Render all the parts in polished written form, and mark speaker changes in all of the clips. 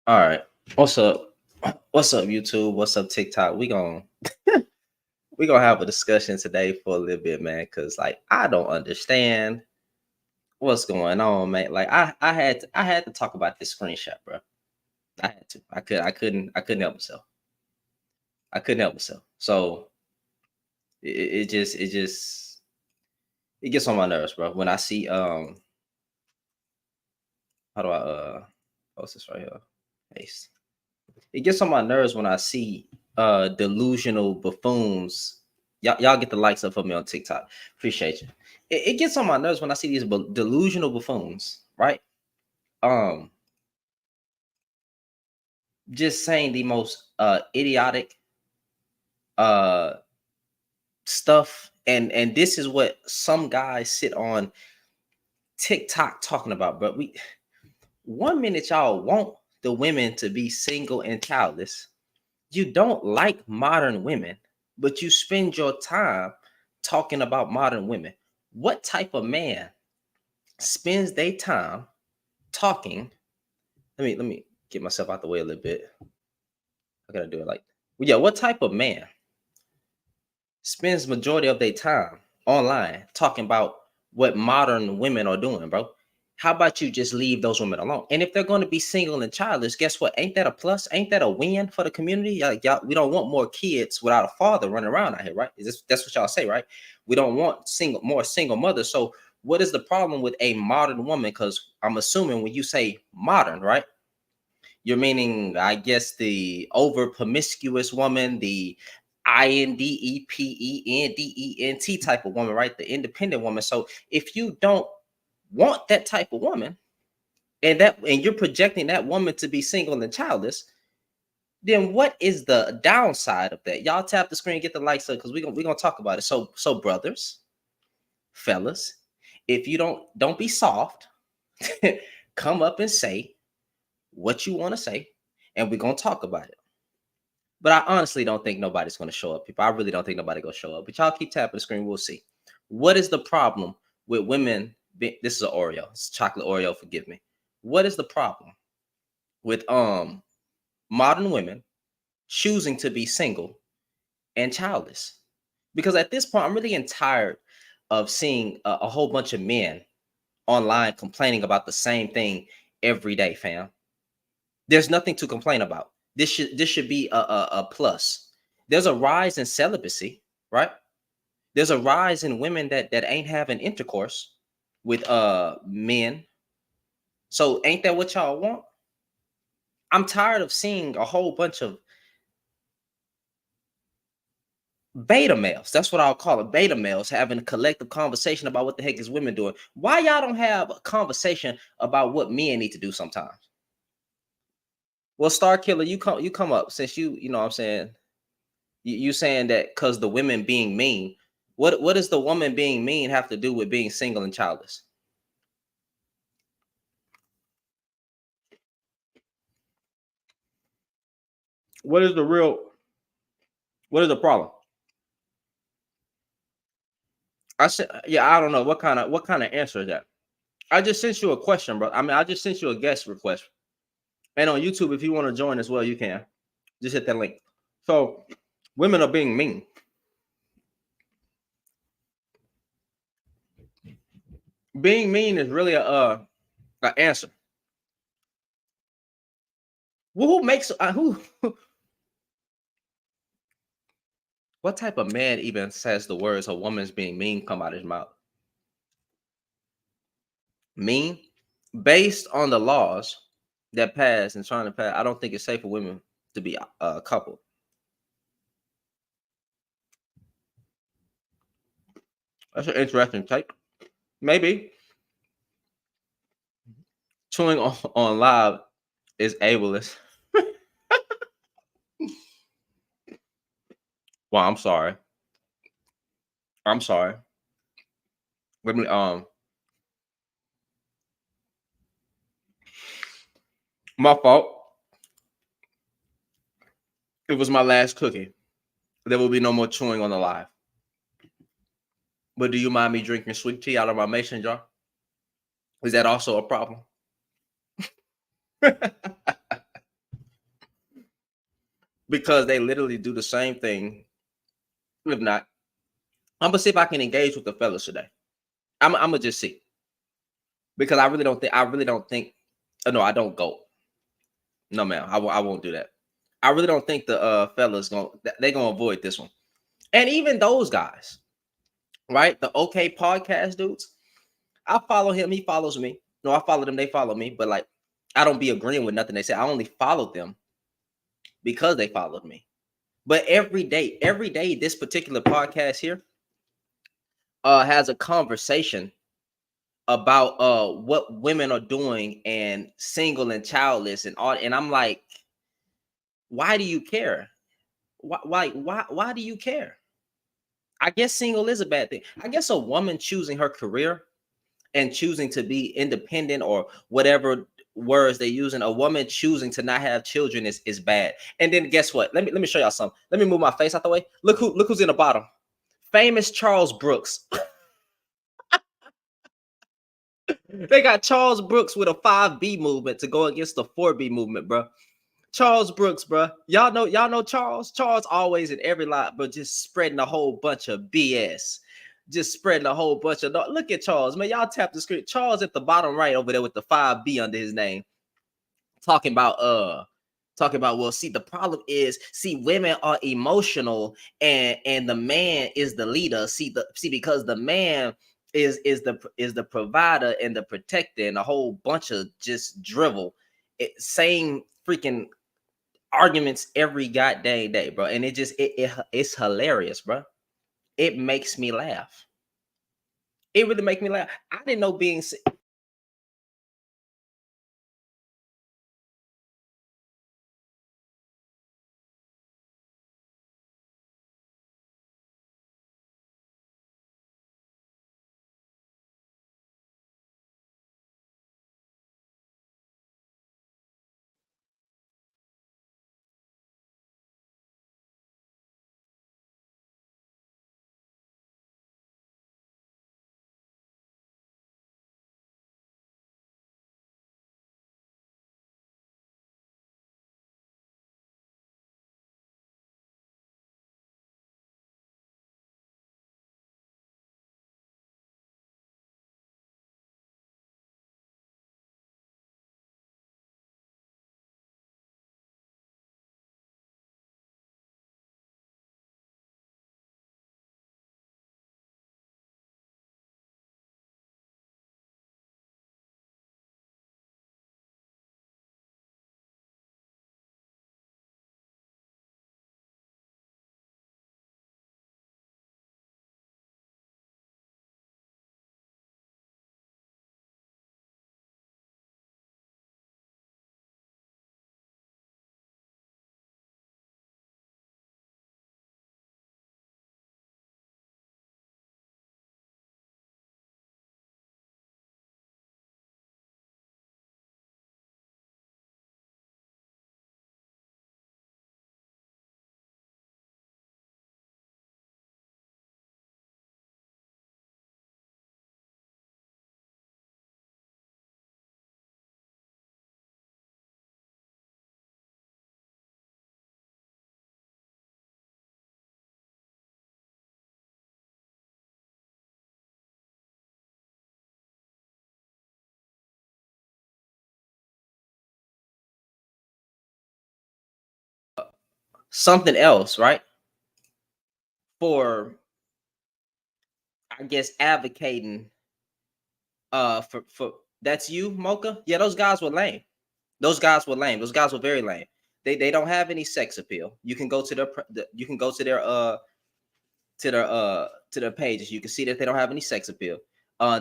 Speaker 1: All right. What's up? What's up, YouTube? What's up, TikTok? We gonna have a discussion today for a little bit, man. Cause like I don't understand what's going on, man. Like I had to talk about this screenshot, bro. I had to. I couldn't help myself. I couldn't help myself. So it gets on my nerves, bro. When I see how do I post this right here? Paste. It gets on my nerves when I see delusional buffoons. Y'all get the likes up for me on TikTok. Appreciate you. It gets on my nerves when I see these delusional buffoons, right? Um, just saying the most idiotic uh stuff, and this is what some guys sit on TikTok talking about. But we 1 minute y'all want the women to be single and childless. You don't like modern women, but you spend your time talking about modern women. What type of man spends their time talking? Let me get myself out the way a little bit. I gotta do it like, well, yeah. What type of man spends majority of their time online talking about what modern women are doing, bro? How about you just leave those women alone? And if they're going to be single and childless, guess what? Ain't that a plus? Ain't that a win for the community? Like, y'all, we don't want more kids without a father running around out here, right? That's what y'all say, right? We don't want more single mothers. So what is the problem with a modern woman? Because I'm assuming when you say modern, right? You're meaning, I guess, the over promiscuous woman, the INDEPENDENT type of woman, right? The independent woman. So if you don't want that type of woman, and you're projecting that woman to be single and childless, then what is the downside of that? Y'all tap the screen, get the likes up, because we're gonna talk about it. So brothers, fellas, if you don't be soft, come up and say what you want to say, and we're gonna talk about it. But I honestly don't think nobody's gonna show up, people. I really don't think nobody gonna show up. But y'all keep tapping the screen, we'll see. What is the problem with women? This is an Oreo, it's chocolate Oreo, forgive me. What is the problem with modern women choosing to be single and childless? Because at this point, I'm really getting tired of seeing a whole bunch of men online complaining about the same thing every day, fam. There's nothing to complain about. This should be a plus. There's a rise in celibacy, right? There's a rise in women that ain't having intercourse with men. So ain't that what y'all want? I'm tired of seeing a whole bunch of beta males. That's what I'll call it. Beta males having a collective conversation about what the heck is women doing. Why y'all don't have a conversation about what men need to do sometimes? Well, Star Killer, you come up, since you know what I'm saying, you saying that because the women being mean. What does the woman being mean have to do with being single and childless? What is the real? What is the problem? I said, yeah, I don't know what kind of answer is that. I just sent you a question, bro. I mean, I just sent you a guest request, and on YouTube, if you want to join as well, you can just hit that link. So, women are being mean. Being mean is really a answer. Well, who makes who? What type of man even says the words "a woman's being mean" come out of his mouth? Mean, based on the laws that pass and trying to pass. I don't think it's safe for women to be a couple. That's an interesting take. Maybe chewing on live is ableist. Well, I'm sorry. I'm sorry. Let me my fault. It was my last cookie. There will be no more chewing on the live. But do you mind me drinking sweet tea out of my mason jar? Is that also a problem? because they literally do the same thing. If not, I'm gonna see if I can engage with the fellas today. I'm gonna just see, because I really don't think. Oh, no, I don't go. No, man, I won't do that. I really don't think the fellas they're gonna avoid this one. And even those guys, right? The OK podcast dudes. I follow him. He follows me. No, I follow them. They follow me. But like, I don't be agreeing with nothing they say. I only followed them because they followed me. But every day, this particular podcast here has a conversation about what women are doing and single and childless and all. And I'm like, why do you care? Why do you care? I guess single is a bad thing. I guess a woman choosing her career and choosing to be independent, or whatever words they're using, a woman choosing to not have children is bad. And then guess what? Let me show y'all something. Let me move my face out the way. Look who's in the bottom. Famous Charles Brooks. They got Charles Brooks with a 5B movement to go against the 4B movement, bro. Charles Brooks, bro. Y'all know Charles. Charles always in every lot, but just spreading a whole bunch of BS. Just spreading a whole bunch of. Look at Charles, man. Y'all tap the screen. Charles at the bottom right over there with the 5B under his name, talking about well, see, the problem is, see, women are emotional, and the man is the leader. See, because the man is the provider and the protector, and a whole bunch of just drivel. Same freaking arguments every goddamn day, bro. And it's hilarious, bro. It makes me laugh. It really makes me laugh. I didn't know being something else, right? For, I guess, advocating for that's you, Mocha. Yeah, those guys were lame. Those guys were lame. Those guys were very lame. They don't have any sex appeal. You can go to you can go to their pages. You can see that they don't have any sex appeal.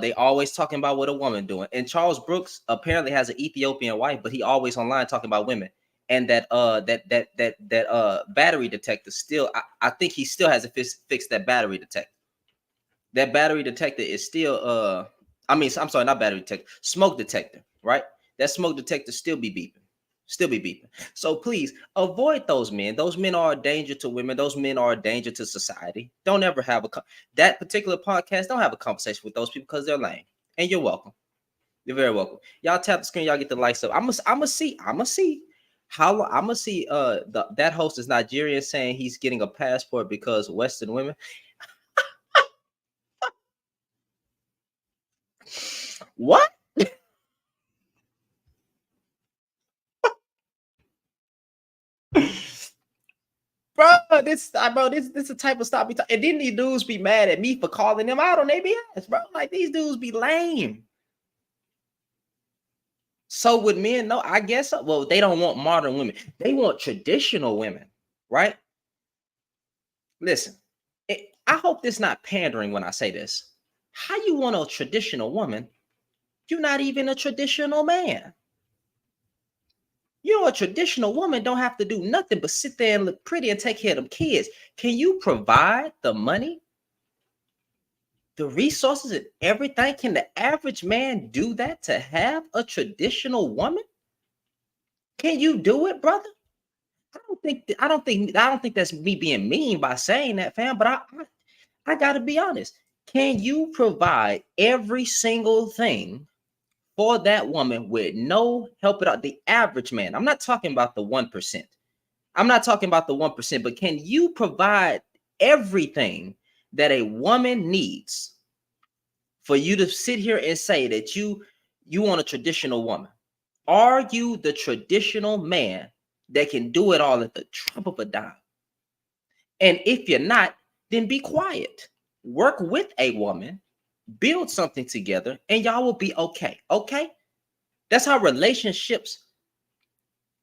Speaker 1: They always talking about what a woman doing. And Charles Brooks apparently has an Ethiopian wife, but he always online talking about women. And that battery detector still, I think he still hasn't fixed that battery detector. That battery detector is still I'm sorry, not battery detector, smoke detector, right? That smoke detector still be beeping. Still be beeping. So please avoid those men. Those men are a danger to women. Those men are a danger to society. Don't ever have that particular podcast. Don't have a conversation with those people because they're lame. And you're welcome. You're very welcome. Y'all tap the screen. Y'all get the likes up. I'm gonna see How I'm gonna see that host is Nigerian saying he's getting a passport because Western women. What? This is the type of stuff. And then these dudes be mad at me for calling them out on their BS, bro. Like these dudes be lame. So would men know? I guess so. Well, they don't want modern women. They want traditional women, right? Listen, I hope this not pandering when I say this. How you want a traditional woman? You're not even a traditional man. You know, a traditional woman don't have to do nothing but sit there and look pretty and take care of them kids. Can you provide the money, the resources, and everything? Can the average man do that to have a traditional woman? Can you do it, brother? I don't think that's me being mean by saying that, fam. But I gotta be honest. Can you provide every single thing for that woman with no help at all? The average man. I'm not talking about the 1%. I'm not talking about the 1%, but can you provide everything that a woman needs for you to sit here and say that you want a traditional woman? Are you the traditional man that can do it all at the drop of a dime? And if you're not, then be quiet. Work with a woman, build something together, and y'all will be okay. Okay? That's how relationships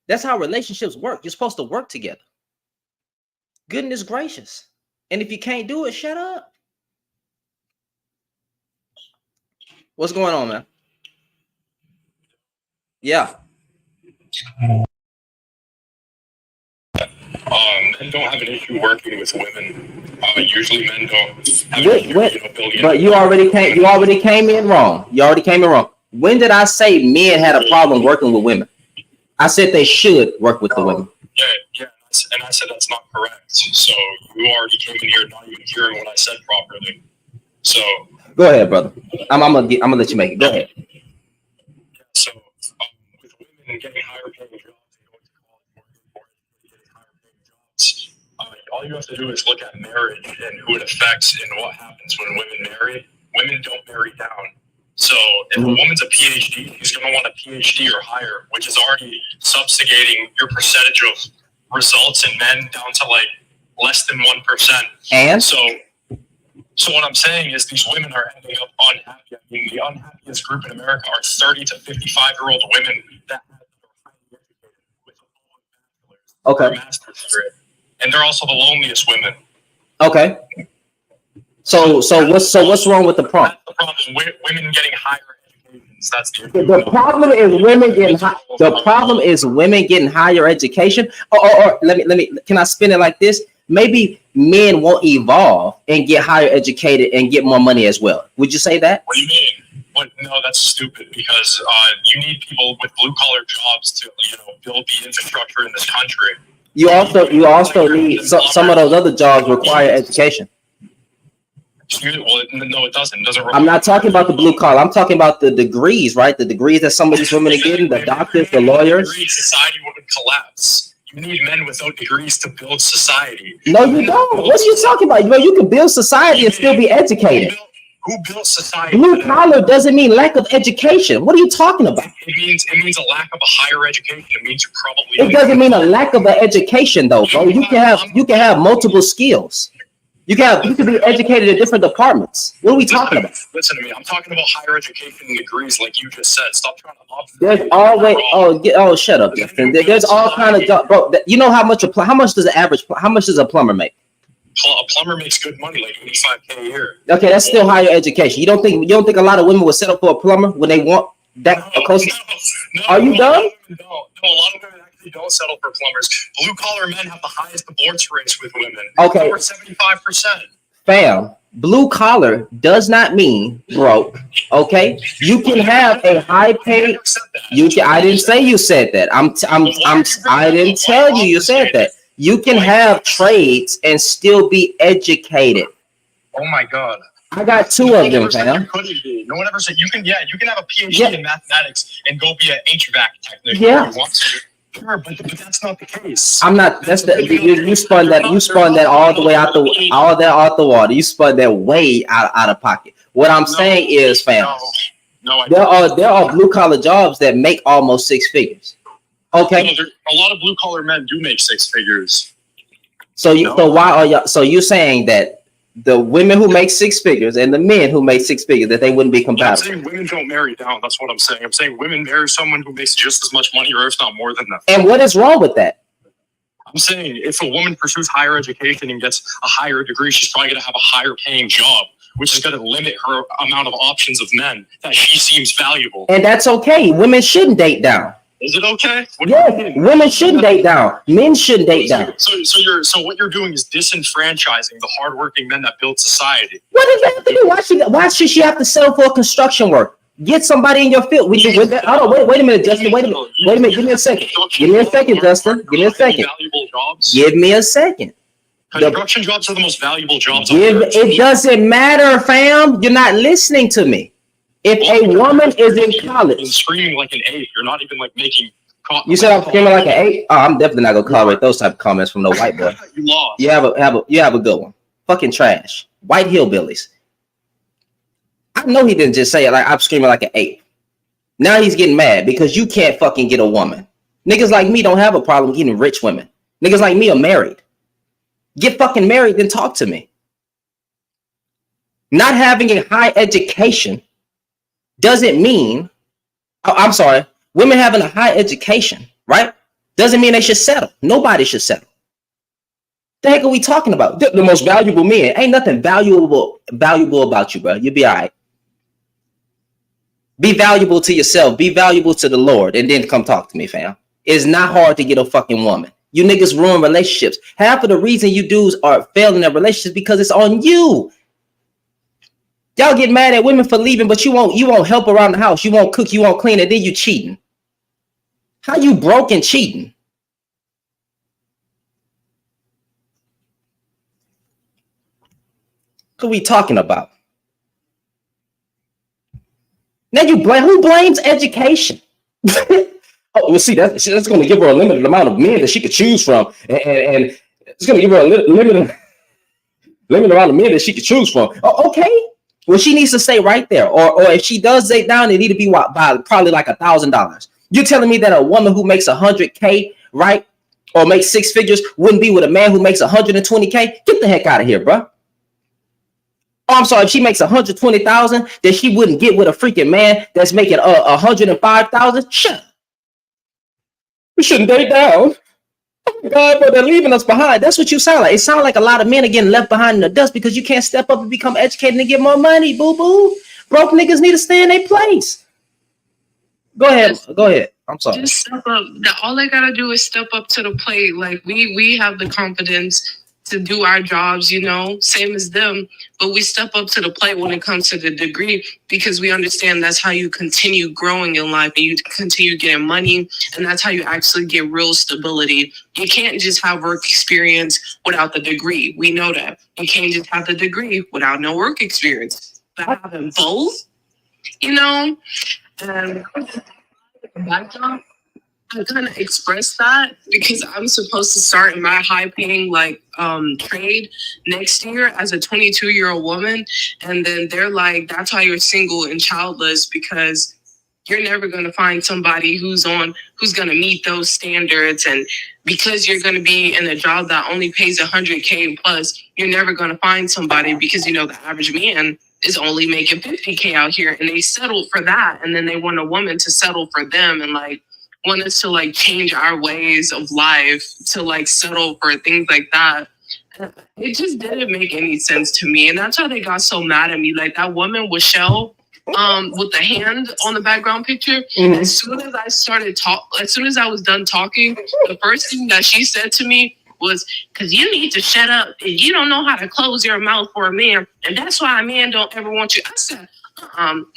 Speaker 1: work. You're supposed to work together. Goodness gracious. And if you can't do it, shut up. What's going on, man? Yeah.
Speaker 2: Men don't have an issue working with women. Usually men don't have an issue, building.
Speaker 1: But you already came in wrong. When did I say men had a problem working with women? I said they should work with the women.
Speaker 2: Yeah, and I said that's not correct. So you already came in here not even hearing what I said properly. So
Speaker 1: go ahead, brother. I'm gonna let you make it. Go ahead.
Speaker 2: So with women getting higher paying jobs and going to college, getting higher paying jobs, all you have to do is look at marriage and who it affects and what happens when women marry. Women don't marry down. So if a woman's a PhD, she's going to want a PhD or higher, which is already subjugating your percentage of results in men down to like less than 1%.
Speaker 1: And
Speaker 2: so what I'm saying is these women are ending up unhappy. I mean, the unhappiest group in America are 30 to 55-year-old women that are highly educated with a bachelor's or a master's degree. And they're also the loneliest women.
Speaker 1: Okay. So what's wrong with the prompt?
Speaker 2: That's the problem. Women getting higher educations. That's
Speaker 1: the problem is women getting the problem is women getting higher education. Or let me can I spin it like this? Maybe men won't evolve and get higher educated and get more money as well. Would you say that?
Speaker 2: What do you mean? But no, that's stupid because you need people with blue collar jobs to build the infrastructure in this country.
Speaker 1: You also need some of those other jobs require education.
Speaker 2: Well, no, it doesn't.
Speaker 1: I'm not talking about the blue collar. I'm talking about the degrees, right? The degrees that some of these women are getting, the doctors, the lawyers.
Speaker 2: Society would collapse. You need men without degrees to build society.
Speaker 1: No, you don't. What are you talking about? Well, you can build society and still be educated.
Speaker 2: Who built society?
Speaker 1: Blue collar doesn't mean lack of education. What are you talking about?
Speaker 2: It means a lack of a higher education. It means you probably.
Speaker 1: It doesn't mean a lack of an education, though, bro. You can have multiple skills. You can be educated in different departments. What are we talking about?
Speaker 2: Listen to me. I'm talking about higher education and degrees, like you just said. Stop trying to.
Speaker 1: There's always shut up, Justin. There's all kind of jobs, bro. You know how much does a plumber make?
Speaker 2: A plumber makes good money, like $85K a year.
Speaker 1: Okay, that's still higher education. You don't think a lot of women would settle for a plumber when they want that?
Speaker 2: No,
Speaker 1: are you dumb?
Speaker 2: No, a lot of women actually don't settle for plumbers. Blue collar men have the highest divorce rates with women.
Speaker 1: Okay,
Speaker 2: over 75%.
Speaker 1: Fam, blue collar does not mean broke. Okay, you can have a high paid. I didn't say you said that. I didn't tell you said that. You can have trades and still be educated.
Speaker 2: Oh my God.
Speaker 1: I got two of them, fam.
Speaker 2: No one ever said you can have a PhD in mathematics and go be an HVAC technician.
Speaker 1: Yeah.
Speaker 2: Sure, but that's not the case.
Speaker 1: I'm not. That's the you spun that. You spun that all the way out the water. You spun that way out of pocket. What I'm saying is, fam, there are blue collar jobs that make almost six figures. Okay,
Speaker 2: a lot of blue collar men do make six figures.
Speaker 1: So why are y'all? So you're saying that the women who make six figures and the men who make six figures, that they wouldn't be compatible?
Speaker 2: I'm saying women don't marry down. That's what I'm saying. I'm saying women marry someone who makes just as much money, or if not more than them.
Speaker 1: And what is wrong with that?
Speaker 2: I'm saying if a woman pursues higher education and gets a higher degree, she's probably going to have a higher paying job, which is going to limit her amount of options of men that she seems valuable.
Speaker 1: And that's okay. Women shouldn't date down.
Speaker 2: Is it okay?
Speaker 1: Yeah, women shouldn't date down. Men shouldn't date down.
Speaker 2: So what you're doing is disenfranchising the hardworking men that build society.
Speaker 1: What does that have to do? Why should she have to settle for construction work? Get somebody in your field. Wait a minute, Justin. Wait a minute. Give me a second. Justin. Give me a second. Give me a second.
Speaker 2: Construction jobs are the most valuable jobs.
Speaker 1: It doesn't matter, fam. You're not listening to me. If a woman is in college,
Speaker 2: you're screaming like an ape. You're not even like making.
Speaker 1: You said I'm screaming like an ape. Oh, I'm definitely not gonna tolerate those type of comments from no white boy.
Speaker 2: You lost.
Speaker 1: You have a good one. Fucking trash. White hillbillies. I know he didn't just say it like I'm screaming like an ape. Now he's getting mad because you can't fucking get a woman. Niggas like me don't have a problem getting rich women. Niggas like me are married. Get fucking married, then talk to me. Not having a high education doesn't mean, I'm sorry, women having a high education, right? Doesn't mean they should settle. Nobody should settle. The heck are we talking about? The most valuable men. Ain't nothing valuable about you, bro. You'll be all right. Be valuable to yourself. Be valuable to the Lord. And then come talk to me, fam. It's not hard to get a fucking woman. You niggas ruin relationships. Half of the reason you dudes are failing in relationships because it's on you. Y'all get mad at women for leaving, but you won't help around the house. You won't cook, you won't clean, and then you cheating. How you broke and cheating? What are we talking about? Now who blames education? Oh, well, see, that's going to give her a limited amount of men that she could choose from, and it's going to give her a limited amount of men that she could choose from. Oh, okay. Well, she needs to stay right there. Or if she does date down, it need to be by probably like $1,000. You're telling me that a woman who makes $100K, right, or makes six figures wouldn't be with a man who makes $120K? Get the heck out of here, bro. Oh, I'm sorry. If she makes $120,000, then she wouldn't get with a freaking man that's making $105,000. Shut up. We shouldn't date down. God, but they're leaving us behind. That's what you sound like. It sounds like a lot of men are getting left behind in the dust because you can't step up and become educated and get more money, boo-boo. Broke niggas need to stay in their place. Go ahead. I'm sorry.
Speaker 3: Just step up. All they gotta do is step up to the plate. Like we have the confidence to do our jobs, same as them, but we step up to the plate when it comes to the degree because we understand that's how you continue growing in life and you continue getting money, and that's how you actually get real stability. You can't just have work experience without the degree. We know that. You can't just have the degree without no work experience. But having both, and back job, I kind of express that because I'm supposed to start in my high-paying trade next year as a 22-year-old woman, and then they're like, "That's why you're single and childless because you're never going to find somebody who's going to meet those standards, and because you're going to be in a job that only pays $100K plus, you're never going to find somebody because the average man is only making $50K out here, and they settle for that, and then they want a woman to settle for them and want us to change our ways of life to settle for things like that. It just didn't make any sense to me, and that's why they got so mad at me. Like that woman with Shell, with the hand on the background picture.
Speaker 1: Mm-hmm.
Speaker 3: As soon as I was done talking, the first thing that she said to me was, "Because you need to shut up, and you don't know how to close your mouth for a man, and that's why a man don't ever want you." I said,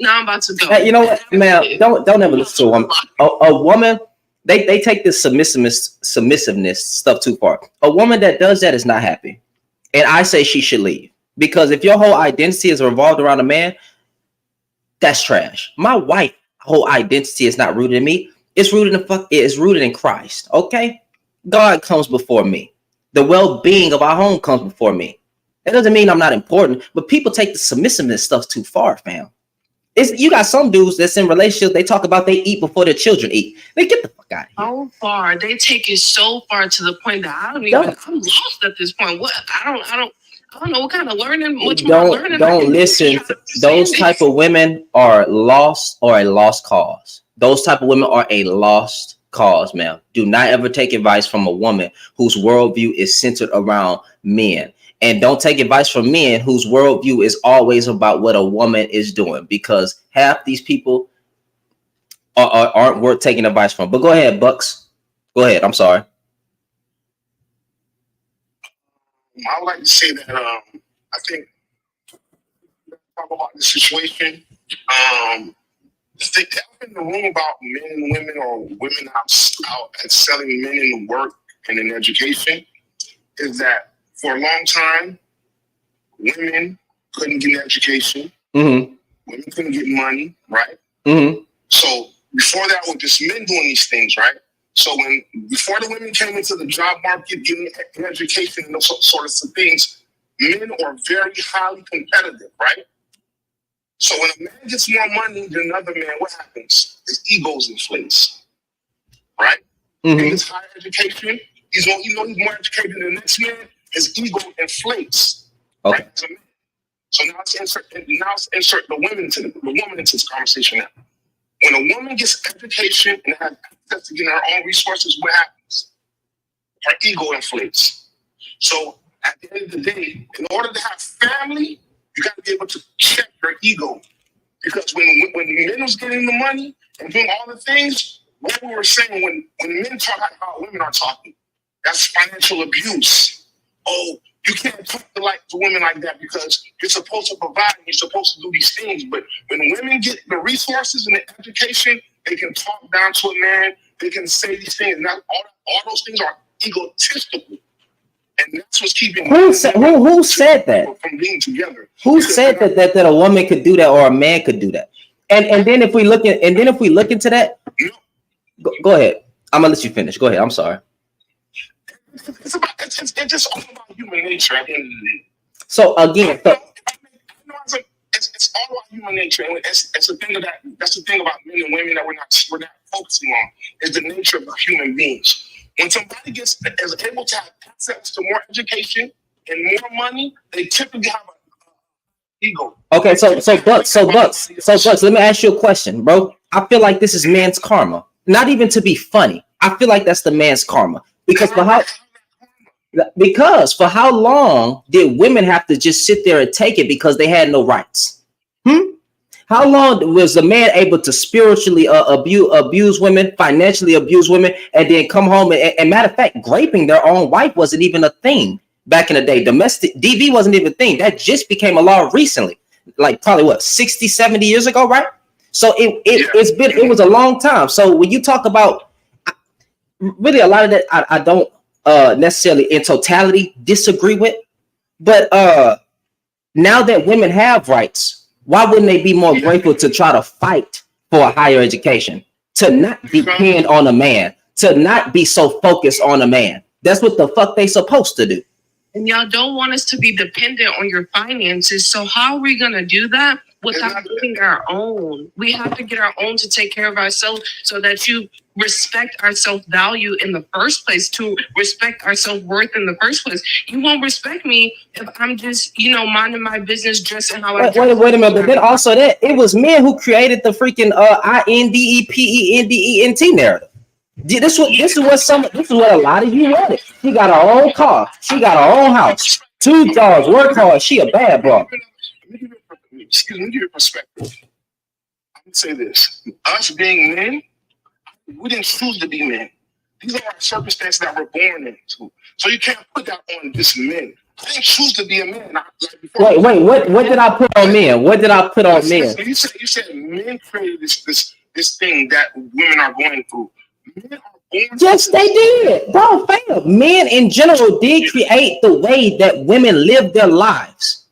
Speaker 3: now I'm about to go.
Speaker 1: Hey, you know what, man? Don't ever listen to a woman. A woman, they take this submissiveness stuff too far. A woman that does that is not happy, and I say she should leave because if your whole identity is revolved around a man, that's trash. My wife's whole identity is not rooted in me. It's rooted in Christ. Okay, God comes before me. The well-being of our home comes before me. That doesn't mean I'm not important, but people take the submissiveness stuff too far, fam. You got some dudes that's in relationships. They talk about they eat before their children eat. They get the fuck out of here.
Speaker 3: So far, they take it so far to the point that I'm lost at this point. What I don't know what kind of learning.
Speaker 1: Don't listen. Those type of women are lost or a lost cause. Those type of women are a lost cause, ma'am. Do not ever take advice from a woman whose worldview is centered around men. And don't take advice from men whose worldview is always about what a woman is doing, because half these people aren't worth taking advice from. But go ahead, Bucks. Go ahead. I'm sorry.
Speaker 4: I would like to say that I think talk about the situation. The elephant in the room about men and women, or women out and selling men in work and in education, is that for a long time, women couldn't get an education.
Speaker 1: Mm-hmm.
Speaker 4: Women couldn't get money, right?
Speaker 1: Mm-hmm.
Speaker 4: So before that, was just men doing these things, right? So before the women came into the job market, getting an education and those sort of things, men are very highly competitive, right? So when a man gets more money than another man, what happens? His egos inflates, right?
Speaker 1: Mm-hmm.
Speaker 4: In his higher education, he's more educated than the next man. His ego inflates,
Speaker 1: okay.
Speaker 4: Right? So now let's insert the woman into this conversation now. When a woman gets education and has access to getting her own resources, what happens? Her ego inflates. So at the end of the day, in order to have family, you got to be able to check your ego. Because when men was getting the money and doing all the things, what we were saying, when men talk how women are talking, that's financial abuse. Oh, you can't talk to women like that because you're supposed to provide and you're supposed to do these things. But when women get the resources and the education, they can talk down to a man. They can say these things. Now, all those things are egotistical. And that's what's keeping
Speaker 1: who said that
Speaker 4: from being together.
Speaker 1: Who said that a woman could do that or a man could do that? And then if we look into that, go ahead. I'm gonna let you finish. Go ahead. I'm sorry.
Speaker 4: It's just all about human nature at the end of the day.
Speaker 1: So again,
Speaker 4: it's all about human nature. And that's the thing about men and women that we're not focusing on, is the nature of human beings. When somebody is able to have access to more education and more money, they typically have an ego. Okay, so Bucks, let me ask you a question, bro. I feel like this is man's karma. Not even to be funny. I feel like that's the man's karma. Because for how long did women have to just sit there and take it because they had no rights? How long was the man able to spiritually abuse women, financially abuse women, and then come home and matter of fact, raping their own wife wasn't even a thing back in the day. Domestic DV wasn't even a thing. That just became a law recently, like probably 60, 70 years ago, right? So it was a long time. So when you talk about really a lot of that, I don't necessarily in totality disagree with, but now that women have rights, why wouldn't they be more grateful to try to fight for a higher education, to not depend on a man, to not be so focused on a man? That's what the fuck they supposed to do.
Speaker 3: And y'all don't want us to be dependent on your finances. So how are we going to do that without getting our own? We have to get our own to take care of ourselves so that you respect our self-value in the first place, to respect our self-worth in the first place. You won't respect me if I'm just, minding my business, dressing how I dress.
Speaker 1: Wait a minute. But then also that it was men who created the freaking INDEPENDENT narrative. This is what a lot of you wanted. She got her own car. She got her own house. 2 dogs. Work hard. She a bad bro.
Speaker 4: Let me give you a perspective. I would say this: us being men, we didn't choose to be men. These are our circumstances that we're born into. So you can't put that on just men. I didn't choose to be a man.
Speaker 1: Wait. What did I put on men? What did I put on men?
Speaker 4: You said men created this thing that women are going through. Men are born.
Speaker 1: Yes, they did, bro. Fam. Men in general did create the way that women live their lives.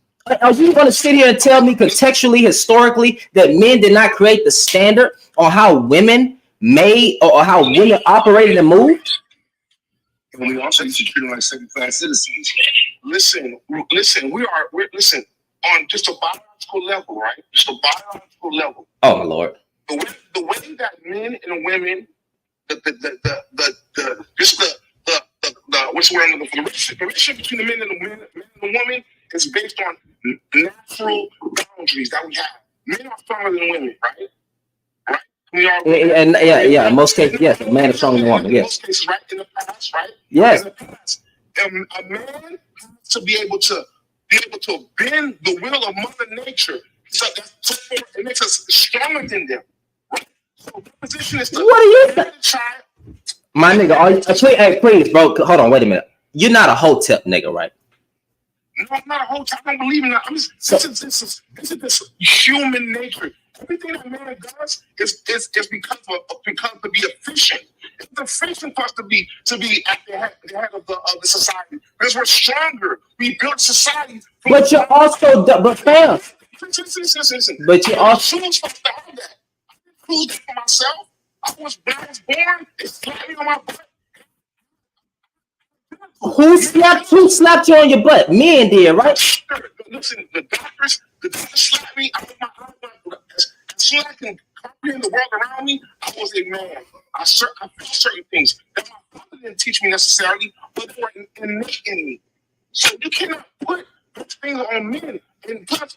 Speaker 1: Are you going to sit here and tell me contextually, historically, that men did not create the standard on how women
Speaker 4: made or how women operated and moved?
Speaker 5: And we also used to treat them like second-class citizens. Listen, listen, on just a biological level, right? Just a biological level.
Speaker 4: Oh my Lord.
Speaker 5: The way that men and women, the relationship between the man and the woman is based on natural boundaries that we have. Men are stronger than women, right? Right? We are,
Speaker 4: And yeah, in most cases, yes, a man is stronger than a woman.
Speaker 5: in
Speaker 4: Yes.
Speaker 5: most cases, right? In the past, right?
Speaker 4: Yes.
Speaker 5: In the past, a man has to be able to bend the will of Mother Nature. So it makes us stronger than them. Right? So the position is to
Speaker 4: What are you saying?
Speaker 5: child.
Speaker 4: My nigga, please, bro. Hold on, wait a minute. You're not a hotep nigga, right?
Speaker 5: No, I'm not a whole time. I don't believe in that. I'm just this is human nature. Everything that man does is because to be efficient. It's efficient for us to be at the head of the society because we're stronger. We built society.
Speaker 4: But you're also, but fam.
Speaker 5: Listen.
Speaker 4: But you also.
Speaker 5: I'm supposed to have that. I didn't prove that for myself. When I was born, it slapped me on my butt.
Speaker 4: Who slapped you on your butt? Men did, right?
Speaker 5: Listen, the doctors slapped me. I was as soon as I can comprehend the world around me, I was a man. I felt certain things that my father didn't teach me necessarily, but they were innate in me. So you cannot put those things on men. And plus,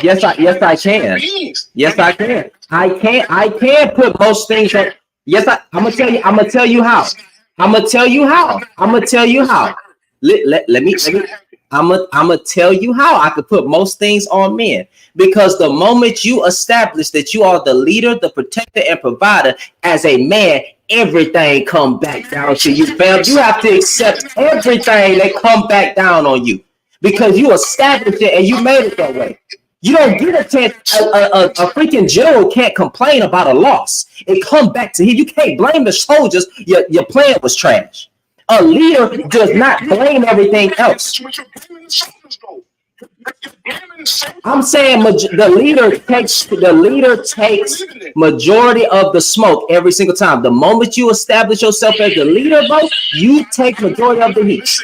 Speaker 4: yes, I can. Yes, I can. I can put most things on. Yes, I'm gonna tell you how. I'm gonna tell you how. Let me. I'm gonna tell you how I could put most things on men, because the moment you establish that you are the leader, the protector, and provider as a man, everything come back down to you, fam. You have to accept everything that come back down on you because you established it and you made it that way. You don't get a chance. A freaking general can't complain about a loss. It come back to him. You can't blame the soldiers. Your plan was trash. A leader does not blame everything else. I'm saying the leader takes majority of the smoke every single time. The moment you establish yourself as the leader, bro, you take majority of the heat.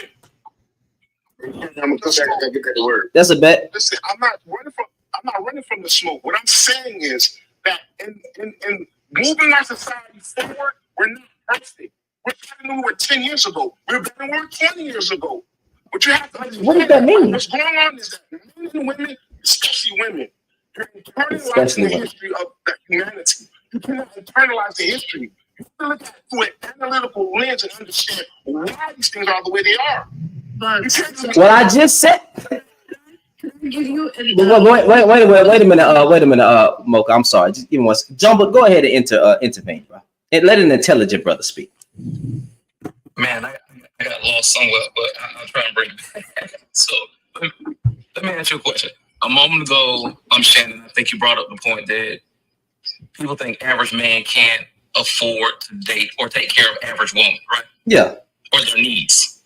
Speaker 5: I'm gonna go back and get that word.
Speaker 4: That's a bet.
Speaker 5: Listen, I'm not running from the smoke. What I'm saying is that in moving our society forward, we're not perfect. We're better than we were 10 years ago. We're better than we were 20 years ago. But you have to understand,
Speaker 4: what does that mean?
Speaker 5: What's going on is that men and women, especially women, you're internalizing the history of humanity. You cannot internalize the history. You have to look at it through an analytical lens and understand why these things are the way they are.
Speaker 3: But
Speaker 4: what I just said. Wait a minute, Mocha. I'm sorry. Just give me one. Jumbo, go ahead and intervene, bro, and let an intelligent brother speak.
Speaker 6: Man, I got lost somewhat, but I'll try and bring it back. So let me ask you a question. A moment ago, Shannon, I think you brought up the point that people think average man can't afford to date or take care of average woman, right?
Speaker 4: Yeah.
Speaker 6: Or their needs.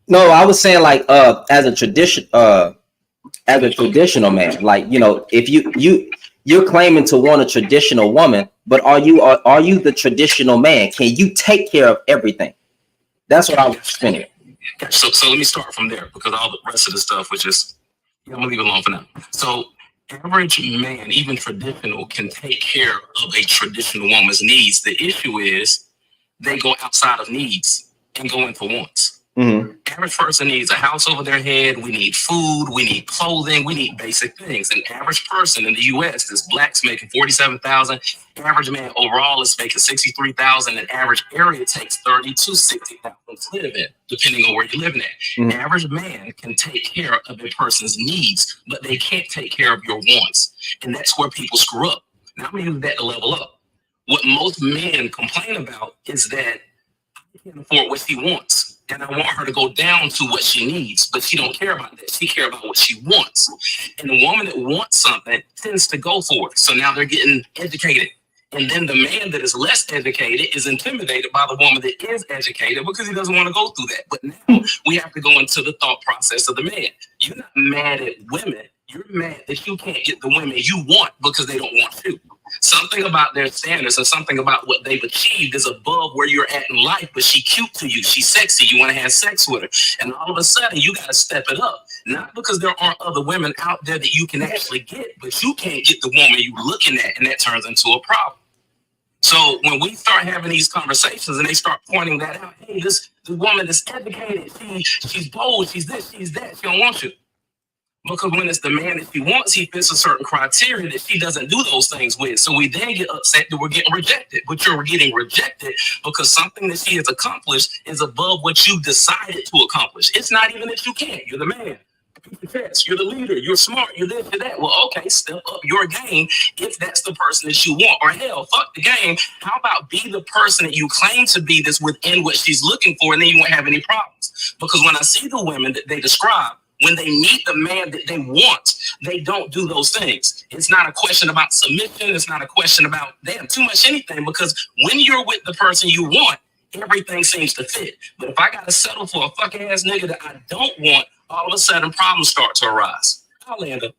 Speaker 4: No, I was saying like as a traditional man, like, you know, if you're claiming to want a traditional woman, but are you the traditional man? Can you take care of everything? That's what I was spinning.
Speaker 6: So let me start from there, because all the rest of the stuff was just, I'm gonna leave it alone for now. So average man, even traditional, can take care of a traditional woman's needs. The issue is they go outside of needs and go into wants.
Speaker 4: Mm-hmm.
Speaker 6: Average person needs a house over their head. We need food. We need clothing. We need basic things. An average person in the U.S. is blacks making $47,000. Average man overall is making $63,000. An average area takes $30,000 to $60,000 to live in, depending on where you're living at.
Speaker 4: Mm-hmm.
Speaker 6: Average man can take care of a person's needs, but they can't take care of your wants, and that's where people screw up. Now I'm gonna use that to level up. What most men complain about is that I can't afford what she wants, and I want her to go down to what she needs, but she don't care about that. She cares about what she wants. And the woman that wants something tends to go for it. So now they're getting educated. And then the man that is less educated is intimidated by the woman that is educated because he doesn't want to go through that. But now we have to go into the thought process of the man. You're not mad at women. You're mad that you can't get the women you want because they don't want you. Something about their standards and something about what they've achieved is above where you're at in life, but she cute to you. She's sexy. You want to have sex with her. And all of a sudden, you got to step it up. Not because there aren't other women out there that you can actually get, but you can't get the woman you're looking at, and that turns into a problem. So when we start having these conversations and they start pointing that out, hey, this woman is educated, she's bold, she's this, she's that, she don't want you. Because when it's the man that she wants, he fits a certain criteria that she doesn't do those things with. So we then get upset that we're getting rejected. But you're getting rejected because something that she has accomplished is above what you decided to accomplish. It's not even that you can't. You're the man. You're the leader. You're smart. You're this, you're that. Well, okay, step up your game if that's the person that you want. Or hell, fuck the game. How about be the person that you claim to be that's within what she's looking for, and then you won't have any problems. Because when I see the women that they describe, when they meet the man that they want, they don't do those things. It's not a question about submission. It's not a question about damn too much anything, because when you're with the person you want, everything seems to fit. But if I got to settle for a fucking ass nigga that I don't want, all of a sudden problems start to arise. I'll land up.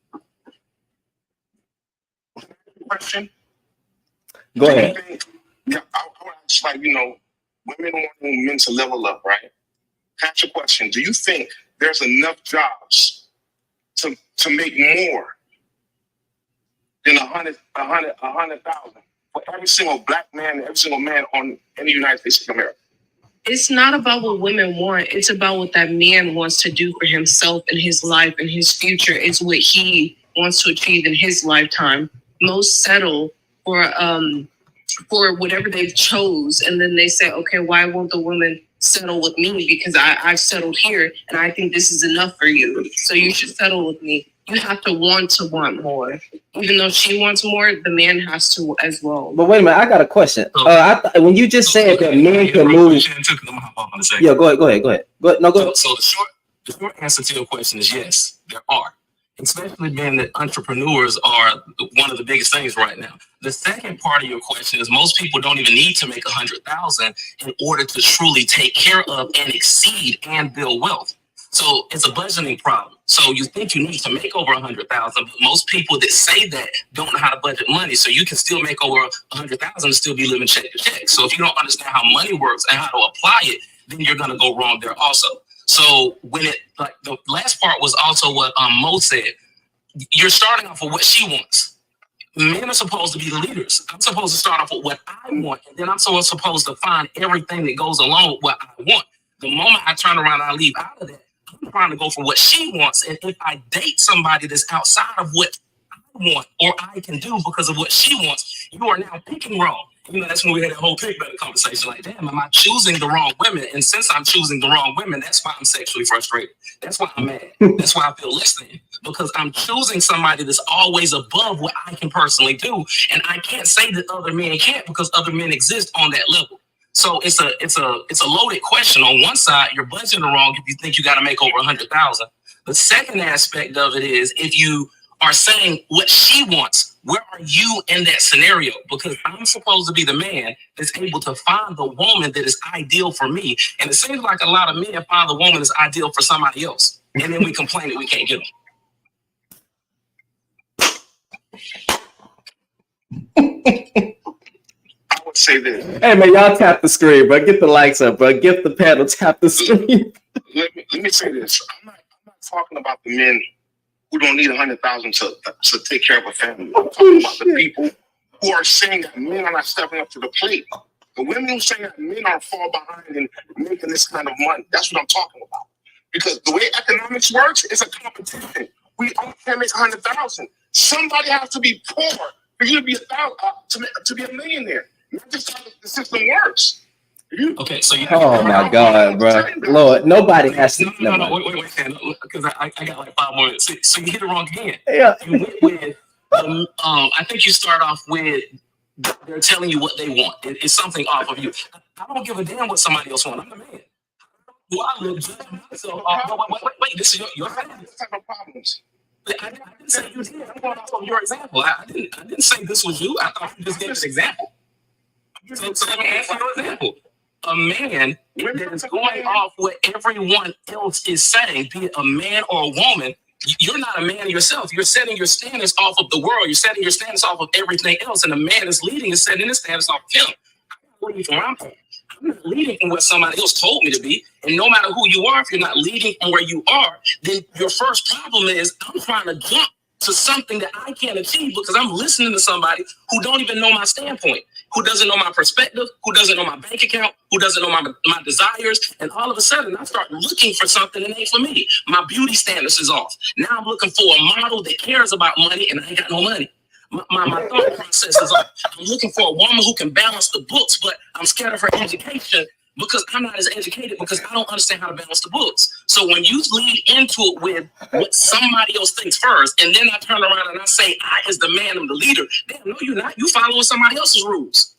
Speaker 5: Question.
Speaker 4: Go ahead.
Speaker 5: Yeah, I want to like, women wanting men to level up, right? Catch a question. Do you think there's enough jobs to make more than 100,000 for every single black man, every single man in the United States of America?
Speaker 3: It's not about what women want. It's about what that man wants to do for himself and his life and his future. It's what he wants to achieve in his lifetime. Most settle for whatever they've chose, and then they say, okay, why won't the woman settle with me? Because I've settled here, and I think this is enough for you. So you should settle with me. You have to want more. Even though she wants more, the man has to as well.
Speaker 4: But wait a minute, I got a question. When you just said that men can move, yeah, go ahead.
Speaker 6: So the short answer to your question is yes, there are. Especially being that entrepreneurs are one of the biggest things right now. The second part of your question is most people don't even need to make 100,000 in order to truly take care of and exceed and build wealth. So it's a budgeting problem. So you think you need to make over 100,000, but most people that say that don't know how to budget money. So you can still make over 100,000 and still be living check to check. So if you don't understand how money works and how to apply it, then you're going to go wrong there also. So when the last part was also what Mo said, you're starting off with what she wants. Men are supposed to be the leaders. I'm supposed to start off with what I want, and then I'm supposed to find everything that goes along with what I want. The moment I turn around and I leave out of that, I'm trying to go for what she wants. And if I date somebody that's outside of what I want or I can do because of what she wants, you are now picking wrong. That's when we had that whole pick better conversation. Like, damn, am I choosing the wrong women? And since I'm choosing the wrong women, that's why I'm sexually frustrated. That's why I'm mad. That's why I feel less than, because I'm choosing somebody that's always above what I can personally do. And I can't say that other men can't, because other men exist on that level. So it's a loaded question. On one side, you're budgeting wrong if you think you got to make over 100,000. The second aspect of it is if you are saying what she wants, where are you in that scenario? Because I'm supposed to be the man that's able to find the woman that is ideal for me. And it seems like a lot of men find the woman that's ideal for somebody else. And then we complain that we can't get them.
Speaker 5: I would say this.
Speaker 4: Hey man, y'all tap the screen, bro. Get the likes up, bro. Get the panel, tap the screen.
Speaker 5: Let me say this. I'm not talking about the men who don't need 100,000 to take care of a family. I'm talking about the people who are saying that men are not stepping up to the plate. The women who say that men are fall behind in making this kind of money. That's what I'm talking about. Because the way economics works, it's a competition. We all can't make 100,000. Somebody has to be poor for you to be to be a millionaire. That's just how the system works.
Speaker 6: Okay, so
Speaker 4: oh my God, bro, Lord, nobody has to.
Speaker 6: No, wait, because I got like 5 more minutes. So you hit it wrong again.
Speaker 4: Yeah.
Speaker 6: You went with, I think you start off with they're telling you what they want. It's something off of you. I don't give a damn what somebody else wants. I'm the man. Do I live judging myself? Wait, this is your family.
Speaker 5: What type of problems?
Speaker 6: I didn't say you did. I'm going off of your example. I didn't say this was you. I thought you just gave an example. So let me ask you an example. A man that is going off what everyone else is saying, be it a man or a woman, You're not a man yourself. You're setting your standards off of the world. You're setting your standards off of everything else. And the man is leading and setting his standards off of him. I'm leading from where I'm at. I'm not leading from what somebody else told me to be. And no matter who you are, if you're not leading from where you are, then your first problem is I'm trying to jump to something that I can't achieve because I'm listening to somebody who don't even know my standpoint, who doesn't know my perspective, who doesn't know my bank account, who doesn't know my desires. And all of a sudden, I start looking for something that ain't for me. My beauty standards is off. Now I'm looking for a model that cares about money, and I ain't got no money. My thought process is off. I'm looking for a woman who can balance the books, but I'm scared of her education because I'm not as educated because I don't understand how to balance the books. So when you lead into it with what somebody else thinks first, and then I turn around and I say, I as the man, I'm the leader. Damn, no, you're not. You following somebody else's rules.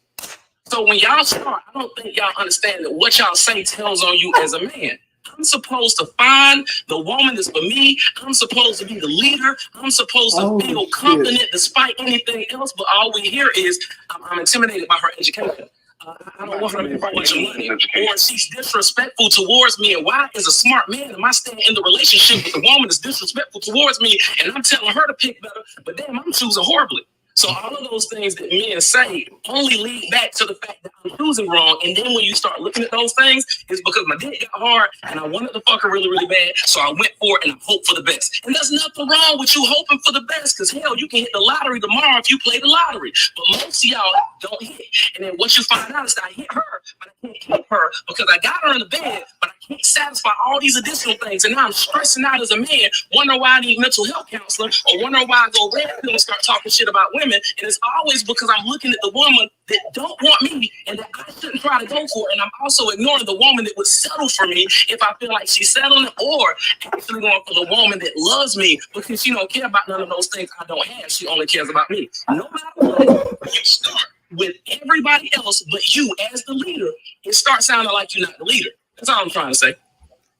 Speaker 6: So when y'all start, I don't think y'all understand that what y'all say tells on you as a man. I'm supposed to find the woman that's for me. I'm supposed to be the leader. I'm supposed to feel confident despite anything else. But all we hear is, I'm intimidated by her education. I don't want her to make a bunch of money. Or she's disrespectful towards me. And why, as a smart man, am I staying in the relationship with a woman that's disrespectful towards me? And I'm telling her to pick better. But damn, I'm choosing horribly. So all of those things that men say only lead back to the fact that I'm choosing wrong. And then when you start looking at those things, it's because my dick got hard and I wanted to fuck her really, really bad. So I went for it and I hoped for the best. And there's nothing wrong with you hoping for the best because hell, you can hit the lottery tomorrow if you play the lottery. But most of y'all don't hit. And then what you find out is that I hit her, but I can't keep her because I got her in the bed, but I can't satisfy all these additional things. And now I'm stressing out as a man, wondering why I need mental health counseling or wondering why I go red pill and start talking shit about women. And it's always because I'm looking at the woman that don't want me and that I shouldn't try to go for. And I'm also ignoring the woman that would settle for me if I feel like she's settling, or actually going for the woman that loves me because she don't care about none of those things I don't have. She only cares about me. No matter what, you start with everybody else but you as the leader, it starts sounding like you're not the leader. That's all I'm trying to say.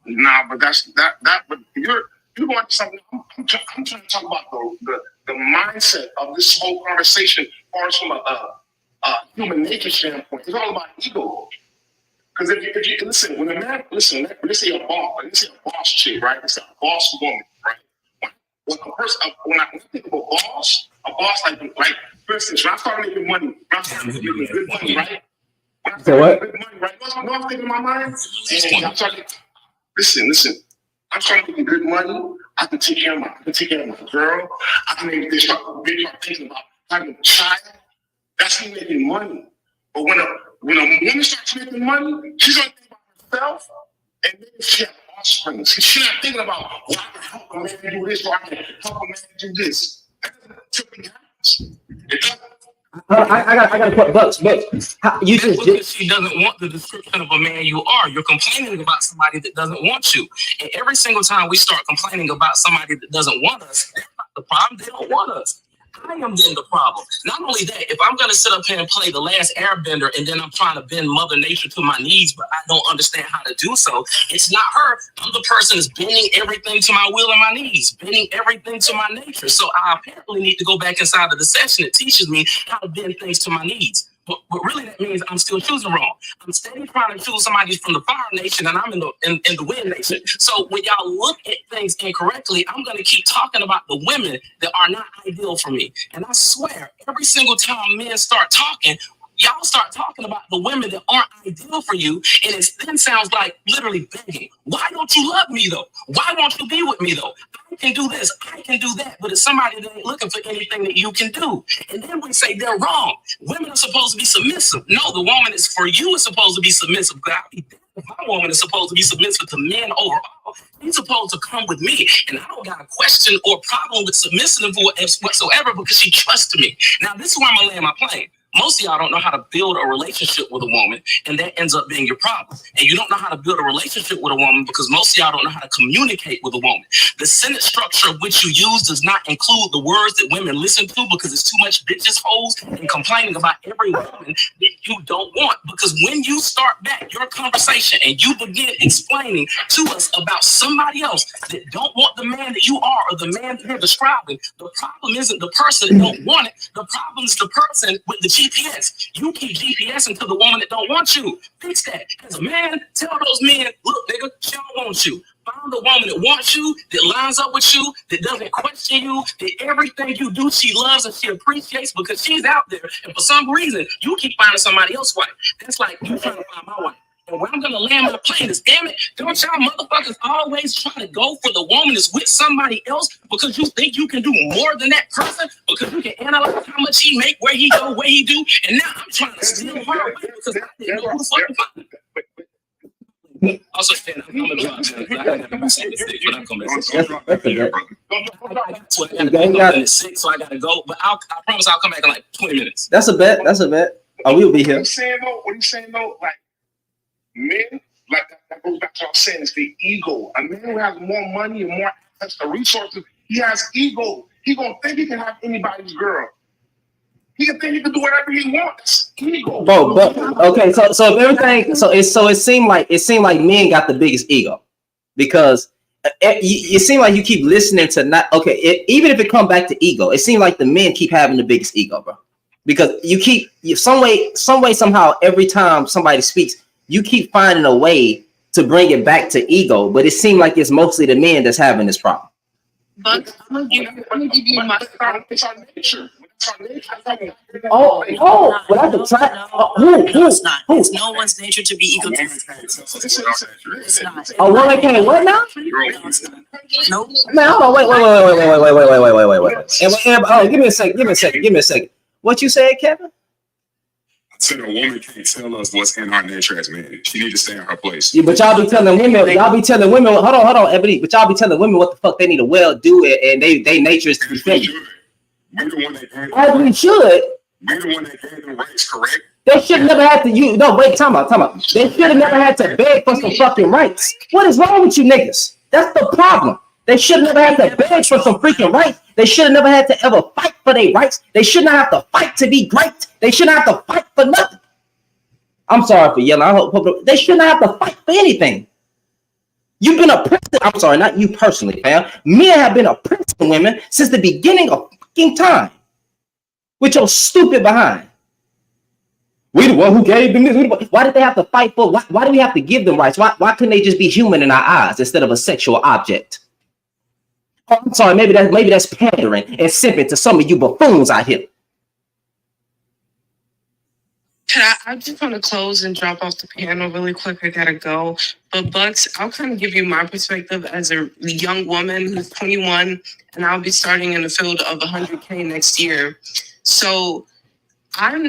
Speaker 5: Nah, but but you're going to something. I'm trying to talk about the mindset of this whole conversation, as far as from a human nature standpoint. It's all about ego. Because if you listen, when a man, let's say a boss chick, right? Let's say a boss woman, right? When I think of a boss like for instance, when I started making money, good money, right? When I started making good money, right? You know what I'm thinking in my mind? And I'm starting. Listen. I'm starting making good money. I can take care of my girl. I can maybe start thinking about having a child. That's me making money. But when a woman starts making money, she's gonna think about herself, and maybe she has offspring. She's not thinking about, well, I can help a man do this, or I can help a man do this. That doesn't typically happen. It doesn't.
Speaker 4: I got to put Bucks. You
Speaker 6: That's
Speaker 4: just
Speaker 6: because she doesn't want the description of a man you are. You're complaining about somebody that doesn't want you. And every single time we start complaining about somebody that doesn't want us, that's not the problem. They don't want us. I am then the problem. Not only that, if I'm going to sit up here and play the last airbender and then I'm trying to bend Mother Nature to my knees, but I don't understand how to do so, it's not her. I'm the person that's bending everything to my will and my knees, bending everything to my nature. So I apparently need to go back inside of the session that teaches me how to bend things to my needs. But really, that means I'm still choosing wrong. I'm steady trying to choose somebody from the Fire Nation, and I'm in the Wind Nation. So when y'all look at things incorrectly, I'm going to keep talking about the women that are not ideal for me. And I swear, every single time men start talking, y'all start talking about the women that aren't ideal for you, and it then sounds like literally begging. Why don't you love me, though? Why won't you be with me, though? I can do this, I can do that, but it's somebody that ain't looking for anything that you can do. And then we say they're wrong. Women are supposed to be submissive. No, the woman is for you is supposed to be submissive. God, my woman is supposed to be submissive to men overall. He's supposed to come with me, and I don't got a question or problem with submissive whatsoever because she trusts me. Now, this is where I'm gonna land my plane. Most of y'all don't know how to build a relationship with a woman, and that ends up being your problem. And you don't know how to build a relationship with a woman because most of y'all don't know how to communicate with a woman. The sentence structure which you use does not include the words that women listen to because it's too much bitches, hoes, and complaining about every woman that you don't want. Because when you start back your conversation and you begin explaining to us about somebody else that don't want the man that you are or the man that you're describing, the problem isn't the person that don't want it. The problem is the person with the GPS. You keep GPSing to the woman that don't want you. Fix that. As a man, tell those men, look, nigga, she don't want you. Find the woman that wants you, that lines up with you, that doesn't question you, that everything you do she loves and she appreciates because she's out there. And for some reason, you keep finding somebody else's wife. That's like you trying to find my wife. And where I'm gonna land my plane is, damn it, don't y'all motherfuckers always try to go for the woman that's with somebody else because you think you can do more than that person, because you can analyze how much he make, where he go, what he do, and now I'm trying to steal her away because I didn't know who the fuck to find. Also, I'm gonna drop this, but I'm coming. So I gotta go, but I promise I'll come back in like 20 minutes.
Speaker 4: That's a bet. That's a bet. Oh, we'll be here.
Speaker 5: What he's saying though, like men, like that goes back to what I was saying, it's the ego. A man who has more money and more access to resources, he has ego. He gonna think he can have anybody's girl. He can think he can do whatever he wants. Ego.
Speaker 4: Bro, but okay, so if everything, it seemed like men got the biggest ego, because it seemed like you keep listening to not even if it come back to ego, it seemed like the men keep having the biggest ego, bro, because some way somehow every time somebody speaks, you keep finding a way to bring it back to ego, but it seemed like it's mostly the men that's having this problem.
Speaker 3: But I'm gonna give you my
Speaker 5: It's our nature.
Speaker 4: Well, I can try.
Speaker 7: No, it's not. It's no one's nature to be egotistical. It's not.
Speaker 4: A woman can't what now?
Speaker 7: No, it's not. Nope.
Speaker 4: Man, hold on, wait. Oh, give me a second. What you said, Kevin?
Speaker 8: I said a woman can't tell us what's in our nature as men. She need to stay in her place.
Speaker 4: Yeah, but y'all be telling women, hold on, Ebony, but y'all be telling women what the fuck they need to do it, and they nature is to be feminine.
Speaker 8: We're the one that gave them
Speaker 4: As we should.
Speaker 8: We're the one that gave them rights, correct?
Speaker 4: They should never have to time out. They should have never had to beg for some fucking rights. What is wrong with you niggas? That's the problem. They should never have to beg for some freaking rights. They should have never had to ever fight for their rights. They should not have to fight to be great. They shouldn't have to fight for nothing. I'm sorry for yelling. I hope they shouldn't have to fight for anything. You've been oppressed. I'm sorry, not you personally, fam. Men have been oppressing women since the beginning of fucking time. With your stupid behind. We the one who gave them this. Why did they have to fight for? Why do we have to give them rights? Why couldn't they just be human in our eyes instead of a sexual object? Oh, I'm sorry, maybe that's pandering and simping to some of you buffoons out here.
Speaker 3: I just want to close and drop off the piano really quick. I gotta go. But Bucks, I'll kind of give you my perspective as a young woman who's 21, and I'll be starting in the field of 100K next year. So I've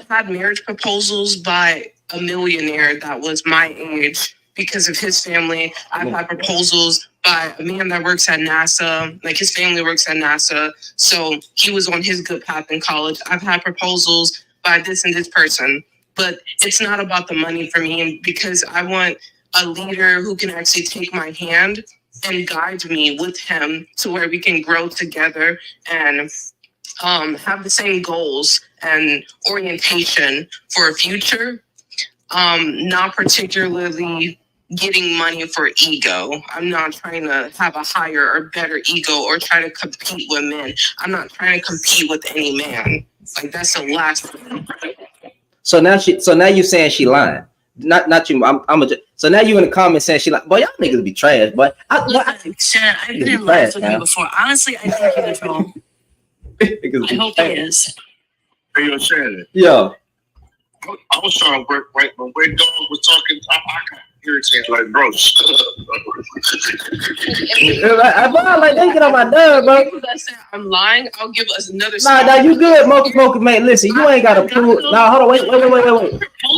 Speaker 3: had marriage proposals by a millionaire that was my age because of his family. I've had proposals by a man that works at NASA, like his family works at NASA. So he was on his good path in college. I've had proposals by this and this person, but it's not about the money for me. And because I want a leader who can actually take my hand and guide me with him to where we can grow together and have the same goals and orientation for a future, not particularly getting money for ego. I'm not trying to have a higher or better ego or try to compete with men. I'm not trying to compete with any man. Like that's the last thing.
Speaker 4: So now you saying she lying. Not you. So now you in the comments saying she like, boy, y'all niggas be trash, but
Speaker 7: Shannon, I've been in live with you before. Honestly, I think he's a troll. I hope he is.
Speaker 5: Hey, yo, Shannon.
Speaker 4: Yeah.
Speaker 5: I was trying to work right, but when dog was talking, I got irritated like, bro, shut up.
Speaker 4: Like they get on my nerve, bro.
Speaker 3: I'm lying. I'll give us another.
Speaker 4: Nah, you good, Mocha, man. Listen, you ain't gotta prove. Nah, hold on, wait.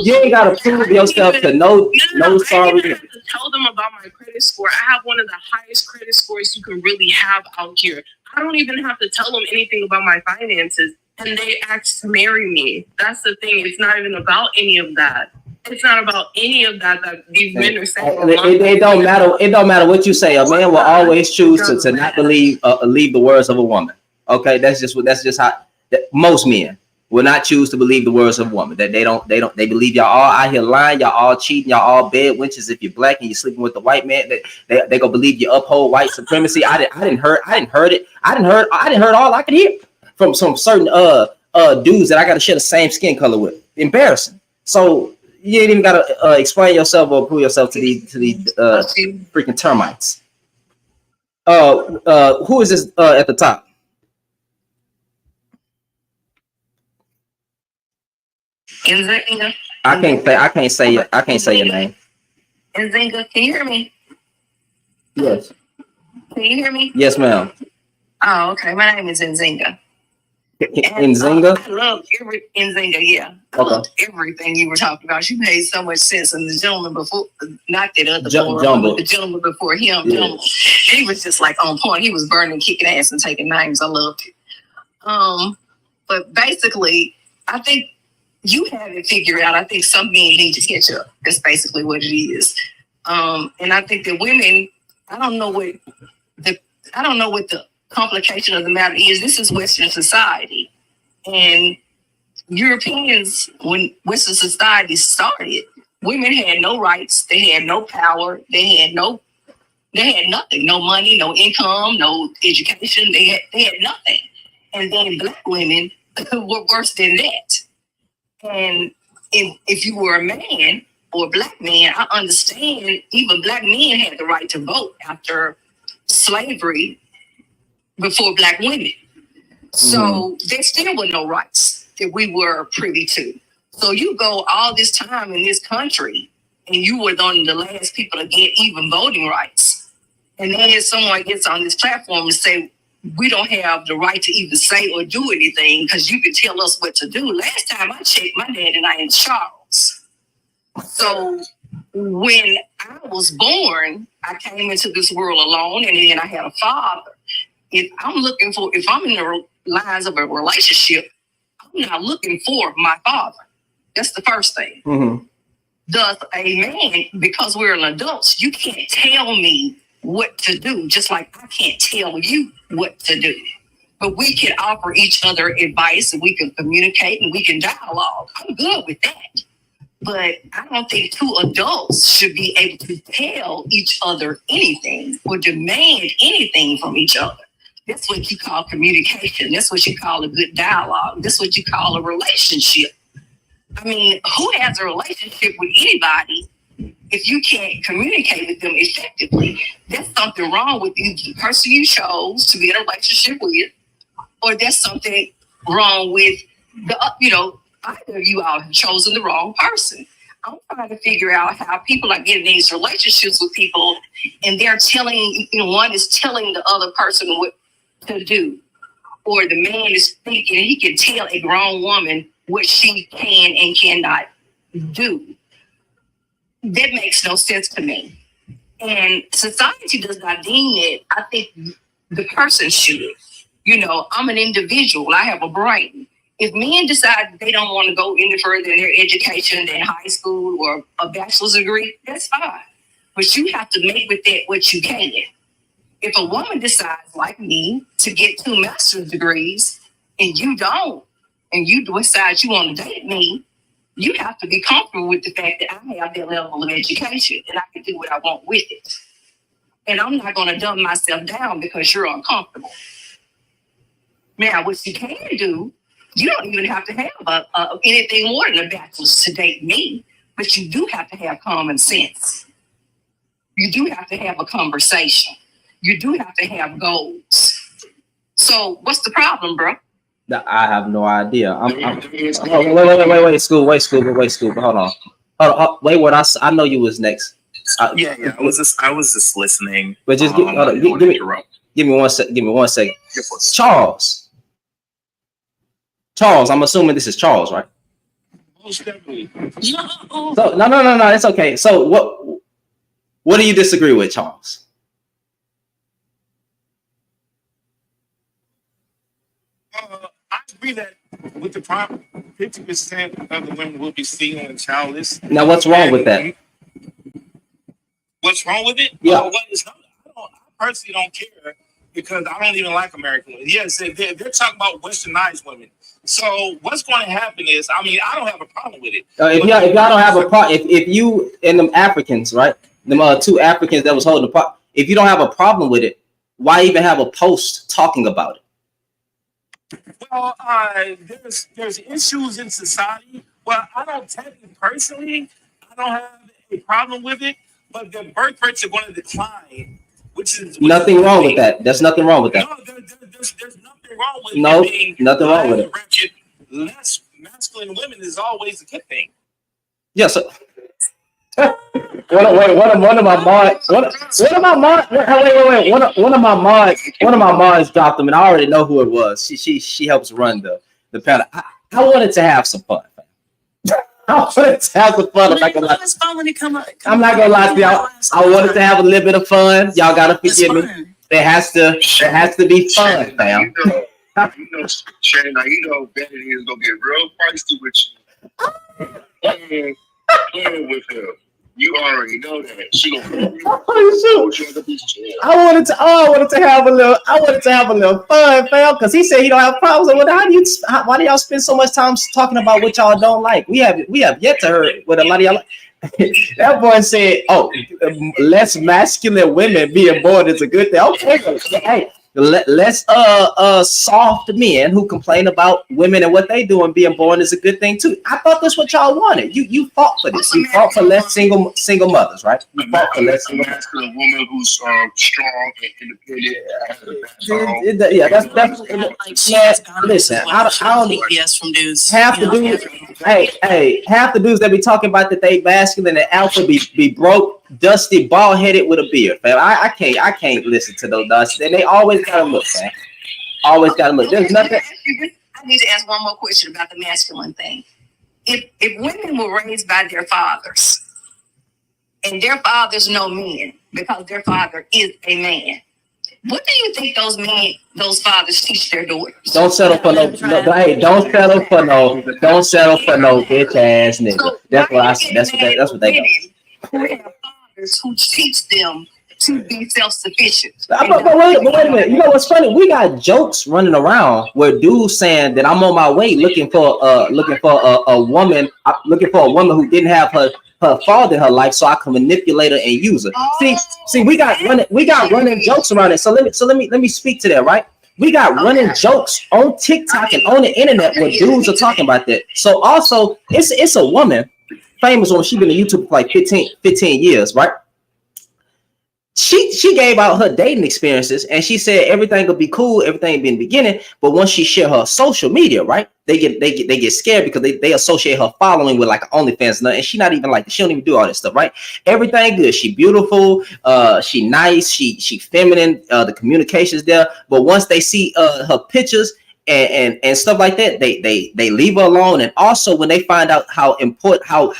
Speaker 4: You ain't gotta prove yourself to no sorry.
Speaker 3: I have to tell them about my credit score. I have one of the highest credit scores you can really have out here. I don't even have to tell them anything about my finances, and they ask to marry me. That's the thing. It's not even about any of that. It's not about any of that these men are saying.
Speaker 4: It don't matter. It don't matter what you say. A man will always choose to not believe the words of a woman. Okay, that's just how most men will not choose to believe the words of a woman. That they believe y'all all out here lying, y'all all cheating, y'all all bed wenches. If you're black and you're sleeping with the white man, they gonna believe you uphold white supremacy. I didn't heard it. I didn't heard all I could hear from some certain dudes that I gotta share the same skin color with. Embarrassing. So You ain't even gotta explain yourself or prove yourself to the freaking termites. Who is this at the top?
Speaker 3: Nzinga.
Speaker 4: I can't say your name.
Speaker 3: Nzinga, can you hear me?
Speaker 4: Yes.
Speaker 3: Can you hear me?
Speaker 4: Yes, ma'am.
Speaker 3: Oh, okay. My name is Nzinga.
Speaker 4: Nzinga?
Speaker 3: I love Nzinga, yeah. I loved everything you were talking about. You made so much sense. And the gentleman before, not that other the gentleman before him, yeah. He was just like on point. He was burning, kicking ass, and taking names. I loved it. But basically, I think you have it figured out. I think some men need to catch up. That's basically what it is. And I think that women, I don't know what the complication of the matter is. This is Western society, and Europeans, when Western society started, women had no rights, they had no power, they had nothing, no money, no income, no education, they had nothing. And then black women were worse than that. And if you were a man or a black man, I understand even black men had the right to vote after slavery before black women. So there still were no rights that we were privy to. So you go all this time in this country and you were one of the last people to get even voting rights. And then someone gets on this platform and say, we don't have the right to even say or do anything because you can tell us what to do. Last time I checked, my dad and I in Charles. So when I was born, I came into this world alone, and then I had a father. If I'm in the lines of a relationship, I'm not looking for my father. That's the first thing. Mm-hmm. Thus, a man, because we're an adults, you can't tell me what to do, just like I can't tell you what to do. But we can offer each other advice, and we can communicate, and we can dialogue. I'm good with that. But I don't think two adults should be able to tell each other anything or demand anything from each other. That's what you call communication. That's what you call a good dialogue. That's what you call a relationship. I mean, who has a relationship with anybody if you can't communicate with them effectively? There's something wrong with you, the person you chose to be in a relationship with, or there's something wrong with either of you all have chosen the wrong person. I'm trying to figure out how people are getting these relationships with people, and they're telling, one is telling the other person what to do, or the man is thinking he can tell a grown woman what she can and cannot do. That makes no sense to me. And society does not deem it. I think the person should. I'm an individual. I have a brain. If men decide they don't want to go any further in their education than high school or a bachelor's degree, that's fine. But you have to make with that what you can. If a woman decides, like me, to get 2 master's degrees and you don't, and you decide you want to date me, you have to be comfortable with the fact that I have that level of education and I can do what I want with it. And I'm not going to dumb myself down because you're uncomfortable. Now, what you can do, you don't even have to have anything more than a bachelor's to date me, but you do have to have common sense. You do have to have a conversation. You do have to have goals. So what's the problem, bro?
Speaker 4: I have no idea. Wait, Scoop. Hold on. Wait, what? I know you was next.
Speaker 9: I was just listening.
Speaker 4: But just give me 1 second. Give me 1 second. Charles, I'm assuming this is Charles, right?
Speaker 5: Most definitely.
Speaker 4: So no, it's okay. So what do you disagree with, Charles?
Speaker 5: I agree that with the problem, 50% of the women will be single and childless.
Speaker 4: Now, what's wrong with that?
Speaker 5: What's wrong with it?
Speaker 4: Yeah.
Speaker 5: I personally don't care because I don't even like American women. Yes, they're talking about westernized women. So what's going to happen is, I don't have a problem with it.
Speaker 4: If y'all don't have a problem, if you and them Africans, right, them 2 Africans that was holding the pot, if you don't have a problem with it, why even have a post talking about it?
Speaker 5: Well, there's issues in society
Speaker 9: Well, I don't technically personally, I don't have a problem with it, but the birth rates are going to decline, which is
Speaker 4: Nothing wrong with that. There's nothing wrong with that.
Speaker 9: No, there's nothing wrong with
Speaker 4: No,
Speaker 9: it being
Speaker 4: nothing wrong with it.
Speaker 9: wretched, less masculine women is always a good thing.
Speaker 4: Yeah, so one of my mods dropped them, and I already know who it was. She helps run the panel. I wanted to have some fun. I wanted to have some fun. I'm not gonna lie. I'm not gonna lie to y'all. I wanted to have a little bit of fun. Y'all gotta forgive me. It has to be fun, fam.
Speaker 5: Shannon, Vanity is gonna get real feisty with you. Playing with her. You already know that. She gonna
Speaker 4: I wanted to have a little fun, fam, because he said he don't have problems. Why do y'all spend so much time talking about what y'all don't like? We have yet to hear what a lot of y'all like. That boy said, "Oh, less masculine women being born is a good thing." Okay, hey, less soft men who complain about women and what they do and being born is a good thing too. I thought that's what y'all wanted. You fought for this. You fought for less single mothers, right? You fought for less single
Speaker 5: masculine woman who's strong and independent.
Speaker 4: That's listen. I don't
Speaker 7: BS from dudes.
Speaker 4: half the dudes. Hey, half the dudes that be talking about that they masculine and alpha be broke, dusty, bald headed with a beard, fam. I can't listen to those dusty. And they always gotta look, man. Always gotta look. There's nothing.
Speaker 10: I need to ask one more question about the masculine thing. If women were raised by their fathers, and their fathers know men because their father is a man, what do you think those fathers teach their daughters?
Speaker 4: Don't settle for no don't settle for no bitch ass nigga.
Speaker 10: So
Speaker 4: That's what I said. That's what they do.
Speaker 10: Who have fathers who teach them to be self-sufficient.
Speaker 4: But wait a minute. You know what's funny? We got jokes running around where dudes saying that I'm on my way looking for a woman who didn't have her father in her life, so I can manipulate her and use her. See, we got running jokes around it. So let me speak to that, right? We got running jokes on TikTok and on the internet where dudes are talking about that. So also, it's a woman, famous woman. She's been on YouTube for like 15 years, right? She gave out her dating experiences and she said everything will be cool, everything be in the beginning, but once she share her social media, right, they get scared because they associate her following with like OnlyFans and she not even like, she don't even do all this stuff, right? Everything good, she beautiful, she nice, she feminine, the communication's there, but once they see her pictures and stuff like that, they leave her alone. And also when they find out how important, how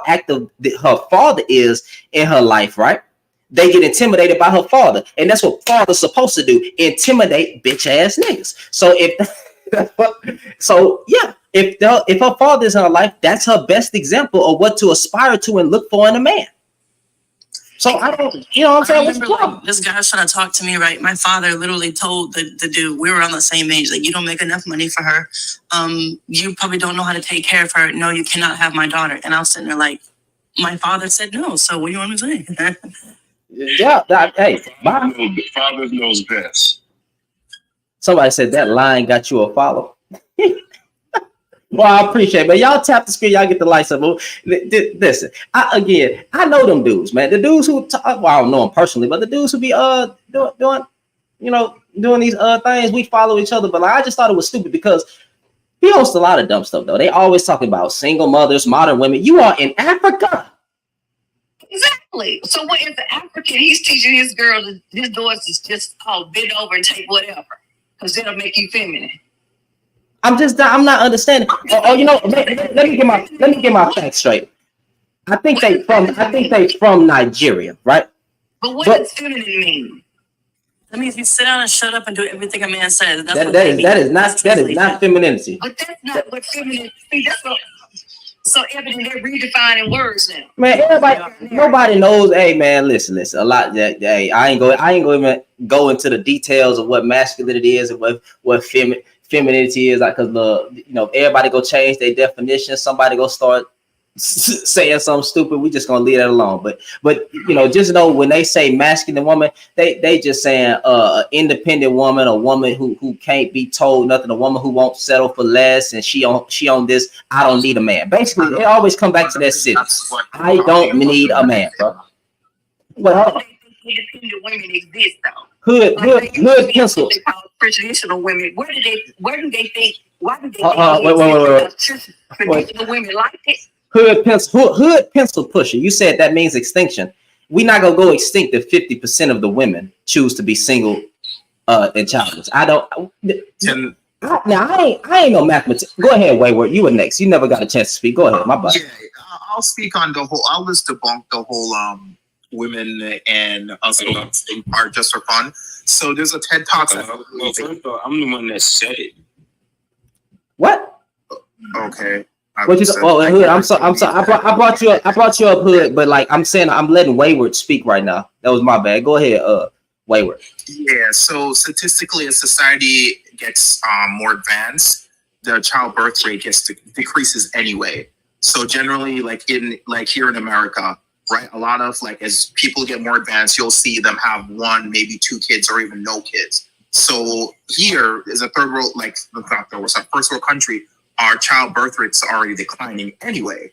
Speaker 4: active her father is in her life, right? They get intimidated by her father, and that's what father's supposed to do: intimidate bitch ass niggas. So if her father is in her life, that's her best example of what to aspire to and look for in a man. So I don't, you know what I'm saying?
Speaker 7: Like, this guy was trying to talk to me, right? My father literally told the dude, we were on the same age, like, you don't make enough money for her. You probably don't know how to take care of her. No, you cannot have my daughter. And I was sitting there like, my father said no. So what do you want me to say?
Speaker 4: Yeah, hey,
Speaker 5: the father knows best.
Speaker 4: Somebody said that line got you a follow. Well, I appreciate it, but y'all tap the screen, y'all get the lights up. Listen, I know them dudes, man. The dudes who talk, well, I don't know them personally, but the dudes who be doing these things, we follow each other. But like, I just thought it was stupid because he hosts a lot of dumb stuff though. They always talking about single mothers, modern women. You are in Africa.
Speaker 10: Exactly. So what if the African, he's teaching his daughters to just bend over and take whatever, because that'll make you feminine.
Speaker 4: I'm not understanding. Let me get my facts straight. I think they from Nigeria, right?
Speaker 10: But what does feminine mean?
Speaker 7: That means you sit down and shut up and do everything a man says.
Speaker 4: That is not femininity.
Speaker 10: But that's not what feminine. See, that's what. So evident they're redefining words now.
Speaker 4: Man, nobody knows. Hey, man, listen. A lot. Hey, I ain't going to even go into the details of what masculinity is and what femininity is, like, because everybody go change their definition. Somebody go start saying something stupid, we just gonna leave that alone. But you know, just know when they say masculine woman, they just saying independent woman, a woman who can't be told nothing, a woman who won't settle for less, and she on this. I don't need a man. Basically, it always come back to that city. I don't need a man, bro. Well,
Speaker 10: independent women exist though.
Speaker 4: Hood pencil.
Speaker 10: They call traditional women. Where do they think? Why do they think traditional women like it?
Speaker 4: Hood pencil pusher. You said that means extinction. We're not gonna go extinct if 50% of the women choose to be single and childless. I don't. Now I ain't no mathematician. Go ahead, Wayward. You were next. You never got a chance to speak. Go ahead, my bad.
Speaker 11: Yeah, I'll speak on the whole. I'll just debunk the whole women and us being part just for fun. So there's a TED Talk.
Speaker 12: Well, first of all, I'm the one that said it.
Speaker 4: What?
Speaker 11: Okay.
Speaker 4: What you? Oh, Hood. I'm sorry. I brought you up, Hood. But like I'm saying, I'm letting Wayward speak right now. That was my bad. Go ahead, Wayward.
Speaker 11: Yeah. So statistically, as society gets more advanced, the childbirth rate decreases anyway. So generally, like here in America, right, a lot of like as people get more advanced, you'll see them have one, maybe two kids, or even no kids. So here is a third world, like not third world, sorry, first world country. Our childbirth rates are already declining anyway.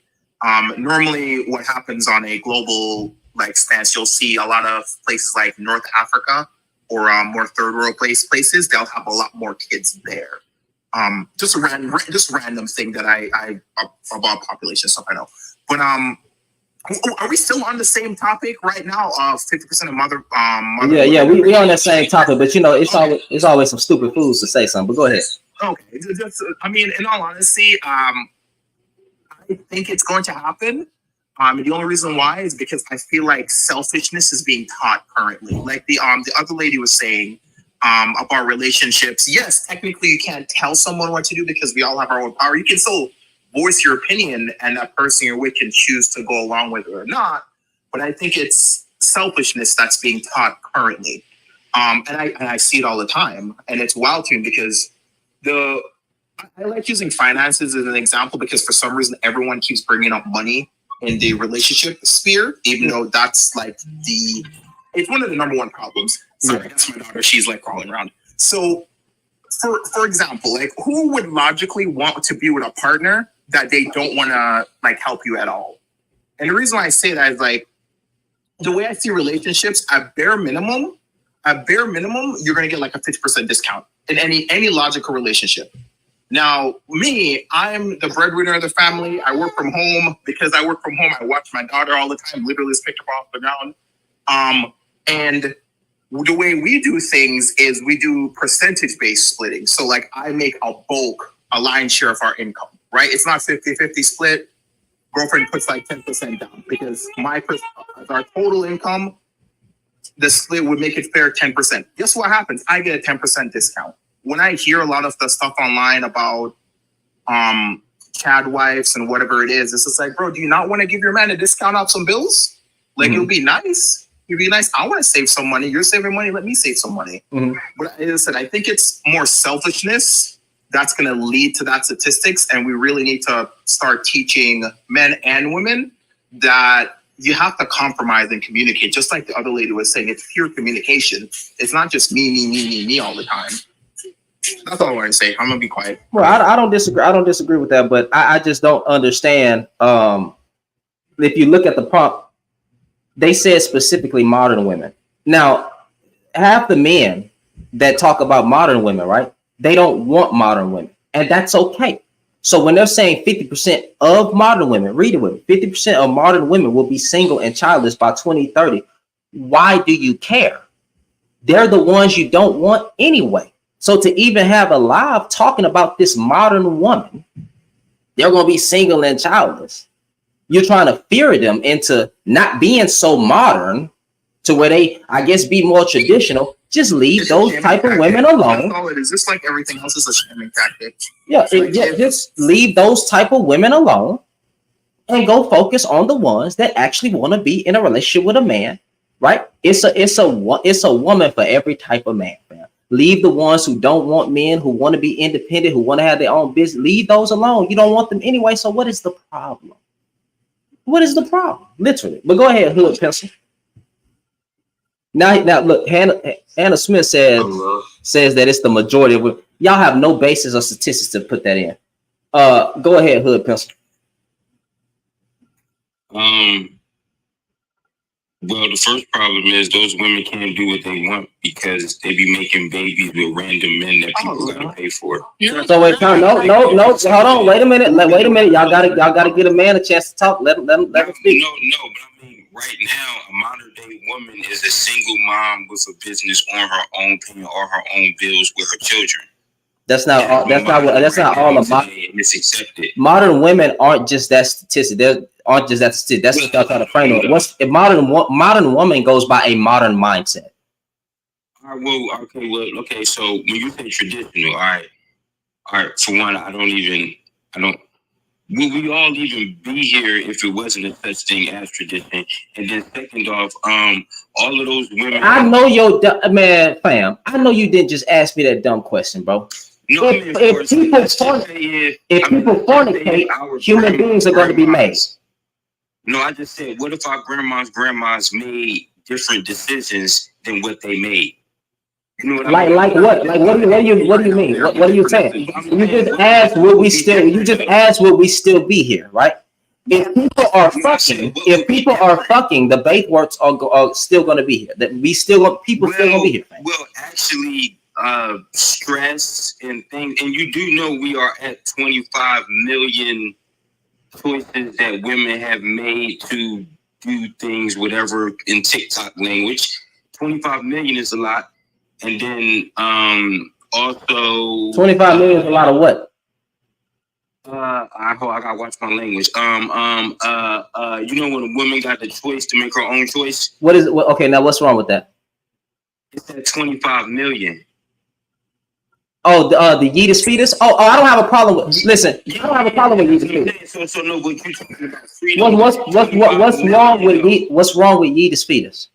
Speaker 11: Normally, what happens on a global like stance, you'll see a lot of places like North Africa or more third world places. They'll have a lot more kids there. Just a random thing that I about population stuff I know. But are we still on the same topic right now? 50% of mother.
Speaker 4: Yeah, we on that same topic, but you know, it's always some stupid fools to say something. But go ahead.
Speaker 11: Okay, I mean, in all honesty, I think it's going to happen. And the only reason why is because I feel like selfishness is being taught currently. Like the other lady was saying about relationships. Yes, technically you can't tell someone what to do because we all have our own power. You can still voice your opinion, and that person you're with can choose to go along with it or not. But I think it's selfishness that's being taught currently, and I see it all the time, and it's wild to me because I like using finances as an example because for some reason everyone keeps bringing up money in the relationship sphere, even though that's like it's one of the number one problems. Sorry, that's my daughter. She's like crawling around. So, for example, like who would logically want to be with a partner that they don't want to like help you at all? And the reason why I say that is like the way I see relationships, at bare minimum, you're gonna get like a 50% discount in any logical relationship. Now, me, I'm the breadwinner of the family. I work from home. Because I work from home, I watch my daughter all the time, literally just pick her off the ground. And the way we do things is we do percentage-based splitting. So like I make a lion's share of our income, right? It's not 50-50 split. Girlfriend puts like 10% down because our total income, the split would make it fair 10%. Guess what happens? I get a 10% discount. When I hear a lot of the stuff online about Chad wives and whatever it is, it's just like, bro, do you not want to give your man a discount off some bills? Like it'll be nice. It'd be nice. I want to save some money. You're saving money. Let me save some money. But as I said, I think it's more selfishness that's going to lead to that statistics. And we really need to start teaching men and women that you have to compromise and communicate. Just like the other lady was saying, it's pure communication. It's not just me all the time. That's all I want to say. I'm gonna be quiet.
Speaker 4: Well, I don't disagree. I don't disagree with that, but I just don't understand. If you look at the prompt, they said specifically modern women. Now, half the men that talk about modern women, right? They don't want modern women, and that's okay. So when they're saying 50% of modern women, read it with me, 50% of modern women will be single and childless by 2030. Why do you care? They're the ones you don't want anyway. So to even have a live talking about this modern woman, they're going to be single and childless. You're trying to fear them into not being so modern to where they, I guess, be more traditional. Just leave those type of women alone.
Speaker 11: That's all it is. Just like everything else is a shaming tactic.
Speaker 4: Yeah, just leave those type of women alone and go focus on the ones that actually want to be in a relationship with a man, right? It's a woman for every type of man, man. Leave the ones who don't want men, who want to be independent, who want to have their own business. Leave those alone. You don't want them anyway. So what is the problem? What is the problem? Literally. But go ahead, Hood Pencil. Now look, Hannah Smith says that it's the majority of y'all have no basis or statistics to put that in. Go ahead, Hood Pencil.
Speaker 12: Well, the first problem is those women can't do what they want because they be making babies with random men that people gotta pay for.
Speaker 4: So wait, no, hold on, wait a minute, y'all gotta get a man a chance to talk. Let him speak.
Speaker 12: No, but I mean, right now, a modern day woman is a single mom with a business on her own, paying all her own bills with her children.
Speaker 4: That's not all. That's not all of
Speaker 12: it's accepted.
Speaker 4: Modern women aren't just that statistic. They aren't just that statistic. That's what y'all trying to frame it. What's a modern woman goes by a modern mindset.
Speaker 12: Okay. So when you say traditional, all right. For one, Will we all even be here if it wasn't a such thing as tradition? And then second off, all of those women.
Speaker 4: I know man, fam. I know you didn't just ask me that dumb question, bro.
Speaker 12: No,
Speaker 4: if people fornicate, human beings are going to be made.
Speaker 12: No, I just said, what if our grandmas made different decisions than what they made? You know what I mean?
Speaker 4: Like what? Like what do you mean? What are you saying? You just asked will we still be here, right? If people are fucking, the bait works are still going to be here. That still going to be here.
Speaker 12: Well, actually, stress and things, and you do know we are at 25 million choices that women have made to do things, whatever in TikTok language. 25 million is a lot. And then also
Speaker 4: 25 million is a lot of what?
Speaker 12: I gotta watch my language. You know when a woman got the choice to make her own choice?
Speaker 4: What is it? Okay, now what's wrong with that?
Speaker 12: It's at 25 million.
Speaker 4: Oh, the Yeetus fetus? Oh, I don't have a problem with. Listen, I don't have a problem with Yeetus fetus.
Speaker 12: So no, what you talking about? Freedom.
Speaker 4: What's wrong with Yeetus fetus?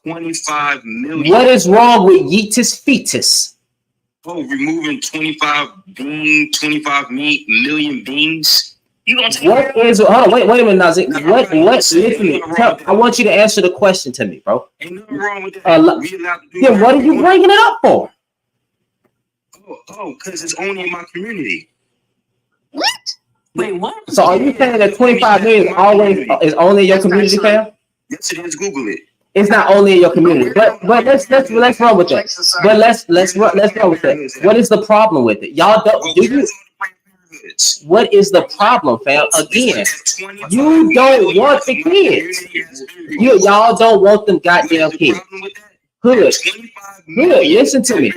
Speaker 12: 25 million.
Speaker 4: What is wrong with Yeetus fetus?
Speaker 12: Oh, removing 25 million beans. You gonna take
Speaker 4: what is? Hold on, wait a minute, Nazik. What? Listen, I want you to answer the question to me, bro.
Speaker 12: Ain't nothing wrong with that.
Speaker 4: Then what are you bringing it up for?
Speaker 12: Oh, because it's only in my community.
Speaker 10: What?
Speaker 7: Wait, what?
Speaker 4: So are you saying that 25 million is only in your community, fam?
Speaker 12: Yes, it is. Google it.
Speaker 4: It's not only in your community, but let's run with that. But let's run with that. What is the problem with it? Y'all do you? What is the problem, fam? Again, you don't want the kids. Y'all don't want them goddamn kids. Hood, listen to me.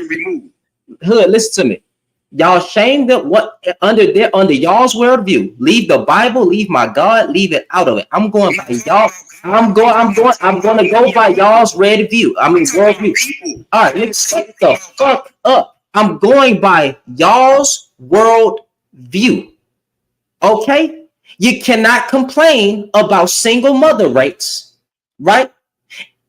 Speaker 4: Hood, listen to me. Y'all shame them under y'all's worldview. Leave the Bible, leave my God, leave it out of it. I'm going by y'all. I'm gonna go by y'all's worldview. Worldview. All right, let's shut the fuck up. I'm going by y'all's worldview. Okay? You cannot complain about single mother rates, right?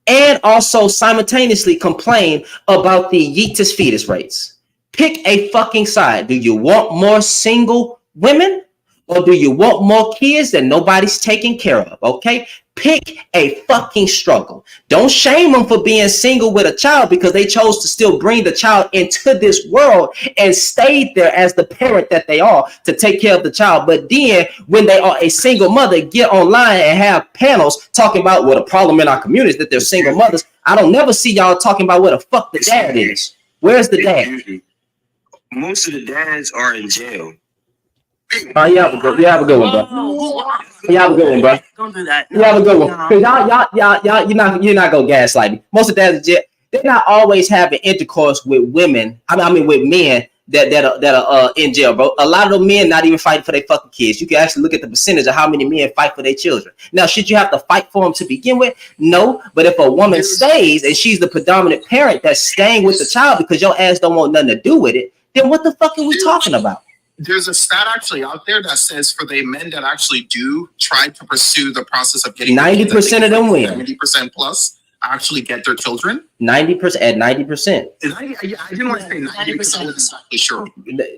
Speaker 4: And also simultaneously complain about the Yeetus fetus rates. Pick a fucking side. Do you want more single women or do you want more kids that nobody's taking care of? Okay, pick a fucking struggle. Don't shame them for being single with a child because they chose to still bring the child into this world and stayed there as the parent that they are to take care of the child. But then when they are a single mother, get online and have panels talking about what a problem in our community is that they're single mothers. I don't never see y'all talking about where the fuck the dad is. Where's the dad?
Speaker 12: Most of the dads are in jail.
Speaker 4: You have a good one, bro. You have a good one, bro.
Speaker 7: Don't do that.
Speaker 4: You have a good one. Cause y'all, you're not gonna gaslight me. Most of the dads, they're not always having intercourse with women. I mean, with men that are in jail, bro. A lot of the men not even fighting for their fucking kids. You can actually look at the percentage of how many men fight for their children. Now, should you have to fight for them to begin with? No. But if a woman stays and she's the predominant parent that's staying with the child because your ass don't want nothing to do with it, then what the fuck are we talking about?
Speaker 11: There's a stat actually out there that says for the men that actually do try to pursue the process of getting
Speaker 4: 90% of them win.
Speaker 11: 70% plus actually get their children?
Speaker 4: 90% at 90%.
Speaker 11: I didn't want to say 90 because I wasn't exactly sure.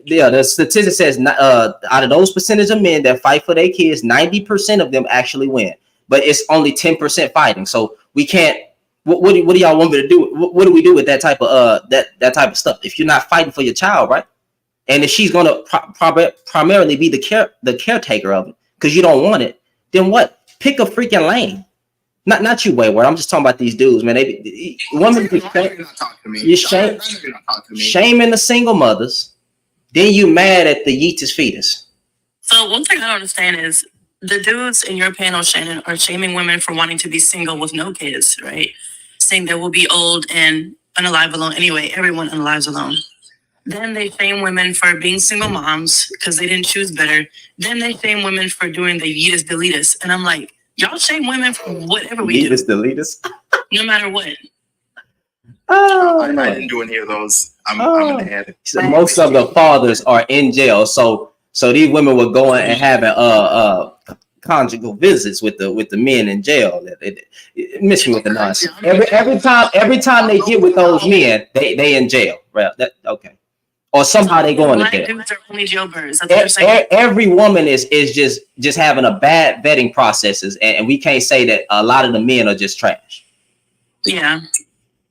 Speaker 4: Yeah, the statistic says out of those percentage of men that fight for their kids, 90% of them actually win, but it's only 10% fighting. So we can't. What do y'all want me to do? What do we do with that type of that type of stuff? If you're not fighting for your child, right? And if she's going to primarily be the caretaker of it because you don't want it, then what? Pick a freaking lane. Not you, Wayward. I'm just talking about these dudes, man. Women you're shaming the single mothers, then you mad at the yeetus fetus.
Speaker 7: So one thing I don't understand is the dudes in your panel, Shannon, are shaming women for wanting to be single with no kids, right? Saying they will be old and unalive alone. Anyway, everyone unalives alone. Then they shame women for being single moms because they didn't choose better. Then they shame women for doing the yeetus deletus. And I'm like, y'all shame women for whatever we do.
Speaker 4: Yeetus deletus?
Speaker 7: No matter what.
Speaker 11: I didn't do any of those. I'm an head.
Speaker 4: So most of the fathers are in jail. So these women were going and having conjugal visits with the men in jail. It miss me with the nonsense. Every time they get with those men, they in jail. Right? Okay. Or somehow they going to jail.
Speaker 7: Dudes are only jailbirds. That's what they're saying.
Speaker 4: Every woman is just having a bad vetting processes, and we can't say that a lot of the men are just trash.
Speaker 7: Yeah.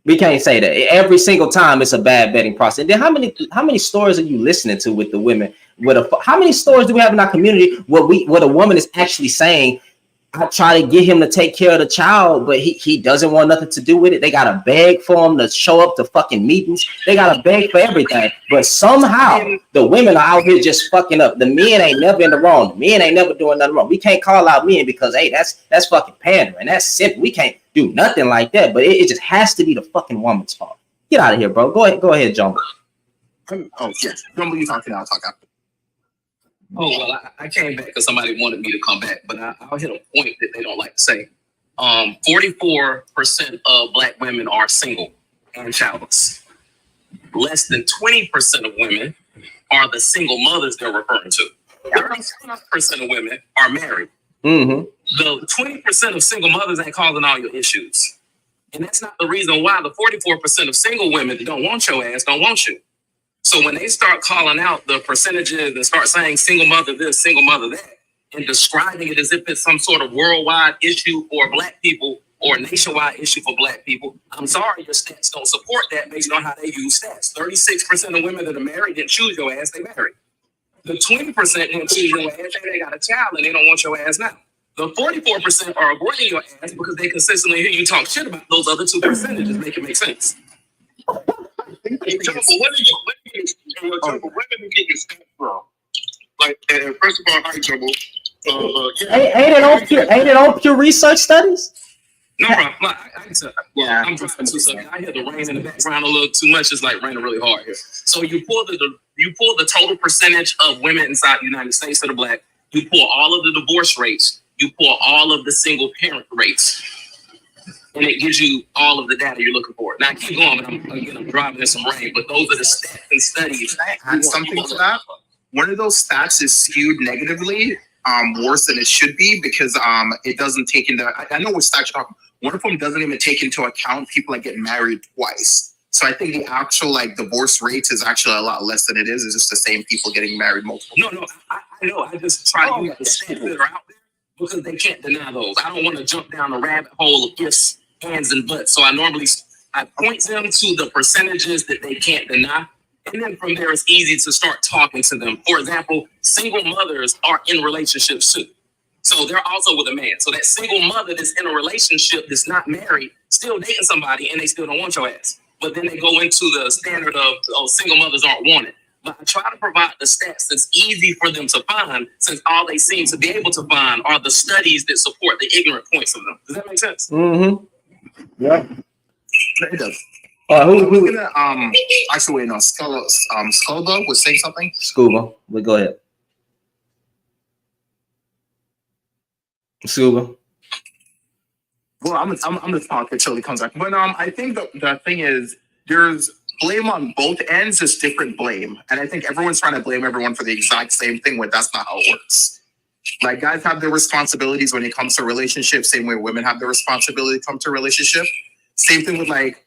Speaker 4: We can't say that. Every single time it's a bad vetting process. And then how many stories are you listening to with the women? How many stories do we have in our community where a woman is actually saying, I try to get him to take care of the child, but he doesn't want nothing to do with it. They got to beg for him to show up to fucking meetings. They got to beg for everything. But somehow the women are out here just fucking up. The men ain't never in the wrong. The men ain't never doing nothing wrong. We can't call out men because, hey, that's fucking pandering. That's simple. We can't do nothing like that. But it just has to be the fucking woman's fault. Get out of here, bro. Go ahead, Jumbo.
Speaker 11: Oh, yes. Jumbo, you talk to I'll talk after.
Speaker 6: Oh, well, I came back because somebody wanted me to come back, but I'll hit a point that they don't like to say. 44% of Black women are single and childless. Less than 20% of women are the single mothers they're referring to. 35% of women are married.
Speaker 4: Mm-hmm.
Speaker 6: The 20% of single mothers ain't causing all your issues. And that's not the reason why the 44% of single women that don't want your ass don't want you. So when they start calling out the percentages and start saying single mother this, single mother that, and describing it as if it's some sort of worldwide issue for Black people or nationwide issue for Black people, I'm sorry, your stats don't support that based on how they use stats. 36% of women that are married didn't choose your ass, they married. The 20% didn't choose your ass, they got a child and they don't want your ass now. The 44% are avoiding your ass because they consistently hear you talk shit about those other 2 percentages. Make it make sense.
Speaker 5: Where did you get your stats from? Like, first of all, hi, Jumbo.
Speaker 4: Ain't it on Pew Research Studies?
Speaker 6: No problem. I'm driving too, so I hear the rain in the background a little too much. It's like raining really hard here. So you pull the total percentage of women inside the United States that are Black. You pull all of the divorce rates. You pull all of the single parent rates. And it gives you all of the data you're looking for. Now, I keep going, but I'm driving in some rain. But those are the stats and studies.
Speaker 11: Can I add something to that? One of those stats is skewed negatively, worse than it should be, because it doesn't take into. I know what stats you're talking. One of them doesn't even take into account people that get married twice. So I think the actual divorce rates is actually a lot less than it is. It's just the same people getting married multiple.
Speaker 6: No, I know. I just try to use the stats that are out there because they can't deny those. I don't want to jump down a rabbit hole of ifs, ands, and buts. So I point them to the percentages that they can't deny. And then from there, it's easy to start talking to them. For example, single mothers are in relationships too. So they're also with a man. So that single mother that's in a relationship that's not married, still dating somebody, and they still don't want your ass. But then they go into the standard of single mothers aren't wanted. But I try to provide the stats that's easy for them to find, since all they seem to be able to find are the studies that support the ignorant points of them. Does that make sense?
Speaker 4: Mm-hmm. Yeah.
Speaker 11: It does.
Speaker 4: Who?
Speaker 11: Actually, wait, no. Scuba was saying something.
Speaker 4: Scuba. We go ahead. Scuba.
Speaker 11: Well, I'm gonna talk until he comes back. But I think the thing is there's blame on both ends. Is different blame, and I think everyone's trying to blame everyone for the exact same thing when that's not how it works. Like, guys have their responsibilities when it comes to relationships, same way women have their responsibility to come to a relationship. Same thing with like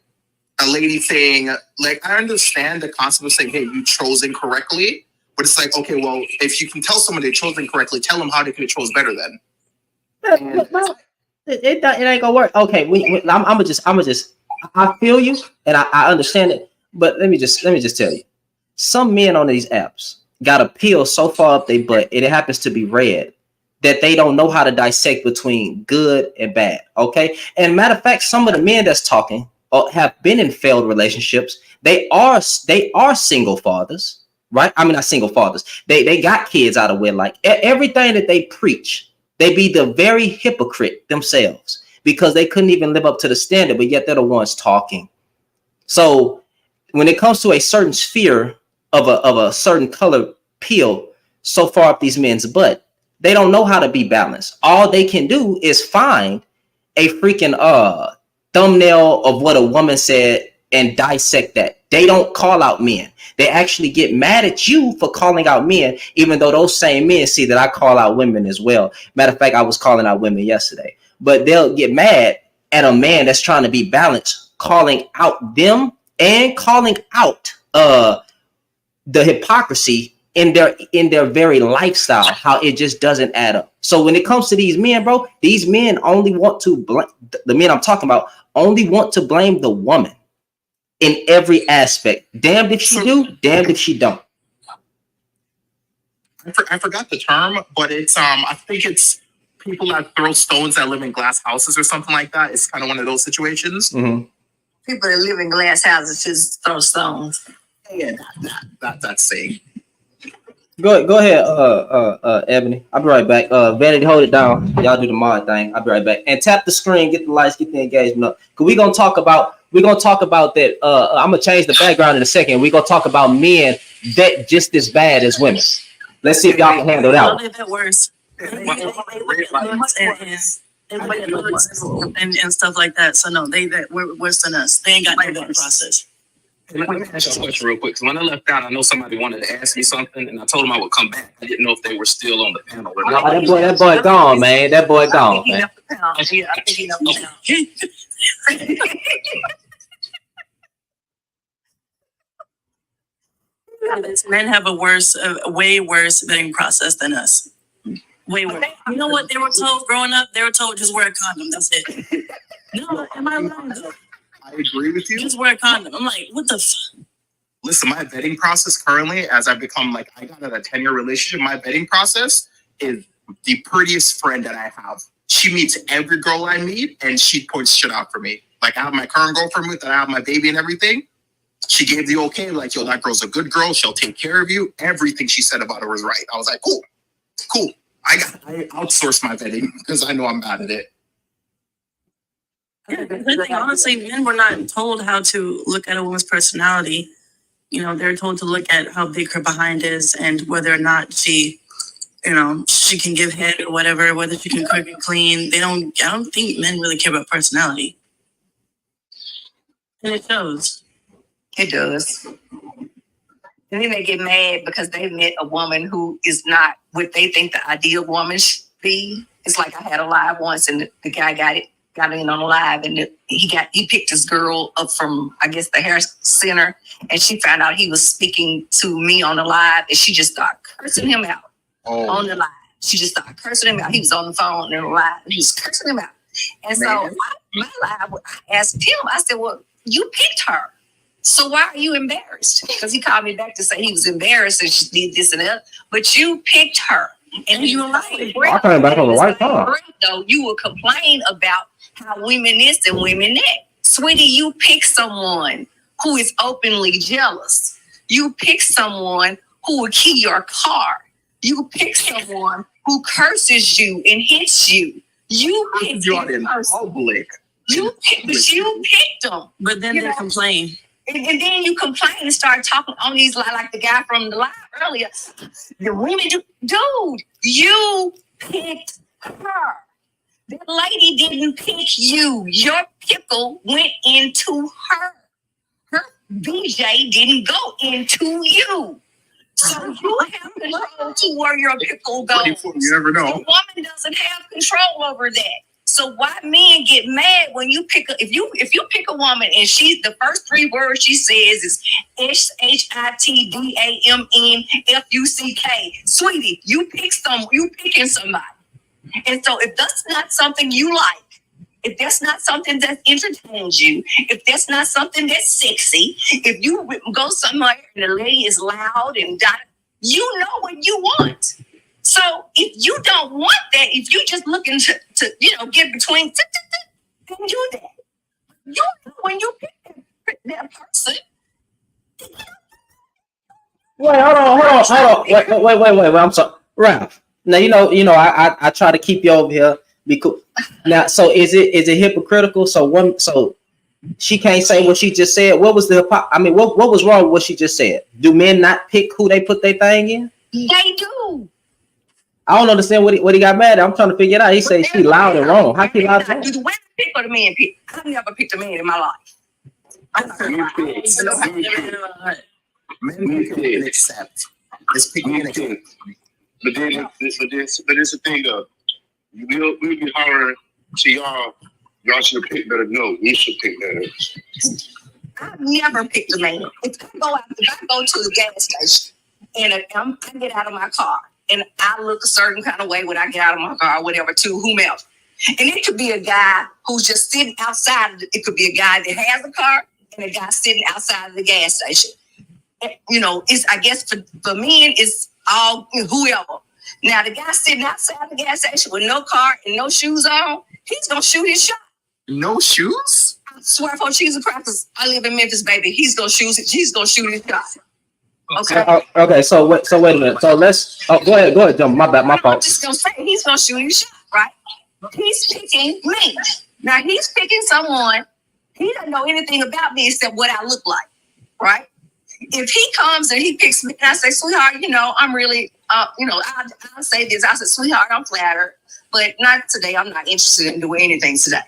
Speaker 11: a lady saying, like, I understand the concept of saying, hey, you chose incorrectly, but it's like, okay, well, if you can tell someone they chose incorrectly, tell them how they could have chose better then.
Speaker 4: It ain't gonna work. Okay, I'm gonna just. I feel you and I understand it, but let me just tell you, some men on these apps got a pill so far up their butt, and it happens to be red, that they don't know how to dissect between good and bad. Okay, and matter of fact, some of the men that's talking have been in failed relationships. They are single fathers, right? I mean, not single fathers. They got kids out of wedlock. Everything that they preach, they be the very hypocrite themselves because they couldn't even live up to the standard, but yet they're the ones talking. So when it comes to a certain sphere of a certain color pill so far up these men's butt, they don't know how to be balanced. All they can do is find a freaking thumbnail of what a woman said and dissect that. They don't call out men. They actually get mad at you for calling out men, even though those same men see that I call out women as well. Matter of fact, I was calling out women yesterday. But they'll get mad at a man that's trying to be balanced, calling out them and calling out the hypocrisy in their very lifestyle, how it just doesn't add up. So when it comes to these men, bro, these men only want to blame, the men I'm talking about only want to blame the woman in every aspect. Damned if she do, damned if she don't.
Speaker 11: I forgot the term, but it's I think it's people that throw stones that live in glass houses or something like that. It's kind of one of those situations.
Speaker 4: Mm-hmm.
Speaker 10: People that live in glass houses just throw stones.
Speaker 11: Yeah, that's saying.
Speaker 4: Go ahead, Ebony. I'll be right back. Vanity, hold it down. Y'all do the mod thing. I'll be right back. And tap the screen, get the lights, get the engagement up. Cause we're gonna talk about that. I'm gonna change the background in a second. We're gonna talk about men that just as bad as women. Let's see if y'all can handle that one.
Speaker 7: They're worse. They look at looks and stuff like that. So no, they're worse than us. They ain't got no vetting process.
Speaker 6: Let me ask you a question real quick. So when I left out, I know somebody wanted to ask me something, and I told them I would come back. I didn't know if they were still on the panel or not.
Speaker 4: That boy gone, man. That boy gone, man.
Speaker 10: I think he left the panel.
Speaker 7: Men have a way worse vetting process than us. Way worse. You know what they were told growing up? They were told just wear a condom. That's it. No, am I lying though?
Speaker 11: I agree with you.
Speaker 7: Just wear a condom. I'm like, what the
Speaker 11: Listen, my vetting process currently, as I've become like, I got in a 10-year relationship, my vetting process is the prettiest friend that I have. She meets every girl I meet and she points shit out for me. Like I have my current girlfriend with, and I have my baby and everything. She gave the okay, like, yo, that girl's a good girl. She'll take care of you. Everything she said about her was right. I was like, cool. I outsource my vetting because I know I'm bad at it.
Speaker 7: Yeah, honestly, men were not told how to look at a woman's personality. You know, they're told to look at how big her behind is and whether or not she can give head or whatever, whether she can cook and clean. I don't think men really care about personality. And it shows.
Speaker 10: It does. And then they get mad because they met a woman who is not what they think the ideal woman should be. It's like I had a live once and the guy got in on a live and he picked this girl up from, I guess, the hair center, and she found out he was speaking to me on the live and she just started cursing him out on the live. She just started cursing him out. He was on the phone in the live and he was cursing him out. And so my live, I asked him, I said, well, you picked her. So why are you embarrassed? Because he called me back to say he was embarrassed and she did this and that. But you picked her. And you were like,
Speaker 4: I came back on the right time.
Speaker 10: Though you will complain about how women this and women that. Sweetie, you pick someone who is openly jealous. You pick someone who will key your car. You pick someone who curses you and hits you. You picked
Speaker 11: in public.
Speaker 10: You picked them.
Speaker 7: But then they complain.
Speaker 10: And then you complain and start talking on these like the guy from the live earlier. The women dude, you picked her. The lady didn't pick you. Your pickle went into her. Her BJ didn't go into you. So you have control to where your pickle goes.
Speaker 11: You never know.
Speaker 10: The woman doesn't have control over that. So why men get mad when you pick if you pick a woman and she the first 3 words she says is SHITDAMNFUCK. Sweetie, you picking somebody. And so if that's not something you like, if that's not something that entertains you, if that's not something that's sexy, if you go somewhere and the lady is loud and you know what you want. So if you don't want that, if you just looking to get between, then do that. You know when you pick that person.
Speaker 4: Wait, hold on. Wait. I'm sorry, Ralph. Now I try to keep you over here. Because now, so is it hypocritical? So she can't say what she just said. What was what was wrong with what she just said? Do men not pick who they put their thing in?
Speaker 10: They do.
Speaker 4: I don't understand what he got mad at. I'm trying to figure it out. He said she loud and wrong. How she loud and wrong?
Speaker 10: Do the women pick or the men pick? I've never picked a man in my life.
Speaker 11: Men can accept. It's picking and accept.
Speaker 5: But there's the thing though. We'll be hollering to y'all. Y'all should pick better. No, we should pick better.
Speaker 10: I've never picked a man. If I go to the gas station and I get out of my car and I look a certain kind of way when I get out of my car or whatever to whomever. And it could be a guy who's just sitting outside. It could be a guy that has a car and a guy sitting outside of the gas station. It's I guess for men, it's all whoever. Now, the guy sitting outside the gas station with no car and no shoes on, he's going to shoot his shot.
Speaker 11: No shoes?
Speaker 10: I swear for cheese and crackers, I live in Memphis, baby. He's going to shoot his shot. Okay.
Speaker 4: Okay. So wait a minute. So let's. Go ahead, jump. My bad. My fault.
Speaker 10: I'm just going to say he's going to shoot his shot, right? He's picking me. Now, he's picking someone. He doesn't know anything about me except what I look like, right? If he comes and he picks me and I say, sweetheart, I'm really, I'll say this. I said, sweetheart, I'm flattered, but not today. I'm not interested in doing anything today.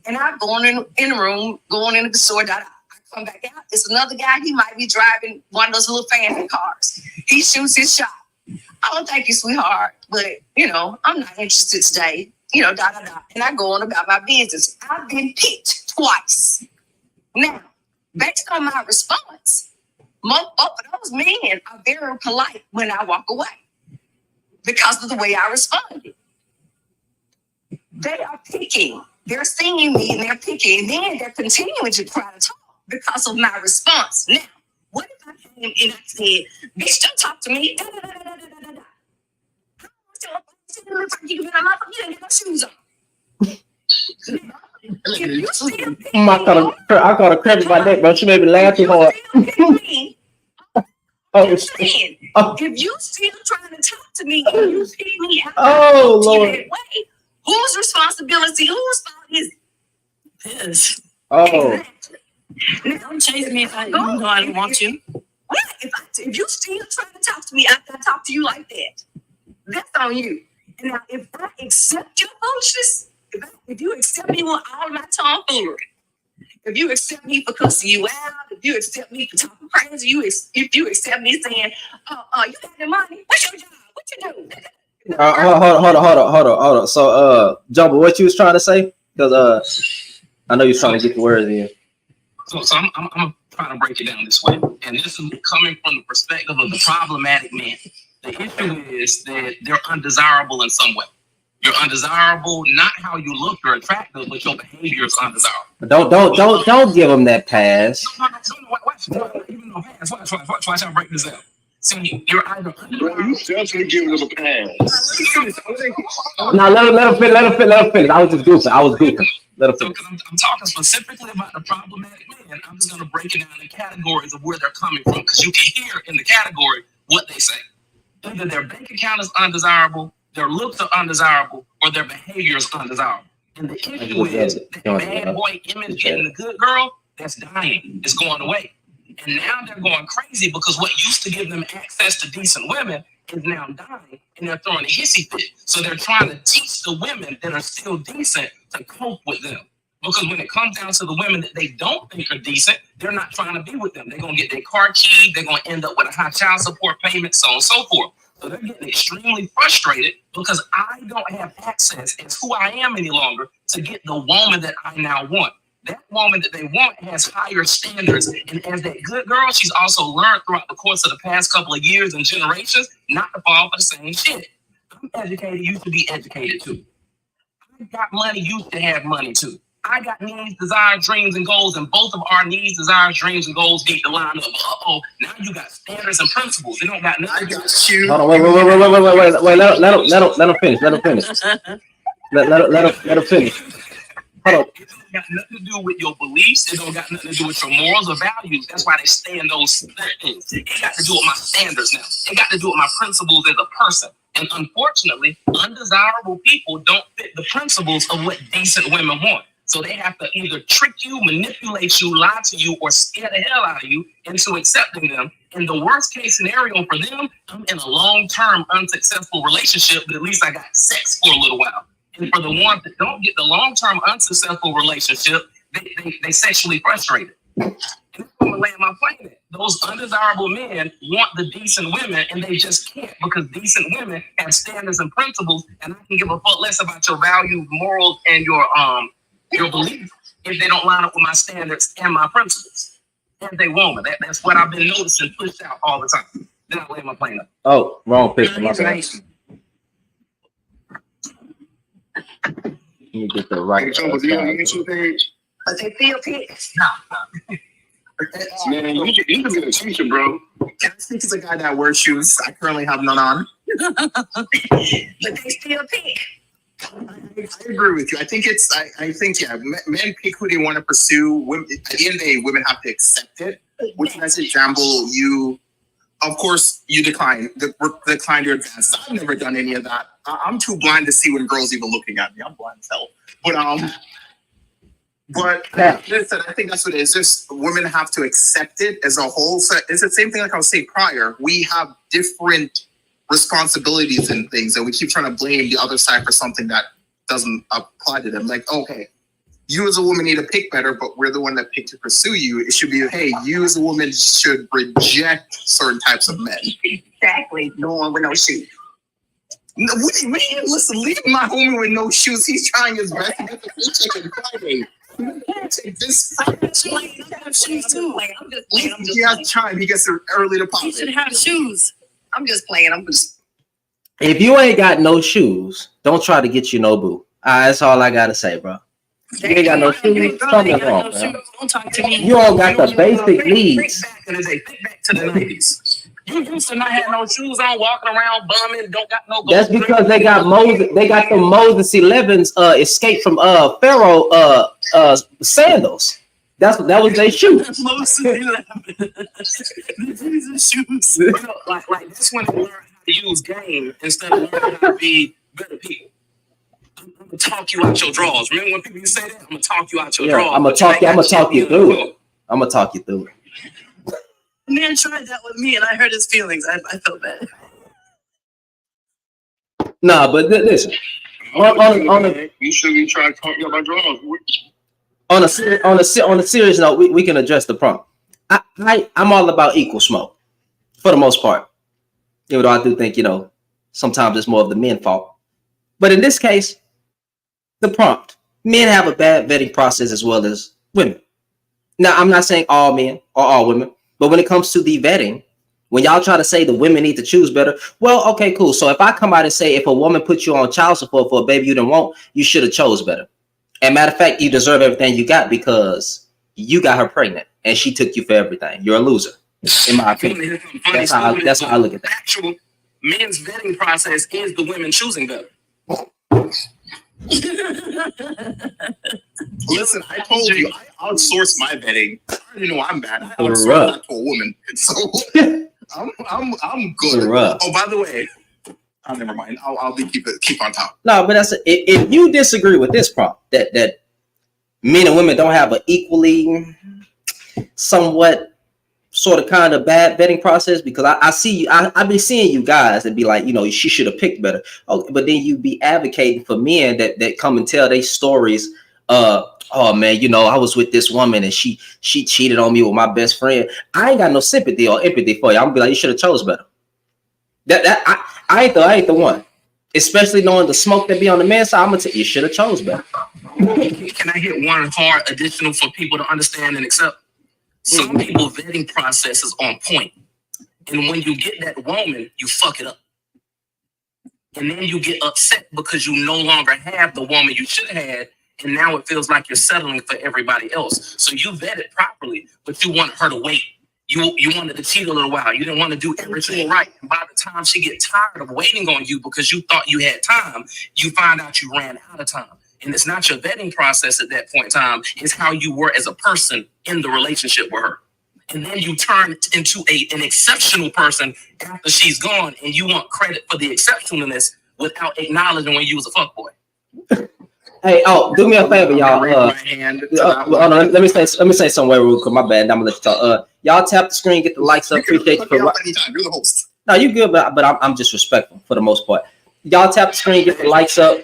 Speaker 10: And I'm going in the room, going into the store. I come back out. It's another guy. He might be driving one of those little fancy cars. He shoots his shot. I don't thank you, sweetheart, but, I'm not interested today. And I go on about my business. I've been picked twice. Now, based on my response, both of those men are very polite when I walk away because of the way I responded. They are picking. They're seeing me and they're picking. And then they're continuing to try to talk because of my response. Now, what if I came and I said, bitch, don't talk to me. Da, da, da, da, da, da, da. You didn't get no shoes on. If you still pick
Speaker 4: I caught a crap in my neck, bro. She made me laugh too hard.
Speaker 10: if you still trying to talk to me and you pick me out
Speaker 4: Lord.
Speaker 10: that way, whose responsibility, whose fault is
Speaker 7: Yes.
Speaker 10: Exactly. Now,
Speaker 7: Don't chase me if I don't want you.
Speaker 10: If you still trying to talk to me after I talk to you like that, that's on you. And now, if I accept your foolishness, if you accept me with all my tomfoolery, if you accept me for cussing you out, if you accept me for talking crazy, if you accept me saying, you got the money, what's your job? What you do?
Speaker 4: Hold on. So, Jumbo, what you was trying to say? Because I know you're trying to get the words in.
Speaker 6: So I'm trying to break it down this way. And this is coming from the perspective of the problematic man. The issue is that they're undesirable in some way. You're undesirable, not how you look or attractive, but your behavior is undesirable.
Speaker 4: Don't give them that pass.
Speaker 6: Watch how I break this out. See, you're either
Speaker 5: you definitely giving them a pass.
Speaker 4: Now let him finish. I was just goofing. Let him finish.
Speaker 6: So, I'm talking specifically about the problematic man. I'm just going to break it down in categories of where they're coming from, because you can hear in the category what they say. Either their bank account is undesirable, their looks are undesirable, or their behavior is undesirable. And the issue is that bad boy image and the good girl, that's dying. It's going away. And now they're going crazy because what used to give them access to decent women is now dying, and they're throwing a hissy fit. So they're trying to teach the women that are still decent to cope with them. Because when it comes down to the women that they don't think are decent, they're not trying to be with them. They're going to get their car keyed. They're going to end up with a high child support payment, so on and so forth. So they're getting extremely frustrated because I don't have access as who I am any longer to get the woman that I now want. That woman that they want has higher standards. And as that good girl, she's also learned throughout the course of the past couple of years and generations not to fall for the same shit. I'm educated, you should be educated too. I got money, you should have money too. I got needs, desires, dreams, and goals, and both of our needs, desires, dreams, and goals need to line up. Now you got standards and principles. They don't got nothing. I got you.
Speaker 4: Hold on, wait. Let him finish. Let him finish. Hold on.
Speaker 6: It don't got nothing to do with your beliefs. It don't got nothing to do with your morals or values. That's why they stay in those things. It got to do with my standards now. It got to do with my principles as a person. And unfortunately, undesirable people don't fit the principles of what decent women want. So they have to either trick you, manipulate you, lie to you, or scare the hell out of you into accepting them. In the worst case scenario for them, I'm in a long-term unsuccessful relationship, but at least I got sex for a little while. And for the ones that don't get the long-term unsuccessful relationship, they sexually frustrated. And that's what I'm laying my plane at. Those undesirable men want the decent women, and they just can't because decent women have standards and principles, and I can give a fuck less about your values, morals, and your beliefs if they don't line up with my standards and my principles. As a woman, that's what I've been noticing pushed out all the time. Then I lay my plane up.
Speaker 4: Oh, wrong picture.
Speaker 6: No,
Speaker 4: Let me get the right.
Speaker 5: Hey, do you have a YouTube page?
Speaker 10: But they feel pissed.
Speaker 6: No.
Speaker 5: Man, you can be a teacher, bro.
Speaker 11: Can I speak as a guy that wears shoes? I currently have none on.
Speaker 10: But they still pick.
Speaker 11: I agree with you. I think men pick who they want to pursue. Women, at the end of the day, women have to accept it. Which, as an example, of course, you decline your advance. I've never done any of that. I'm too blind to see when girls even looking at me. I'm blind as hell. But listen, I think that's what it is. Just women have to accept it as a whole. So it's the same thing like I was saying prior. We have different responsibilities and things, and we keep trying to blame the other side for something that doesn't apply to them. Like, okay, you as a woman need to pick better, but we're the one that picked to pursue you. It should be, hey, you as a woman should reject certain types of men.
Speaker 10: Exactly. No one with no shoes.
Speaker 11: No, listen, leave my homie with no shoes. He's trying his best to get the paycheck on Friday. This
Speaker 10: shoes too.
Speaker 11: He has time. He gets an early deposit.
Speaker 10: He should have shoes. I'm just playing.
Speaker 4: If you ain't got no shoes, don't try to get you no boo. That's all I gotta say, bro. You ain't got no shoes. Something wrong, bro.
Speaker 10: Don't talk to me.
Speaker 4: You all got the basic needs.
Speaker 6: Think back to the 90s. You used to not have no shoes on, walking around bumming, don't got no.
Speaker 4: That's because they got Moses. They got the Moses 11's escape from Pharaoh sandals. That was their shoes.
Speaker 6: Moses 11. Shoes. Like that's when they learned how to use game instead of learning how to be better people. I'm gonna talk you out your drawers. Remember when people used to say that? I'm gonna talk you out your drawers.
Speaker 4: I'm gonna talk you through it. I'm gonna talk you through it.
Speaker 7: Man tried that with me, and I hurt his feelings. I felt bad.
Speaker 4: Nah, but listen.
Speaker 5: You should be trying to talk about drawers.
Speaker 4: On a serious note, we can address the prompt. I'm all about equal smoke for the most part. Even though I do think, sometimes it's more of the men's fault. But in this case, the prompt. Men have a bad vetting process as well as women. Now, I'm not saying all men or all women, but when it comes to the vetting, when y'all try to say the women need to choose better, well, okay, cool. So if I come out and say if a woman put you on child support for a baby you didn't want, you should have chose better. And matter of fact, you deserve everything you got because you got her pregnant and she took you for everything. You're a loser, in my opinion. That's how I look at that.
Speaker 6: Actual men's vetting process is the women choosing better.
Speaker 11: Listen, I told you, I outsourced my vetting. I already know I'm bad. I outsourced that to a woman. So I'm good. Oh, by the way, never mind. I'll keep on top.
Speaker 4: No, but if you disagree with this prompt that men and women don't have an equally somewhat sort of kind of bad vetting process, because I see you, I be seeing you guys and be like, she should have picked better. Oh, but then you be advocating for men that come and tell their stories. Oh man, I was with this woman and she cheated on me with my best friend. I ain't got no sympathy or empathy for you. I'm gonna be like, you should have chose better. I ain't the one. Especially knowing the smoke that be on the man's side, I'm gonna tell you, should have chose better.
Speaker 6: Can I hit one hard additional for people to understand and accept? Some people vetting process is on point. And when you get that woman, you fuck it up. And then you get upset because you no longer have the woman you should have had. And now it feels like you're settling for everybody else. So you vetted properly, but you want her to wait. You wanted to cheat a little while. You didn't want to do everything right. And by the time she get tired of waiting on you because you thought you had time, you find out you ran out of time. And it's not your vetting process at that point in time. It's how you were as a person in the relationship with her. And then you turn into an exceptional person after she's gone, and you want credit for the exceptionalness without acknowledging when you was a fuckboy.
Speaker 4: Hey, do me a favor, y'all. Hold on, let me say something real quick. My bad. I'm gonna let you talk. Y'all tap the screen, get the likes up. Appreciate you for
Speaker 5: anytime. You're the host.
Speaker 4: No, you good, but I'm just respectful for the most part. Y'all tap the screen, get the likes up,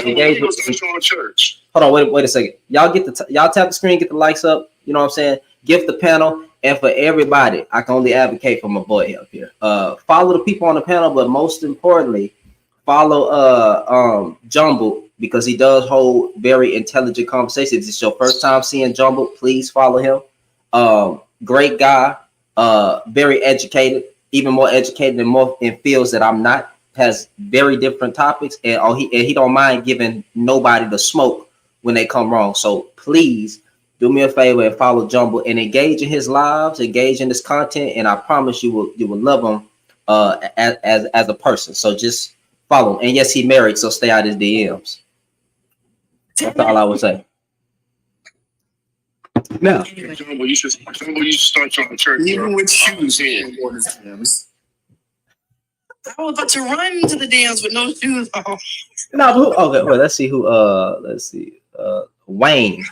Speaker 4: engage with.
Speaker 5: Church.
Speaker 4: Hold on, wait a second. Y'all y'all tap the screen, get the likes up. You know what I'm saying? Give the panel, and for everybody, I can only advocate for my boy up here. Follow the people on the panel, but most importantly, follow Jumble, because he does hold very intelligent conversations. If it's your first time seeing Jumble, please follow him. Great guy, very educated, even more educated and more in fields that I'm not. Has very different topics, and he don't mind giving nobody the smoke when they come wrong. So please do me a favor and follow Jumble and engage in his lives, engage in his content, and I promise you will love him as a person. So just follow him. And yes, he married, so stay out his DMs. That's all I would say. Now,
Speaker 5: Jumbo, you should start your church.
Speaker 11: Even with shoes
Speaker 5: in.
Speaker 7: I was about to run to the dams with no shoes on.
Speaker 4: No, okay, well, let's see who. Wayne.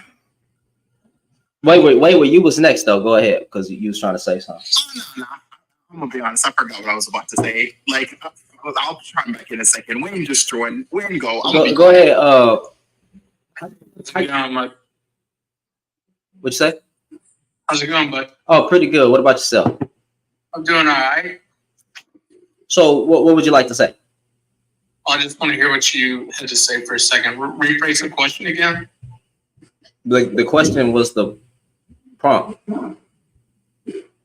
Speaker 4: Wait, you was next though. Go ahead, because you was trying to say something.
Speaker 11: No. I'm gonna be honest. I forgot what I was about to say. Like, I'll try back in a second. Wayne just joined. Wayne, go.
Speaker 4: Go ahead.
Speaker 13: How's it going, bud?
Speaker 4: What'd you say?
Speaker 13: How's it going, bud?
Speaker 4: Oh, pretty good. What about yourself?
Speaker 13: I'm doing all right.
Speaker 4: So, what would you like to say?
Speaker 13: I just want to hear what you had to say for a second. Rephrase the question again.
Speaker 4: The question was the prompt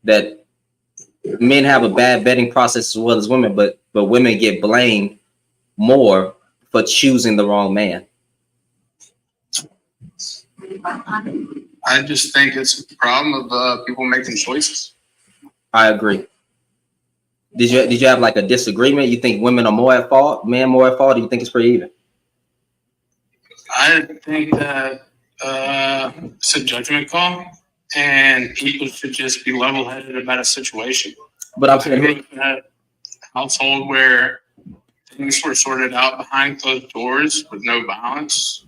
Speaker 4: that men have a bad vetting process as well as women, but women get blamed more for choosing the wrong man.
Speaker 13: I just think it's a problem of people making choices.
Speaker 4: I agree. Did you have like a disagreement? You think women are more at fault, men more at fault, or you think it's pretty even?
Speaker 13: I think that it's a judgment call, and people should just be level-headed about a situation.
Speaker 4: But I'm saying
Speaker 13: that household where things were sorted out behind closed doors with no violence,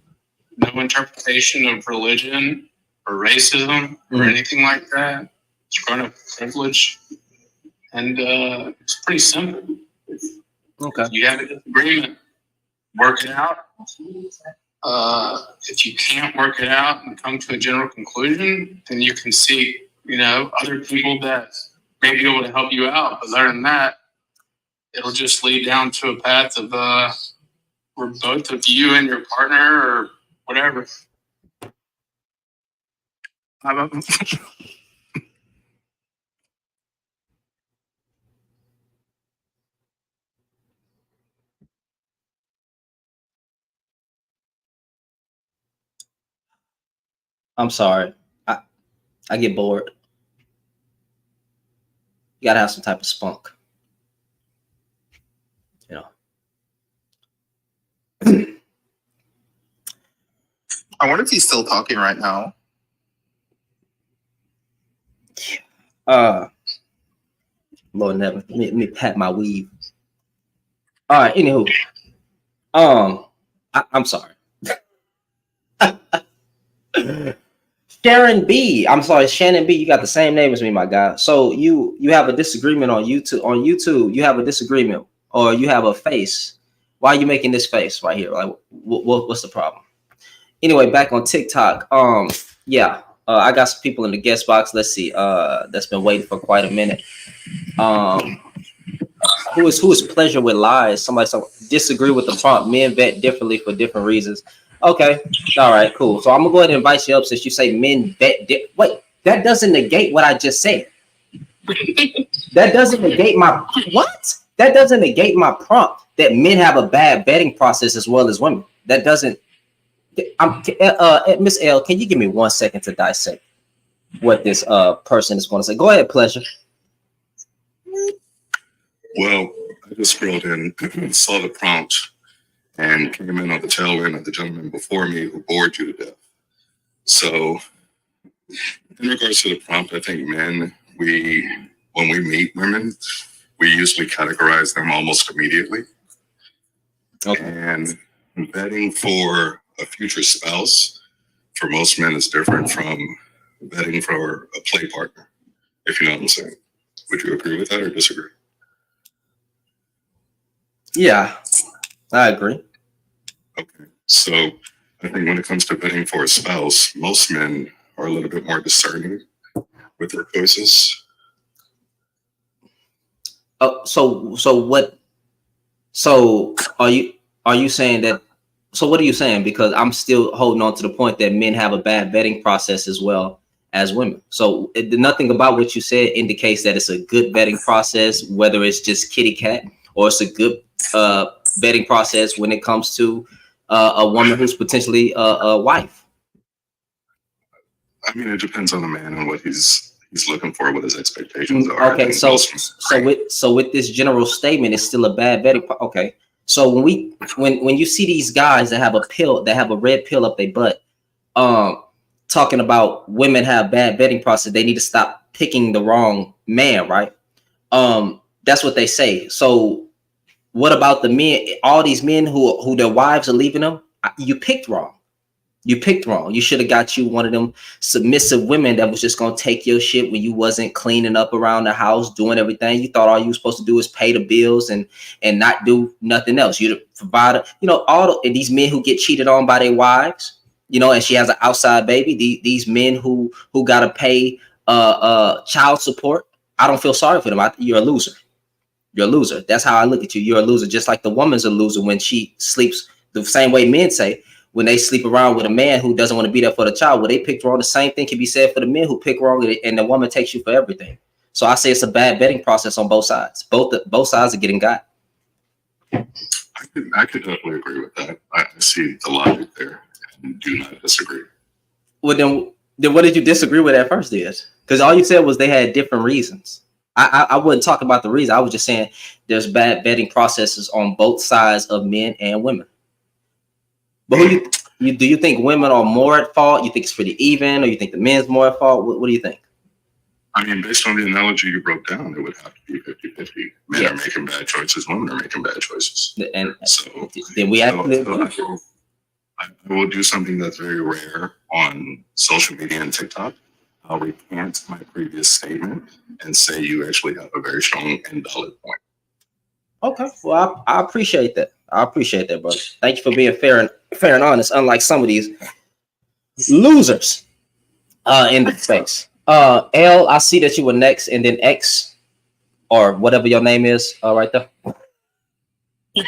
Speaker 13: no interpretation of religion or racism or anything like that. It's grown up privilege. And it's pretty simple.
Speaker 4: Okay.
Speaker 13: You have a disagreement, work it out. If you can't work it out and come to a general conclusion, then you can seek, other people that may be able to help you out. But other than that, it'll just lead down to a path of where both of you and your partner or whatever.
Speaker 4: I'm sorry. I get bored. You gotta have some type of spunk.
Speaker 11: I wonder if he's still talking right now.
Speaker 4: Lord never. Let me pat my weave. All right. Anywho, I'm sorry. Shannon B. You got the same name as me, my guy. So you have a disagreement on YouTube. On YouTube, you have a disagreement, or you have a face. Why are you making this face right here? Like, what's the problem? Anyway, back on TikTok. I got some people in the guest box. Let's see. That's been waiting for quite a minute.
Speaker 1: who is pleasure with lies? Somebody disagree with the prompt. Men vet differently for different reasons. Okay, all right, cool. So I'm gonna go ahead and invite you up since you say men vet. Wait, that doesn't negate what I just said. That doesn't negate my what? That doesn't negate my prompt that men have a bad vetting process as well as women. That doesn't. Miss L, can you give me 1 second to dissect what this person is going to say? Go ahead, pleasure.
Speaker 8: Well, I just scrolled in, saw the prompt, and came in on the tail end of the gentleman before me who bored you to death. So, in regards to the prompt, I think men, when we meet women, we usually categorize them almost immediately. Okay. And vetting for a future spouse for most men is different from vetting for a play partner, if you know what I'm saying. Would you agree with that or disagree?
Speaker 1: Yeah, I agree.
Speaker 8: Okay. So I think when it comes to vetting for a spouse, most men are a little bit more discerning with their choices.
Speaker 1: Oh, so are you saying that? So what are you saying? Because I'm still holding on to the point that men have a bad vetting process as well as women. So nothing about what you said indicates that it's a good vetting process, whether it's just kitty cat or it's a good vetting process when it comes to a woman who's potentially a wife.
Speaker 8: I mean, it depends on the man and what he's looking for, what his expectations are.
Speaker 1: Okay, so with this general statement, it's still a bad vetting. Okay, so when you see these guys that have a red pill up their butt, talking about women have bad vetting process, they need to stop picking the wrong man, right? That's what they say. So what about the men? All these men who their wives are leaving them, you picked wrong. You picked wrong. You should have got you one of them submissive women that was just gonna take your shit when you wasn't cleaning up around the house, doing everything. You thought all you were supposed to do is pay the bills and not do nothing else. You're the provider. You know, and these men who get cheated on by their wives, you know, and she has an outside baby. These men who gotta pay child support. I don't feel sorry for them. You're a loser. You're a loser. That's how I look at you. You're a loser. Just like the woman's a loser when she sleeps the same way men say. When they sleep around with a man who doesn't want to be there for the child, well, they picked wrong. The same thing can be said for the men who pick wrong, and the woman takes you for everything. So I say it's a bad vetting process on both sides. Both sides are getting got.
Speaker 8: I could definitely agree with that. I see the logic there and do not disagree.
Speaker 1: Well, then what did you disagree with at first, is? Because all you said was they had different reasons. I wouldn't talk about the reason. I was just saying there's bad vetting processes on both sides of men and women. But do you think women are more at fault? You think it's pretty even, or you think the men's more at fault? What do you think?
Speaker 8: I mean, based on the analogy you broke down, it would have to be 50-50. Men are making bad choices, women are making bad choices.
Speaker 1: And
Speaker 8: so
Speaker 1: then we actually
Speaker 8: I will do something that's very rare on social media and TikTok. I'll recant my previous statement and say you actually have a very strong and valid point.
Speaker 1: Okay, well, I appreciate that. I appreciate that, brother. Thank you for being fair and honest, unlike some of these losers in the space. L, I see that you were next, and then X, or whatever your name is, right there.
Speaker 7: Hey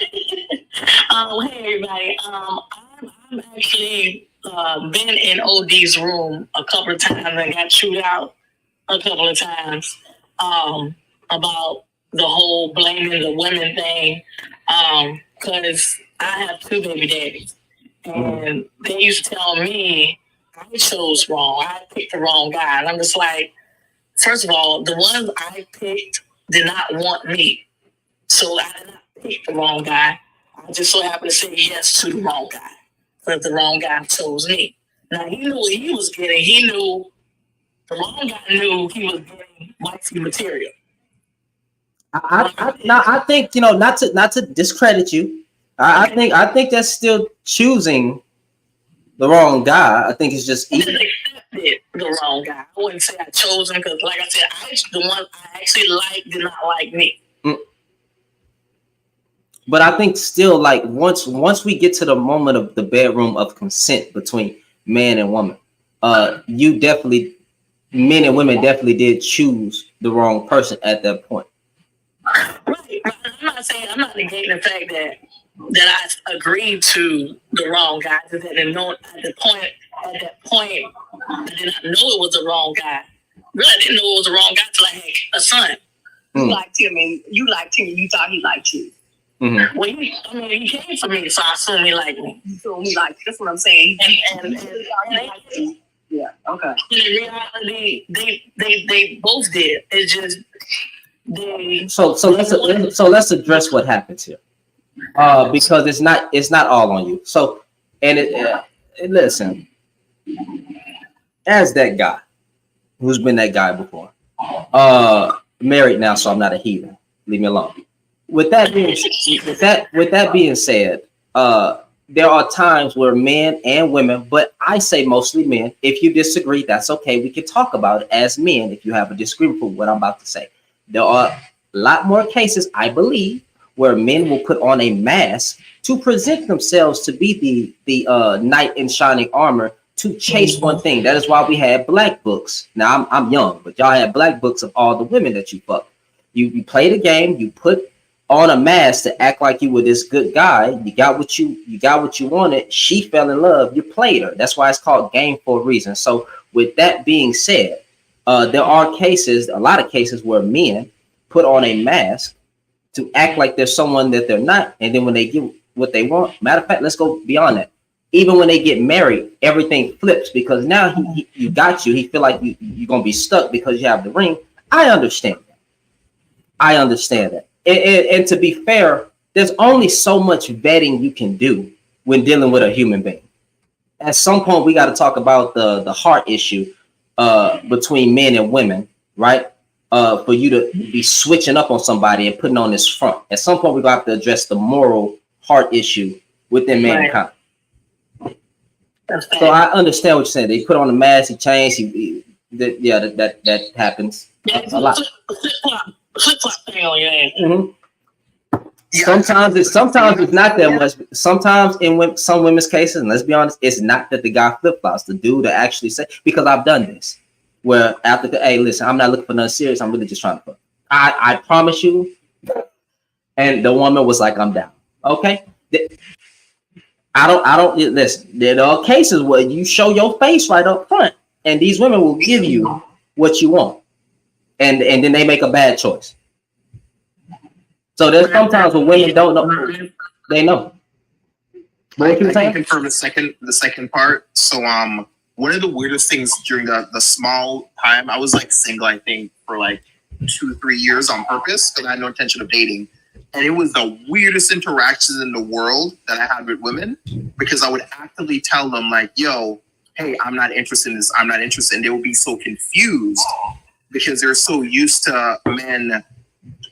Speaker 7: everybody. I'm actually been in OD's room a couple of times and got chewed out a couple of times about the whole blaming the women thing. Because I have 2 baby daddies, and they used to tell me I chose wrong. I picked the wrong guy, and I'm just like, first of all, the ones I picked did not want me, so I did not pick the wrong guy. I just so happened to say yes to the wrong guy, but the wrong guy chose me. Now he knew what he was getting. He knew the wrong guy knew he was getting wifey material.
Speaker 1: I think, you know, not to discredit you. I think that's still choosing the wrong guy. I think it's just
Speaker 7: accepted the wrong guy. I wouldn't say I chose him because, like I said, the one I actually liked did not like me.
Speaker 1: But I think still, like once we get to the moment of the bedroom of consent between man and woman, men and women definitely did choose the wrong person at that point.
Speaker 7: Right. I'm saying, I'm not negating the fact that I agreed to the wrong guy. At that point, I did not know it was the wrong guy. Really, I didn't know it was the wrong guy till I had a son.
Speaker 10: You liked him, and you thought he liked you.
Speaker 7: Mm-hmm. Well, he came for me, so I assume he liked me.
Speaker 10: You assume he liked you. That's what I'm saying. Yeah. Okay.
Speaker 7: In reality, they both did. It's just they.
Speaker 4: So let's address what happens here, because it's not all on you. So listen, as that guy who's been that guy before, married now, so I'm not a heathen. Leave me alone. With that being said, there are times where men and women, but I say mostly men. If you disagree, that's okay. We can talk about it as men. If you have a disagreement with what I'm about to say, there are a lot more cases, I believe, where men will put on a mask to present themselves to be the knight in shining armor to chase one thing. That is why we had black books. Now I'm young, but y'all had black books of all the women that you fucked. You played a game. You put on a mask to act like you were this good guy. You got what you wanted. She fell in love. You played her. That's why it's called game for a reason. So with that being said, there are a lot of cases where men put on a mask to act like there's someone that they're not. And then when they get what they want, matter of fact, let's go beyond that. Even when they get married, everything flips because now he got you. He feel like you're going to be stuck because you have the ring. I understand that. And to be fair, there's only so much vetting you can do when dealing with a human being. At some point, we got to talk about the heart issue between men and women, right? For you to be switching up on somebody and putting on this front. At some point, we're going to have to address the moral heart issue within mankind. So I understand what you're saying. They put on the mask, he changed. That happens a lot.
Speaker 7: Flip-flop thing on your ass.
Speaker 4: Mm-hmm. Sometimes it's not that much. Sometimes in some women's cases, and let's be honest, it's not that the guy flip-flops. The dude that actually say, because I've done this, where after hey, listen, I'm not looking for nothing serious. I'm really just trying to fuck. I promise you. And the woman was like, I'm down. Okay. I don't listen. There are cases where you show your face right up front, and these women will give you what you want. And then they make a bad choice. So there's sometimes when women don't know, they know.
Speaker 11: I can confirm the second part. So one of the weirdest things during the small time, I was like single, I think, for like 2-3 years on purpose because I had no intention of dating. And it was the weirdest interactions in the world that I had with women because I would actively tell them like, yo, hey, I'm not interested in this. I'm not interested. And they would be so confused because they're so used to men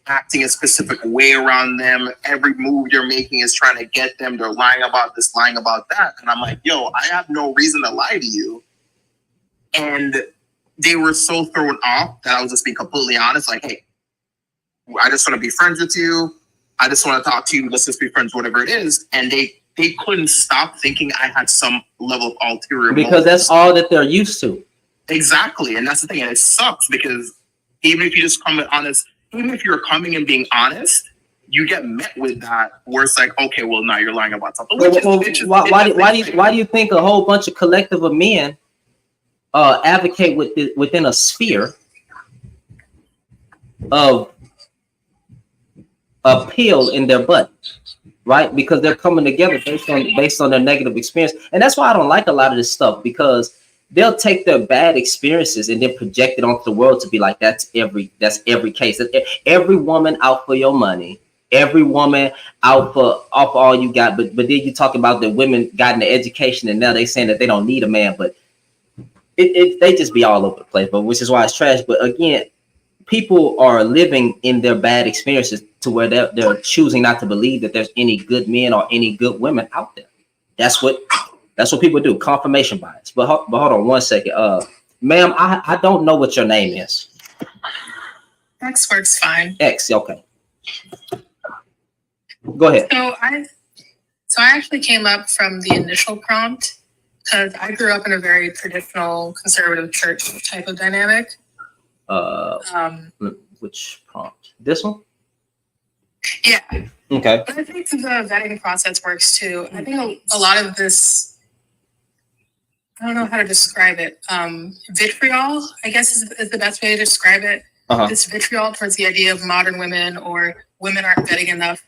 Speaker 11: acting a specific way around them. Every move you're making is trying to get them. They're lying about this, lying about that. And I'm like, yo, I have no reason to lie to you. And they were so thrown off that I was just being completely honest. Like, hey, I just want to be friends with you. I just want to talk to you. Let's just be friends, whatever it is. And they couldn't stop thinking I had some level of ulterior
Speaker 4: because
Speaker 11: motives.
Speaker 4: that's all that they're used to.
Speaker 11: Exactly. And that's the thing. And it sucks because even if you just come in honest, even if you're coming and being honest, you get met with that where it's like, okay, well, now you're lying about something.
Speaker 4: Why do you think a whole bunch of collective of men advocate within a sphere of a pill in their butt, right? Because they're coming together based on their negative experience. And that's why I don't like a lot of this stuff, because they'll take their bad experiences and then project it onto the world to be like, that's every case. Every woman out for your money, every woman out for off all you got. But then you talk about the women got an education and now they saying that they don't need a man, but they just be all over the place, but which is why it's trash. But again, people are living in their bad experiences to where they're choosing not to believe that there's any good men or any good women out there. That's what people do. Confirmation bias. But hold on one second. Ma'am, I don't know what your name is.
Speaker 3: X works fine.
Speaker 4: X, okay. Go ahead.
Speaker 3: So I actually came up from the initial prompt because I grew up in a very traditional conservative church type of dynamic.
Speaker 4: Which prompt? This one?
Speaker 3: Yeah.
Speaker 1: Okay.
Speaker 3: But I think the vetting process works too. I think a lot of this, I don't know how to describe it. Vitriol, I guess, is the best way to describe it. This vitriol towards the idea of modern women or women aren't vetting enough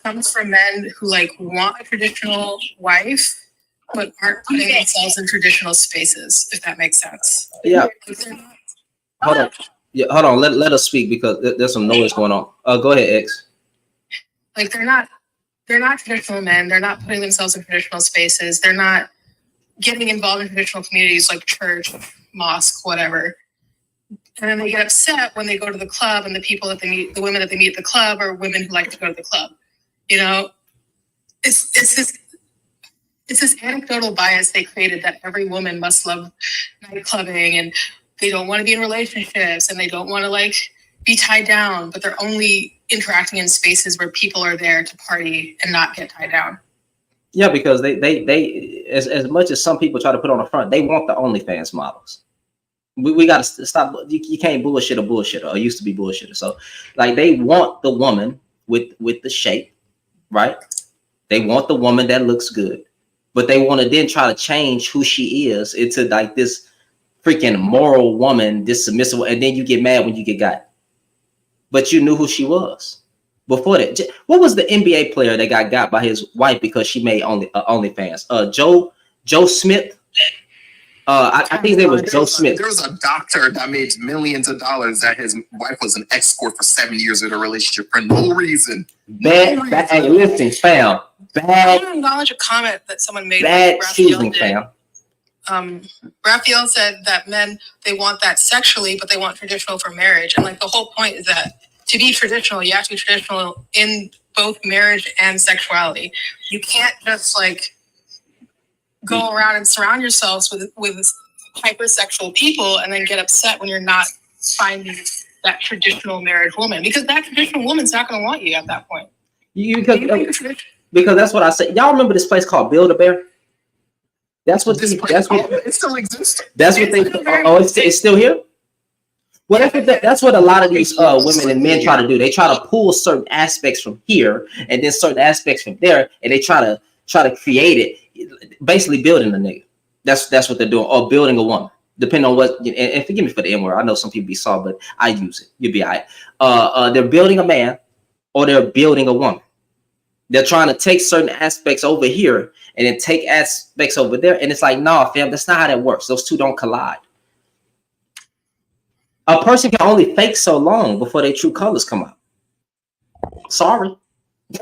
Speaker 3: comes from men who like want a traditional wife, but aren't putting themselves in traditional spaces, if that makes sense.
Speaker 1: Yeah. Hold on. Yeah, hold on. Let us speak because there's some noise going on. Go ahead, X.
Speaker 3: Like they're not traditional men. They're not putting themselves in traditional spaces. They're not getting involved in traditional communities like church, mosque, whatever. And then they get upset when they go to the club and the people that they meet, the women that they meet at the club are women who like to go to the club. You know, it's this anecdotal bias they created that every woman must love night clubbing and they don't want to be in relationships and they don't want to like be tied down, but they're only interacting in spaces where people are there to party and not get tied down.
Speaker 1: Yeah, because they as much as some people try to put on the front, they want the OnlyFans models. We got to stop. You can't bullshit a bullshitter or used to be bullshitter. So like they want the woman with the shape, right? They want the woman that looks good, but they want to then try to change who she is into like this freaking moral woman, this submissive, and then you get mad when you get got. But you knew who she was before that. What was the NBA player that got by his wife because she made OnlyFans? Joe Smith. I think there was Joe Smith.
Speaker 11: There was a doctor that made millions of dollars that his wife was an escort for 7 years in a relationship for no reason.
Speaker 1: Hey, listen, fam.
Speaker 3: I want to acknowledge a comment that someone made.
Speaker 1: Bad choosing, fam.
Speaker 3: Raphael said that men, they want that sexually, but they want traditional for marriage. And like the whole point is that to be traditional, you have to be traditional in both marriage and sexuality. You can't just like go around and surround yourselves with hypersexual people and then get upset when you're not finding that traditional married woman, because that traditional woman's not going to want you at that point.
Speaker 1: Because that's what I said. Y'all remember this place called Build-A-Bear? That's what
Speaker 11: it still exists.
Speaker 1: That's what they. It's still here. Well, that's what a lot of these women and men try to do. They try to pull certain aspects from here and then certain aspects from there, and they try to create it, basically building a nigga. That's what they're doing, or building a woman, depending on what. And forgive me for the N word. I know some people be soft, but I use it. You'll be all right. They're building a man, or they're building a woman. They're trying to take certain aspects over here and then take aspects over there. And it's like, nah, fam, that's not how that works. Those two don't collide. A person can only fake so long before their true colors come out. Sorry.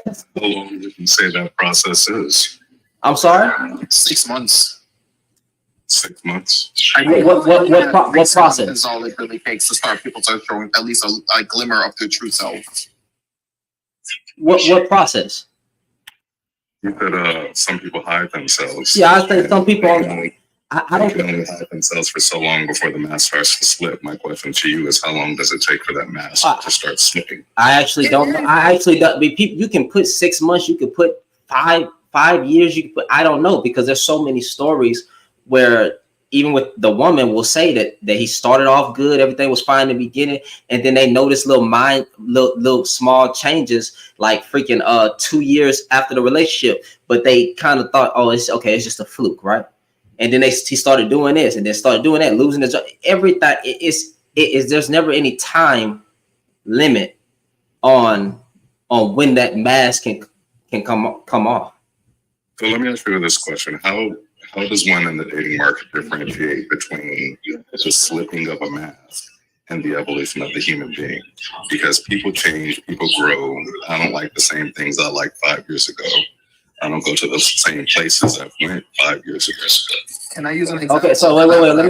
Speaker 8: How long did you say that process is?
Speaker 1: I'm sorry?
Speaker 11: 6 months.
Speaker 8: 6 months.
Speaker 1: What process?
Speaker 11: Is all it really takes to start people start showing at least a glimmer of their true self.
Speaker 1: What process?
Speaker 8: You said some people hide themselves.
Speaker 1: Yeah, I think some people.
Speaker 8: I don't can only hide themselves for so long before the mask starts to slip. My question to you is, how long does it take for that mask to start slipping?
Speaker 1: I actually don't know. You can put 6 months. You could put five years. You could put. I don't know, because there's so many stories where even with the woman will say that he started off good, everything was fine in the beginning, and then they notice little small changes, like freaking 2 years after the relationship, but they kind of thought, oh, it's okay, it's just a fluke, right? And then he started doing this, and then started doing that, losing his everything. There's never any time limit on when that mask can come off.
Speaker 8: So let me ask you this question: How does one in the dating market differentiate between the slipping of a mask and the evolution of the human being? Because people change, people grow. I don't like the same things I liked 5 years ago. I don't go to the same places I went 5 years ago.
Speaker 11: Can I use an example?
Speaker 1: Okay, so wait.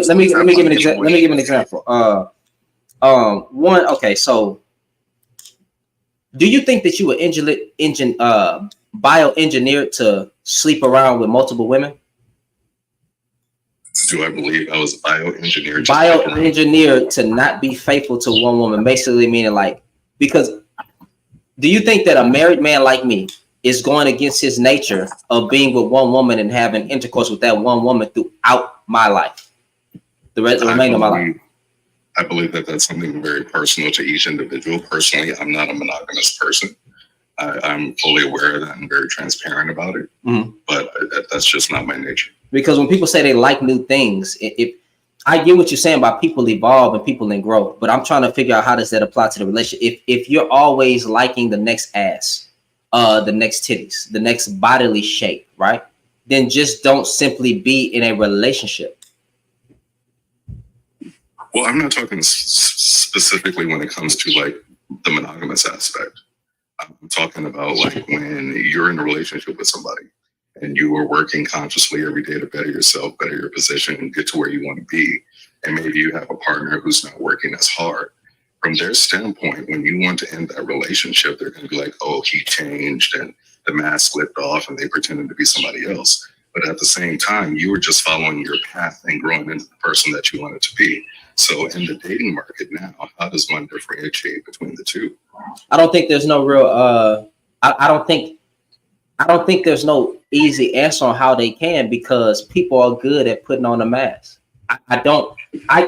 Speaker 1: Let me give an example. Let me give an example. Okay, so do you think that you were bioengineered to sleep around with multiple women?
Speaker 8: Do I believe I was bioengineered?
Speaker 1: Bioengineered to not be faithful to one woman, basically meaning like, because do you think that a married man like me is going against his nature of being with one woman and having intercourse with that one woman throughout my life, the remainder of my life?
Speaker 8: I believe that that's something very personal to each individual. Personally, I'm not a monogamous person. I'm fully aware of that and very transparent about it. But that's just not my nature.
Speaker 4: Because when people say they like new things, if I get what you're saying about people evolve and people in growth, but I'm trying to figure out how does that apply to the relationship. If you're always liking the next ass, the next titties, the next bodily shape, right? Then just don't simply be in a relationship.
Speaker 8: Well, I'm not talking specifically when it comes to like the monogamous aspect. I'm talking about like when you're in a relationship with somebody and you are working consciously every day to better yourself, better your position, and get to where you want to be. And maybe you have a partner who's not working as hard. From their standpoint, when you want to end that relationship, they're going to be like, oh, he changed and the mask slipped off and they pretended to be somebody else. But at the same time, you were just following your path and growing into the person that you wanted to be. So in the dating market now, how does one differentiate between the two?
Speaker 4: I don't think there's no real, I don't think there's no easy answer on how they can, because people are good at putting on a mask. I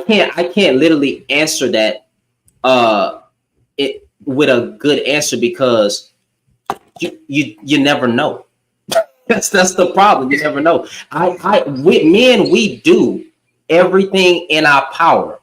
Speaker 4: can't literally answer that it with a good answer, because you never know. That's the problem. You never know. With men, we do everything in our power.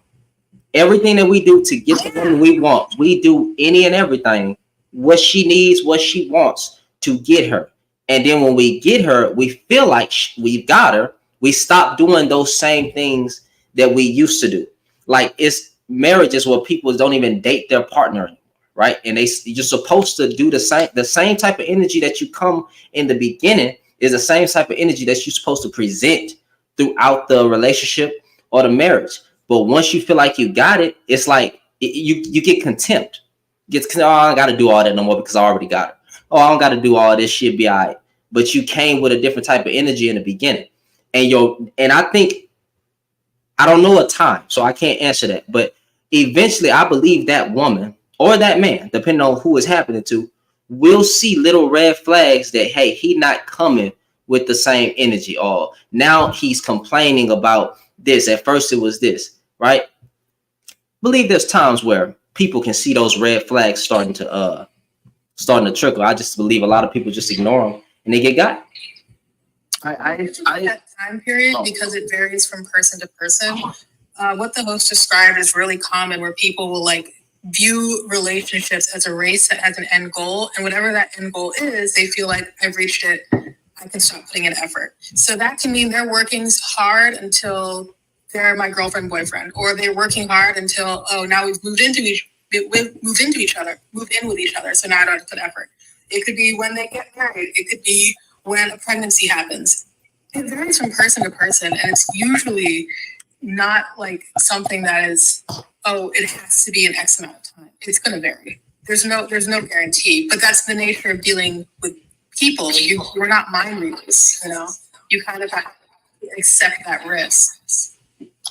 Speaker 4: Everything that we do to get the woman we want, we do any and everything, what she needs, what she wants, to get her. And then when we get her, we feel like we've got her. We stop doing those same things that we used to do. Like, it's marriages where people don't even date their partner anymore, right? And you're supposed to do the same type of energy that you come in the beginning is the same type of energy that you're supposed to present throughout the relationship or the marriage. But once you feel like you got it, it's like you get contempt. Oh, I don't got to do all that no more because I already got it. Oh, I don't got to do all this shit, be all right. But you came with a different type of energy in the beginning. And I think, I don't know a time, so I can't answer that. But eventually, I believe that woman or that man, depending on who it's happening to, will see little red flags that, hey, he not coming with the same energy. Or now he's complaining about this. At first, it was this, right? Believe there's times where people can see those red flags starting to trickle. I just believe a lot of people just ignore them and they get got.
Speaker 3: That time period, because it varies from person to person. What the host described is really common, where people will like view relationships as a race that has an end goal, and whatever that end goal is, they feel like I've reached it, I can stop putting in effort. So that can mean they're working hard until they're my girlfriend, boyfriend, or they're working hard until, oh, now we've moved in with each other. So now I don't have to put effort. It could be when they get married. It could be when a pregnancy happens. It varies from person to person, and it's usually not like something that is, oh, it has to be an X amount of time. It's going to vary. There's no guarantee, but that's the nature of dealing with people. We're not mind readers, you know. You kind of have to accept that risk.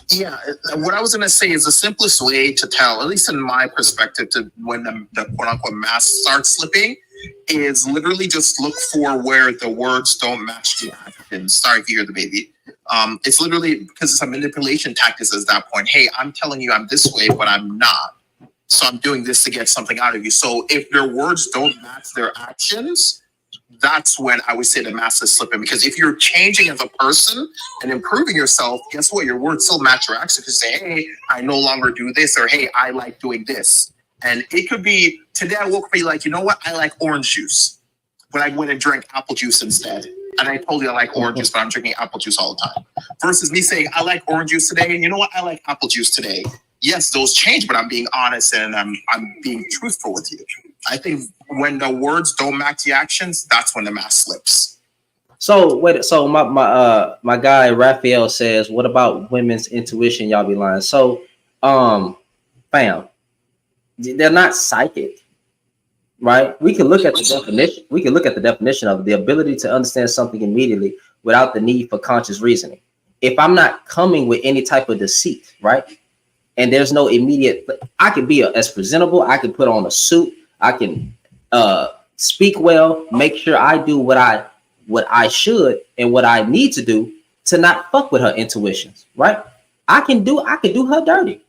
Speaker 11: Yeah, what I was going to say is the simplest way to tell, at least in my perspective, to when the quote-unquote mask starts slipping, is literally just look for where the words don't match the actions. Sorry if you hear the baby. It's literally because it's a manipulation tactic at that point. Hey, I'm telling you I'm this way, but I'm not. So I'm doing this to get something out of you. So if their words don't match their actions, that's when I would say the mask is slipping. Because if you're changing as a person and improving yourself, guess what? Your words still match your actions. You say, hey, I no longer do this, or hey, I like doing this. And it could be, today I woke up and be like, you know what? I like orange juice. But I went and drank apple juice instead. And I told you I like orange juice, but I'm drinking apple juice all the time. Versus me saying, I like orange juice today. And you know what? I like apple juice today. Yes, those change, but I'm being honest and I'm being truthful with you. I think when the words don't match the actions, that's when the mask slips.
Speaker 4: So my guy Raphael says, what about women's intuition? Y'all be lying. So, fam, they're not psychic, right? We can look at the definition. We can look at the definition of the ability to understand something immediately without the need for conscious reasoning. If I'm not coming with any type of deceit, right? And there's no immediate, I could be as presentable. I can put on a suit. I can speak well, make sure I do what I should and what I need to do to not fuck with her intuitions, right? I could do her dirty.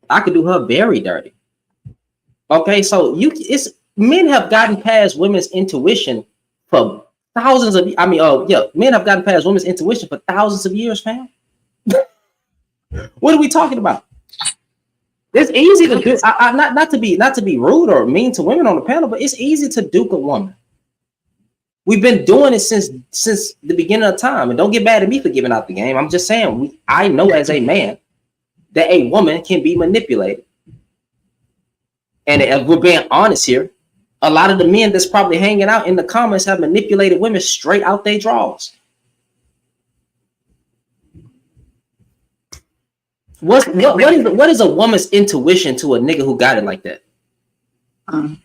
Speaker 4: I could do her very dirty. Okay, so men have gotten past women's intuition for thousands of. Men have gotten past women's intuition for thousands of years, fam. What are we talking about? It's easy to do. Not to be rude or mean to women on the panel, but it's easy to duke a woman. We've been doing it since the beginning of time. And don't get mad at me for giving out the game. I'm just saying, I know as a man that a woman can be manipulated. And if we're being honest here, a lot of the men that's probably hanging out in the comments have manipulated women straight out their drawers. What is a woman's intuition to a nigga who got it like that?
Speaker 10: Well,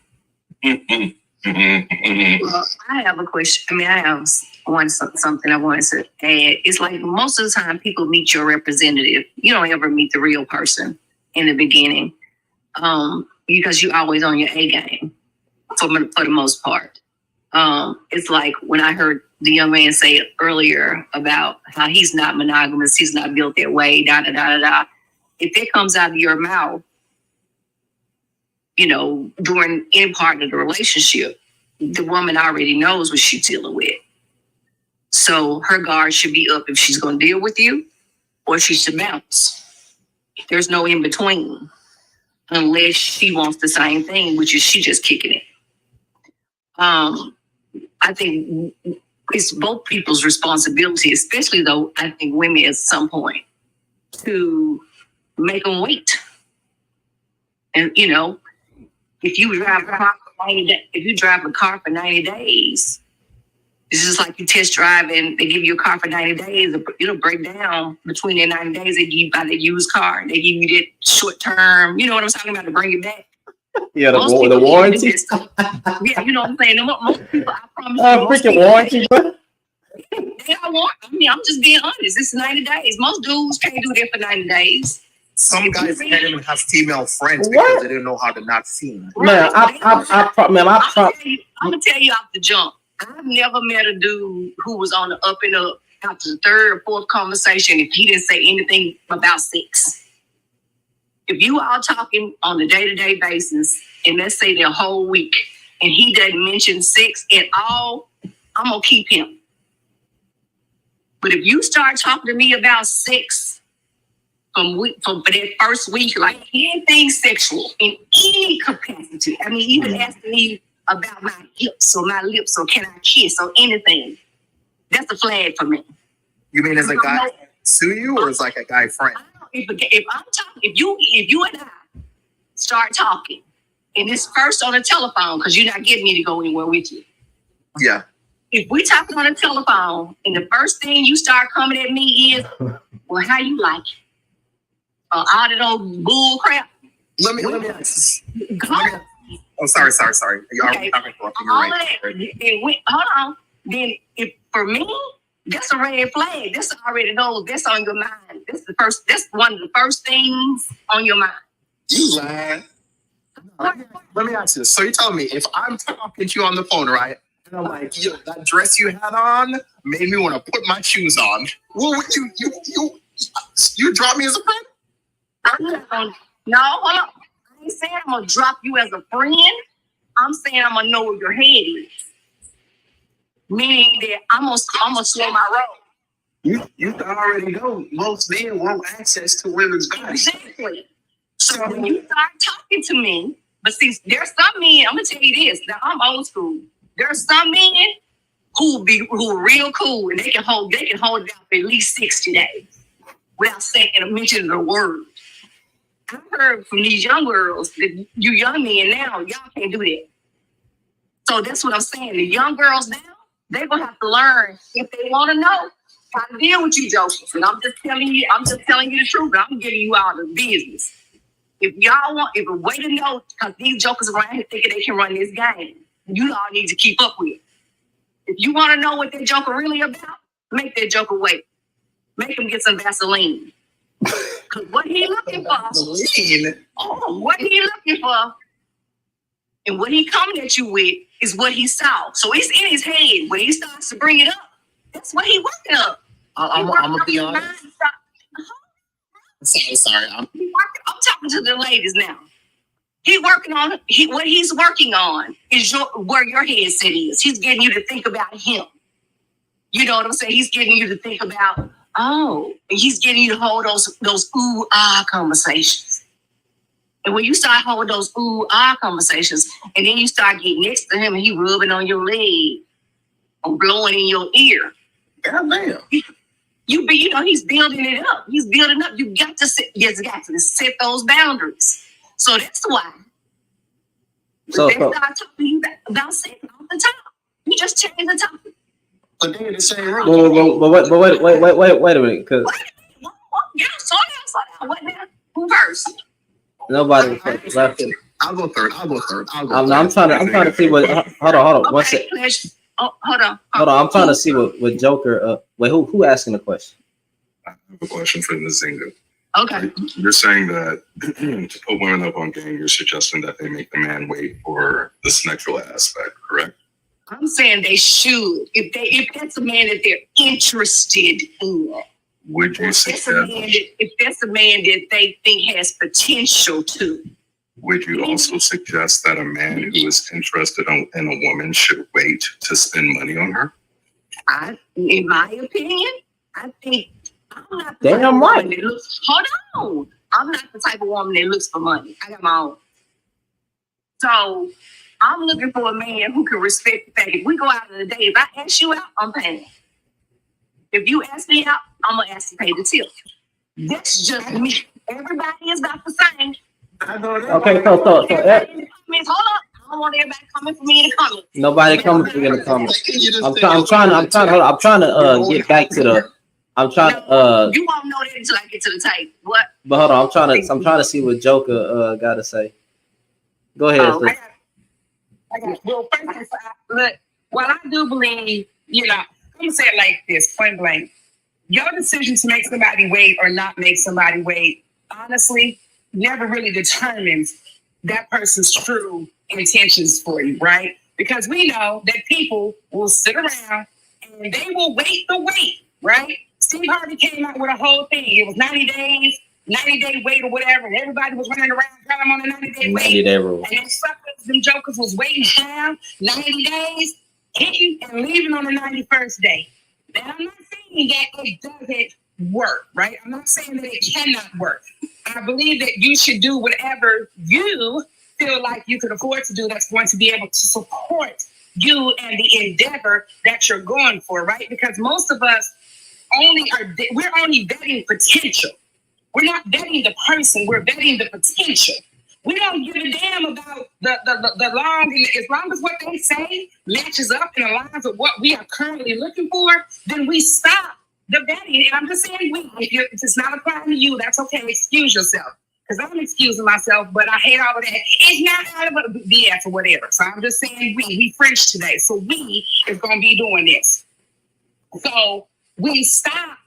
Speaker 10: I have a question. I have something I wanted to add. It's like most of the time people meet your representative. You don't ever meet the real person in the beginning, because you're always on your A game for the most part. It's like when I heard the young man say earlier about how he's not monogamous, he's not built that way, da da da da da. If it comes out of your mouth, during any part of the relationship, the woman already knows what she's dealing with. So her guard should be up if she's going to deal with you, or she should bounce. There's no in between, unless she wants the same thing, which is she just kicking it. I think it's both people's responsibility, especially though I think women at some point, to make them wait. And if you drive a car for 90 days, it's just like you test drive and they give you a car for 90 days. It'll break down between their 90 days. They give you the used car. They give you that short term. You know what I'm talking about, to bring it back.
Speaker 4: Yeah, the warranty.
Speaker 10: Yeah, you know what I'm saying. Most people, I promise you,
Speaker 4: freaking warranty, bro.
Speaker 10: I'm just being honest. It's 90 days. Most dudes can't do that for 90 days.
Speaker 11: Some guys can't even have female friends because they didn't know how to not fiend.
Speaker 10: Man, I'm gonna tell you off the jump. I've never met a dude who was on the up and up after the third or fourth conversation if he didn't say anything about sex. If you all talking on a day-to-day basis, and let's say the whole week, and he doesn't mention sex at all, I'm gonna keep him. But if you start talking to me about sex from that first week, like anything sexual in any capacity, even asking me about my hips or my lips or can I kiss or anything, that's a flag for me.
Speaker 11: You mean as a guy sue you, or as like a guy friend?
Speaker 10: If I'm talking, if you and I start talking, and it's first on the telephone, because you're not getting me to go anywhere with you.
Speaker 11: Yeah.
Speaker 10: If we talking on the telephone, and the first thing you start coming at me is, well, how you like it? All that old bull crap.
Speaker 11: Let me ask this.
Speaker 10: Oh,
Speaker 11: sorry.
Speaker 10: Okay. All of that. Hold on. Then, if for me, that's a red flag. That's already knows. That's on your mind. That's one of the first things on your mind.
Speaker 11: You lying. Let me ask you this. So you tell me, if I'm talking to you on the phone, right? And I'm like, yo, that dress you had on made me want to put my shoes on. Well, would you drop me as a friend?
Speaker 10: No, hold on. I ain't saying I'm gonna drop you as a friend. I'm saying I'm gonna know where your head is. Meaning that I'm gonna slow my roll.
Speaker 11: You already know most men want access to women's bodies.
Speaker 10: Exactly. So when you start talking to me, but see, there's some men, I'm gonna tell you this, now I'm old school. There's some men who are real cool and they can hold it down for at least 60 days without saying and mentioning a word. I've heard from these young girls that you young men now, y'all can't do that. So that's what I'm saying. The young girls now, they're gonna have to learn if they want to know how to deal with you jokers. And I'm just telling you the truth, but I'm giving you all the business. If a way to know, because these jokers around here thinking they can run this game, you all need to keep up with it. If you want to know what that joker really about, make that joker wait. Make him get some Vaseline. Because what he looking for, and what he coming at you with is what he saw. So it's in his head. When he starts to bring it up, that's what he working up.
Speaker 11: I'm gonna be honest. Sorry.
Speaker 10: I'm talking to the ladies now. What he's working on is where your headset is. He's getting you to think about him. You know what I'm saying? He's getting you to think about, he's getting you to hold those ooh ah conversations. And when you start holding those ooh ah conversations, and then you start getting next to him and he rubbing on your leg or blowing in your ear.
Speaker 11: Goddamn.
Speaker 10: He's building it up. He's building up. You got to set those boundaries. So that's why.
Speaker 4: So
Speaker 10: they start talking to you about sex all the time. You just change the topic.
Speaker 11: But then the same
Speaker 4: but wait a minute, because
Speaker 10: Yeah, slow down. What now? Who first?
Speaker 4: nobody left it.
Speaker 11: I'll go third.
Speaker 4: I'm trying to see what. Hold on. One second.
Speaker 10: Hold on.
Speaker 4: I'm trying to see what Joker. Wait, who asking the question?
Speaker 8: I have a question for Ms. Zinga.
Speaker 10: Okay.
Speaker 8: You're saying that to put women up on game, you're suggesting that they make the man wait for the sexual aspect, correct?
Speaker 10: I'm saying they should. If that's a man that they're interested in.
Speaker 8: Would you suggest?
Speaker 10: If that's a man that they think has potential to.
Speaker 8: Would you also suggest that a man who is interested in a woman should wait to spend money on her?
Speaker 10: In my opinion, I think I'm not the
Speaker 4: Damn
Speaker 10: type of
Speaker 4: right.
Speaker 10: woman that looks. Hold on, I'm not the type of woman that looks for money. I got my own. So I'm looking for a man who can respect the fact if we go out on a date, if I ask you out, I'm paying. If you ask me out, I'm gonna ask to pay the tip. That's just me. Everybody is not the same.
Speaker 4: Okay, so
Speaker 10: Hold up. I don't want everybody coming for me in the comments.
Speaker 4: nobody coming for you in the comments. I'm trying to get back to the. I'm trying to.
Speaker 10: You won't know that until I get to the tape. What?
Speaker 4: But hold on, I'm trying to see what Joker got to say. Go ahead.
Speaker 14: Well, first, look, well, I do believe, I'm gonna say it like this, point blank. Your decision to make somebody wait or not make somebody wait, honestly, never really determines that person's true intentions for you, right? Because we know that people will sit around and they will wait the wait, right? Steve Harvey came out with a whole thing. It was 90 days, 90-day wait or whatever, and everybody was running around telling them on a 90-day wait.
Speaker 4: 90-day rule.
Speaker 14: And then suckers, them jokers was waiting down 90 days, hitting and leaving on the 91st day. And I'm not saying that it doesn't work, right? I'm not saying that it cannot work. I believe that you should do whatever you feel like you could afford to do that's going to be able to support you and the endeavor that you're going for, right? Because most of us we're only vetting potential. We're not vetting the person, we're vetting the potential. We don't give a damn about the long, and as long as what they say matches up and aligns with what we are currently looking for, then we stop the vetting. And I'm just saying if it's not applying to you, that's okay, excuse yourself. Because I'm excusing myself, but I hate all of that. It's not out of BS or whatever. So I'm just saying we French today. So we is going to be doing this. So we stop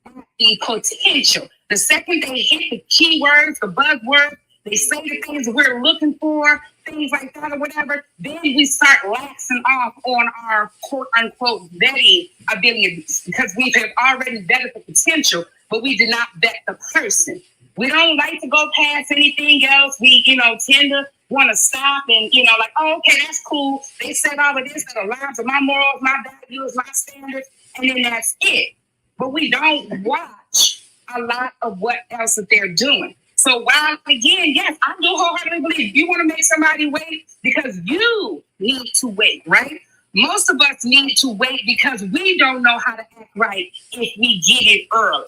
Speaker 14: at the potential. The second they hit the keywords, the buzzwords, they say the things we're looking for, things like that or whatever, then we start laxing off on our quote-unquote vetting abilities because we have already vetted the potential, but we did not vet the person. We don't like to go past anything else. We, tend to want to stop and, like, oh, okay, that's cool. They said all of this that aligns with my morals, my values, my standards, and then that's it. But we don't watch a lot of what else that they're doing. So while, again, yes, I do wholeheartedly believe you want to make somebody wait because you need to wait, right? Most of us need to wait because we don't know how to act right if we get it early.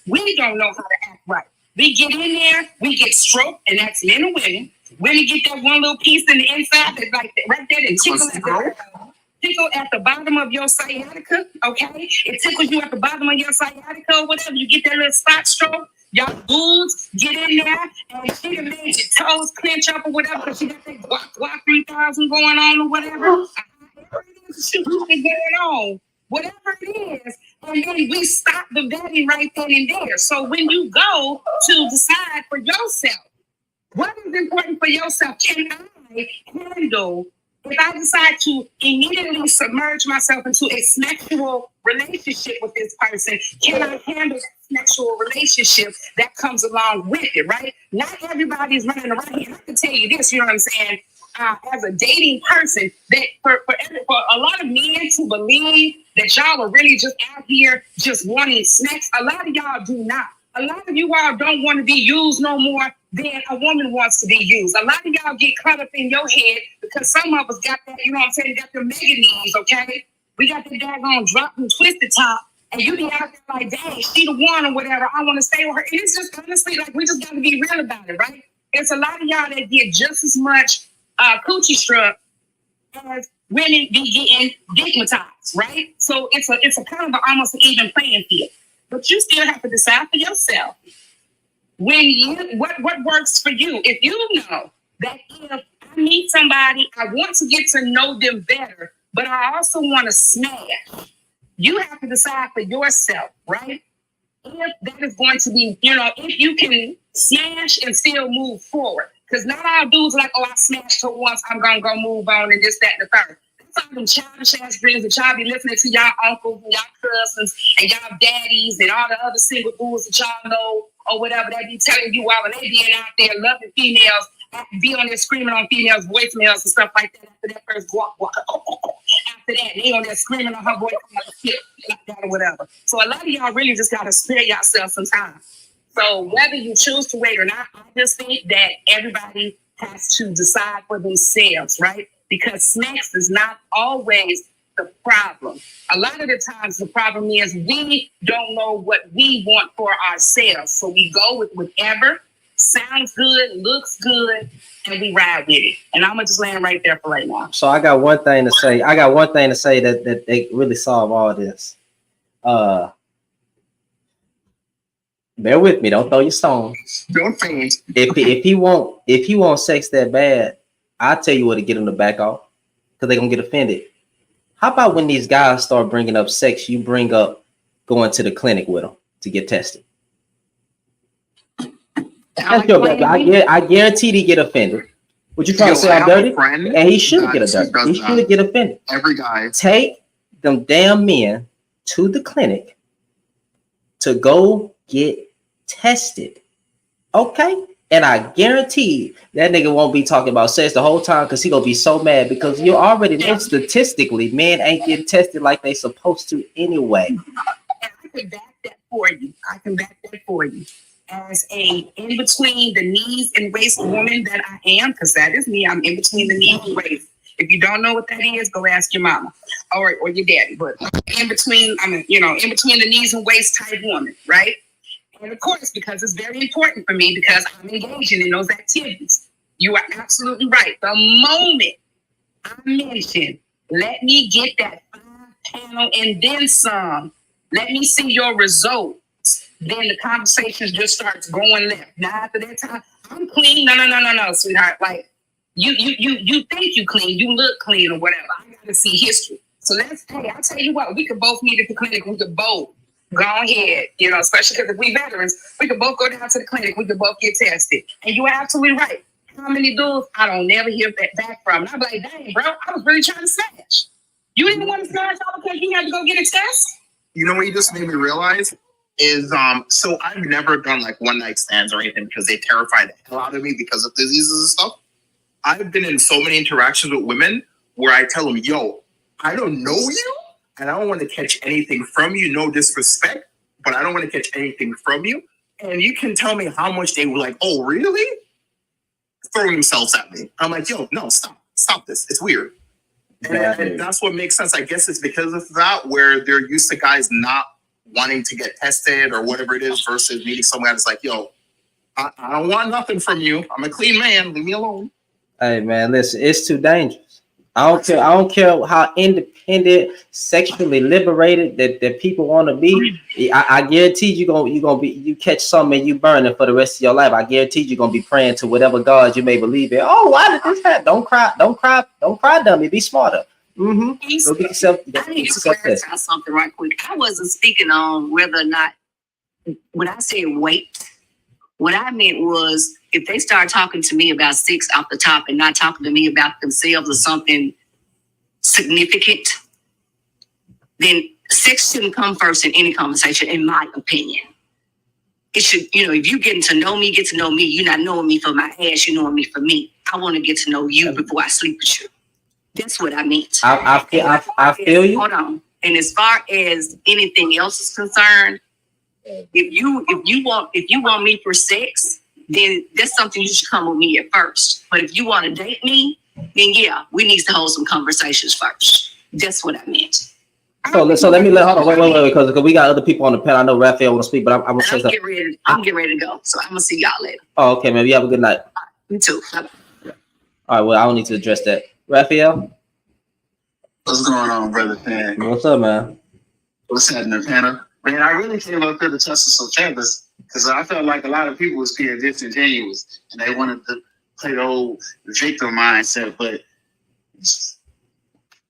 Speaker 14: We don't know how to act right. We get in there, we get stroked, and that's men and women. Women get that one little piece in the inside that's like right there that tickle at the bottom of your sciatica, okay? It tickles you at the bottom of your sciatica or whatever. You get that little spot stroke. Y'all boobs get in there, and she done made your toes clench up or whatever because she got that guac 3000 going on or whatever. Going on, whatever it is, and then we stop the vetting right then and there. So when you go to decide for yourself, what is important for yourself? Can I handle, if I decide to immediately submerge myself into a sexual relationship with this person, can I handle that sexual relationship that comes along with it, right? Not everybody's running around here. And I can tell you this, you know what I'm saying? As a dating person, that for a lot of men to believe that y'all are really just out here just wanting sex, a lot of y'all do not. A lot of you all don't want to be used no more than a woman wants to be used. A lot of y'all get caught up in your head because some of us got that, you know what I'm saying, got the mega knees, okay? We got the daggone drop and twisted top, and you be out there like, dang, she the one or whatever. I want to stay with her. And it's just honestly, like, we just got to be real about it, right? It's a lot of y'all that get just as much coochie strut as women be getting digmatized, right? So it's a kind of almost an even playing field. But you still have to decide for yourself what works for you. If you know that if I meet somebody, I want to get to know them better, but I also want to smash, you have to decide for yourself, right? If that is going to be, you know, if you can smash and still move forward. Because not all dudes are like, oh, I smashed her once, I'm going to go move on and this, that, and the third. That's all them childish ass dreams that y'all be listening to y'all uncles and y'all cousins and y'all daddies and all the other single dudes that y'all know or whatever that be telling you all, and they being out there loving females, be on there screaming on females' voicemails and stuff like that after that first walk. After that, they on there screaming on her voice like that or whatever. So a lot of y'all really just got to spare yourself some time. So whether you choose to wait or not, I just think that everybody has to decide for themselves, right? Because sex is not always the problem. A lot of the times the problem is we don't know what we want for ourselves. So we go with whatever sounds good, looks good, and we ride with it. And I'm gonna just land right there for right now.
Speaker 1: So I got one thing to say. that they really solve all this. Bear with me. Don't throw your stones.
Speaker 11: Don't faint.
Speaker 1: If he want sex that bad, I'll tell you what to get him to back off, because they're gonna get offended. How about when these guys start bringing up sex, you bring up going to the clinic with them to get tested? I guarantee they get offended. What you trying to say? I'm dirty? And he should get dirty. He should get offended.
Speaker 11: Every guy.
Speaker 1: Take them damn men to the clinic to go get tested. Okay? And I guarantee that nigga won't be talking about sex the whole time, because he gonna be so mad, because you already know statistically men ain't getting tested like they supposed to anyway.
Speaker 14: I can back that for you. As a in between the knees and waist woman that I am, because that is me, I'm in between the knees and waist. If you don't know what that is, go ask your mama or your daddy. But in between the knees and waist type woman, right? And of course, because it's very important for me, because I'm engaging in those activities. You are absolutely right. The moment I mention, let me get that 5-panel and then some, let me see your results, then the conversation just starts going left. Now after that time, I'm clean. No, sweetheart. Like you think you clean, you look clean or whatever. I gotta see history. So I'll tell you what, we could both meet at the clinic. We could both go ahead, especially because if we veterans, we could both go down to the clinic. We could both get tested. And you are absolutely right. How many dudes I don't never hear that back from? And I'm like, dang, bro, I was really trying to smash. You didn't want to smash all because you had to go get a test?
Speaker 11: You know what you just made me realize is so I've never done like one night stands or anything because they terrify the hell out of me because of diseases and stuff. I've been in so many interactions with women where I tell them, yo, I don't know you and I don't want to catch anything from you. No disrespect, but I don't want to catch anything from you. And you can tell me how much they were like, oh, really? Throwing themselves at me. I'm like, yo, no, stop this. It's weird. And that's what makes sense. I guess it's because of that, where they're used to guys not wanting to get tested or whatever it is, versus meeting someone that's like, yo, I don't want nothing from you. I'm a clean man. Leave me alone.
Speaker 1: Hey man, listen, it's too dangerous. I don't care how independent, sexually liberated that people want to be. I guarantee you catch something and you burn it for the rest of your life. I guarantee you're gonna be praying to whatever God you may believe in. Oh, why did this happen? Don't cry, dummy. Be smarter. Go get yourself.
Speaker 10: I need to clarify something right quick. I wasn't speaking on whether or not, when I said wait, what I meant was if they start talking to me about sex off the top and not talking to me about themselves or something significant, then sex shouldn't come first in any conversation, in my opinion. it should, if you getting to know me, get to know me. You're not knowing me for my ass, you're knowing me for me. I want to get to know you before I sleep with you. That's what I meant.
Speaker 4: I feel you.
Speaker 10: Hold on. And as far as anything else is concerned, if you want me for sex, then that's something you should come with me at first. But if you want to date me, then yeah, we need to hold some conversations first. That's what I meant.
Speaker 4: So let me hold on, wait, because we got other people on the panel. I know Raphael want to speak, but I'm gonna say something.
Speaker 10: I'm getting ready to go, so I'm gonna see y'all later.
Speaker 4: Oh, okay, man. You have a good night.
Speaker 10: You too. Bye-bye.
Speaker 4: All right, well, I don't need to address that. Raphael,
Speaker 15: What's going on, brother Pan?
Speaker 4: what's up, man?
Speaker 15: What's happening, Panel? Man, I really came up here to touch some chambers because I felt like a lot of people was being disingenuous and they wanted to play the old victim mindset, but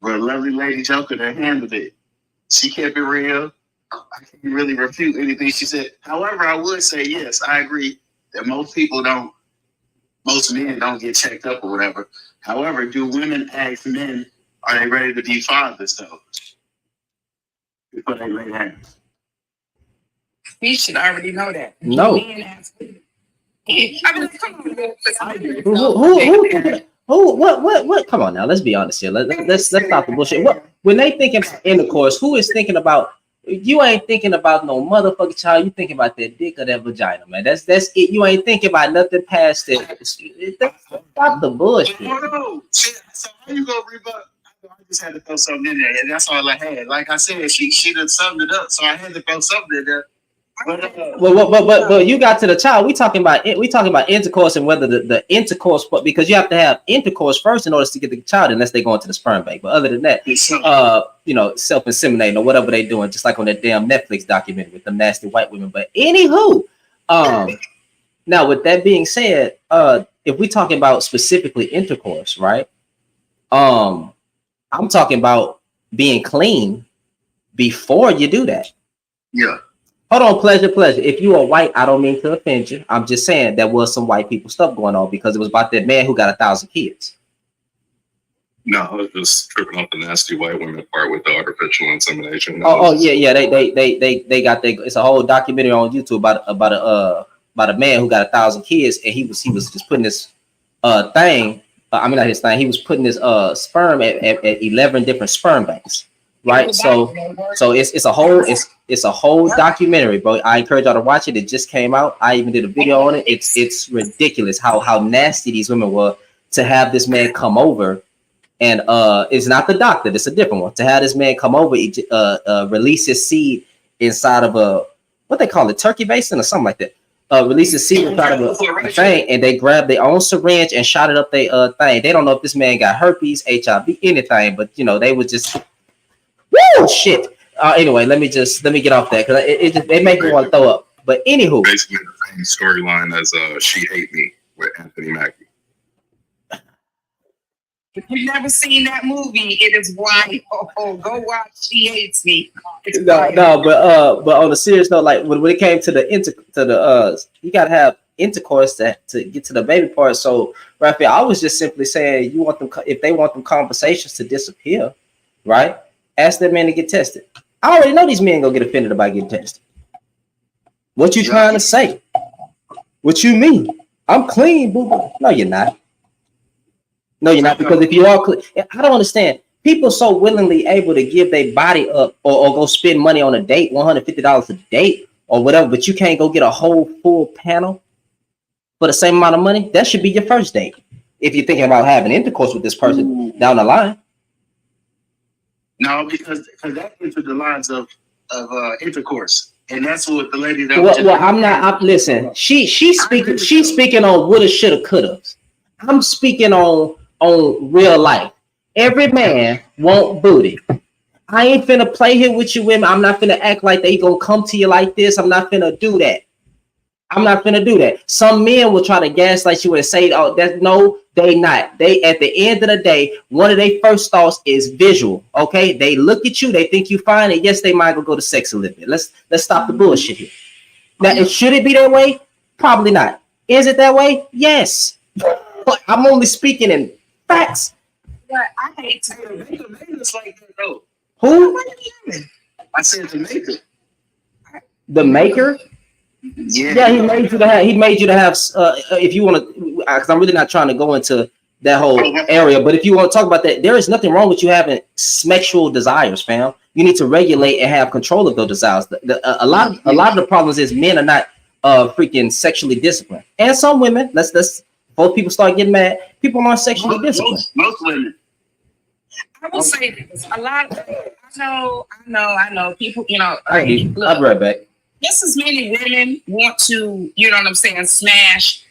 Speaker 15: a lovely lady Joker that handled it. She kept it real. I can't really refute anything she said. However, I would say yes, I agree that most men don't get checked up or whatever. However, do women ask men, are they ready to be fathers though? Before they lay hands.
Speaker 14: We should already know that.
Speaker 4: No. What? Come on now. Let's be honest here. Let's stop the bullshit. What when they thinking about intercourse? Who is thinking about? You ain't thinking about no motherfucking child. You thinking about that dick or that vagina, man. That's it. You ain't thinking about nothing past it. Stop the bullshit.
Speaker 15: So how you gonna rebut? I just had to throw something in there, and that's all I had. Like I said, she done summed it up, so I had to throw something in there.
Speaker 4: But you got to the child. We talking about intercourse and whether the intercourse, because you have to have intercourse first in order to get the child, unless they go into the sperm bank. But other than that, self-inseminating or whatever they doing, just like on that damn Netflix documentary with the nasty white women. But anywho, now with that being said, if we talking about specifically intercourse, right? I'm talking about being clean before you do that.
Speaker 15: Yeah.
Speaker 4: Hold on, pleasure. If you are white, I don't mean to offend you. I'm just saying there was some white people stuff going on because it was about that man who got 1,000 kids.
Speaker 8: No, I was just tripping off the nasty white women part with the artificial insemination.
Speaker 4: Yeah. They got it's a whole documentary on YouTube about a man who got 1,000 kids, and he was just putting this thing. Not his thing. He was putting his sperm at 11 different sperm banks. Right, so it's a whole documentary, bro. I encourage y'all to watch it. It just came out. I even did a video on it. It's ridiculous how nasty these women were to have this man come over, and it's not the doctor. It's a different one. To have this man come over, release his seed inside of a what they call it, turkey basin or something like that. Release his seed inside of a thing, and they grabbed their own syringe and shot it up their thing. They don't know if this man got herpes, HIV, anything, but they would just. Woo, shit. Anyway, let me get off that because it make me want to throw up. But anywho,
Speaker 8: basically the same storyline as "She Hate Me" with Anthony Mackie.
Speaker 14: If you've never seen that movie, it is wild. Go watch She Hates Me.
Speaker 4: But on a serious note, like when it came to you gotta have intercourse to get to the baby part. So, Raphael, I was just simply saying you want them if they want them conversations to disappear, right? Ask that man to get tested. I already know these men gonna get offended about getting tested. What you trying to say? What you mean? I'm clean, boo. No, you're not. No, you're not. Because if you are clean, I don't understand. People so willingly able to give their body up or go spend money on a date, $150 a date or whatever, but you can't go get a whole full panel for the same amount of money. That should be your first date if you're thinking about having intercourse with this person down the line.
Speaker 15: No, because that entered the lines of intercourse, and that's what the lady that.
Speaker 4: Listen. She's speaking on woulda, shoulda, coulda. I'm speaking on real life. Every man want booty. I ain't finna play here with you women. I'm not finna act like they gonna come to you like this. I'm not finna do that. Some men will try to gaslight you and say, "Oh, no, they not." They at the end of the day, one of their first thoughts is visual. Okay, they look at you, they think you fine, and yes, they might go to sex a little bit. Let's stop the bullshit here. Now, should it be that way? Probably not. Is it that way? Yes. But I'm only speaking in facts.
Speaker 14: But I hate to
Speaker 15: make us like that though.
Speaker 4: Who?
Speaker 15: I said the maker.
Speaker 4: The maker? Yeah, he made you to have. He made you to have. If you want to, because I'm really not trying to go into that whole area. But if you want to talk about that, there is nothing wrong with you having sexual desires, fam. You need to regulate and have control of those desires. A lot of the problems is men are not freaking sexually disciplined, and some women. Let's both people start getting mad. People aren't sexually disciplined.
Speaker 15: Most women.
Speaker 14: I will say this. A lot of I know. People,
Speaker 4: I'll be right back.
Speaker 14: Just as many women want to, you know what I'm saying, smash.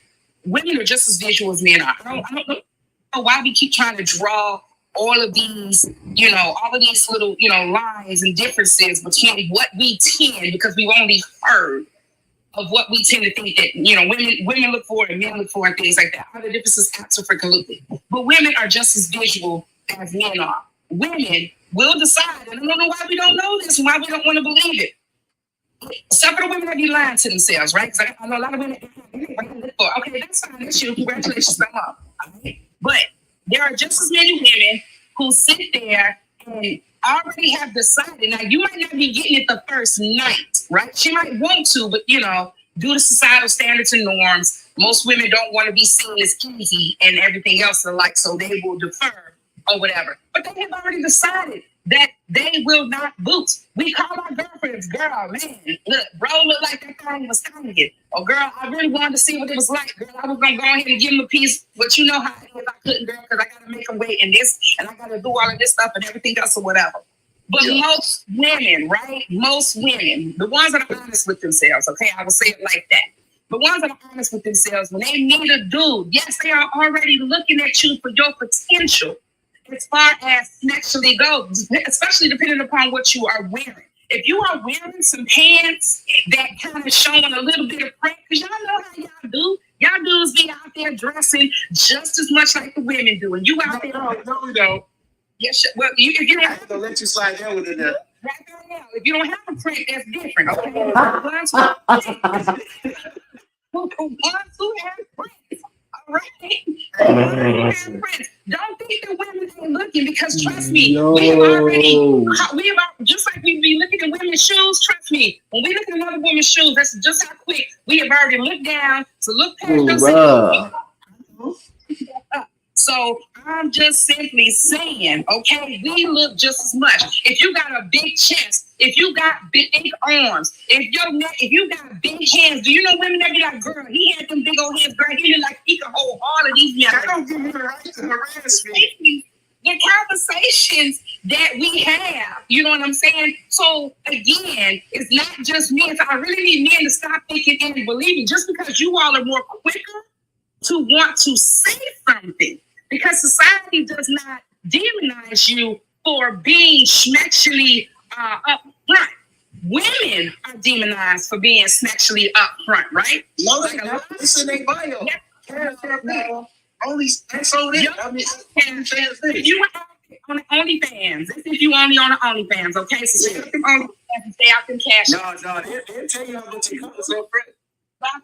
Speaker 14: Women are just as visual as men are. I don't know why we keep trying to draw all of these, all of these little, lines and differences between what we tend, because we've only heard of what we tend to think that, women look for and men look for and things like that. All the differences absolutely. But women are just as visual as men are. Women will decide, and I don't know why we don't know this and why we don't want to believe it. Some of the women that be lying to themselves, right? Because I know a lot of women, okay, that's fine, that's you. Congratulations, come up. Right? But there are just as many women who sit there and already have decided. Now, you might not be getting it the first night, right? She might want to, but due to societal standards and norms, most women don't want to be seen as easy and everything else alike, so they will defer or whatever. But they have already decided that they will not boost. We call our girlfriends, girl, man, look, bro, look like that thing was coming. Or girl, I really wanted to see what it was like. Girl, I was gonna go ahead and give him a piece, but you know how it is. I couldn't, girl, because I gotta make him wait and this, and I gotta do all of this stuff and everything else or whatever. But most women, right? Most women, the ones that are honest with themselves, okay, I will say it like that. The ones that are honest with themselves, when they meet a dude, yes, they are already looking at you for your potential. As far as sexually goes, especially depending upon what you are wearing. If you are wearing some pants that kind of showing a little bit of print, because y'all know how y'all do. Y'all dudes be out there dressing just as much like the women do. And you out there.
Speaker 15: No, we don't.
Speaker 14: Yes, well, if you don't have
Speaker 15: to let you slide down with it now.
Speaker 14: Right now, if you don't have a print, that's different. Okay. The ones who have prints. All right. Don't think that women ain't looking, because trust me, we have just like we be looking at women's shoes. Trust me, when we look at another woman's shoes, that's just how quick we have already looked down to look past those. So I'm just simply saying, okay, we look just as much. If you got a big chest, if you got big arms, if you got big hands, do you know women that be like, girl, he had them big old hands, girl, he look like he could hold all of these men.
Speaker 15: I don't give you the right to harass me.
Speaker 14: The conversations that we have, you know what I'm saying? So again, it's not just men. So I really need men to stop thinking and believing just because you all are more quicker to want to say something, because society does not demonize you for being sexually up front. Women are demonized for being sexually up front, right?
Speaker 15: It's in their bio. Only that's on it. I mean,
Speaker 14: if you on the OnlyFans, this is you only on the OnlyFans, okay? So stay out them OnlyFans and stay out them cash.
Speaker 15: No, they'll tell you how much it costs up front.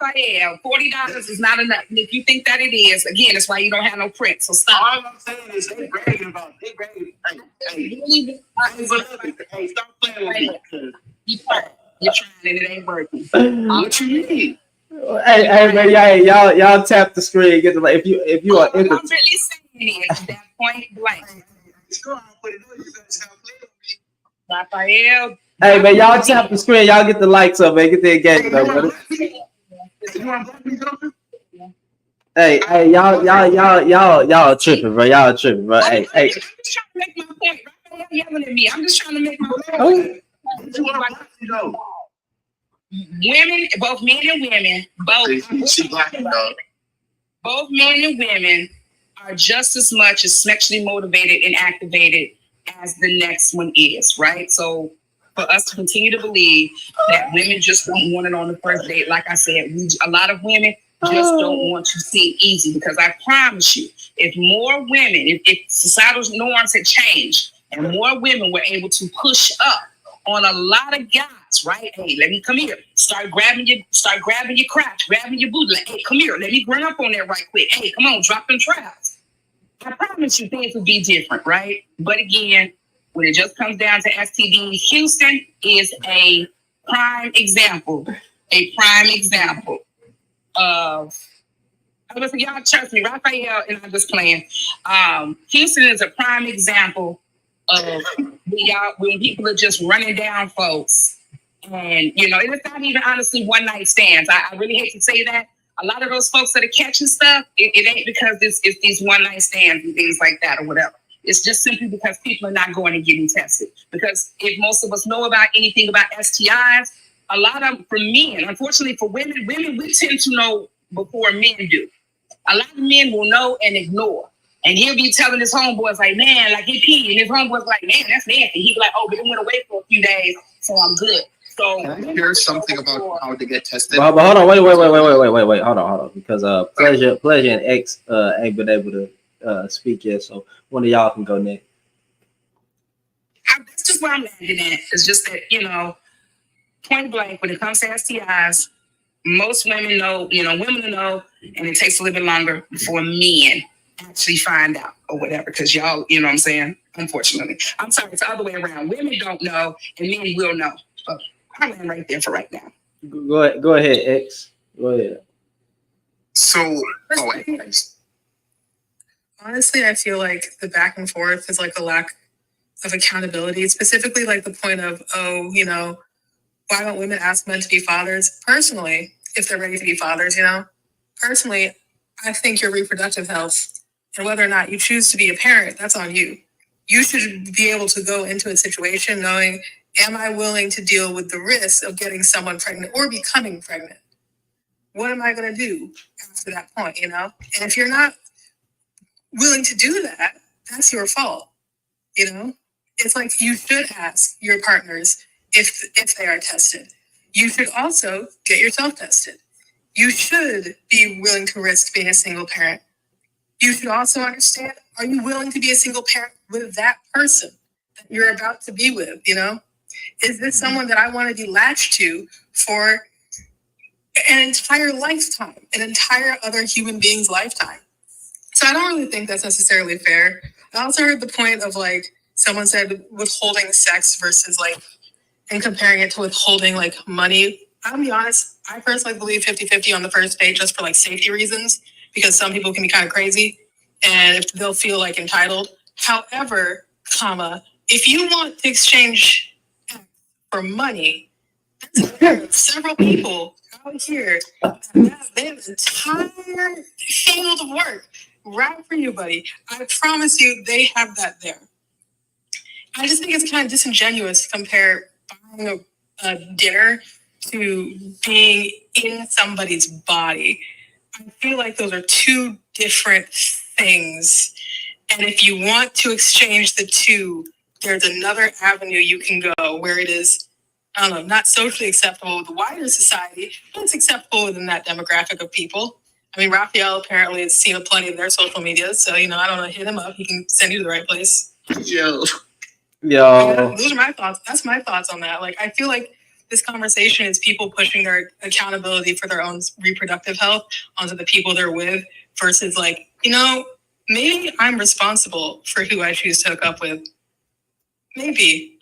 Speaker 14: Raphael, $40 is not enough. And if you think that it is, again, that's why you don't have no print. So stop.
Speaker 15: All I'm saying is they bragging about it. They bragging. Hey, stop playing with me.
Speaker 14: You're trying and it ain't working.
Speaker 15: What you mean?
Speaker 4: Hey, man, y'all tap the screen. Get the if you are.
Speaker 14: I'm really saying it at that point blank. Raphael.
Speaker 4: Hey, man, y'all tap the screen. Y'all get the likes up, man. Get the engagement, brother. Hey, y'all tripping, bro. Y'all tripping, bro. Hey.
Speaker 14: I'm just trying to make my point. Raphael yelling at me. I'm just trying to make my point. Women, both men and women, both men and women are just as much as sexually motivated and activated as the next one is, right? So for us to continue to believe that women just don't want it on the first date, like I said, a lot of women just don't want to seem easy, because I promise you, if more women, if societal norms had changed and more women were able to push up on a lot of guys, right? Hey, let me come here. Start grabbing your crotch, grabbing your booty. Like, hey, come here. Let me run up on that right quick. Hey, come on, drop them trials. I promise you things would be different, right? But again, when it just comes down to STDs, Houston is a prime example a prime example of. I was y'all trust me, Raphael, and I'm just playing. Houston is a prime example of when people are just running down folks, and it's not even honestly one night stands. I really hate to say that. A lot of those folks that are catching stuff, it ain't because it's these one night stands and things like that or whatever. It's just simply because people are not going and getting tested. Because if most of us know about anything about STIs, a lot of for men, unfortunately for women we tend to know before men do. A lot of men will know and ignore. And he'll be telling his homeboys like, man, like he peed. And his homeboys like, man, that's nasty. He'd be like, oh, but it went away for a few days, so I'm good. So
Speaker 11: can I hear something about how to get tested?
Speaker 4: But hold on, wait, hold on, because Pleasure and X ain't been able to speak yet, so one of y'all can go next.
Speaker 14: That's just where I'm landing at. It's just that point blank when it comes to STIs, most women know, women know, and it takes a little bit longer before men actually find out or whatever, because y'all, you know what I'm saying? Unfortunately. I'm sorry, it's the other way around. Women don't know, and men will know. But I'm laying right there for right now.
Speaker 4: Go ahead, X. Go ahead.
Speaker 11: So,
Speaker 16: honestly, I feel like the back and forth is like a lack of accountability, specifically like the point of, why don't women ask men to be fathers? Personally, if they're ready to be fathers, personally, I think your reproductive health and whether or not you choose to be a parent, that's on you. You should be able to go into a situation knowing, am I willing to deal with the risk of getting someone pregnant or becoming pregnant? What am I going to do after that point, And if you're not willing to do that, that's your fault, It's like you should ask your partners if they are tested. You should also get yourself tested. You should be willing to risk being a single parent. You should also understand, are you willing to be a single parent with that person that you're about to be with, Is this someone that I want to be latched to for an entire lifetime, an entire other human being's lifetime? So I don't really think that's necessarily fair. I also heard the point of someone said withholding sex versus and comparing it to withholding money. I'll be honest, I personally believe 50-50 on the first date just for safety reasons, because some people can be kind of crazy and if they'll feel entitled. However, if you want to exchange for money, there's several people out here that have their entire field of work right for you, buddy. I promise you they have that there. I just think it's kind of disingenuous to compare buying a dinner to being in somebody's body. I feel like those are two different things. And if you want to exchange the two, there's another avenue you can go where it is, I don't know, not socially acceptable with the wider society, but it's acceptable within that demographic of people. I mean, Raphael apparently has seen plenty of their social media, so, I don't know, hit him up. He can send you to the right place.
Speaker 11: Yo.
Speaker 16: Those are my thoughts. That's my thoughts on that. I feel like this conversation is people pushing their accountability for their own reproductive health onto the people they're with versus maybe I'm responsible for who I choose to hook up with. Maybe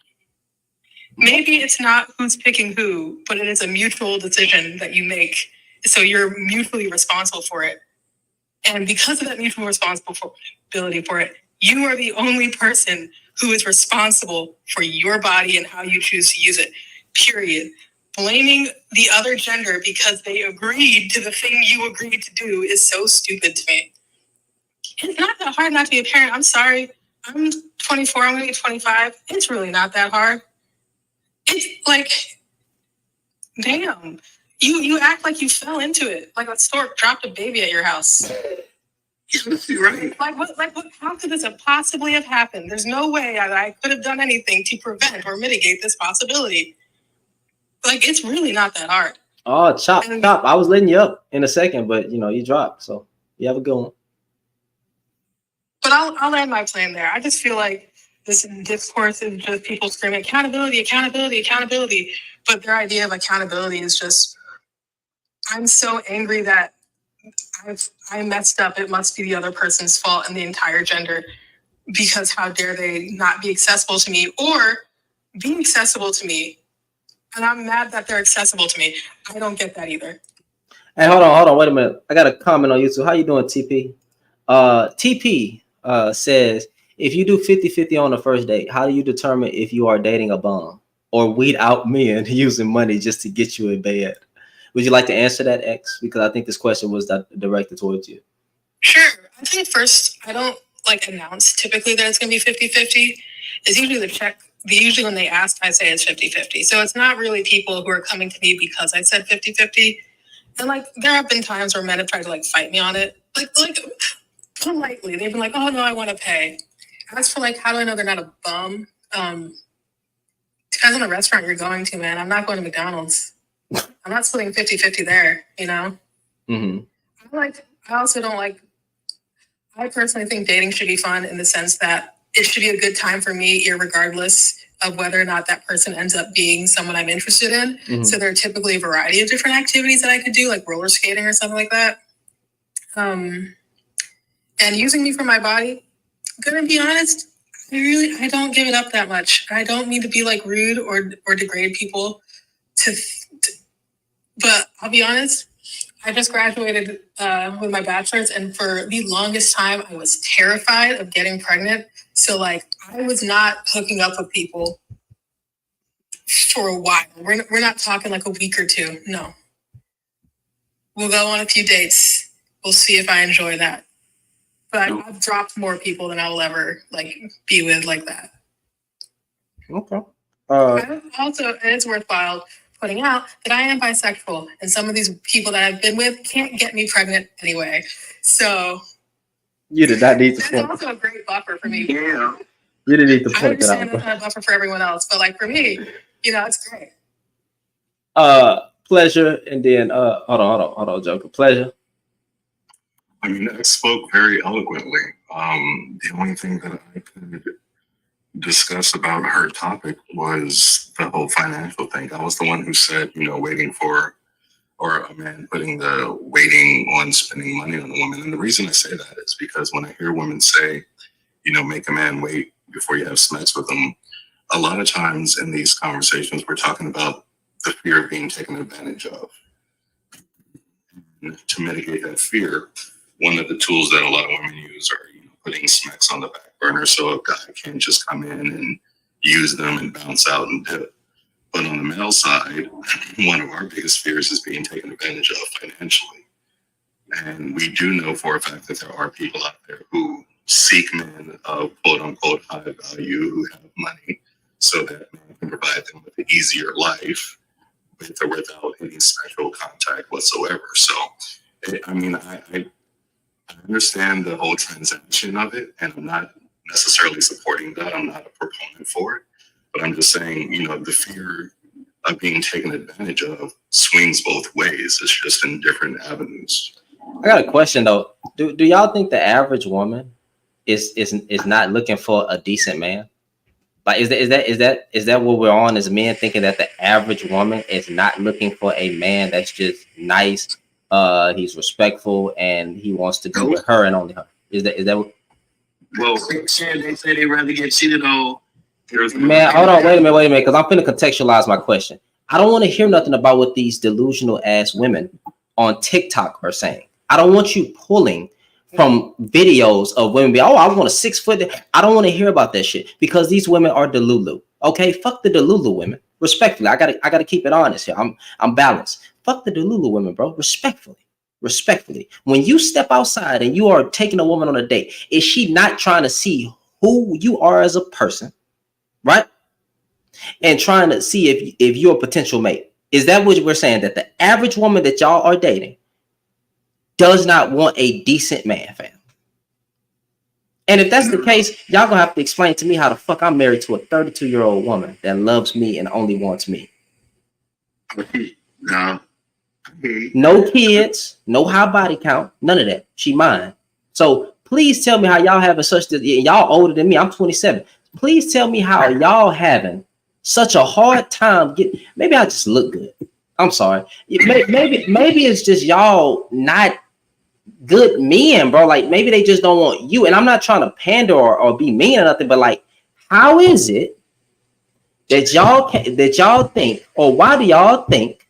Speaker 16: it's not who's picking who, but it is a mutual decision that you make. So you're mutually responsible for it. And because of that mutual responsibility for it, you are the only person who is responsible for your body and how you choose to use it, period. Blaming the other gender because they agreed to the thing you agreed to do is so stupid to me. It's not that hard not to be a parent. I'm sorry. I'm 24. I'm going to be 25. It's really not that hard. It's damn. You act like you fell into it. Like a stork dropped a baby at your house.
Speaker 11: You're right.
Speaker 16: What, how could this have possibly have happened? There's no way that I could have done anything to prevent or mitigate this possibility. It's really not that hard.
Speaker 4: Oh, chop. I was letting you up in a second, but you dropped. So you have a good one.
Speaker 16: But I'll land my plane there. I just feel like this discourse is just people screaming accountability, accountability, accountability. But their idea of accountability is just, I'm so angry that I messed up. It must be the other person's fault and the entire gender, because how dare they not be accessible to me or be accessible to me. And I'm mad that they're accessible to me. I don't get that either.
Speaker 4: Hey, hold on, wait a minute. I got a comment on YouTube. How you doing, TP? TP says, if you do 50-50 on the first date, how do you determine if you are dating a bum or weed out men using money just to get you in bed? Would you like to answer that, X? Because I think this question was directed towards you.
Speaker 16: Sure. I think first, I don't like announce typically that it's going to be 50-50. It's usually usually when they ask, I say it's 50-50. So it's not really people who are coming to me because I said 50-50. And like, there have been times where men have tried to like fight me on it. Like politely. They've been like, oh no, I want to pay. As for like, how do I know they're not a bum? Depends on the restaurant you're going to, man. I'm not going to McDonald's. I'm not splitting 50-50 there, you know?
Speaker 4: Mm-hmm.
Speaker 16: I also don't like, I personally think dating should be fun in the sense that it should be a good time for me, irregardless of whether or not that person ends up being someone I'm interested in.
Speaker 4: Mm-hmm.
Speaker 16: So there are typically a variety of different activities that I could do, like roller skating or something like that. And using me for my body, gonna be honest, I don't give it up that much. I don't mean to be like rude or degrade people but I'll be honest, I just graduated with my bachelor's, and for the longest time, I was terrified of getting pregnant. So, like, I was not hooking up with people for a while. We're not talking like a week or two. No. We'll go on a few dates. We'll see if I enjoy that. But I've dropped more people than I will ever, like, be with like that.
Speaker 4: Okay.
Speaker 16: Also, and it's worthwhile putting out that I am bisexual, and some of these people that I've been with can't get me pregnant anyway. So
Speaker 4: you did not need to.
Speaker 16: That's also a great buffer for me.
Speaker 15: Yeah.
Speaker 4: You didn't need to
Speaker 16: I
Speaker 4: point that
Speaker 16: understand
Speaker 4: out.
Speaker 16: that's not a buffer for everyone else, but like for me, you know, it's great.
Speaker 4: Pleasure, and then hold on, Joker. Pleasure.
Speaker 8: I mean, X spoke very eloquently. The only thing that I could discuss about her topic was the whole financial thing. I was the one who said, waiting for, or a man putting the waiting on spending money on a woman. And the reason I say that is because when I hear women say, make a man wait before you have sex with them, a lot of times in these conversations, we're talking about the fear of being taken advantage of. And to mitigate that fear, one of the tools that a lot of women use are putting smacks on the back burner so a guy can't just come in and use them and bounce out and dip. But on the male side, one of our biggest fears is being taken advantage of financially. And we do know for a fact that there are people out there who seek men of quote unquote high value who have money so that men can provide them with an easier life with or without any special contact whatsoever. So, I mean, I understand the whole transaction of it, and I'm not necessarily supporting that. I'm not a proponent for it, but I'm just saying, the fear of being taken advantage of swings both ways. It's just in different avenues.
Speaker 4: I got a question though. Do y'all think the average woman is not looking for a decent man? Like, is that what we're on as men, thinking that the average woman is not looking for a man that's just nice? He's respectful and he wants to be with her and only her. Is that what?
Speaker 15: Well, they say they rather get cheated on.
Speaker 4: Man, hold on, wait a minute, because I'm finna contextualize my question. I don't want to hear nothing about what these delusional ass women on TikTok are saying. I don't want you pulling from videos of women be, I want a 6 foot. I don't want to hear about that shit because these women are delulu. Okay, fuck the delulu women. Respectfully, I gotta keep it honest here. I'm balanced. Fuck the delulu women, bro. Respectfully. When you step outside and you are taking a woman on a date, is she not trying to see who you are as a person, right? And trying to see if you're a potential mate? Is that what we're saying? That the average woman that y'all are dating does not want a decent man, fam? And if that's the case, y'all gonna have to explain to me how the fuck I'm married to a 32-year-old woman that loves me and only wants me. No kids, no high body count, none of that. She mine. So please tell me how y'all having such this. Y'all older than me. I'm 27. Please tell me how y'all having such a hard time getting. Maybe I just look good. I'm sorry. Maybe it's just y'all not good men, bro. Like maybe they just don't want you. And I'm not trying to pander or be mean or nothing, but like, how is it that y'all think, or why do y'all think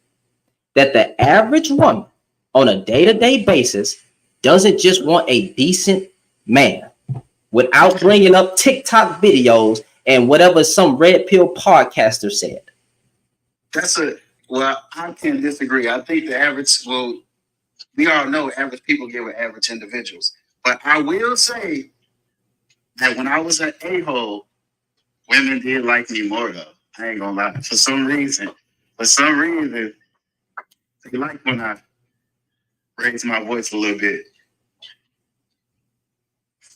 Speaker 4: that the average woman on a day-to-day basis doesn't just want a decent man without bringing up TikTok videos and whatever some red pill podcaster said?
Speaker 15: Well, I can disagree. I think the average, well, we all know average people get with average individuals. But I will say that when I was an a-hole, women did like me more though. I ain't gonna lie. For some reason, they like when I raise my voice a little bit.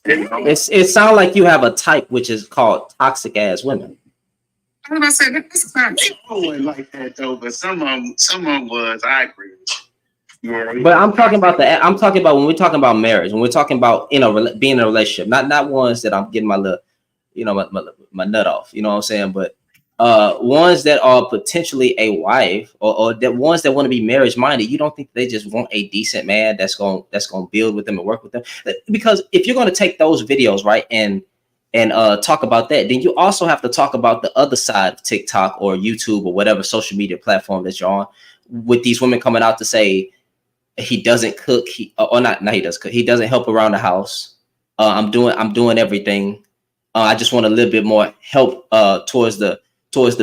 Speaker 15: You know?
Speaker 4: It sounds like you have a type which is called toxic ass women.
Speaker 3: I was about to say that's not
Speaker 15: They all wasn't like that though, but some of them was. I agree. Yeah,
Speaker 4: But I'm talking about when we're talking about marriage, when we're talking about being in a relationship, not ones that I'm getting my little, my nut off, you know what I'm saying? But ones that are potentially a wife or that ones that want to be marriage minded. You don't think they just want a decent man that's going to build with them and work with them? Because if you're going to take those videos, right, and talk about that, then you also have to talk about the other side of TikTok or YouTube or whatever social media platform that you're on, with these women coming out to say he doesn't cook, he does cook, he doesn't help around the house. I'm doing everything. I just want a little bit more help towards the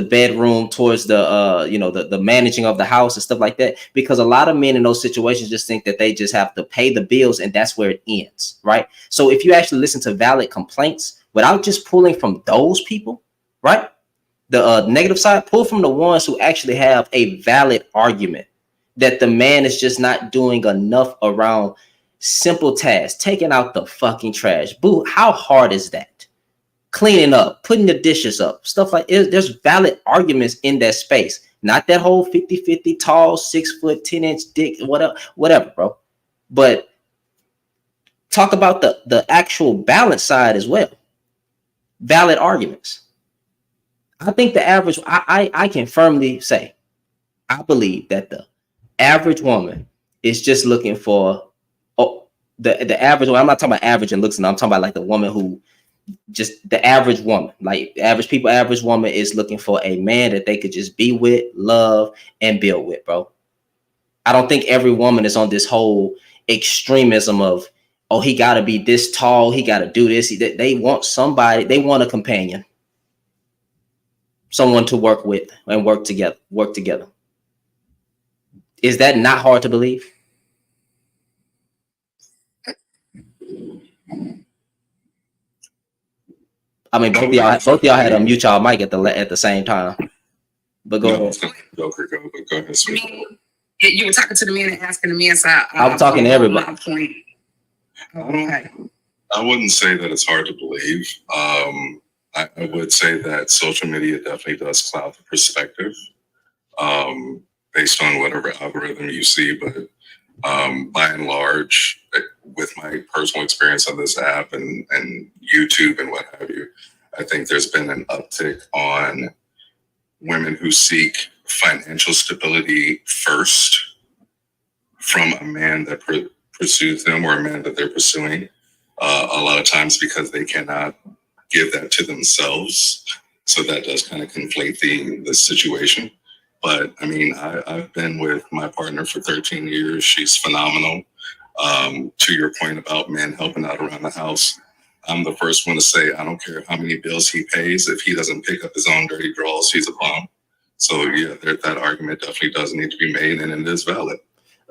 Speaker 4: bedroom, towards the managing of the house and stuff like that. Because a lot of men in those situations just think that they just have to pay the bills and that's where it ends, right? So if you actually listen to valid complaints without just pulling from those people, right, the negative side, pull from the ones who actually have a valid argument that the man is just not doing enough around simple tasks, taking out the fucking trash. Boo, how hard is that? Cleaning up, putting the dishes up, stuff like it. There's valid arguments in that space. Not that whole 50-50 tall, 6 foot, 10-inch dick, whatever, bro. But talk about the actual balance side as well. Valid arguments. I think the average, I can firmly say, I believe that the average woman is just looking for the average woman. I'm not talking about average and looks, and I'm talking about like the woman who just the average woman, like average people, average woman is looking for a man that they could just be with, love, and build with, bro. I don't think every woman is on this whole extremism of, oh, he got to be this tall, he got to do this. They want somebody, they want a companion, someone to work with and work together. Is that not hard to believe? I mean, both of y'all had to mute y'all mic at the same time. But go ahead.
Speaker 8: Go ahead.
Speaker 3: I mean, you were talking to the man and asking the man, so
Speaker 4: I'm talking to everybody.
Speaker 3: My point. Okay.
Speaker 8: I wouldn't say that it's hard to believe. I would say that social media definitely does cloud the perspective based on whatever algorithm you see. But by and large, with my personal experience on this app and YouTube and what have you, I think there's been an uptick on women who seek financial stability first from a man that pursues them or a man that they're pursuing. A lot of times because they cannot give that to themselves. So that does kind of conflate the situation. But I mean, I've been with my partner for 13 years. She's phenomenal. To your point about men helping out around the house, I'm the first one to say, I don't care how many bills he pays. If he doesn't pick up his own dirty drawers, he's a bum. So yeah, that argument definitely does need to be made, and it is valid.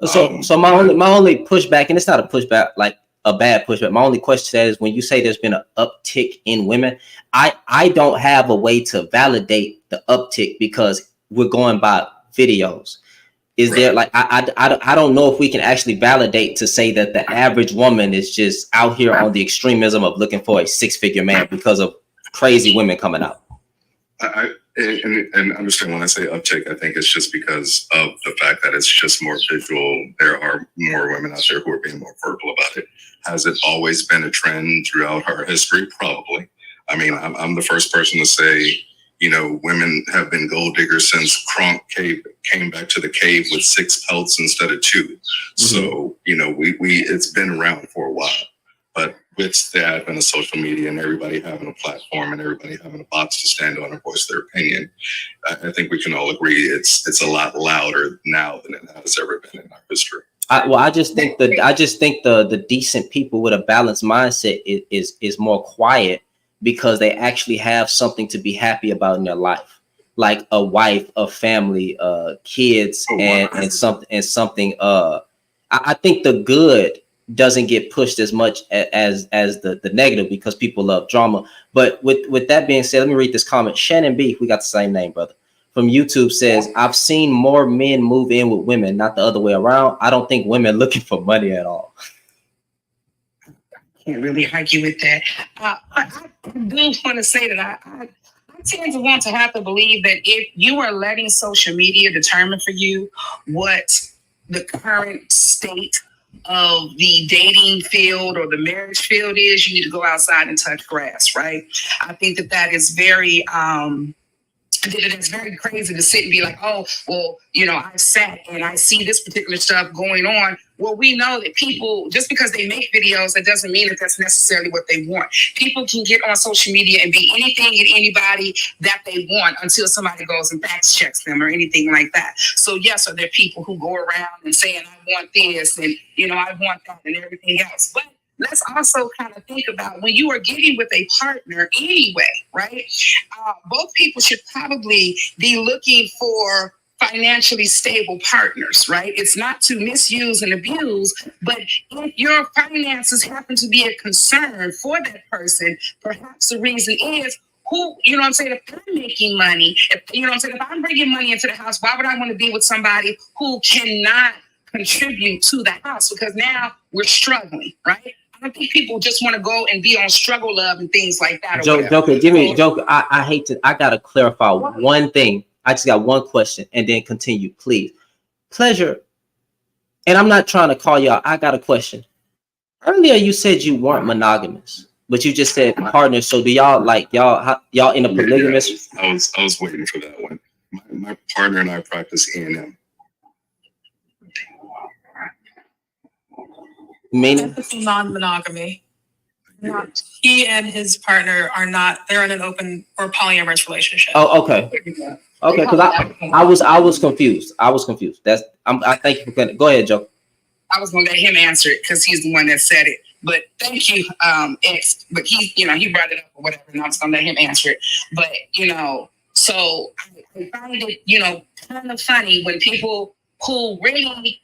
Speaker 4: So my only pushback, and it's not a pushback like a bad pushback. My only question to that is when you say there's been an uptick in women, I don't have a way to validate the uptick because we're going by videos. Is there like I don't know if we can actually validate to say that the average woman is just out here on the extremism of looking for a 6-figure man because of crazy women coming out.
Speaker 8: And understand when I say uptick, I think it's just because of the fact that it's just more visual. There are more women out there who are being more verbal about it. Has it always been a trend throughout our history? Probably. I mean, I'm the first person to say, you know, women have been gold diggers since Kronk came back to the cave with 6 pelts instead of 2. Mm-hmm. So, you know, we it's been around for a while. But with the advent of social media and everybody having a platform and everybody having a box to stand on and voice their opinion, I think we can all agree it's a lot louder now than it has ever been in our history.
Speaker 4: I just think the decent people with a balanced mindset is more quiet because they actually have something to be happy about in their life, like a wife, a family, kids, and something. I think the good doesn't get pushed as much as the negative because people love drama. But with that being said, let me read this comment. Shannon B, we got the same name, brother, from YouTube says, I've seen more men move in with women, not the other way around. I don't think women looking for money at all.
Speaker 14: Can't really argue with that. I do want to say that I tend to want to have to believe that if you are letting social media determine for you what the current state of the dating field or the marriage field is, you need to go outside and touch grass, right? I think that is very it's very crazy to sit and be like, oh, well, I sat and I see this particular stuff going on. Well, we know that people, just because they make videos, that doesn't mean that that's necessarily what they want. People can get on social media and be anything and anybody that they want until somebody goes and fact checks them or anything like that. So yes, are there people who go around and saying, I want this and, I want that and everything else. But let's also kind of think about when you are getting with a partner anyway, right? Both people should probably be looking for financially stable partners, right? It's not to misuse and abuse, but if your finances happen to be a concern for that person, perhaps the reason is who, if I'm making money, if I'm bringing money into the house, why would I want to be with somebody who cannot contribute to the house? Because now we're struggling, right? I don't think people just want to go and be on struggle love and things like that.
Speaker 4: Joker, I gotta clarify one thing. I just got one question and then continue, please. Pleasure. And I'm not trying to call y'all. I got a question. Earlier you said you weren't monogamous, but you just said partners. So do y'all y'all in a polygamous?
Speaker 8: I was waiting for that one. My partner and I practice E&M.
Speaker 4: Meaning
Speaker 16: non-monogamy. He and his partner are not. They're in an open or polyamorous relationship.
Speaker 4: Oh, okay. Okay, because I was confused. I thank you for go ahead, Joe.
Speaker 14: I was gonna let him answer it because he's the one that said it. But thank you, X. But he brought it up or whatever, and I was gonna let him answer it. But so I find it kind of funny when people who really,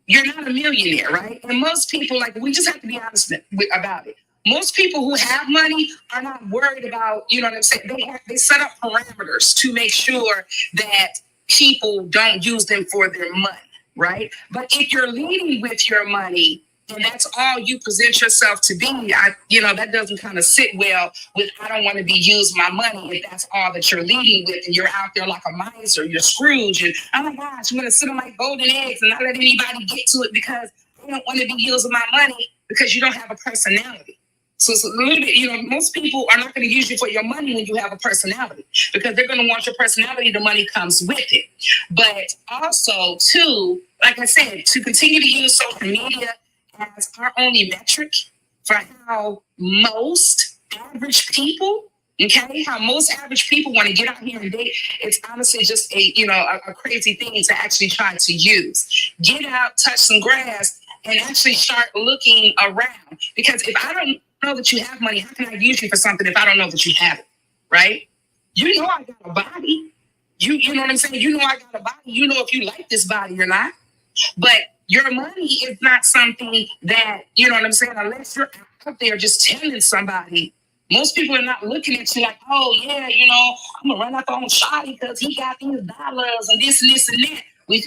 Speaker 14: you're not a millionaire, right? And most people, we just have to be honest about it. Most people who have money are not worried about, what I'm saying? They set up parameters to make sure that people don't use them for their money, right? But if you're leading with your money and that's all you present yourself to be, that doesn't kind of sit well with, I don't want to be used my money if that's all that you're leading with and you're out there like a miser, you're Scrooge and, oh my gosh, I'm going to sit on my golden eggs and not let anybody get to it because I don't want to be using my money because you don't have a personality. So it's a little bit, most people are not going to use you for your money when you have a personality because they're going to want your personality. The money comes with it. But also, too, like I said, to continue to use social media as our only metric for how most average people, how most average people want to get out here and date, it's honestly just a crazy thing to actually try to use. Get out, touch some grass, and actually start looking around. Because if I don't know that you have money, how can I use you for something if I don't know that you have it, right? I got a body. You know what I'm saying? I got a body. If you like this body or not. But your money is not something that, unless you're out there just telling somebody. Most people are not looking at you like, oh, yeah, I'm going to run up on Shawty because he got these dollars and this and that. We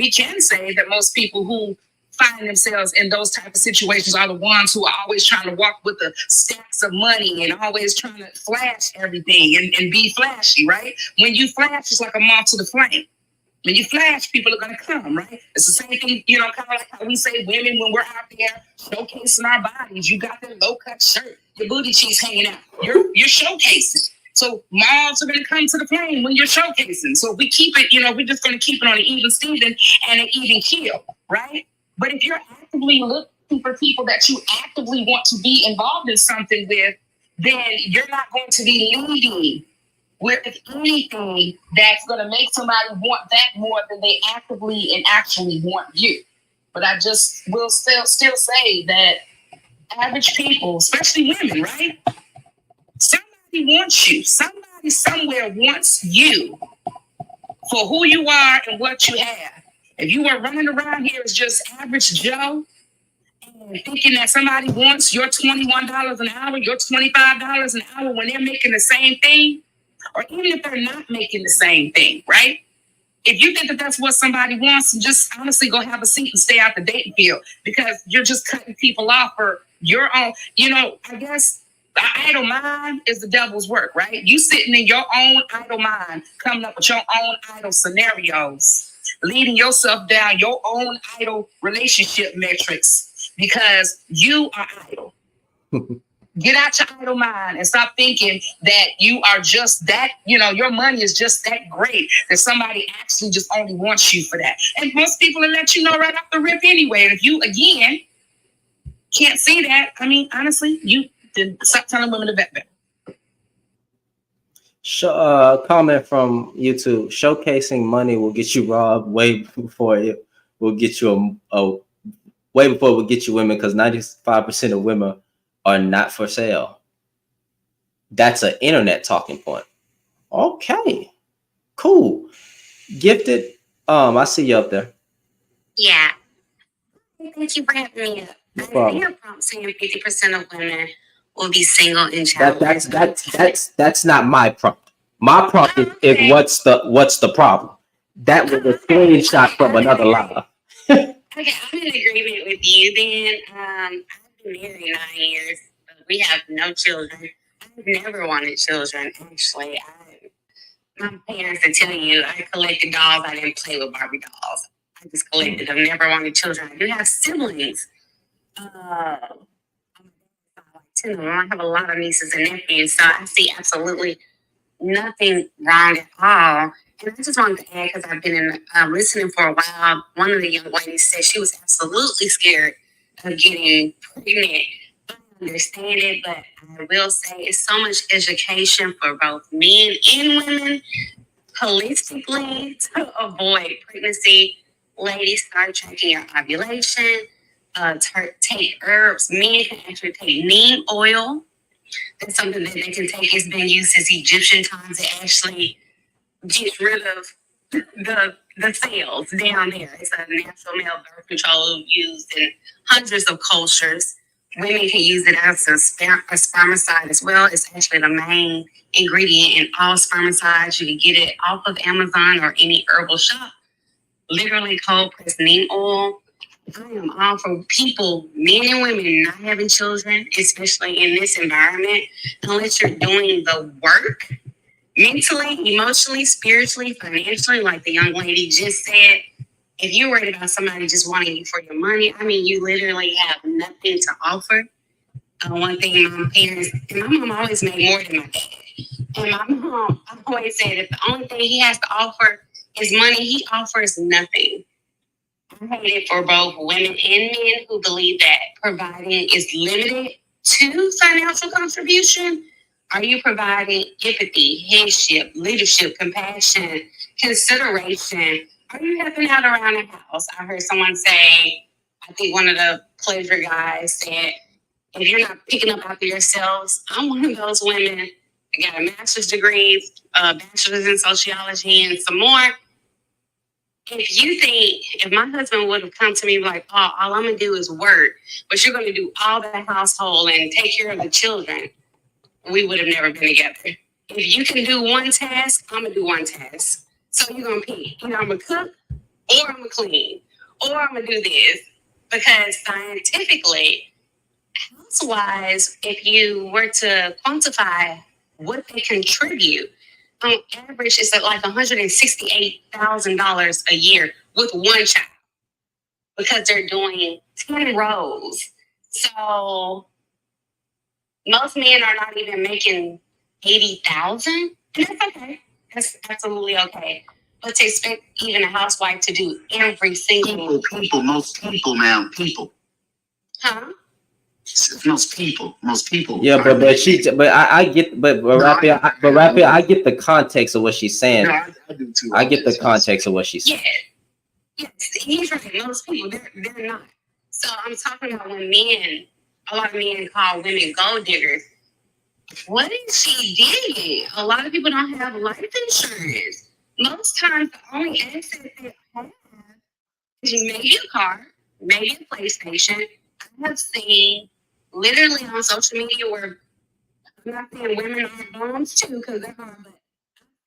Speaker 14: can say that most people who find themselves in those type of situations are the ones who are always trying to walk with the stacks of money and always trying to flash everything and be flashy, right? When you flash, it's like a moth to the flame. When you flash, people are going to come, right? It's the same thing, kind of like how we say women when we're out there showcasing our bodies. You got that low-cut shirt, your booty cheeks hanging out. You're showcasing. So moths are going to come to the flame when you're showcasing. So if we keep it, we're just going to keep it on an even Steven and an even keel, right? But if you're actively looking for people that you actively want to be involved in something with, then you're not going to be leading with anything that's going to make somebody want that more than they actively and actually want you. But I just will still say that average people, especially women, right? Somebody wants you. Somebody somewhere wants you for who you are and what you have. If you were running around here as just average Joe and thinking that somebody wants your $21 an hour, your $25 an hour when they're making the same thing, or even if they're not making the same thing, right? If you think that that's what somebody wants, just honestly go have a seat and stay out the dating field, because you're just cutting people off for your own. I guess the idle mind is the devil's work, right? You sitting in your own idle mind, coming up with your own idle scenarios, leading yourself down your own idle relationship metrics because you are idle. Get out your idle mind and stop thinking that you are just that, your money is just that great that somebody actually just only wants you for that. And most people will let you know right off the rip anyway. And if you, again, can't see that, I mean, honestly, you did stop telling women to bet better.
Speaker 4: Comment from YouTube: showcasing money will get you robbed way before it will get you way before it will get you women, because 95% of women are not for sale. That's an internet talking point. Okay, cool. Gifted, I see you up there.
Speaker 17: Yeah. Thank you for having me up.
Speaker 4: No problem.
Speaker 17: Your prompt saying 50% of women will be single and childless.
Speaker 4: That's not my prompt. My prompt is what's the problem? That was a screenshot from another live.
Speaker 17: Okay, I'm in agreement with you then. I've been married 9 years. We have no children. I've never wanted children, actually. My parents would tell you I collected dolls. I didn't play with Barbie dolls. I just collected them, never wanted children. I do have siblings. I have a lot of nieces and nephews, so I see absolutely nothing wrong at all. And I just wanted to add, because I've been listening for a while, one of the young ladies said she was absolutely scared of getting pregnant. I understand it, but I will say it's so much education for both men and women holistically to avoid pregnancy. Ladies, start checking your ovulation. Take herbs. Men can actually take neem oil. That's something that they can take. It's been used since Egyptian times. It actually gets rid of the cells down there. It's a natural male birth control used in hundreds of cultures. Women can use it as a spermicide as well. It's actually the main ingredient in all spermicides. You can get it off of Amazon or any herbal shop. Literally cold pressed neem oil. I am all for people, men and women, not having children, especially in this environment, unless you're doing the work mentally, emotionally, spiritually, financially, like the young lady just said. If you're worried about somebody just wanting you for your money, I mean, you literally have nothing to offer. One thing my parents, and my mom always made more than my dad. And my mom always said, if the only thing he has to offer is money, he offers nothing. I hate it for both women and men who believe that providing is limited to financial contribution. Are you providing empathy, headship, leadership, compassion, consideration? Are you helping out around the house? I heard someone say, I think one of the pleasure guys said, if you're not picking up after yourselves, I'm one of those women. I got a master's degree, a bachelor's in sociology, and some more. If you think, if my husband would have come to me like, oh, all I'm going to do is work, but you're going to do all the household and take care of the children, we would have never been together. If you can do one task, I'm going to do one task. So you're going to pick, either I'm going to cook, or I'm going to clean, or I'm going to do this. Because scientifically, house-wise, if you were to quantify what they contribute, on average, it's at like $168,000 a year with one child, because they're doing 10 roles. So most men are not even making $80,000, and that's okay. That's absolutely okay. But to expect even a housewife to do every single
Speaker 15: people, most people now, people.
Speaker 17: Huh?
Speaker 15: Most people.
Speaker 4: Yeah, but I get, but Raphael, I get the context of what she's saying.
Speaker 15: No, I do too.
Speaker 4: I get the context of what she's saying.
Speaker 17: Yes, he's right. Most people, they're not. So I'm talking about when men, a lot of men call women gold diggers. What is she digging? A lot of people don't have life insurance. Most times, the only asset they have is maybe a car, maybe a PlayStation. I have seen literally on social media where I'm not saying women are bombs too, because they're hard, but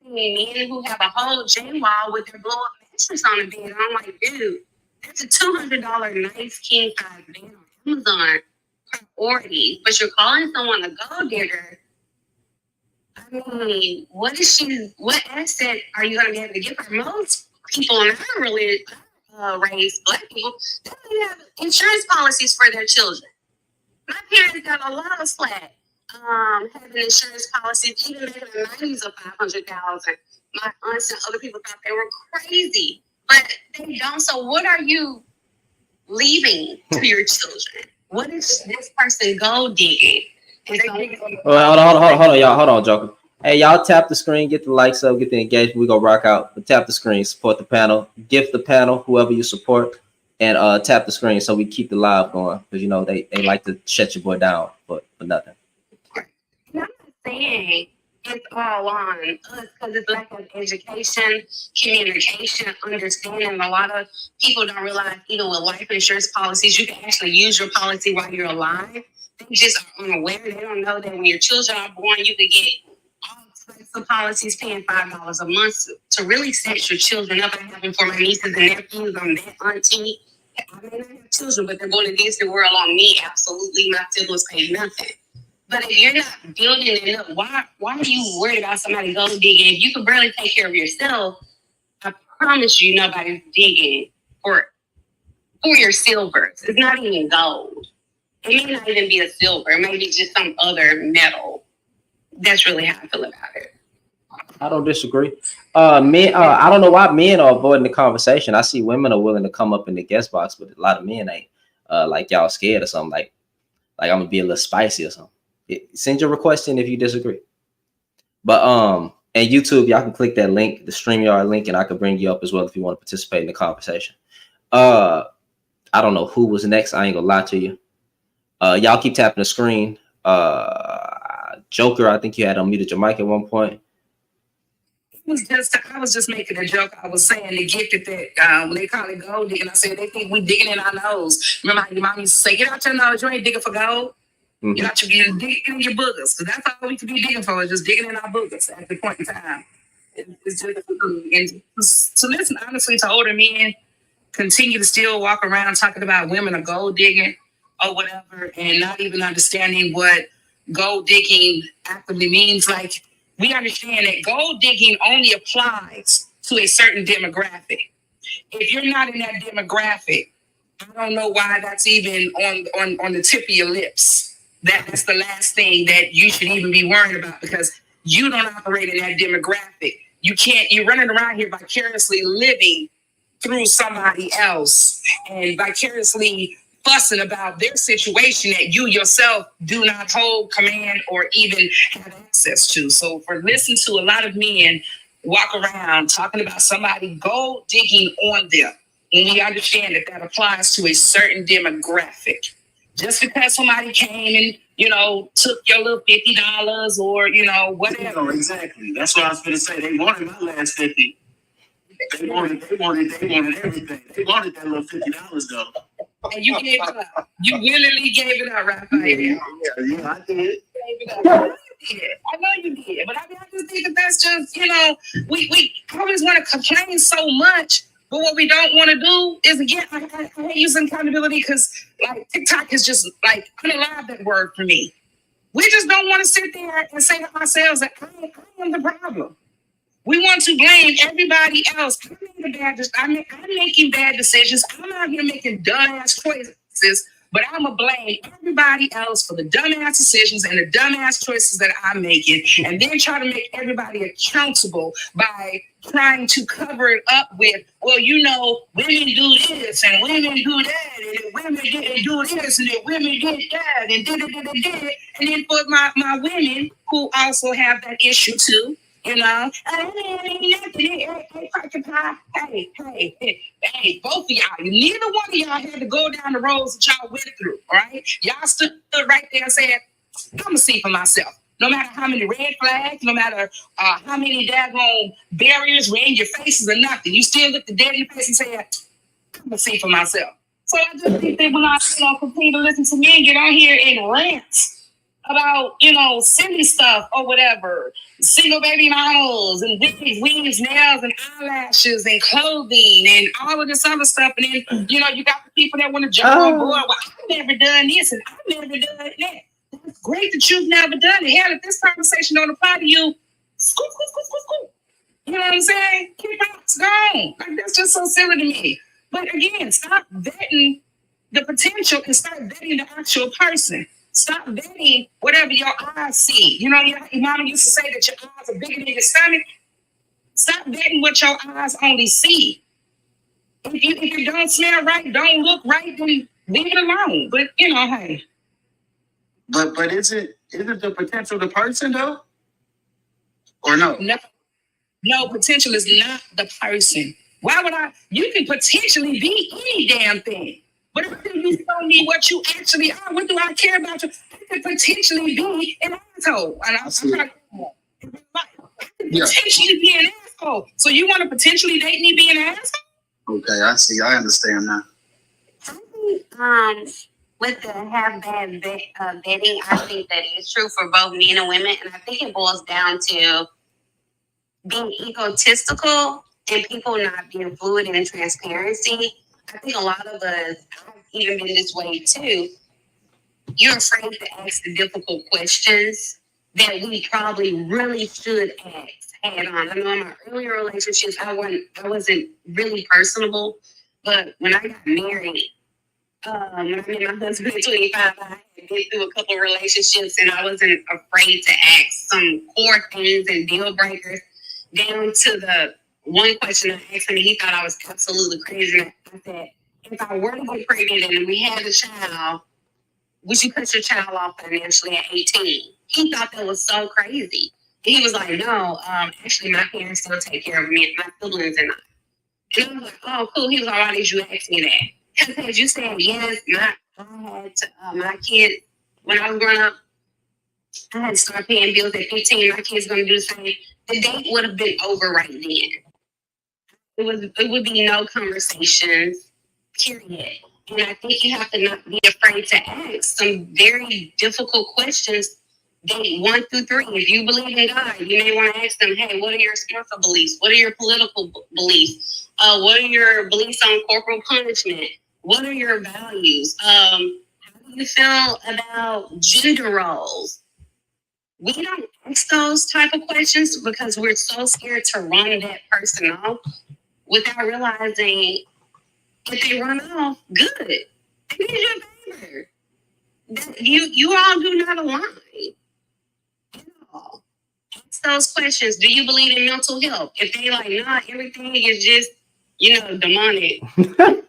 Speaker 17: I've seen men who have a whole J wall with their blow up mattress on the bed. I'm like, dude, that's a $200 nice king size bed on Amazon priority, but you're calling someone a gold digger. I mean, what asset are you going to be able to give her? Most people in our really raised black people, they don't even have insurance policies for their children. My parents got a lot of slack having insurance policies, even back in the 90s of $500,000. My aunts and other people thought they were crazy, but they don't. So what are you leaving to your children? What is this person gold digging?
Speaker 4: Well, hold on, y'all. Hold on, Joker. Hey, y'all tap the screen, get the likes up, get the engagement. We gonna rock out. But tap the screen, support the panel, gift the panel, whoever you support, and tap the screen so we keep the live going, because you know they like to shut your boy down for nothing.
Speaker 17: I'm not saying it's all on us because it's lack of education, communication, understanding. A lot of people don't realize, even with life insurance policies, you can actually use your policy while you're alive. They just are unaware. They don't know that when your children are born, you can get all types of policies paying $5 a month to really set your children up. I have them for my nieces and nephews. I'm that auntie. I may not have children, but they're going to Disney World on me. Absolutely, my siblings pay nothing. But if you're not building it up, why are you worried about somebody gold digging? If you can barely take care of yourself, I promise you nobody's digging for your silvers. It's not even gold. It may not even be a silver. It may be just some other metal. That's really how I feel about it.
Speaker 4: I don't disagree. Men, I don't know why men are avoiding the conversation. I see women are willing to come up in the guest box, but a lot of men ain't. Like y'all scared or something. Like I'm gonna be a little spicy or something. Send your request in if you disagree. But and YouTube, y'all can click that link, the StreamYard link, and I can bring you up as well if you want to participate in the conversation. I don't know who was next. I ain't gonna lie to you. Y'all keep tapping the screen. Joker, I think you had unmuted your mic at one point.
Speaker 14: I was just making a joke. I was saying the gift that when they call it gold digging, I said they think we digging in our nose. Remember how your mom used to say, "Get out your nose, you ain't digging for gold."
Speaker 4: Mm-hmm.
Speaker 14: Get out your digging in your boogers, because that's all we could be digging for, is just digging in our boogers at the point in time. It's just, and to listen honestly to older men continue to still walk around talking about women are gold digging or whatever, and not even understanding what gold digging actively means. Like, we understand that gold digging only applies to a certain demographic. If you're not in that demographic, I don't know why that's even on the tip of your lips. That's the last thing that you should even be worried about, because you don't operate in that demographic. You're running around here vicariously living through somebody else and vicariously fussing about their situation that you yourself do not hold command or even have access to. So for listening to a lot of men walk around talking about somebody gold digging on them, and we understand that applies to a certain demographic. Just because somebody came and, took your little $50 or, whatever.
Speaker 15: No, exactly. That's what I was going to say. They wanted my last 50. They wanted everything. They wanted that little $50 though.
Speaker 14: And you gave it up. You willingly gave it up, Raphael.
Speaker 15: Yeah, I did.
Speaker 14: I know you did. But I just think that that's just, we always want to complain so much. But what we don't want to do is, again, I hate using accountability because, TikTok is just, unalive that word for me. We just don't want to sit there and say to ourselves that I am the problem. We want to blame everybody else. I'm making bad decisions. I'm out here making dumbass choices, but I'm going to blame everybody else for the dumbass decisions and the dumbass choices that I'm making, and then try to make everybody accountable by trying to cover it up with, women do this and women do that, and women didn't do this and that women did that and did. And then for my women who also have that issue too, you know, ain't nothing. Hey, both of y'all, neither one of y'all had to go down the roads that y'all went through, all right? Y'all stood right there and said, I'm gonna see for myself. No matter how many red flags, no matter how many daggone barriers were in your faces or nothing, you still looked the dead in the face and said, I'm gonna see for myself. So I just think that when I continue to listen to men get on here and rant about, silly stuff or whatever, single baby models and wigs, nails and eyelashes and clothing and all of this other stuff. And then, you got the people that want to jump on board. Well, I've never done this and I've never done that. That's great that you've never done it. Hell, if this conversation don't apply to you, scoop. You know what I'm saying? Keep rocks going. Like, that's just so silly to me. But again, stop vetting the potential and start vetting the actual person. Stop vetting whatever your eyes see. Your mama used to say that your eyes are bigger than your stomach. Stop vetting what your eyes only see. If you don't smell right, don't look right, then leave it alone. But hey.
Speaker 15: But is it the potential of the person though? Or no?
Speaker 14: No, potential is not the person. Why would you can potentially be any damn thing. But until you show me what you actually are, what do I care about you? I could potentially be an asshole. And I could potentially be an asshole. So you want to potentially date me being an asshole?
Speaker 15: Okay, I see. I understand now.
Speaker 17: With the have bad vetting, I think that is true for both men and women. And I think it boils down to being egotistical and people not being fluid and transparency. I think a lot of us, I've even been this way too. You're afraid to ask the difficult questions that we probably really should ask head on. I know in my earlier relationships, I wasn't really personable, but when I got married, when I met my husband at 25, I had been through a couple of relationships and I wasn't afraid to ask some core things and deal breakers down to the one question I asked him, and he thought I was absolutely crazy. I said, if I were to get pregnant and we had a child, would you cut your child off financially at 18? He thought that was so crazy. He was like, no, actually my parents still take care of me, my siblings and I. And I was like, oh, cool. He was like, why did you ask me that? Because you said, yes, my kid, when I was growing up, I had to start paying bills at 15. My kid's going to do the same. The date would have been over right then. It would be no conversations, period. And I think you have to not be afraid to ask some very difficult questions. Date 1 through 3. If you believe in God, you may want to ask them, hey, what are your spiritual beliefs? What are your political beliefs? What are your beliefs on corporal punishment? What are your values? How do you feel about gender roles? We don't ask those type of questions because we're so scared to run that person off without realizing if they run off, good. They did your favor. You all do not align. Ask those questions. Do you believe in mental health? If they like, nah, everything is just, demonic. I'm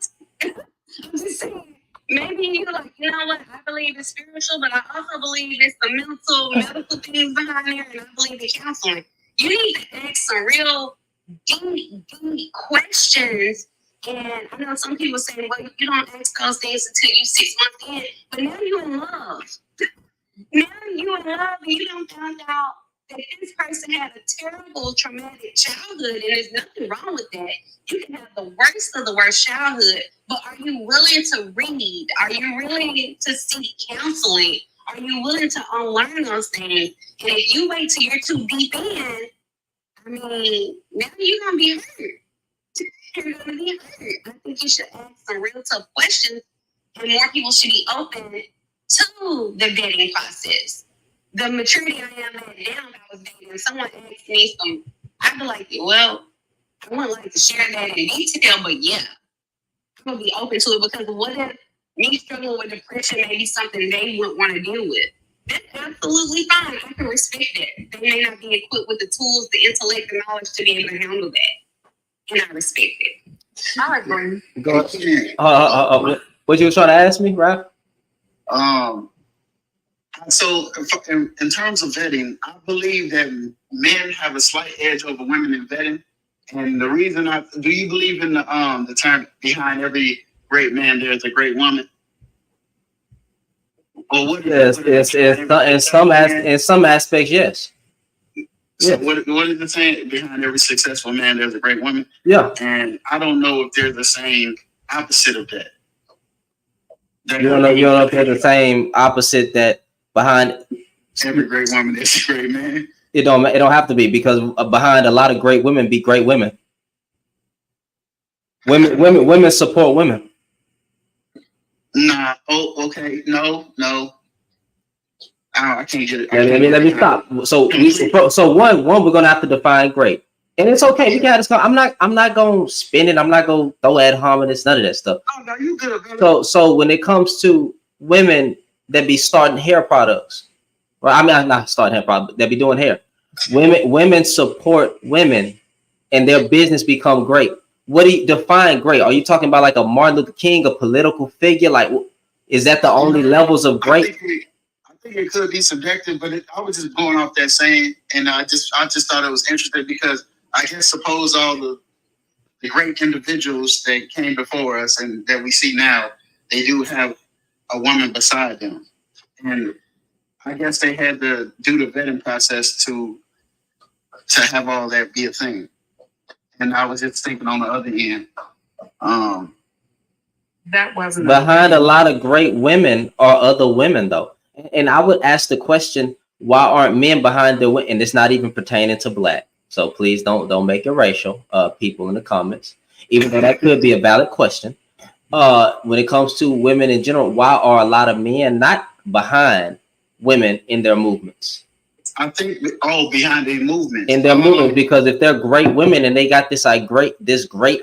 Speaker 17: just saying, maybe you're like, you know what, I believe it's spiritual, but I also believe it's the medical things behind there, and I believe in counseling. You need to ask some real deep questions. And I know some people say, well, you don't ask those things until you're 6 months in, but now you're in love. Now you're in love and you don't find out that this person had a terrible traumatic childhood, and there's nothing wrong with that. You can have the worst of the worst childhood, but are you willing to read? Are you willing to seek counseling? Are you willing to unlearn those things? And if you wait till you're too deep in, now you're going to be hurt. You're going to be hurt. I think you should ask some real tough questions, and more people should be open to the vetting process. The maturity I am at now, if I was dating, someone asked me I'd be like, well, I wouldn't like to share that in detail, but yeah, I'm going to be open to it because what if me struggling with depression may be something they wouldn't want to deal with? That's absolutely fine. I can respect that. They may not be equipped with the tools, the intellect, the knowledge to be able to handle that. And I respect it. I agree.
Speaker 4: Go ahead.
Speaker 1: What you was trying to ask me, right?
Speaker 15: So in terms of vetting, I believe that men have a slight edge over women in vetting. And the reason do you believe in the term behind every great man there's a great woman? Or what?
Speaker 1: Yes, in some aspects, yes.
Speaker 15: So what is it saying? Behind every successful man there's a great woman.
Speaker 1: Yeah.
Speaker 15: And I don't know if they're the same opposite of that.
Speaker 1: You don't know if they're the same opposite that behind
Speaker 15: every great woman is a great man.
Speaker 1: It don't have to be, because behind a lot of great women be great women. Women support women.
Speaker 15: Nah. Oh, okay. No. I can't get it.
Speaker 1: Let me stop. So one we're gonna have to define great, and it's okay. We can have this. I'm not gonna spin it. I'm not gonna throw ad hominem, none of that stuff.
Speaker 15: Oh no, you good, brother.
Speaker 1: So when it comes to women that be starting hair products, well, I mean, I'm not starting hair products, that be doing hair. Women support women, and their business become great. What do you define great? Are you talking about like a Martin Luther King, a political figure? Like, is that the only levels of great?
Speaker 15: I think it could be subjective, but I was just going off that saying, and I just thought it was interesting because I guess suppose all the great individuals that came before us and that we see now, they do have a woman beside them, and I guess they had to do the vetting process to have all that be a thing. And I was just thinking on the other end,
Speaker 3: that wasn't
Speaker 1: behind a lot of great women are other women though. And I would ask the question, why aren't men behind the women? And it's not even pertaining to black. So please don't make it racial, people in the comments, even though that could be a valid question. When it comes to women in general, why are a lot of men not behind women in their movements?
Speaker 15: I think behind their movements.
Speaker 1: In their movements, because if they're great women and they got this great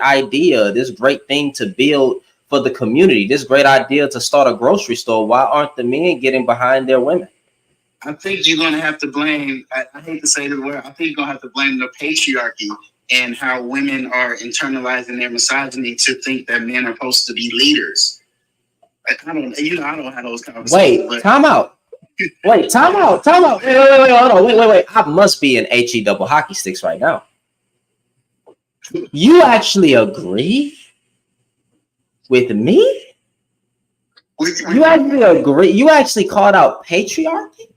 Speaker 1: idea, this great thing to build for the community, this great idea to start a grocery store, why aren't the men getting behind their women?
Speaker 15: I think you're going to have to blame, I hate to say the word, I think you're going to have to blame the patriarchy and how women are internalizing their misogyny to think that men are supposed to be leaders. I don't have those conversations.
Speaker 1: Time out. Wait, time out. Wait. I must be in HE double hockey sticks right now. You actually agree with me? You actually agree? You actually called out patriarchy?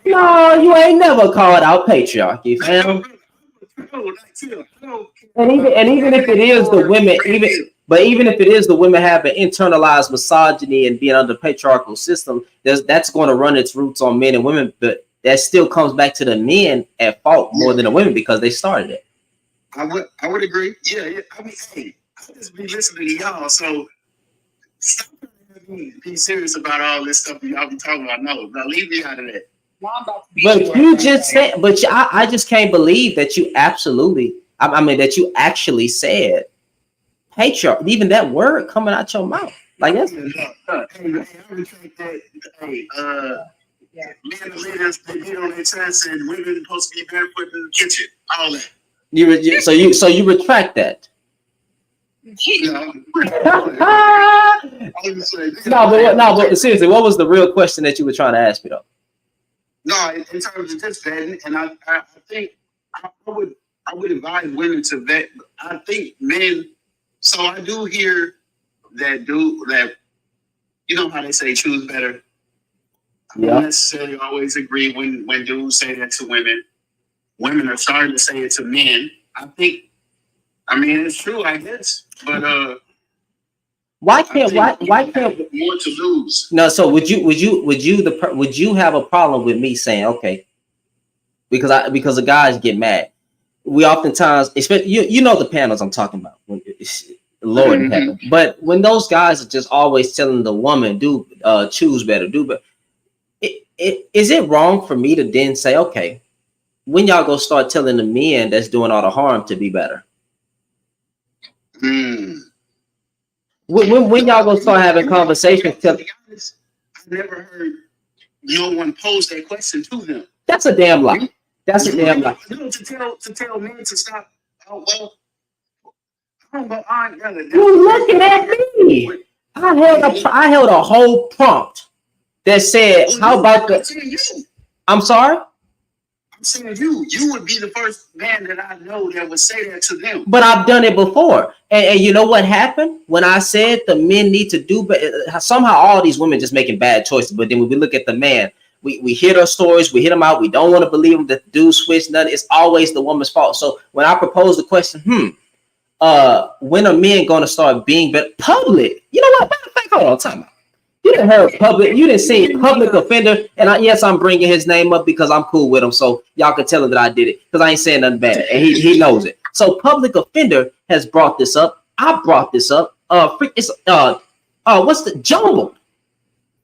Speaker 1: No, you ain't never called out patriarchy, fam. And even if it is the women, even if it is the women having internalized misogyny and being under patriarchal system, that's going to run its roots on men and women, but that still comes back to the men at fault more than the women because they started it.
Speaker 15: I would agree. Yeah. I mean, hey, I just be listening to y'all, so stop be serious about all this stuff y'all be talking about. No, leave me out of that.
Speaker 1: But you just said, I just can't believe that you absolutely, that you actually said patriarch, even that word coming out your mouth. Like that's
Speaker 15: men leaders, they beat on their chest and women supposed to be barefoot in the kitchen. All that.
Speaker 1: So you retract that. But seriously, what was the real question that you were trying to ask me though?
Speaker 15: No, in terms of this vetting, and I think I would advise women to vet. I think men. So I do hear that you know how they say choose better. I don't necessarily always agree when dudes say that to women. Women are starting to say it to men. I mean it's true, I guess, but
Speaker 1: why can't
Speaker 15: more to lose?
Speaker 1: No, so would you have a problem with me saying okay? Because the guys get mad. We oftentimes, especially you know the panels I'm talking about. Lord in heaven. But when those guys are just always telling the woman, choose better, do better. Is it wrong for me to then say, okay, when y'all go start telling the men that's doing all the harm to be better? When y'all gonna start having conversations?
Speaker 15: I never heard no one pose that question to them.
Speaker 1: That's a damn lie. That's a damn lie.
Speaker 15: No, to tell men to stop. Oh well.
Speaker 1: You looking at me?
Speaker 4: I held a whole prompt that said, "How about the?" I'm sorry.
Speaker 15: I'm saying you would be the first man that I know that would say that to them.
Speaker 4: But I've done it before, and you know what happened when I said the men need to do, but somehow all these women just making bad choices. But then when we look at the man, we hear their stories, we hit them out. We don't want to believe them that the dude switched. Nothing. It's always the woman's fault. So when I propose the question, when are men going to start being better? Public. You know what? Matter of fact, hold on, time out. You didn't heard public. You didn't see public offender, and yes, I'm bringing his name up because I'm cool with him, so y'all can tell him that I did it because I ain't saying nothing bad, and he knows it. So public offender has brought this up. I brought this up. What's the jumbled?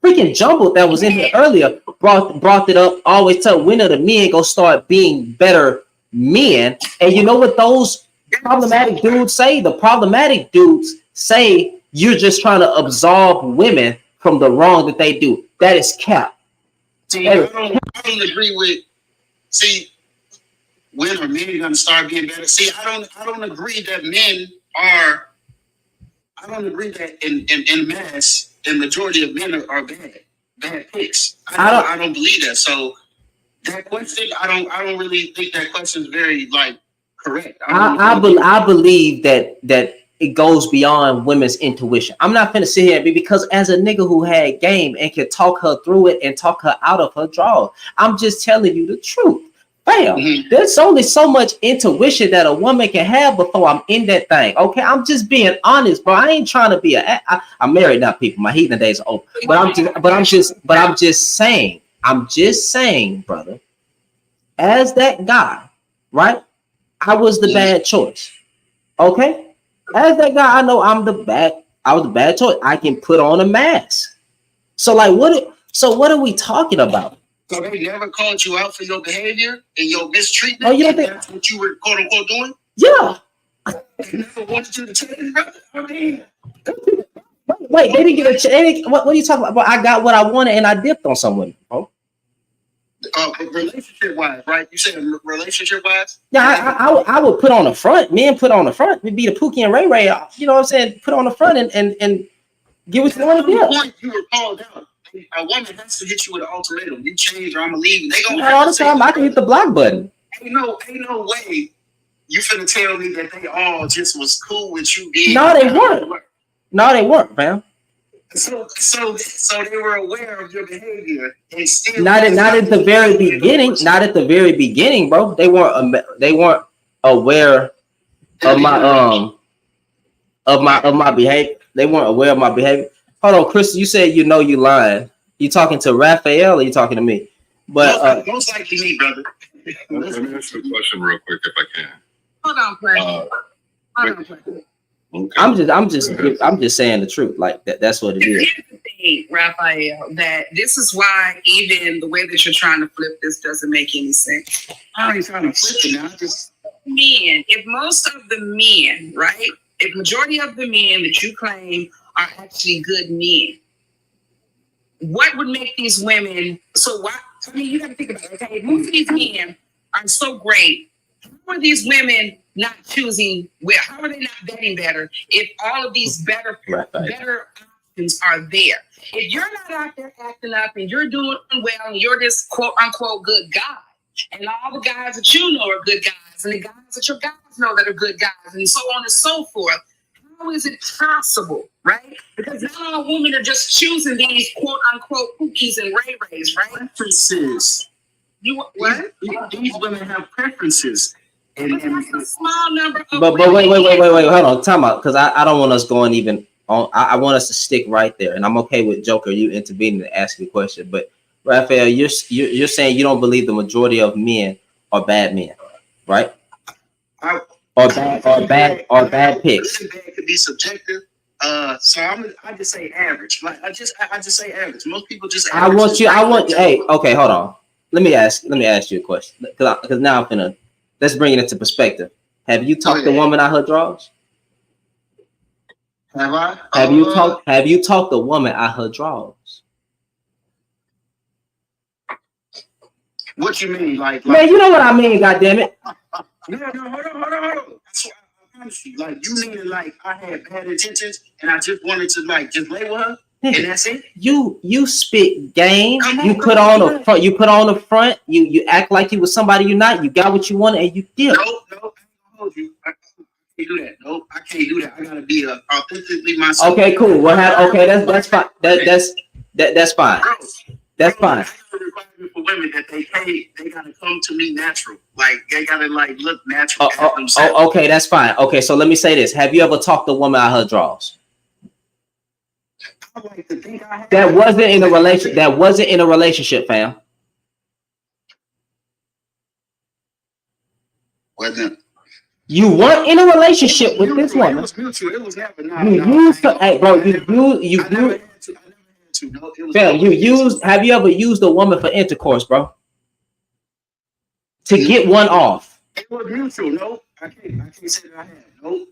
Speaker 4: Freaking jumbled that was in here earlier brought it up. Always tell when are the men gonna start being better men, and you know what those problematic dudes say? The problematic dudes say you're just trying to absolve women from the wrong that they do. That is cap.
Speaker 15: See, I don't agree with. See, when are men going to start being better? See, I don't agree that men are. I don't agree that in mass, the majority of men are bad picks. I don't believe that. So that question, I don't really think that question is very correct.
Speaker 4: I believe that it goes beyond women's intuition. I'm not finna sit here because as a nigga who had game and can talk her through it and talk her out of her draw, I'm just telling you the truth. Bam. There's only so much intuition that a woman can have before I'm in that thing. Okay, I'm just being honest, bro. I ain't trying to be I'm married now, people. My heathen days are over. But I'm just saying, brother. As that guy, right? I was the bad choice. Okay. As that guy, I know I was the bad choice. I can put on a mask. So what are we talking about?
Speaker 15: So they never called you out for your behavior and your mistreatment?
Speaker 4: Oh, you don't think
Speaker 15: that's what you were quote unquote doing?
Speaker 4: Yeah.
Speaker 15: They never wanted you to change, brother. I mean,
Speaker 4: wait, they didn't get a chance. What are you talking about? I got what I wanted and I dipped on someone. Oh.
Speaker 15: Relationship wise, right? You said relationship wise?
Speaker 4: Yeah, I would put on the front. Men put on the front. We'd be the Pookie and Ray Ray. You know what I'm saying? Put on the front and get what you want to do.
Speaker 15: Point you were called out. A woman has to hit you with an ultimatum. You change or I'm gonna leave. They gonna
Speaker 4: all the time. I can hit the block button.
Speaker 15: Ain't no way you finna tell me that they all just was cool with you being.
Speaker 4: No, they weren't. No, they weren't, fam.
Speaker 15: So they were aware of your behavior and still
Speaker 4: not at the very beginning. Not at the very beginning, bro. They weren't aware of my behavior. They weren't aware of my behavior. Hold on, Chris. You said you lying. You talking to Raphael or you talking to me? But
Speaker 15: most likely me, brother.
Speaker 8: Let me ask you a question real quick if I can.
Speaker 14: Hold on, Hold on,
Speaker 8: okay.
Speaker 4: I'm just saying the truth. Like that's what it is.
Speaker 14: Here's the thing, Raphael, that this is why even the way that you're trying to flip this doesn't make any sense.
Speaker 15: I ain't trying to flip it now.
Speaker 14: Men, if most of the men, right? If majority of the men that you claim are actually good men, what would make these women so why? I mean, you got to think about it. Okay, if most of these men are so great, how are these women not choosing? How are they not vetting better? If all of these better options are there, if you're not out there acting up and you're doing well and you're this quote unquote good guy, and all the guys that you know are good guys, and the guys that your guys know that are good guys, and so on and so forth. How is it possible, right? Because not all women are just choosing these quote unquote cookies and Ray Rays, right?
Speaker 15: Preferences.
Speaker 14: What?
Speaker 15: These women have preferences.
Speaker 14: And that's a small number of
Speaker 4: But wait, hold on, time out, because I don't want us going even on. I want us to stick right there, and I'm okay with Joker you intervening and asking the question. But Raphael, you're saying you don't believe the majority of men are bad men, right? Or bad picks.
Speaker 15: Good and bad could be subjective. So I just say average. Like I just say average. Most people just.
Speaker 4: Hey, okay, hold on. Let me ask you a question because now I'm finna. Let's bring it into perspective. Have you talked the woman out her drawers?
Speaker 15: Have I?
Speaker 4: Have you talked the woman out her drawers?
Speaker 15: What you mean, like?
Speaker 4: Man, you know what I mean. God damn it.
Speaker 15: No, hold on. promise you, like you meaning like I had bad intentions and I just wanted to like just lay with her and that's it.
Speaker 4: You spit game. You put on a front. You put on the front. You act like you was somebody you're not. You got what you wanted and you did.
Speaker 15: No, I ain't gonna hold you. I can't do that. Nope, I can't do that. I gotta be authentically myself.
Speaker 4: Okay, cool. Okay, that's fine. That's fine. That's fine.
Speaker 15: Requirement for women that they gotta come to me natural. Like they gotta like look natural at themselves.
Speaker 4: Okay, that's fine. Okay, so let me say this: have you ever talked a woman out her drawers?
Speaker 15: I like to think I have.
Speaker 4: That wasn't in a relation. That wasn't in a relationship, fam.
Speaker 15: Wasn't.
Speaker 4: You weren't in a relationship with this woman.
Speaker 15: It was mutual. It was never.
Speaker 4: Hey, bro, have you ever used a woman for intercourse, bro? To get one off.
Speaker 15: It was mutual. No, I can't say that I have. Nope.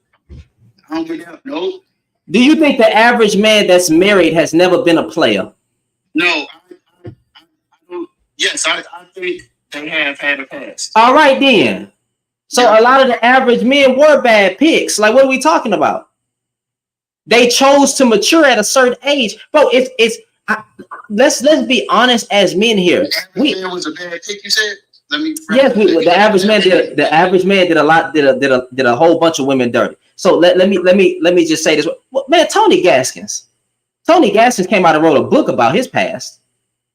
Speaker 15: I don't get that. Nope.
Speaker 4: Do you think the average man that's married has never been a player?
Speaker 15: No. I don't. Yes, I think they have had a past.
Speaker 4: All right, then. So a lot of the average men were bad picks. Like, what are we talking about? They chose to mature at a certain age, bro. Let's be honest as men here.
Speaker 15: Man was a bad pick. You said.
Speaker 4: The average man did. The average man did a lot. Did a whole bunch of women dirty. So let me just say this. Man, Tony Gaskins came out and wrote a book about his past.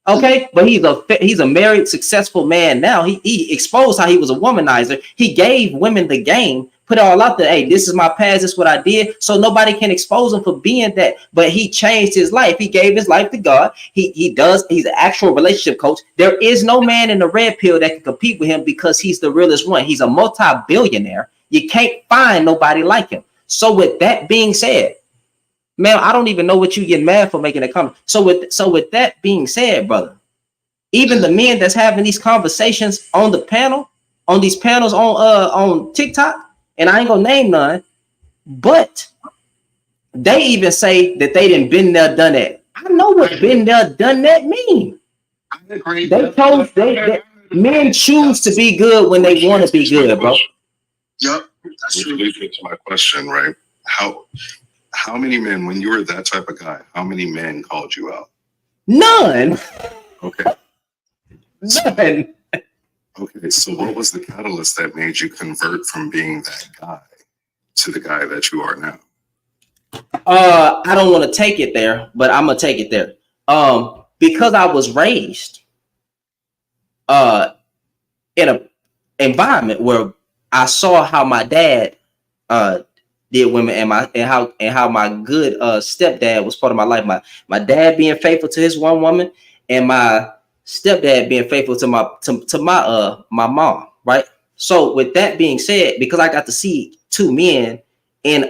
Speaker 4: Okay, but he's a married, successful man now. He exposed how he was a womanizer. He gave women the game, put it all out there. Hey, this is my past. This is what I did. So nobody can expose him for being that. But he changed his life. He gave his life to God. He's an actual relationship coach. There is no man in the red pill that can compete with him because he's the realest one. He's a multi-billionaire. You can't find nobody like him. So with that being said, man, I don't even know what you get mad for making a comment. So with that being said, brother, even the men that's having these conversations on the panel, on these panels on TikTok, and I ain't gonna name none, but they even say that they didn't been there, done that. I know what been there, done that mean.
Speaker 15: I agree.
Speaker 4: Men choose to be good when they want to be good, bro.
Speaker 8: Yep. Which leads me to my question, right? How many men, when you were that type of guy, how many men called you out?
Speaker 4: None.
Speaker 8: Okay.
Speaker 4: None.
Speaker 8: Okay, so what was the catalyst that made you convert from being that guy to the guy that you are now?
Speaker 4: I don't want to take it there, but I'm gonna take it there. Because I was raised in an environment where I saw how my dad did women and how my good stepdad was part of my life. My dad being faithful to his one woman and my stepdad being faithful to my mom, right? So with that being said, because I got to see two men in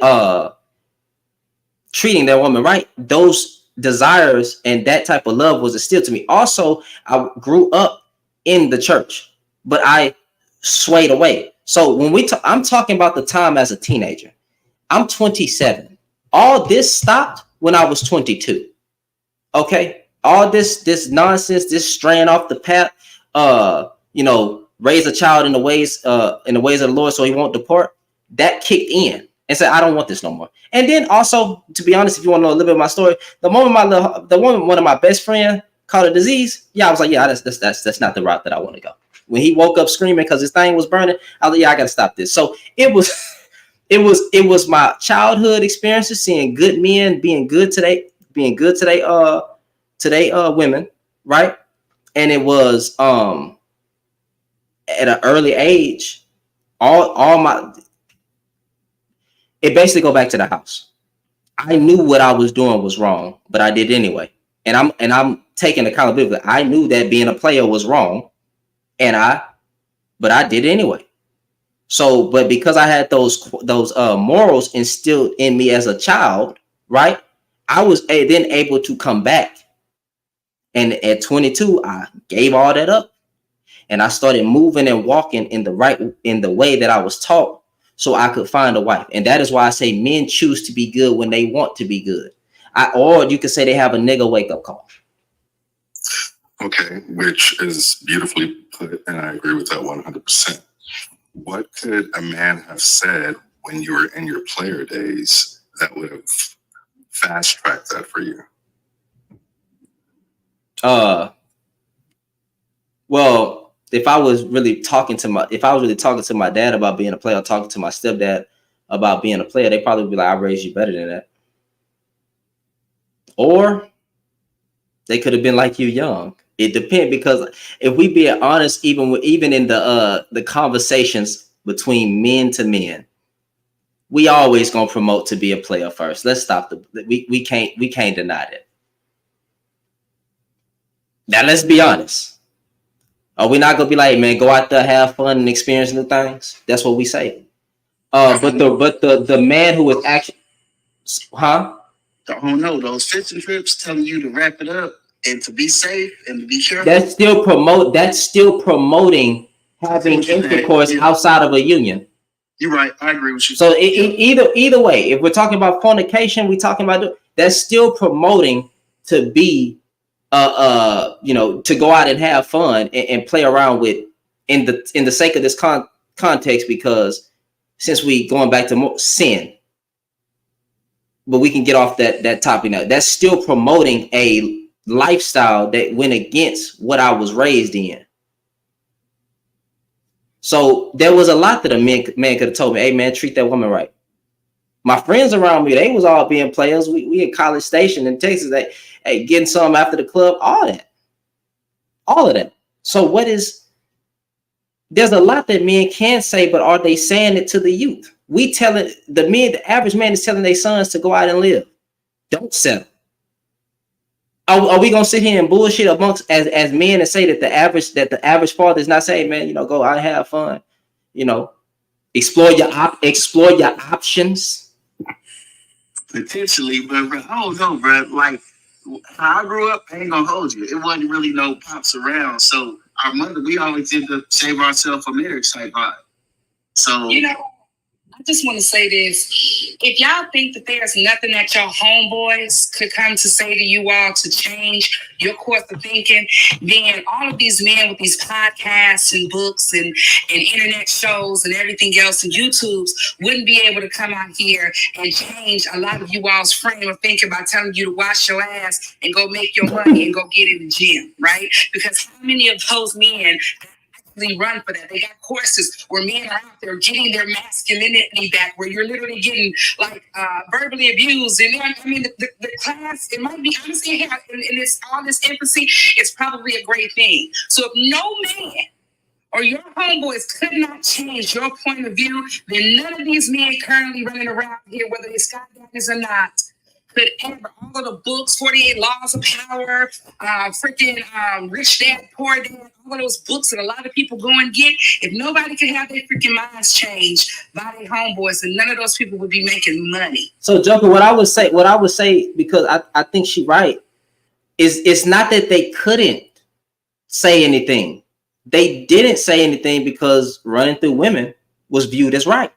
Speaker 4: treating their woman right, those desires and that type of love was instilled to me. Also, I grew up in the church, but I swayed away. So when I'm talking about the time as a teenager. I'm 27. All this stopped when I was 22. Okay, all this nonsense, this straying off the path, raise a child in the ways of the Lord so he won't depart. That kicked in and said, I don't want this no more. And then also, to be honest, if you want to know a little bit of my story, the moment one of my best friend caught a disease, I was like, yeah, that's not the route that I want to go. When he woke up screaming because his thing was burning, I was like, yeah, I got to stop this. So it was my childhood experiences, seeing good men being good today, women, right? And it was at an early age, it basically go back to the house. I knew what I was doing was wrong, but I did anyway. And I'm taking accountability. I knew that being a player was wrong, but I did it anyway. So, but because I had those morals instilled in me as a child, right? I was then able to come back. And at 22, I gave all that up. And I started moving and walking in the way that I was taught so I could find a wife. And that is why I say men choose to be good when they want to be good. Or you could say they have a nigga wake-up call.
Speaker 8: Okay, which is beautifully put, and I agree with that 100%. What could a man have said when you were in your player days that would have fast tracked that for you?
Speaker 4: Well, if I was really talking to my dad about being a player, or talking to my stepdad about being a player, they probably would be like, I raised you better than that. Or they could have been like you young. It depends, because if we be honest, even in the conversations between men to men, we always gonna promote to be a player first. Let's stop we can't deny that. Now let's be honest. Are we not gonna be like, man, go out there, have fun, and experience new things? That's what we say. But the man who is actually, huh?
Speaker 15: Oh no, those fishing trips telling you to wrap it up and to be safe and to be careful.
Speaker 4: That's still promoting having intercourse outside of a union.
Speaker 15: You're right. I agree with you.
Speaker 4: So either way, if we're talking about fornication, we're talking about that's still promoting to be to go out and have fun and play around with in the sake of this context, because since we going back to more sin, but we can get off that topic now. That's still promoting a lifestyle that went against what I was raised in. So there was a lot that a man could have told me, hey man, treat that woman right. My friends around me, they was all being players. We in College Station in Texas, hey, getting some after the club, all of that. So there's a lot that men can say, but are they saying it to the youth? We telling the average man is telling their sons to go out and live. Don't settle. Are we gonna sit here and bullshit amongst as men and say that the average father is not saying, man, go out and have fun, explore your options?
Speaker 15: Potentially, but bro, I don't know, bro. Like how I grew up, I ain't gonna hold you. It wasn't really no pops around, so our mother, we always did to save ourselves for marriage type vibe. So
Speaker 14: I just want to say this. If y'all think that there's nothing that your homeboys could come to say to you all to change your course of thinking, then all of these men with these podcasts and books and internet shows and everything else and YouTubes wouldn't be able to come out here and change a lot of you all's frame of thinking by telling you to wash your ass and go make your money and go get in the gym, right? Because how many of those men run for that? They got courses where men are out there getting their masculinity back, where you're literally getting verbally abused. And I mean, the class, it might be honestly, and it's all this infancy, it's probably a great thing. So if no man or your homeboys could not change your point of view, then none of these men currently running around here, whether they're skydivers or not, could ever. All of the books, 48 Laws of Power, Rich Dad, Poor Dad, all of those books that a lot of people go and get, if nobody could have their freaking minds changed by their homeboys, then none of those people would be making money.
Speaker 4: So Joker, what I would say, because I think she's right, is it's not that they couldn't say anything. They didn't say anything because running through women was viewed as right.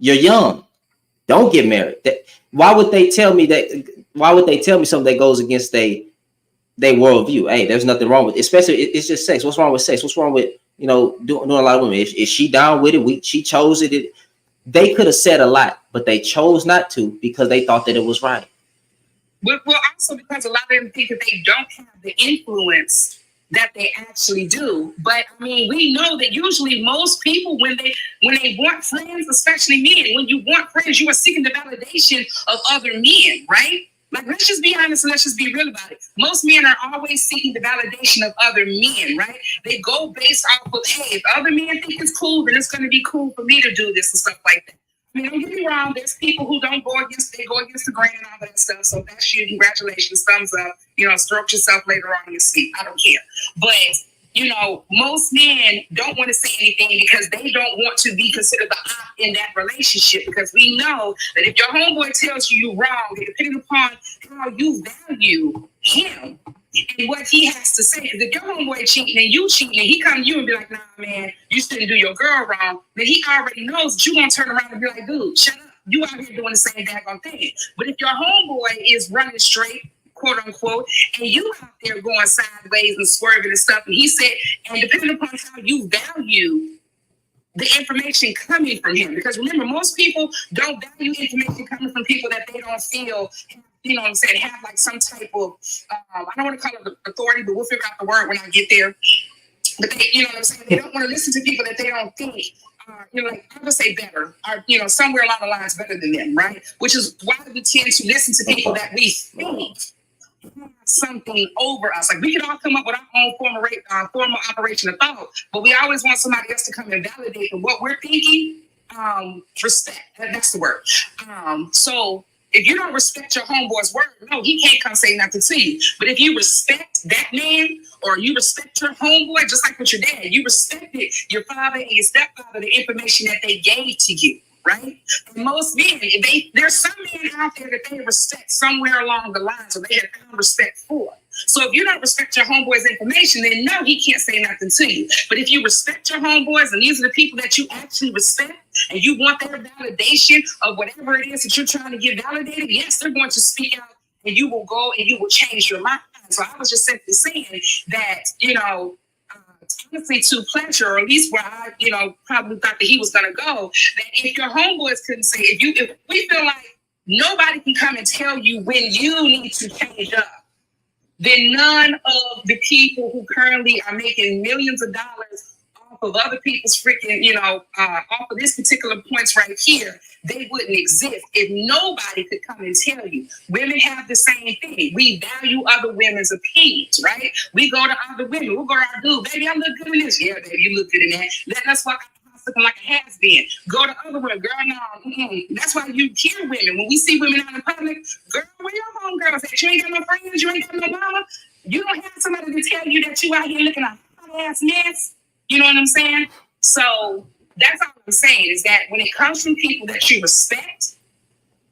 Speaker 4: You're young. Don't get married. Why would they tell me that? Why would they tell me something that goes against their worldview? Hey, there's nothing wrong with it. Especially it's just sex. What's wrong with sex? What's wrong with doing a lot of women? If she down with it, she chose it. They could have said a lot, but they chose not to because they thought that it was right.
Speaker 14: Well, also because a lot of them think that they don't have the influence that they actually do. But I mean, we know that usually most people, when they want friends, especially men, when you want friends, you are seeking the validation of other men, right? Like, let's just be honest and let's just be real about it. Most men are always seeking the validation of other men, right? They go based off of, hey, if other men think it's cool, then it's going to be cool for me to do this and stuff like that. I mean, don't get me wrong, there's people who don't go against the grain and all that stuff. So that's you. Congratulations, thumbs up. Stroke yourself later on in your sleep. I don't care. But, most men don't want to say anything because they don't want to be considered the op in that relationship. Because we know that if your homeboy tells you you're wrong, depending upon how you value him and what he has to say. Because if your homeboy cheating and you cheating and he come to you and be like, nah, man, you shouldn't do your girl wrong, then he already knows that you're going to turn around and be like, dude, shut up. You out here doing the same daggone thing. But if your homeboy is running straight, quote unquote, and you out there going sideways and swerving and stuff, and he said, and depending upon how you value the information coming from him. Because remember, most people don't value information coming from people that they don't feel, you know what I'm saying, have like some type of, I don't want to call it authority, but we'll figure out the word when I get there. But they, you know what I'm saying, they don't want to listen to people that they don't think, you know, like I would say better, or, you know, somewhere along the lines better than them, right? Which is why we tend to listen to people that we think have something over us. Like we can all come up with our own formal operation of thought, but we always want somebody else to come and validate what we're thinking. Respect, that's the word. So if you don't respect your homeboy's word, no, he can't come say nothing to you. But if you respect that man, or you respect your homeboy, just like with your dad, you respected your father and your stepfather, the information that they gave to you, right? And most men, there's some men out there that they respect somewhere along the lines, or they have found respect for. So if you don't respect your homeboy's information, then no, he can't say nothing to you. But if you respect your homeboys, and these are the people that you actually respect, and you want their validation of whatever it is that you're trying to get validated, yes, they're going to speak out, and you will go and you will change your mind. So I was just simply saying that, you know, honestly, to pleasure, or at least where I, you know, probably thought that he was going to go, that if your homeboys couldn't say, if we feel like nobody can come and tell you when you need to change up, then none of the people who currently are making millions of dollars off of other people's freaking, you know, off of this particular points right here, they wouldn't exist if nobody could come and tell you. Women have the same thing. We value other women's opinions, right? We go to other women. We'll go to our dude, baby, I look good in this. Yeah, baby, you look good in that. Letting us walk out the house looking like a has-been. Go to other women, girl, no. That's why you hear women. When we see women out in public, girl, where your homegirls at? You ain't got no friends, you ain't got no mama. You don't have somebody to tell you that you out here looking a hot-ass mess. You know what I'm saying? So that's all I'm saying, is that when it comes from people that you respect,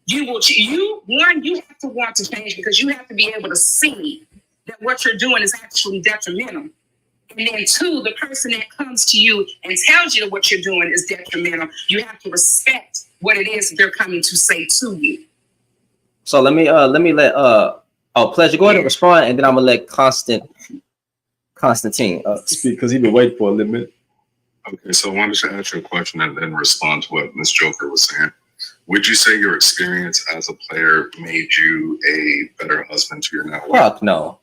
Speaker 14: you have to want to change, because you have to be able to see that what you're doing is actually detrimental. And then two, the person that comes to you and tells you that what you're doing is detrimental, you have to respect what it is that they're coming to say to you.
Speaker 4: So let me let Pleasure, go ahead and respond, and then I'm gonna let Constantine speak, because he's been waiting for a little bit.
Speaker 8: Okay, so I wanted to ask you a question and then respond to what Miss Joker was saying. Would you say your experience as a player made you a better husband to your now wife?
Speaker 4: Fuck no.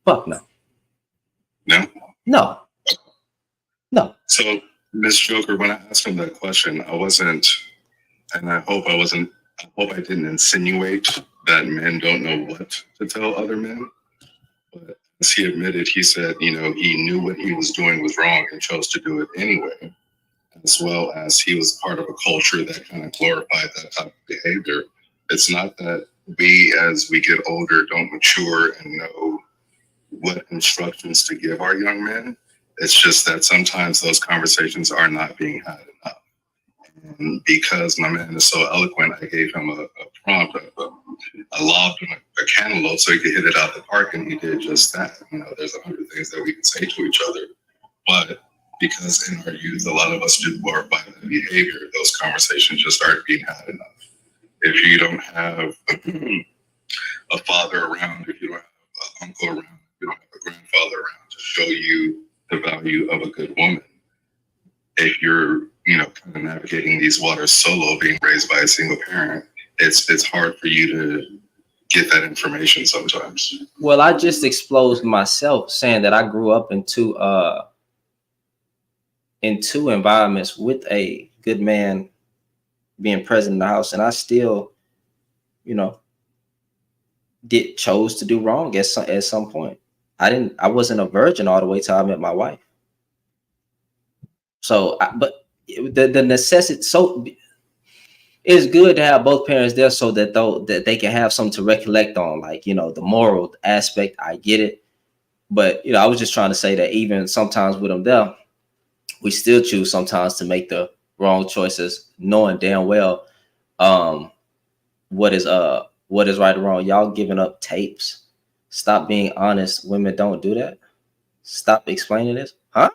Speaker 4: Fuck no.
Speaker 8: No?
Speaker 4: No. No.
Speaker 8: So, Miss Joker, when I asked him that question, I wasn't, and I hope I didn't insinuate that men don't know what to tell other men. But as he admitted, he said, you know, he knew what he was doing was wrong and chose to do it anyway, as well as he was part of a culture that kind of glorified that type of behavior. It's not that we, as we get older, don't mature and know what instructions to give our young men. It's just that sometimes those conversations are not being had enough. And because my man is so eloquent, I gave him a prompt. I lobbed him a cantaloupe so he could hit it out the park, and he did just that. You know, there's 100 things that we can say to each other, but because in our youth, a lot of us do glorify that behavior, those conversations just aren't being had enough. If you don't have a father around, if you don't have an uncle around, if you don't have a grandfather around to show you the value of a good woman, if you're, you know, kind of navigating these waters solo, being raised by a single parent, it's hard for you to get that information sometimes.
Speaker 4: Well, I just exposed myself saying that I grew up in two environments with a good man being present in the house, and I still, you know, chose to do wrong at some point. I wasn't a virgin all the way till I met my wife. So, but the necessity, so it's good to have both parents there so that they can have something to recollect on, like, you know, the moral aspect. I get it, but you know, I was just trying to say that even sometimes with them there, we still choose sometimes to make the wrong choices, knowing damn well what is right or wrong. Y'all giving up tapes. Stop being honest. Women don't do that. Stop explaining this, huh?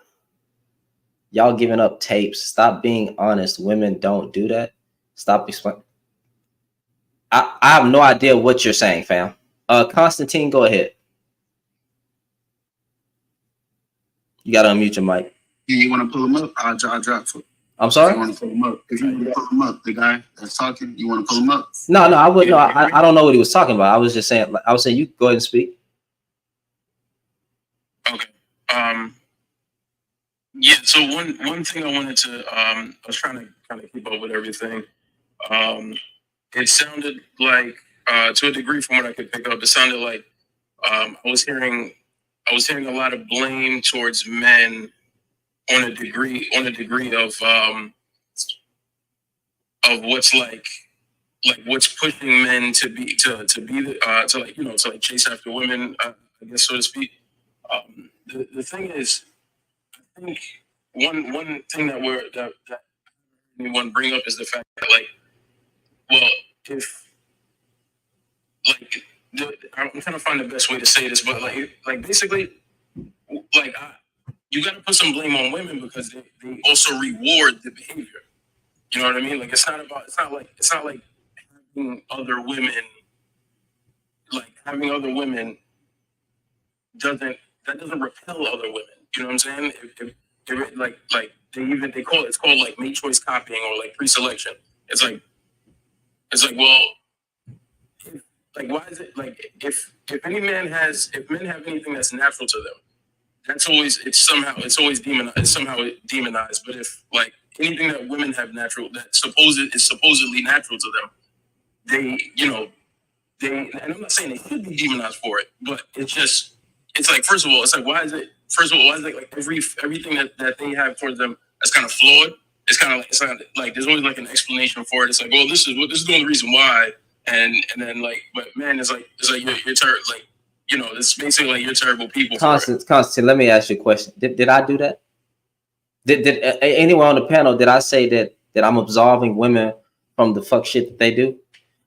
Speaker 4: Y'all giving up tapes. Stop being honest. Women don't do that. Stop explaining. I have no idea what you're saying, fam. Constantine, go ahead. You gotta unmute your mic.
Speaker 15: You want to pull him up? I'll drop for.
Speaker 4: I'm sorry.
Speaker 15: If you want to pull him up? If you want to pull him up, the guy that's talking, you want to pull him up?
Speaker 4: No, I wouldn't. No, I don't know what he was talking about. I was just saying. I was saying you go ahead and speak.
Speaker 9: Okay. Yeah. So one thing I wanted to I was trying to kind of keep up with everything. It sounded like to a degree from what I could pick up, it sounded like I was hearing a lot of blame towards men on a degree of what's like what's pushing men to be to chase after women, I guess, so to speak. The thing is, I think one thing that anyone bring up is the fact that if I'm trying to find the best way to say this, but basically you got to put some blame on women because they also reward the behavior. You know what I mean? Like it's not like having other women doesn't repel other women. You know what I'm saying? It's called like mate choice copying or like pre-selection. It's like well, why is it like if men have anything that's natural to them, it's always demonized. But if like anything that women have natural is supposedly natural to them, and I'm not saying they should be demonized for it, but it's like first of all why is it like everything that they have towards them that's kind of flawed? It's kind of like there's always like an explanation for it. It's like, well, this is the only reason why, and then but man, it's like you're terrible. Like it's basically like you're terrible people.
Speaker 4: Constance, let me ask you a question. Did I do that? Did anyone on the panel? Did I say that I'm absolving women from the fuck shit that they do?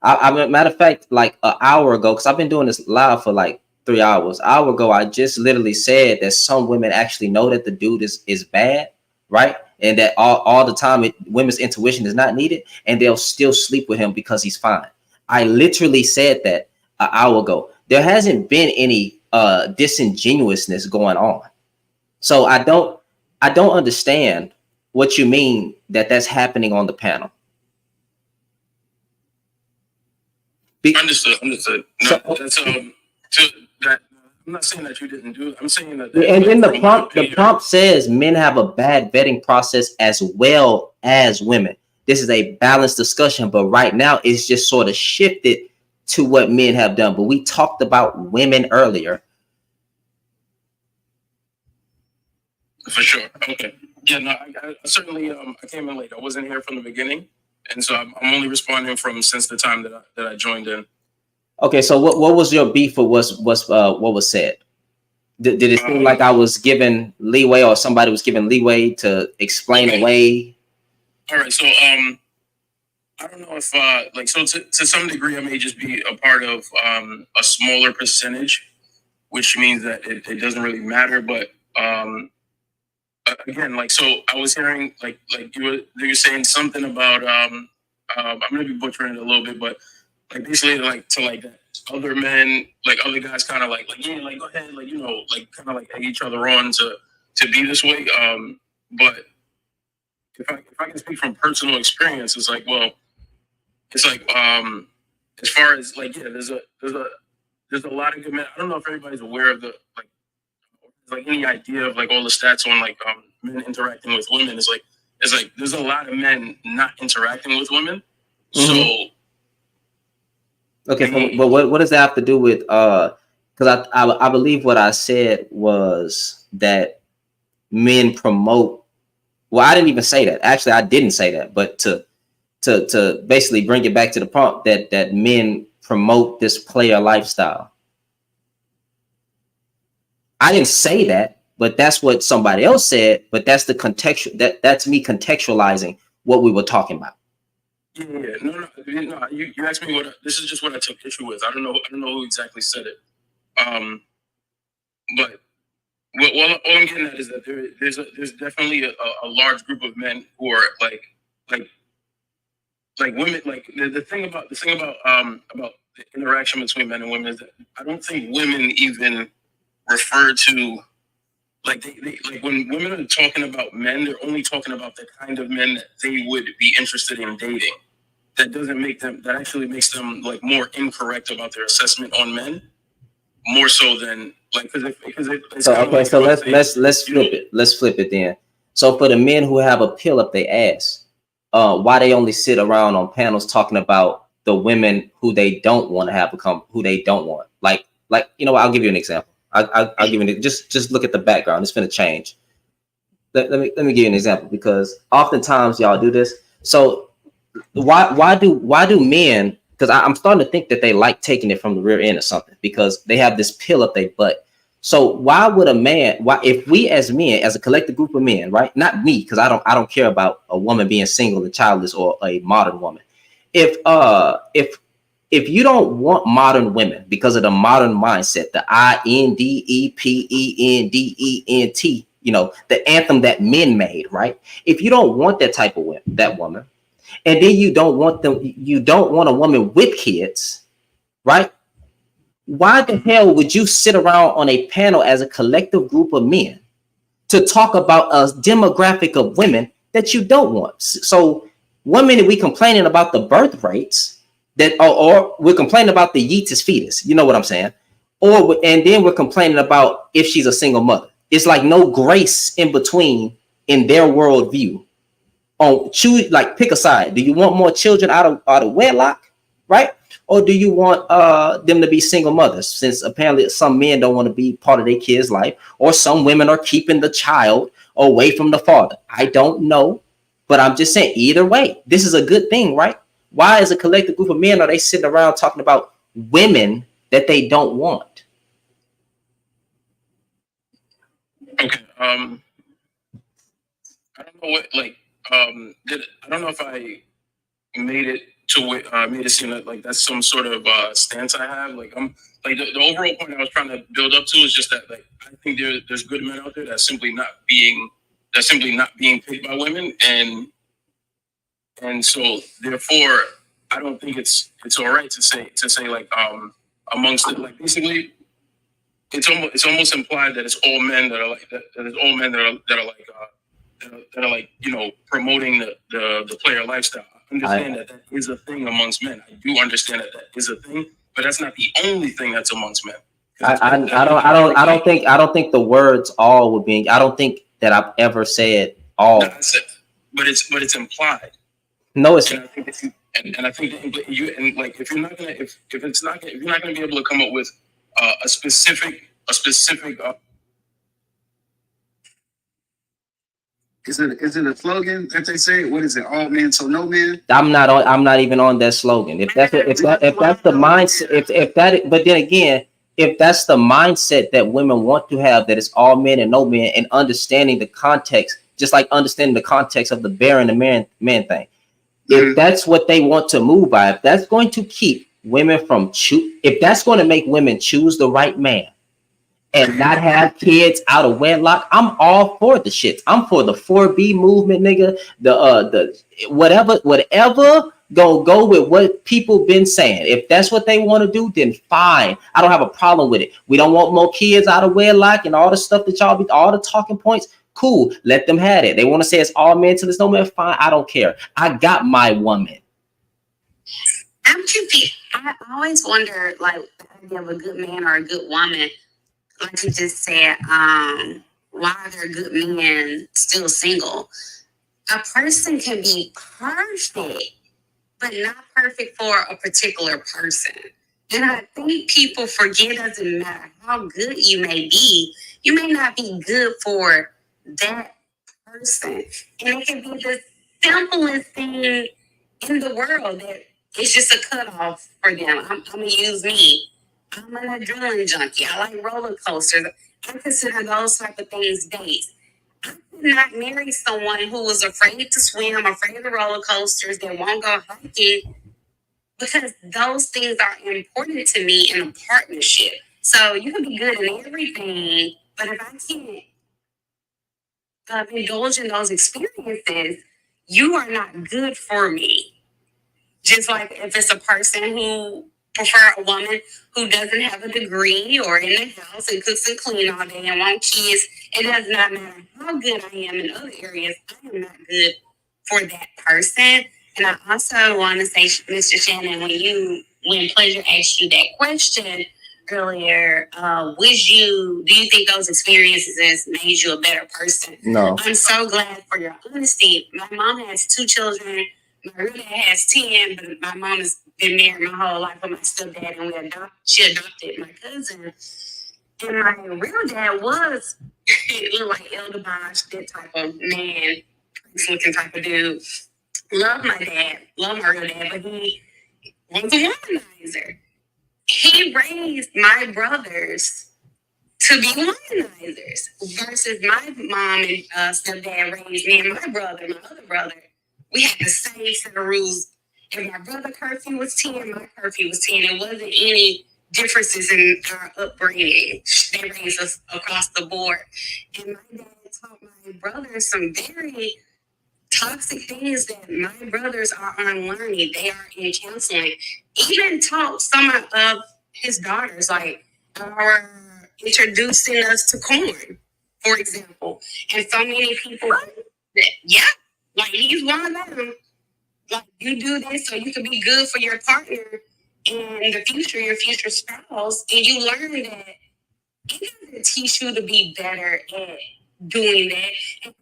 Speaker 4: I matter of fact, like an hour ago, because I've been doing this live for like 3 hours. An hour ago, I just literally said that some women actually know that the dude is bad, right? And that all the time women's intuition is not needed, and they'll still sleep with him because he's fine. I literally said that an hour ago. There hasn't been any disingenuousness going on. So I don't understand what you mean that's happening on the panel.
Speaker 9: Understood. No, that's I'm not saying that you didn't do it. I'm saying that.
Speaker 4: And then the prompt says men have a bad vetting process as well as women. This is a balanced discussion, but right now it's just sort of shifted to what men have done. But we talked about women earlier.
Speaker 9: For sure. Okay. Yeah. No. I certainly. I came in late. I wasn't here from the beginning, and so I'm only responding from since the time that I joined in.
Speaker 4: Okay. So what was your beef for? What was said? Did it seem like I was given leeway, or somebody was given leeway to explain away?
Speaker 9: All right. So I don't know if so to some degree I may just be a part of a smaller percentage, which means that it doesn't really matter. But again, so I was hearing like you were saying something about I'm gonna be butchering it a little bit, but basically that other men, other guys kind of yeah, go ahead, kind of egg each other on to be this way. But if I can speak from personal experience, it's like, well, it's like as far as yeah, there's a lot of good men. I don't know if everybody's aware of the any idea of all the stats on men interacting with women. It's like there's a lot of men not interacting with women.
Speaker 4: Mm-hmm. So okay, but what does that have to do with because I believe what I said was that men promote. Well, I didn't even say that. Actually, I didn't say that, but to basically bring it back to the prompt that men promote this player lifestyle. I didn't say that, but that's what somebody else said. But that's the contextual. That's me contextualizing what we were talking about.
Speaker 9: Yeah. No. You asked me this is just what I took issue with. I don't know who exactly said it. But all I'm getting at is that there's definitely a large group of men who are like women. The thing about the interaction between men and women is that I don't think women even refer to like like when women are talking about men, they're only talking about the kind of men that they would be interested in dating. That doesn't make them. That actually makes them like more incorrect about their assessment on men, more so than like because it's
Speaker 4: So
Speaker 9: kind of
Speaker 4: okay,
Speaker 9: like
Speaker 4: so
Speaker 9: if I say,
Speaker 4: let's flip it. Let's flip it then. So for the men who have a pill up their ass, why they only sit around on panels talking about the women who they don't want to have become who they don't want. Like you know what? I'll give you an example. I'll give you just look at the background. It's gonna change. Let me give you an example because oftentimes y'all do this. So why do men? Because I'm starting to think that they like taking it from the rear end or something because they have this pill up their butt. So why would a man? Why if we as men, as a collective group of men, right? Not me, because I don't care about a woman being single and childless or a modern woman. If you don't want modern women because of the modern mindset, the INDEPENDENT, you know, the anthem that men made, right? If you don't want that type of woman, and then you don't want a woman with kids, right? Why the hell would you sit around on a panel as a collective group of men to talk about a demographic of women that you don't want? So one minute we complaining about the birth rates or we're complaining about the yeetus fetus, you know what I'm saying? And then we're complaining about if she's a single mother. It's like no grace in between in their worldview. On choose, like pick a side. Do you want more children out of wedlock, right? Or do you want them to be single mothers? Since apparently some men don't want to be part of their kid's life, or some women are keeping the child away from the father. I don't know, but I'm just saying either way, this is a good thing, right? Why, as a collective group of men, are they sitting around talking about women that they don't want?
Speaker 9: okay, I don't know what like I don't know if I made it made it seem like that's some sort of stance I have. Like I'm like the overall point I was trying to build up to is just that like I think there's good men out there that's simply not being picked by women, and so therefore I don't think it's all right to say like amongst it, like basically it's almost implied that it's all men that are like that it's all men that are like you know promoting the player lifestyle. I understand that is a thing amongst men. I do understand that is a thing, but that's not the only thing that's amongst men.
Speaker 4: I don't think the words all would be. I don't think that I've ever said all.
Speaker 9: No, but it's implied.
Speaker 4: No, it's.
Speaker 9: And I think that you and like if you're not gonna if it's not if you're not gonna be able to come up with a specific.
Speaker 15: Is it a slogan that they say? What is it? All men, so no men.
Speaker 4: I'm not even on that slogan. If that's the mindset, but then again, if that's the mindset that women want to have, that it's all men and no men, and understanding the context, just like understanding the context of the bear and the man thing. If that's what they want to move by, if that's going to keep women from if that's going to make women choose the right man and not have kids out of wedlock, I'm all for the shit. I'm for the 4B movement, nigga. The whatever go with what people been saying. If that's what they want to do, then fine. I don't have a problem with it. We don't want more kids out of wedlock and all the stuff that y'all be, all the talking points. Cool, let them have it. They want to say it's all men till it's no man. Fine, I don't care. I got my woman.
Speaker 17: I'm confused. I always wonder, like, the idea of a good man or a good woman. Like you just said, why are there good men still single? A person can be perfect, but not perfect for a particular person. And I think people forget, it doesn't matter how good you may be, you may not be good for that person. And it can be the simplest thing in the world that it's just a cutoff for them. I'm going to use me. I'm an adrenaline junkie. I like roller coasters. I consider those type of things dates. I could not marry someone who was afraid to swim, afraid of roller coasters, that won't go hiking, because those things are important to me in a partnership. So you can be good in everything, but if I can't indulge in those experiences, you are not good for me. Just like if it's a person who prefer a woman who doesn't have a degree or in the house and cooks and clean all day and want kids. It does not matter how good I am in other areas. I am not good for that person. And I also want to say, Mr. Shannon, when Pleasure asked you that question earlier, do you think those experiences made you a better person?
Speaker 4: No.
Speaker 17: I'm so glad for your honesty. My mom has 2 children. My real dad has 10, but my mom has been married my whole life with my stepdad, and she adopted my cousin. And my real dad was, it looked like Elder Bosch, that type of man, looking type of dude. Love my dad, love my real dad, but he was a womanizer. He raised my brothers to be womanizers versus my mom and stepdad raised me and my brother, my other brother. We had the same set of rules. If my brother curfew was 10, my curfew was 10. It wasn't any differences in our upbringing. They raised us across the board. And my dad taught my brothers some very toxic things that my brothers are unlearning. They are in counseling. Even taught some of his daughters, like, are introducing us to corn, for example. And so many people, like he's one of them. Like, you do this so you can be good for your partner in the future, your future spouse, and you learn that it doesn't teach you to be better at doing that.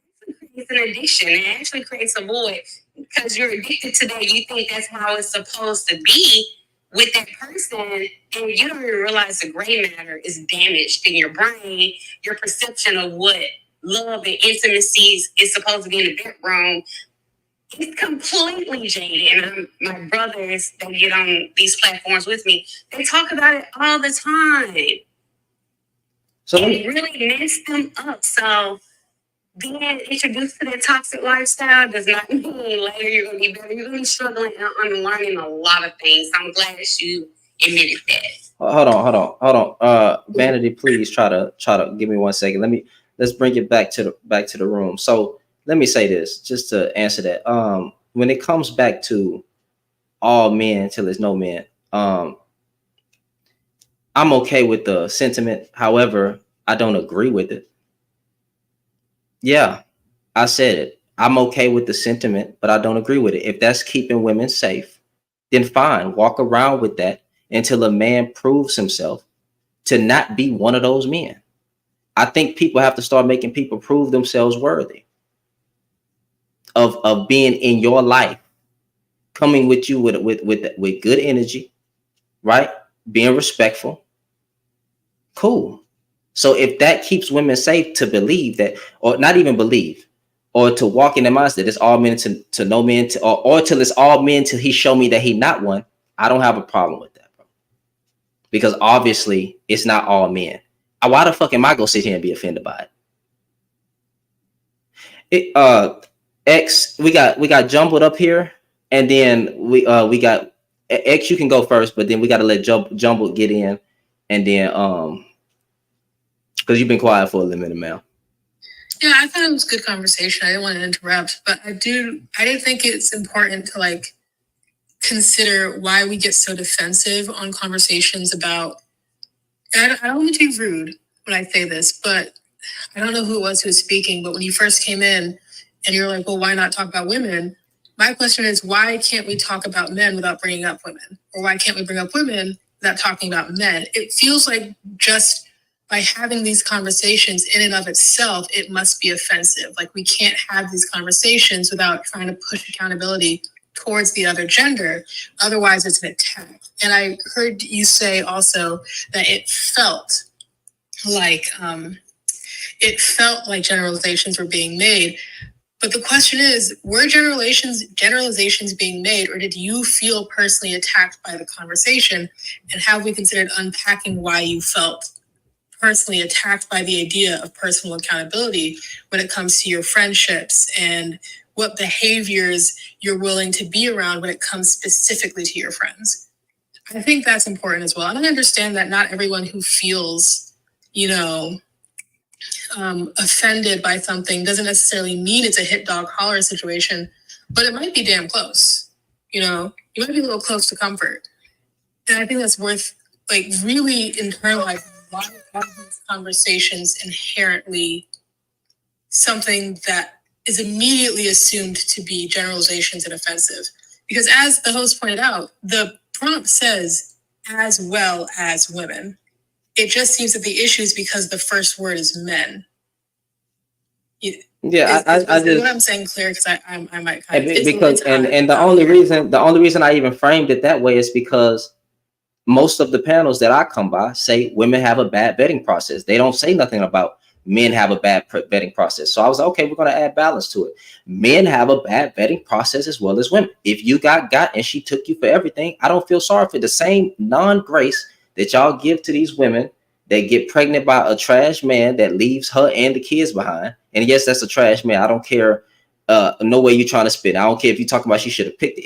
Speaker 17: It's an addiction. It actually creates a void because you're addicted to that. You think that's how it's supposed to be with that person, and you don't even realize the gray matter is damaged in your brain. Your perception of what love and intimacy is supposed to be in the bedroom is completely jaded. And my brothers that get on these platforms with me, they talk about it all the time. So it really messed them up. So being introduced to that toxic lifestyle does not mean later you're going to be better. You're going to be struggling and learning a lot of things. I'm glad that you admitted that.
Speaker 4: Hold on. Vanity, please try to give me 1 second. Let's bring it back to the room. So let me say this just to answer that. When it comes back to all men till there's no men, I'm okay with the sentiment. However, I don't agree with it. Yeah, I said it. I'm okay with the sentiment, but I don't agree with it. If that's keeping women safe, then fine. Walk around with that until a man proves himself to not be one of those men. I think people have to start making people prove themselves worthy of being in your life, coming with you with good energy, right? Being respectful. Cool. So if that keeps women safe to believe that, or not even believe, or to walk in the mindset that it's all men to no men, or till it's all men till he show me that he not one, I don't have a problem with that, bro. Because obviously it's not all men. Why the fuck am I gonna sit here and be offended by it? X, we got jumbled up here, and then we got X. You can go first, but then we got to let jumbled get in, and then because you've been quiet for a minute, man.
Speaker 16: Yeah, I thought it was a good conversation. I didn't want to interrupt, but I did think it's important to like consider why we get so defensive on conversations about, and I don't want to be rude when I say this, but I don't know who it was who was speaking, but when you first came in and you're like, well, why not talk about women? My question is, why can't we talk about men without bringing up women? Or why can't we bring up women without talking about men? It feels like just by having these conversations in and of itself, it must be offensive. Like, we can't have these conversations without trying to push accountability towards the other gender. Otherwise, it's an attack. And I heard you say also that it felt like generalizations were being made. But the question is, were generalizations being made, or did you feel personally attacked by the conversation? And have we considered unpacking why you felt personally attacked by the idea of personal accountability when it comes to your friendships, and what behaviors you're willing to be around when it comes specifically to your friends? I think that's important as well. And I understand that not everyone who feels, offended by something doesn't necessarily mean it's a hit dog holler situation, but it might be damn close. You might be a little close to comfort. And I think that's worth like really internalizing. Why are these conversations inherently something that is immediately assumed to be generalizations and offensive? Because as the host pointed out, the prompt says as well as women. It just seems that the issue is because the first word is men.
Speaker 4: Yeah,
Speaker 16: Is
Speaker 4: I just
Speaker 16: what I'm saying clear? Because I might kind of
Speaker 4: because
Speaker 16: it's hot
Speaker 4: and the
Speaker 16: out
Speaker 4: only
Speaker 16: here.
Speaker 4: reason I even framed it that way is because most of the panels that I come by say women have a bad vetting process. They don't say nothing about men have a bad vetting process. So I was like, okay, we're going to add balance to it. Men have a bad vetting process as well as women. If you got and she took you for everything, I don't feel sorry for the same non-grace that y'all give to these women that get pregnant by a trash man that leaves her and the kids behind. And yes, that's a trash man. I don't care. No way you're trying to spit. I don't care if you talk about she should have picked it.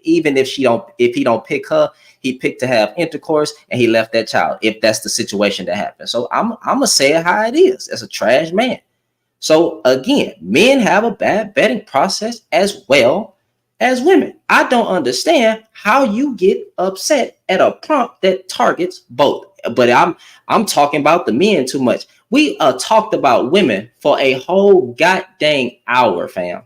Speaker 4: Even if he don't pick her, he picked to have intercourse and he left that child. If that's the situation that happened, so I'm gonna say it how it is. As a trash man. So again, men have a bad vetting process as well as women. I don't understand how you get upset at a prompt that targets both. But I'm talking about the men too much. We talked about women for a whole goddamn hour, fam.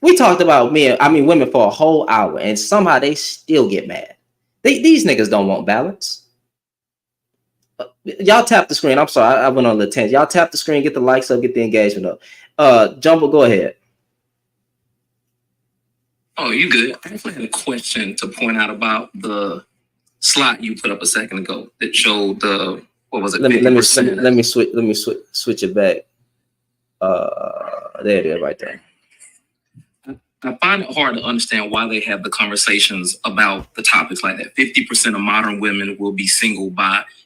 Speaker 4: We talked about women for a whole hour, and somehow they still get mad. These niggas don't want balance. Y'all tap the screen. I'm sorry, I went on the tangent. Y'all tap the screen, get the likes up, get the engagement up. Jumbo, go ahead.
Speaker 6: Oh, you good? I actually had a question to point out about the slide you put up a second ago that showed the what was it?
Speaker 4: Let me switch it back. There it is, right there.
Speaker 6: I find it hard to understand why they have the conversations about the topics like that. 50% of modern women will be single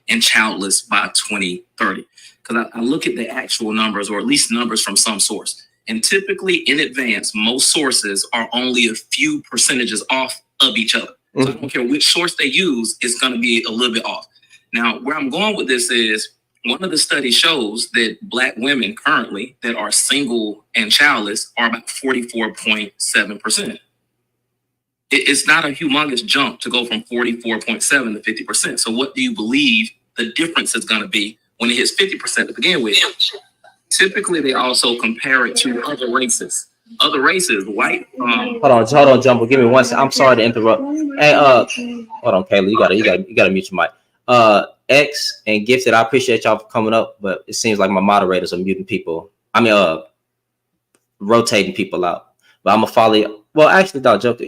Speaker 6: and childless by 2030. Because I look at the actual numbers, or at least numbers from some source. And typically in advance, most sources are only a few percentages off of each other. So I don't care which source they use, it's going to be a little bit off. Now, where I'm going with this is one of the studies shows that Black women currently that are single and childless are about 44.7%. It's not a humongous jump to go from 44.7 to 50%. So what do you believe the difference is going to be when it hits 50% to begin with? Typically, they also compare it to other races. Other races, white.
Speaker 4: Hold on, Jumbo. Give me one second. I'm sorry to interrupt. Hey, hold on, Kayla. You gotta mute your mic. X and Gifted, I appreciate y'all for coming up, but it seems like my moderators are muting people. Rotating people out. But I'm gonna follow you. Well, actually, no, Joker,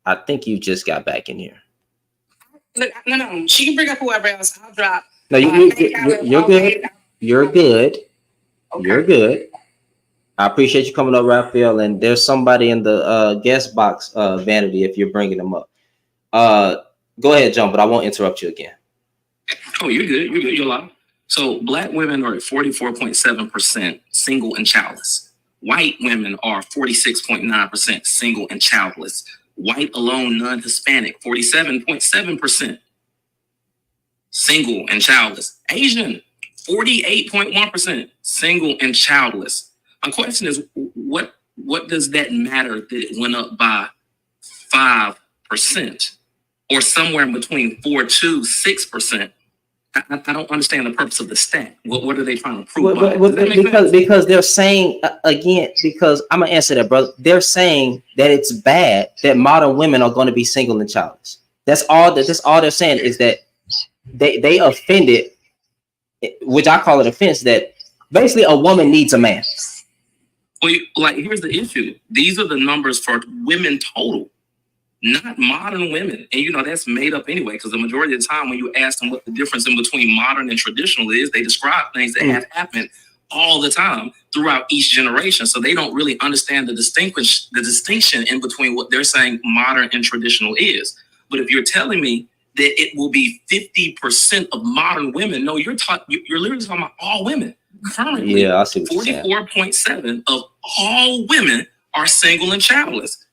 Speaker 4: I think you just got back in here.
Speaker 14: Look, no. She can bring up whoever else. I'll drop.
Speaker 4: No, you're good. You're good. Okay. You're good. I appreciate you coming up, Raphael. And there's somebody in the guest box, Vanity, if you're bringing them up. Go ahead, John, but I won't interrupt you again.
Speaker 6: Oh, you're good. You're good. You're alive. So Black women are at 44.7% single and childless. White women are 46.9% single and childless. White alone, non-Hispanic, 47.7% single and childless. Asian, 48.1% single and childless. My question is, what does that matter that it went up by 5% or somewhere in between 4 to 6%? I don't understand the purpose of the stat. What are they trying to prove?
Speaker 4: Because they're saying again, because I'm gonna answer that, brother. They're saying that it's bad that modern women are going to be single and childless. That's all they're saying is that they offended, which I call it offense, that basically a woman needs a man.
Speaker 6: Well, like here's the issue. These are the numbers for women total, not modern women. And that's made up anyway, because the majority of the time when you ask them what the difference in between modern and traditional is, they describe things that have happened all the time throughout each generation. So they don't really understand the distinction in between what they're saying modern and traditional is. But if you're telling me that it will be 50% of modern women, no, you're literally talking about all women. Currently, 44.7% of all women are single and childless.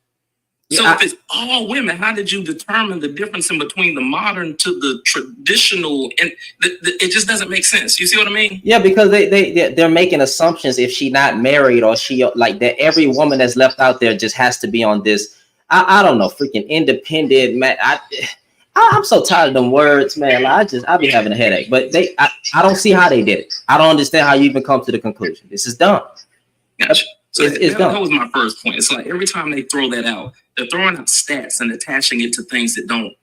Speaker 6: So if it's all women, how did you determine the difference in between the modern to the traditional? And it just doesn't make sense. You see what I mean?
Speaker 4: Yeah, because they're making assumptions if she's not married or she like that. Every woman that's left out there just has to be on this I don't know, freaking independent, man. I'm so tired of them words, man. Like, I be having a headache. But I don't see how they did it. I don't understand how you even come to the conclusion. This is dumb.
Speaker 6: Gotcha. So
Speaker 4: It's dumb.
Speaker 6: that was my first point. It's like every time they throw that out, they're throwing out stats and attaching it to things that don't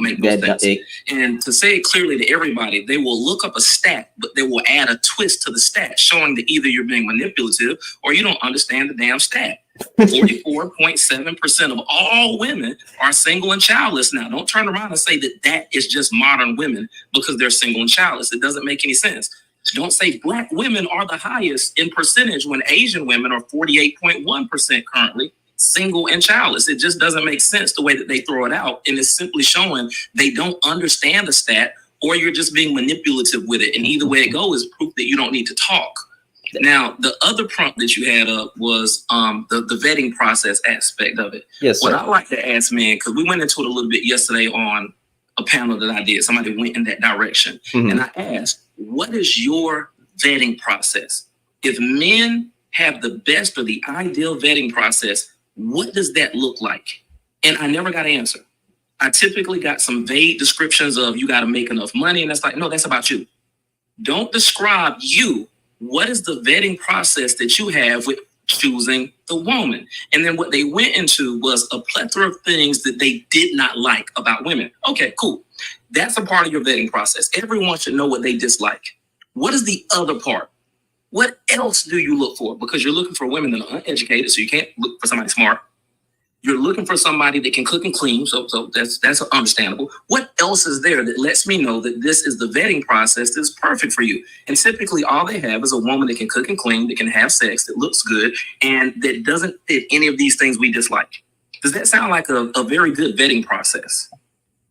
Speaker 6: make no sense. And to say it clearly to everybody, they will look up a stat, but they will add a twist to the stat, showing that either you're being manipulative or you don't understand the damn stat. 44.7% of all women are single and childless now. Don't turn around and say that is just modern women because they're single and childless. It doesn't make any sense. Don't say Black women are the highest in percentage when Asian women are 48.1% currently single and childless. It just doesn't make sense the way that they throw it out. And it's simply showing they don't understand the stat, or you're just being manipulative with it. And either way it goes is proof that you don't need to talk. Now, the other prompt that you had up was the vetting process aspect of it.
Speaker 4: Yes,
Speaker 6: what
Speaker 4: sir.
Speaker 6: I like to ask men, because we went into it a little bit yesterday on a panel that I did. Somebody went in that direction.
Speaker 4: Mhm.
Speaker 6: And I asked, what is your vetting process? If men have the best or the ideal vetting process, what does that look like? And I never got an answer. I typically got some vague descriptions of you got to make enough money. And that's like, no, that's about you. Don't describe you. What is the vetting process that you have with choosing the woman? And then what they went into was a plethora of things that they did not like about women. Okay, cool. That's a part of your vetting process. Everyone should know what they dislike. What is the other part? What else do you look for? Because you're looking for women that are uneducated, so you can't look for somebody smart. You're looking for somebody that can cook and clean, so that's understandable. What else is there that lets me know that this is the vetting process that's perfect for you? And typically all they have is a woman that can cook and clean, that can have sex, that looks good, and that doesn't fit any of these things we dislike. Does that sound like a very good vetting process?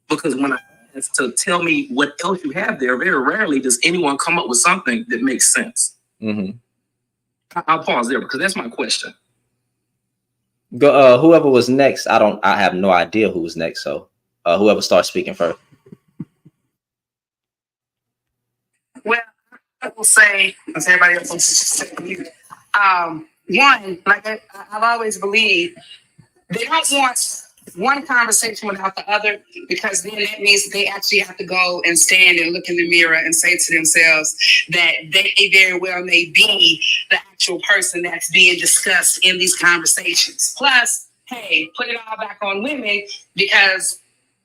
Speaker 6: Because when I ask to tell me what else you have there, very rarely does anyone come up with something that makes sense.
Speaker 4: Mm-hmm.
Speaker 6: I'll pause there because that's my question.
Speaker 4: Go. Whoever was next, I have no idea who was next. So, whoever starts speaking first.
Speaker 14: Well, I will say, as everybody else wants to say, one, like I've always believed, they don't want one conversation without the other, because then that means they actually have to go and stand and look in the mirror and say to themselves that they very well may be the actual person that's being discussed in these conversations. Plus, hey, put it all back on women, because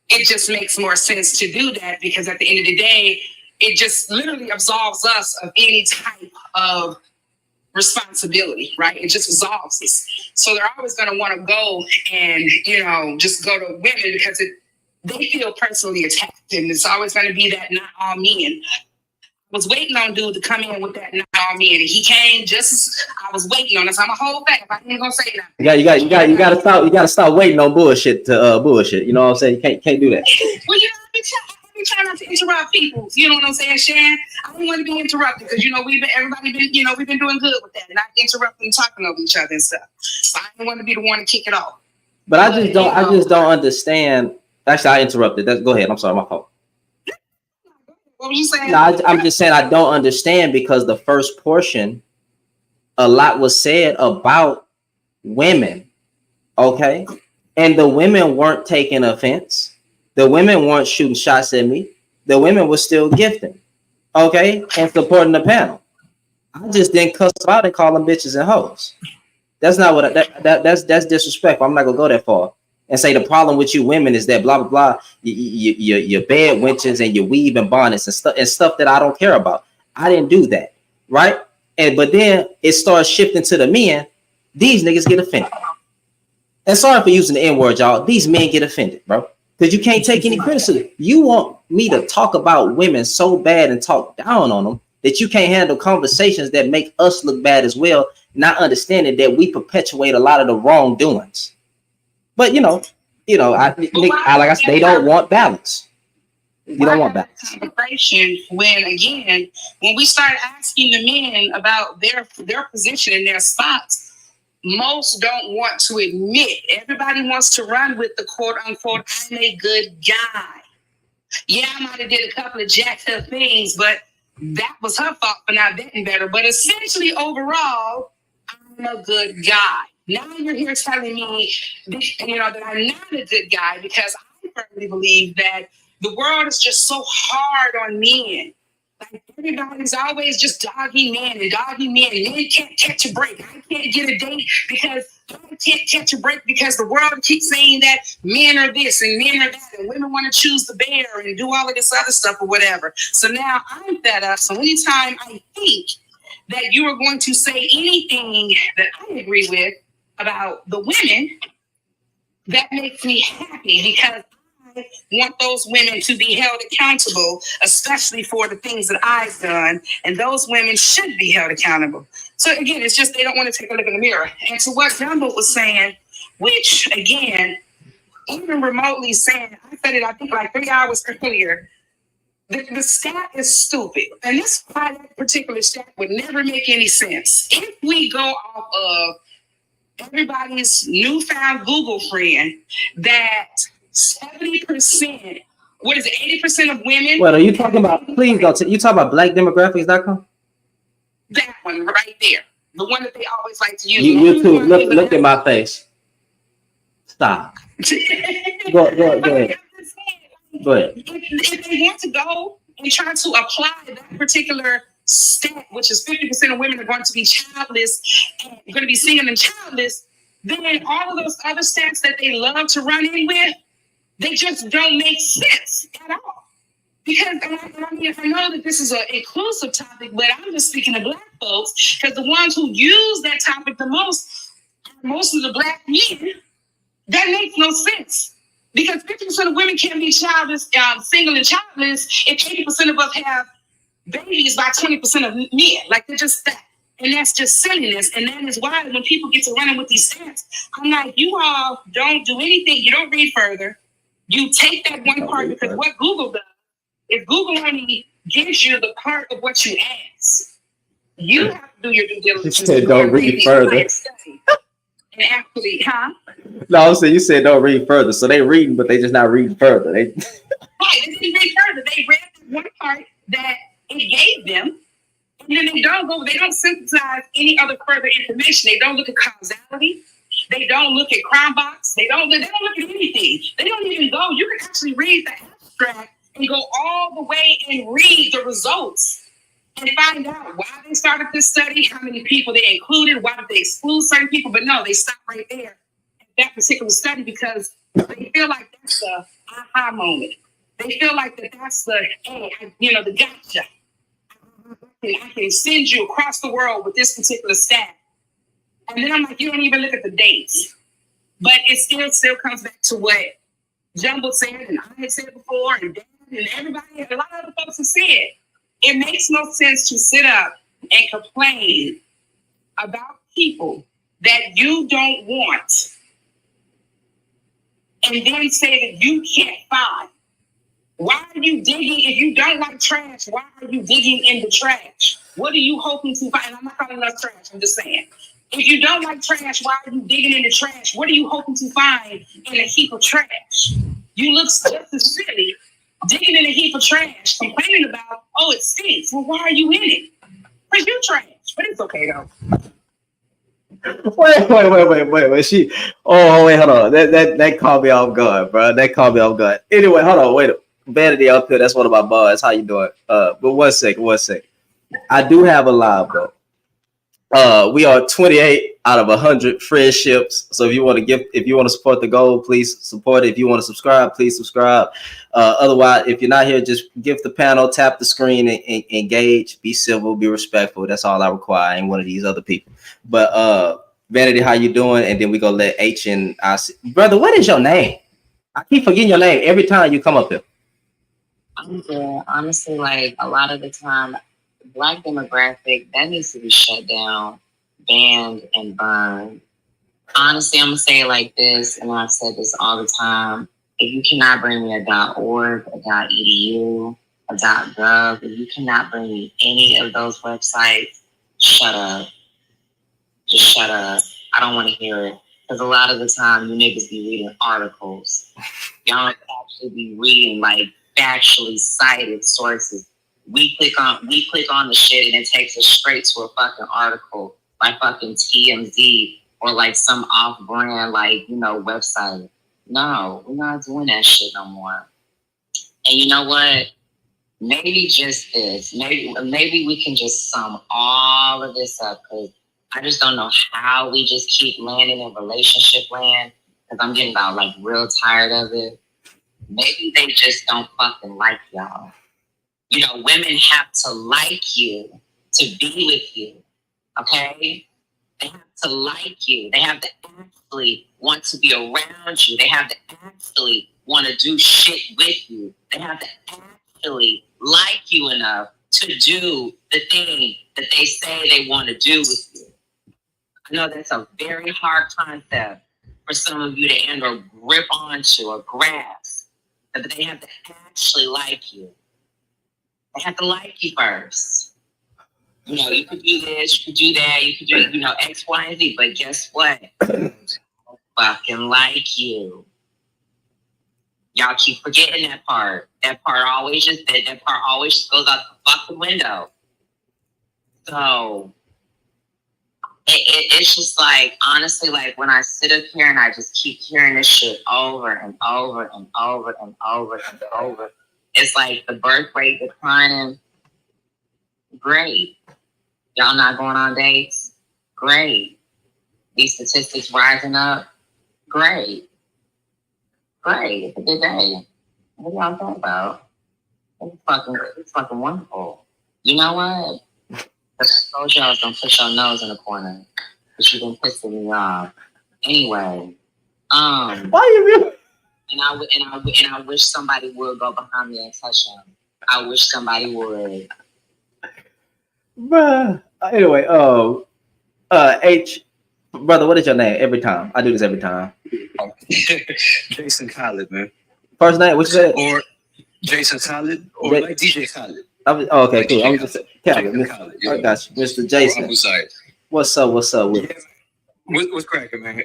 Speaker 14: it just makes more sense to do that, because at the end of the day, it just literally absolves us of any type of responsibility, right? It just absolves us. So they're always going to want to go and, just go to women because they feel personally attacked. And it's always going to be that not all men. I was waiting on dude to come in with that not all men. And he came just as I was waiting on us. I'm a whole back. I ain't going to say nothing.
Speaker 4: You gotta stop waiting on bullshit to bullshit. You know what I'm saying? You can't do that.
Speaker 14: Well, I be trying not to interrupt people. You know what I'm saying, Shan? I don't want to be interrupted because we've been doing good with that, not interrupting and talking over each other and stuff. So I don't want to be the one to kick it off.
Speaker 4: But I just don't understand. Actually, I interrupted. Go ahead. I'm sorry, my fault.
Speaker 14: What was you saying?
Speaker 4: No, I'm just saying I don't understand, because the first portion, a lot was said about women, okay? And the women weren't taking offense. The women weren't shooting shots at me. The women were still gifting, okay, and supporting the panel. I just didn't cuss out and call them bitches and hoes. That's not what that's disrespectful. I'm not gonna go that far and say the problem with you women is that blah blah blah. Your bed wenches and your weave and bonnets and stuff that I don't care about. I didn't do that, right? But then it starts shifting to the men. These niggas get offended. And sorry for using the N-word, y'all. These men get offended, bro. Because you can't take any criticism. You want me to talk about women so bad and talk down on them that you can't handle conversations that make us look bad as well, not understanding that we perpetuate a lot of the wrongdoings. But like I said, they don't want balance. You don't want balance.
Speaker 14: Conversation when we start asking the men about their position and their spots, most don't want to admit. Everybody wants to run with the quote unquote, I'm a good guy. Yeah, I might have did a couple of jacked up things, but that was her fault for not vetting better. But essentially, overall, I'm a good guy. Now you're here telling me, that I'm not a good guy because I firmly believe that the world is just so hard on men. Like everybody's always just dogging men and dogging men. Men can't catch a break. I can't get a date because I can't catch a break because the world keeps saying that men are this and men are that and women want to choose the bear and do all of this other stuff or whatever. So now I'm fed up. So anytime I think that you are going to say anything that I agree with about the women, that makes me happy because I want those women to be held accountable, especially for the things that I've done, and those women should be held accountable. So again, it's just they don't want to take a look in the mirror. And to what Jumbo was saying, which again, even remotely saying, I said it I think like 3 hours earlier, the stat is stupid. And this why that particular stat would never make any sense. If we go off of everybody's newfound Google friend that 70%, what is it, 80% of women?
Speaker 4: What are you talking about? Please don't. You talking about blackdemographics.com?
Speaker 14: That one right there. The one that they always like to use.
Speaker 4: YouTube, look at my face. Stop. Go ahead. Go ahead.
Speaker 14: If they want to go and try to apply that particular stat, which is 50% of women are going to be childless and going to be single and childless, then all of those other stats that they love to run in with, they just don't make sense at all. Because, I know that this is an inclusive topic, but I'm just speaking to Black folks, because the ones who use that topic the most are most of the Black men. That makes no sense. Because 50% of women can't be childless, single and childless, if 80% of us have babies by 20% of men. Like, they're just that. And that's just silliness. And that is why when people get to running with these stats, I'm like, you all don't do anything. You don't read further. You take that one part, because what Google does is Google only gives you the part of what you ask. You have to do your due diligence.
Speaker 4: You said don't read further.
Speaker 14: And actually,
Speaker 4: No, I'm saying you said don't read further. So they reading, but they just not reading further.
Speaker 14: Right, they didn't read further. They read the one part that it gave them, and then they don't synthesize any other further information. They don't look at causality. They don't look at crime box. They don't look at anything. They don't even go. You can actually read the abstract and go all the way and read the results and find out why they started this study, how many people they included, why did they exclude certain people. But no, they stop right there at that particular study because they feel like that's the aha moment. They feel like that's the, the gotcha. I can send you across the world with this particular stat. And then I'm like, you don't even look at the dates. But it still comes back to what Jumbo said, and I had said before, and Dan and everybody, a lot of other folks have said. It makes no sense to sit up and complain about people that you don't want and then say that you can't find. Why are you digging? If you don't like trash, why are you digging in the trash? What are you hoping to find? I'm not calling us trash, I'm just saying. If you don't like trash, why are you digging in the trash? What are you hoping to find in a heap of trash? You look just as silly digging in a heap of trash, complaining about, oh, it stinks. Well, why are you in it? Because you trash. But it's okay, though.
Speaker 4: Wait. Wait, hold on. That caught me off guard, bro. That caught me off guard. Anyway, hold on. Wait. Vanity up here. That's one of my bars. How you doing? But one second. I do have a live, though. We are 28 out of 100 friendships. So if you want to support the goal, please support it. If you want to subscribe, please subscribe. Otherwise, if you're not here, just give the panel, tap the screen, and engage. Be civil, be respectful. That's all I require. I ain't one of these other people. But Vanity, how you doing? And then we gonna let H and I see. Brother, what is your name? I keep forgetting your name every time you come up here.
Speaker 17: I'm good. Honestly, like a lot of the time, Black demographic, that needs to be shut down, banned, and burned. Honestly, I'm going to say it like this, and I've said this all the time. If you cannot bring me a .org, a .edu, a .gov, if you cannot bring me any of those websites, shut up. Just shut up. I don't want to hear it. Because a lot of the time, you niggas be reading articles. Y'all actually be reading, like, factually cited sources. We click on the shit and it takes us straight to a fucking article by fucking TMZ or like some off-brand, like, you know, website. No, we're not doing that shit no more. And you know what? Maybe just this. Maybe we can just sum all of this up, because I just don't know how we just keep landing in relationship land, because I'm getting about like real tired of it. Maybe they just don't fucking like y'all. You know, women have to like you to be with you, okay? They have to like you. They have to actually want to be around you. They have to actually want to do shit with you. They have to actually like you enough to do the thing that they say they want to do with you. I know that's a very hard concept for some of you to end or grip onto or grasp, but they have to actually like you. They have to like you first. You know, you could do this, you could do that, you could do, you know, X, Y, and Z, but guess what? Fucking like you. Y'all keep forgetting that part. That part always just goes out the fucking window. So it's just like, honestly, like when I sit up here and I just keep hearing this shit over and over and over and over and over, it's like the birth rate declining. Great. Y'all not going on dates? Great. These statistics rising up? Great. Great. It's a good day. What y'all talking about? It's fucking wonderful. You know what? I told y'all I was gonna put your nose in the corner, but you've been pissing me off. Anyway,
Speaker 4: why you really?
Speaker 17: And I wish somebody would go behind me and touch him. I wish somebody would.
Speaker 4: Bruh. Anyway, H, brother, what is your name? Every time I do this, every time.
Speaker 18: Jason Khaled, man.
Speaker 4: First name, what you said?
Speaker 18: Or Jason Khaled, or like DJ Khaled.
Speaker 4: Okay, cool. I'm just
Speaker 18: Jason Khaled. Yeah.
Speaker 4: I got you, Mr. Jason. What's up? What's up?
Speaker 18: What's cracking, man?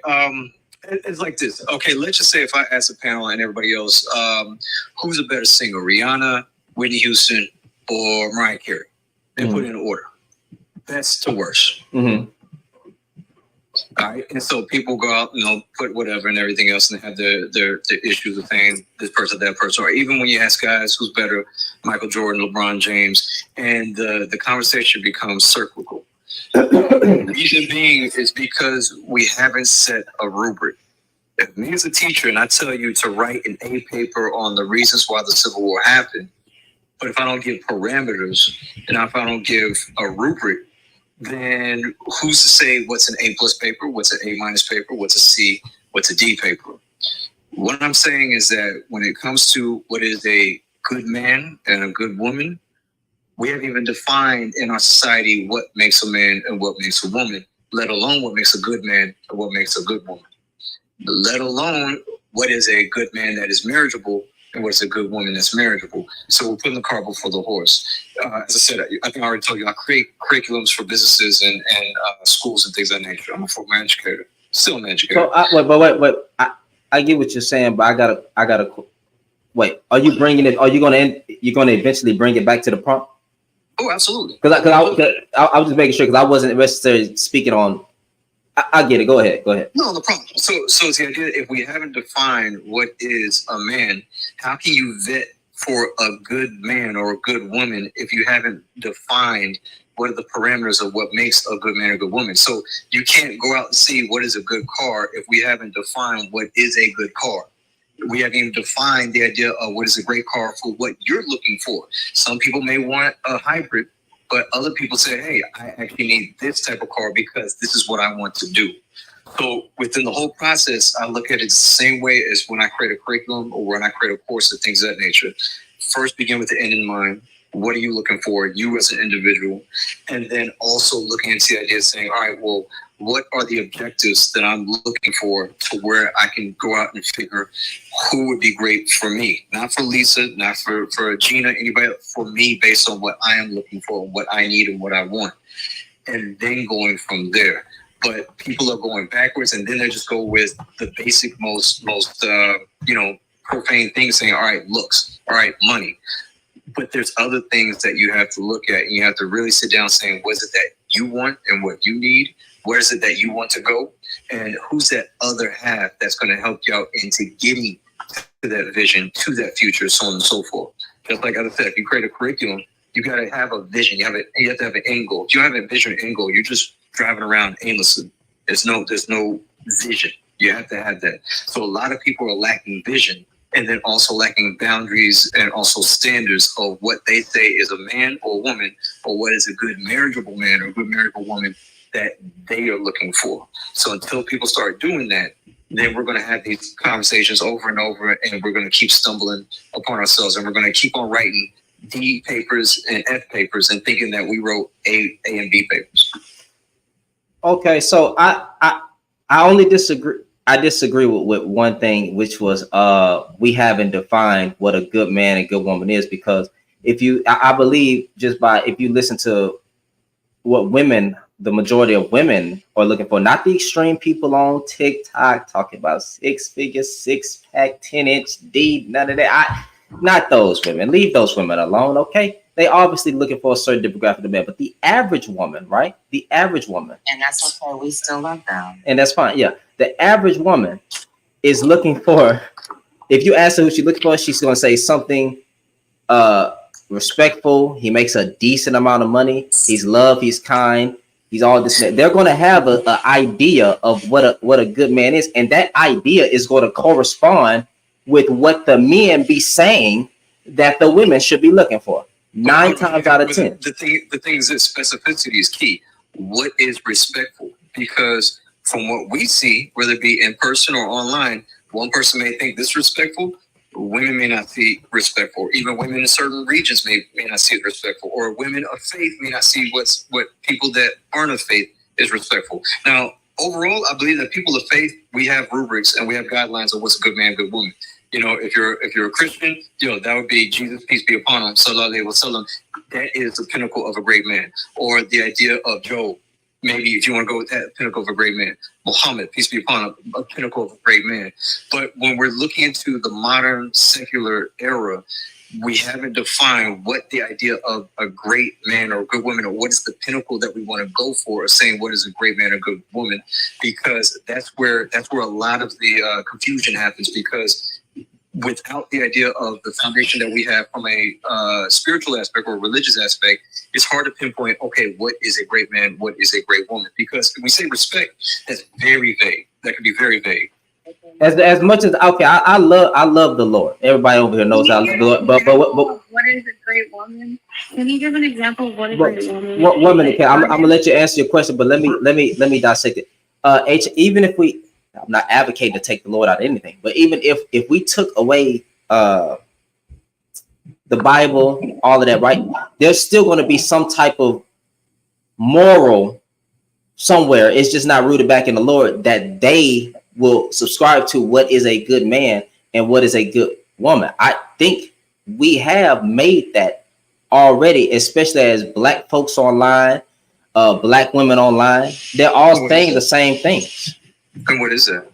Speaker 18: It's like this. Okay, let's just say if I ask the panel and everybody else, who's a better singer, Rihanna, Whitney Houston, or Mariah Carey? And put it in order. Best to worst.
Speaker 4: Mm-hmm.
Speaker 18: All right, and so people go out, you know, put whatever and everything else, and they have their issues of saying this person, that person, or even when you ask guys who's better, Michael Jordan, LeBron James, and the conversation becomes cyclical. The reason being is because we haven't set a rubric. If me as a teacher and I tell you to write an A paper on the reasons why the Civil War happened, but if I don't give parameters and if I don't give a rubric, then who's to say what's an A+ paper, what's an A- paper, what's a C, what's a D paper? What I'm saying is that when it comes to what is a good man and a good woman, we haven't even defined in our society what makes a man and what makes a woman, let alone what makes a good man and what makes a good woman, let alone what is a good man that is marriageable and what's a good woman that's marriageable. So we're putting the cart before the horse. As I said, I think I already told you, I create curriculums for businesses and schools and things of that nature. I'm a former educator, still an educator.
Speaker 4: So wait. I get what you're saying, but I gotta wait. Are you bringing it? Are you gonna eventually bring it back to the prompt?
Speaker 18: Oh, absolutely.
Speaker 4: Because I was just making sure, because I wasn't necessarily speaking on. I get it. Go ahead.
Speaker 18: No, the problem. So it's the idea, if we haven't defined what is a man, how can you vet for a good man or a good woman if you haven't defined what are the parameters of what makes a good man or good woman? So you can't go out and see what is a good car if we haven't defined what is a good car. We haven't even defined the idea of what is a great car for what you're looking for. Some people may want a hybrid, but other people say, hey, I actually need this type of car because this is what I want to do. So within the whole process, I look at it the same way as when I create a curriculum or when I create a course and things of that nature. First, begin with the end in mind. What are you looking for, you as an individual? And then also looking into the idea of saying, all right, well, what are the objectives that I'm looking for to where I can go out and figure who would be great for me? Not for Lisa, not for Gina, anybody, for me, based on what I am looking for, what I need and what I want. And then going from there. But people are going backwards, and then they just go with the basic, most profane things, saying, all right, looks, all right, money. But there's other things that you have to look at, and you have to really sit down saying, what is it that you want and what you need Where is it that you want to go? And who's that other half that's going to help you out into getting to that vision, to that future, so on and so forth. Just like I said, if you create a curriculum, you got to have a vision. You have to have an end goal. If you don't have a vision or end goal, you're just driving around aimlessly. There's no vision. You have to have that. So a lot of people are lacking vision, and then also lacking boundaries and also standards of what they say is a man or a woman, or what is a good marriageable man or a good marriageable woman that they are looking for. So until people start doing that, then we're going to have these conversations over and over, and we're going to keep stumbling upon ourselves, and we're going to keep on writing D papers and F papers and thinking that we wrote A and B papers.
Speaker 4: Okay, so I only disagree. I disagree with one thing, which was we haven't defined what a good man and good woman is, because I believe if you listen to what women, the majority of women are looking for, not the extreme people on TikTok talking about 6-figure, 6-pack, 10-inch D, none of that. Not those women. Leave those women alone, okay? They obviously looking for a certain demographic of man, but the average woman, right? The average woman.
Speaker 7: And that's okay. We still love them.
Speaker 4: And that's fine. Yeah. The average woman is looking for, if you ask her who she's looking for, she's going to say something respectful. He makes a decent amount of money. He's loved. He's kind. He's all this. They're going to have an idea of what a good man is. And that idea is going to correspond with what the men be saying that the women should be looking for. 9 times out of 10.
Speaker 18: The thing is that specificity is key. What is respectful? Because from what we see, whether it be in person or online, one person may think this is respectful, women may not see respectful. Even women in certain regions may not see it respectful, or women of faith may not see what people that aren't of faith is respectful. Now, overall, I believe that people of faith, we have rubrics and we have guidelines of what's a good man, good woman. You know, if you're a Christian, that would be Jesus, peace be upon him, sallallahu alaihi wasallam. That is the pinnacle of a great man. Or the idea of Job, maybe if you want to go with that, pinnacle of a great man. Muhammad, peace be upon him, a pinnacle of a great man. But when we're looking into the modern secular era, we haven't defined what the idea of a great man or a good woman, or what is the pinnacle that we want to go for, or saying what is a great man or good woman, because that's where a lot of the confusion happens. Because without the idea of the foundation that we have from a spiritual aspect or religious aspect, it's hard to pinpoint, okay, what is a great man? What is a great woman? Because when we say respect, that's very vague. That can be very vague.
Speaker 4: As much as, okay, I love the Lord. Everybody over here knows I love the Lord. But
Speaker 17: what is a great woman? Can you give an example of what a great woman?
Speaker 4: What woman? Okay, I'm gonna let you answer your question, but let me dissect it. Even if I'm not advocating to take the Lord out of anything, but even if we took away the Bible, all of that, right? There's still going to be some type of moral somewhere. It's just not rooted back in the Lord that they will subscribe to what is a good man and what is a good woman. I think we have made that already, especially as Black folks online, Black women online. They're all saying the same things.
Speaker 18: And what is that?